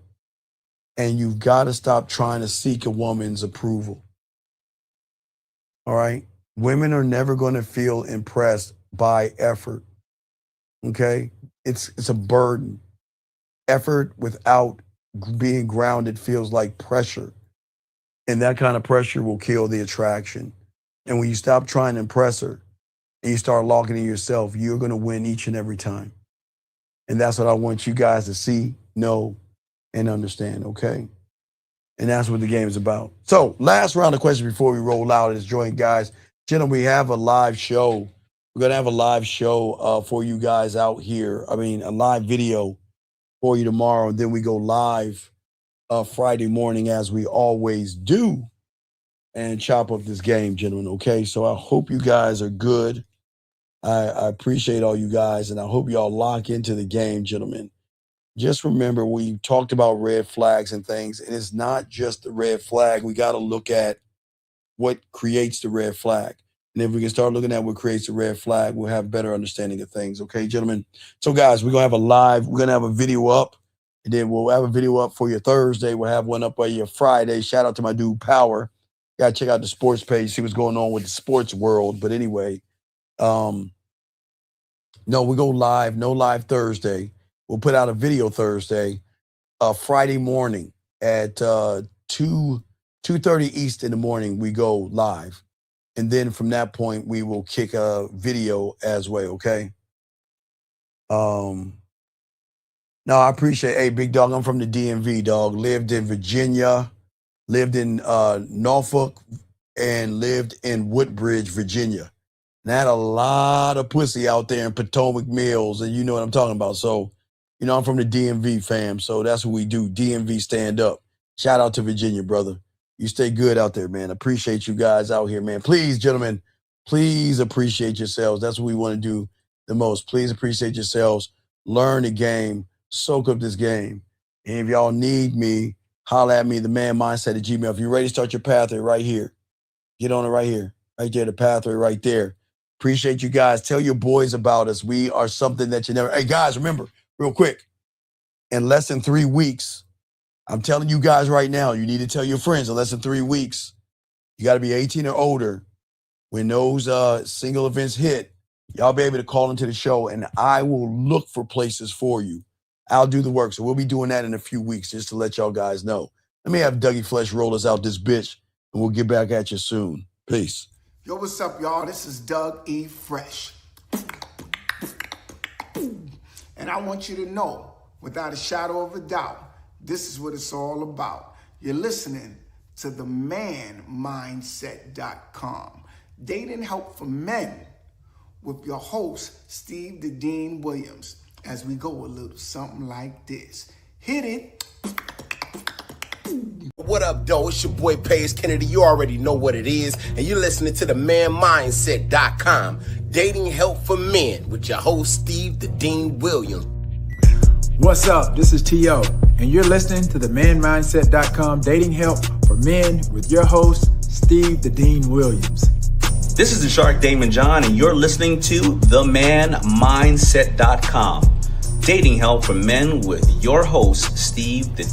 And you've got to stop trying to seek a woman's approval. All right? Women are never going to feel impressed by effort. Okay? It's a burden. Effort without being grounded feels like pressure. And that kind of pressure will kill the attraction. And when you stop trying to impress her and you start locking in yourself, you're going to win each and every time. And that's what I want you guys to see, know, and understand, okay? And that's what the game is about. So, last round of questions before we roll out is join, guys. Gentlemen, we have a live show. We're going to have a live show for you guys out here. I mean, a live video for you tomorrow. And then we go live Friday morning, as we always do, and chop up this game, gentlemen, okay? So I hope you guys are good. I appreciate all you guys, and I hope y'all lock into the game, gentlemen. Just remember, we talked about red flags and things, and it's not just the red flag. We got to look at what creates the red flag. And if we can start looking at what creates the red flag, we'll have better understanding of things. Okay, gentlemen? So, guys, we're going to have a video up, and then we'll have a video up for your Thursday. We'll have one up for your Friday. Shout out to my dude, Power. Got to check out the sports page, see what's going on with the sports world. But anyway, no, we go live, no live Thursday. We'll put out a video Thursday, Friday morning at 2:30 East in the morning. We go live, and then from that point we will kick a video as well. Okay. No, I appreciate. Hey, big dog, I'm from the DMV, dog. Lived in Virginia, lived in Norfolk, and lived in Woodbridge, Virginia. And I had a lot of pussy out there in Potomac Mills, and you know what I'm talking about. So, you know, I'm from the DMV, fam. So that's what we do. DMV stand up. Shout out to Virginia, brother. You stay good out there, man. Appreciate you guys out here, man. Please, gentlemen, please appreciate yourselves. That's what we want to do the most. Please appreciate yourselves. Learn the game. Soak up this game. And if y'all need me, holla at me, the man mindset at Gmail. If you're ready to start your pathway right here, get on it right here. Right there, the pathway right there. Appreciate you guys. Tell your boys about us. We are something that you never. Hey, guys, remember, real quick, in less than 3 weeks, I'm telling you guys right now, you need to tell your friends in less than 3 weeks, you got to be 18 or older. When those single events hit, y'all be able to call into the show, and I will look for places for you. I'll do the work. So we'll be doing that in a few weeks, just to let y'all guys know. Let me have Dougie Flesh roll us out this bitch, and we'll get back at you soon. Peace. Yo, what's up, y'all? This is Doug E. Fresh. And I want you to know, without a shadow of a doubt, this is what it's all about. You're listening to themanmindset.com. Dating help for men with your host, Steve the Dean Williams, as we go a little something like this. Hit it. What up, though? It's your boy Paige Kennedy. You already know what it is, and you're listening to themanmindset.com. Dating help for men with your host, Steve the Dean Williams. What's up? This is T.O., and you're listening to themanmindset.com dating help for men with your host, Steve the Dean Williams. This is the Shark Damon John, and you're listening to themanmindset.com dating help for men with your host, Steve the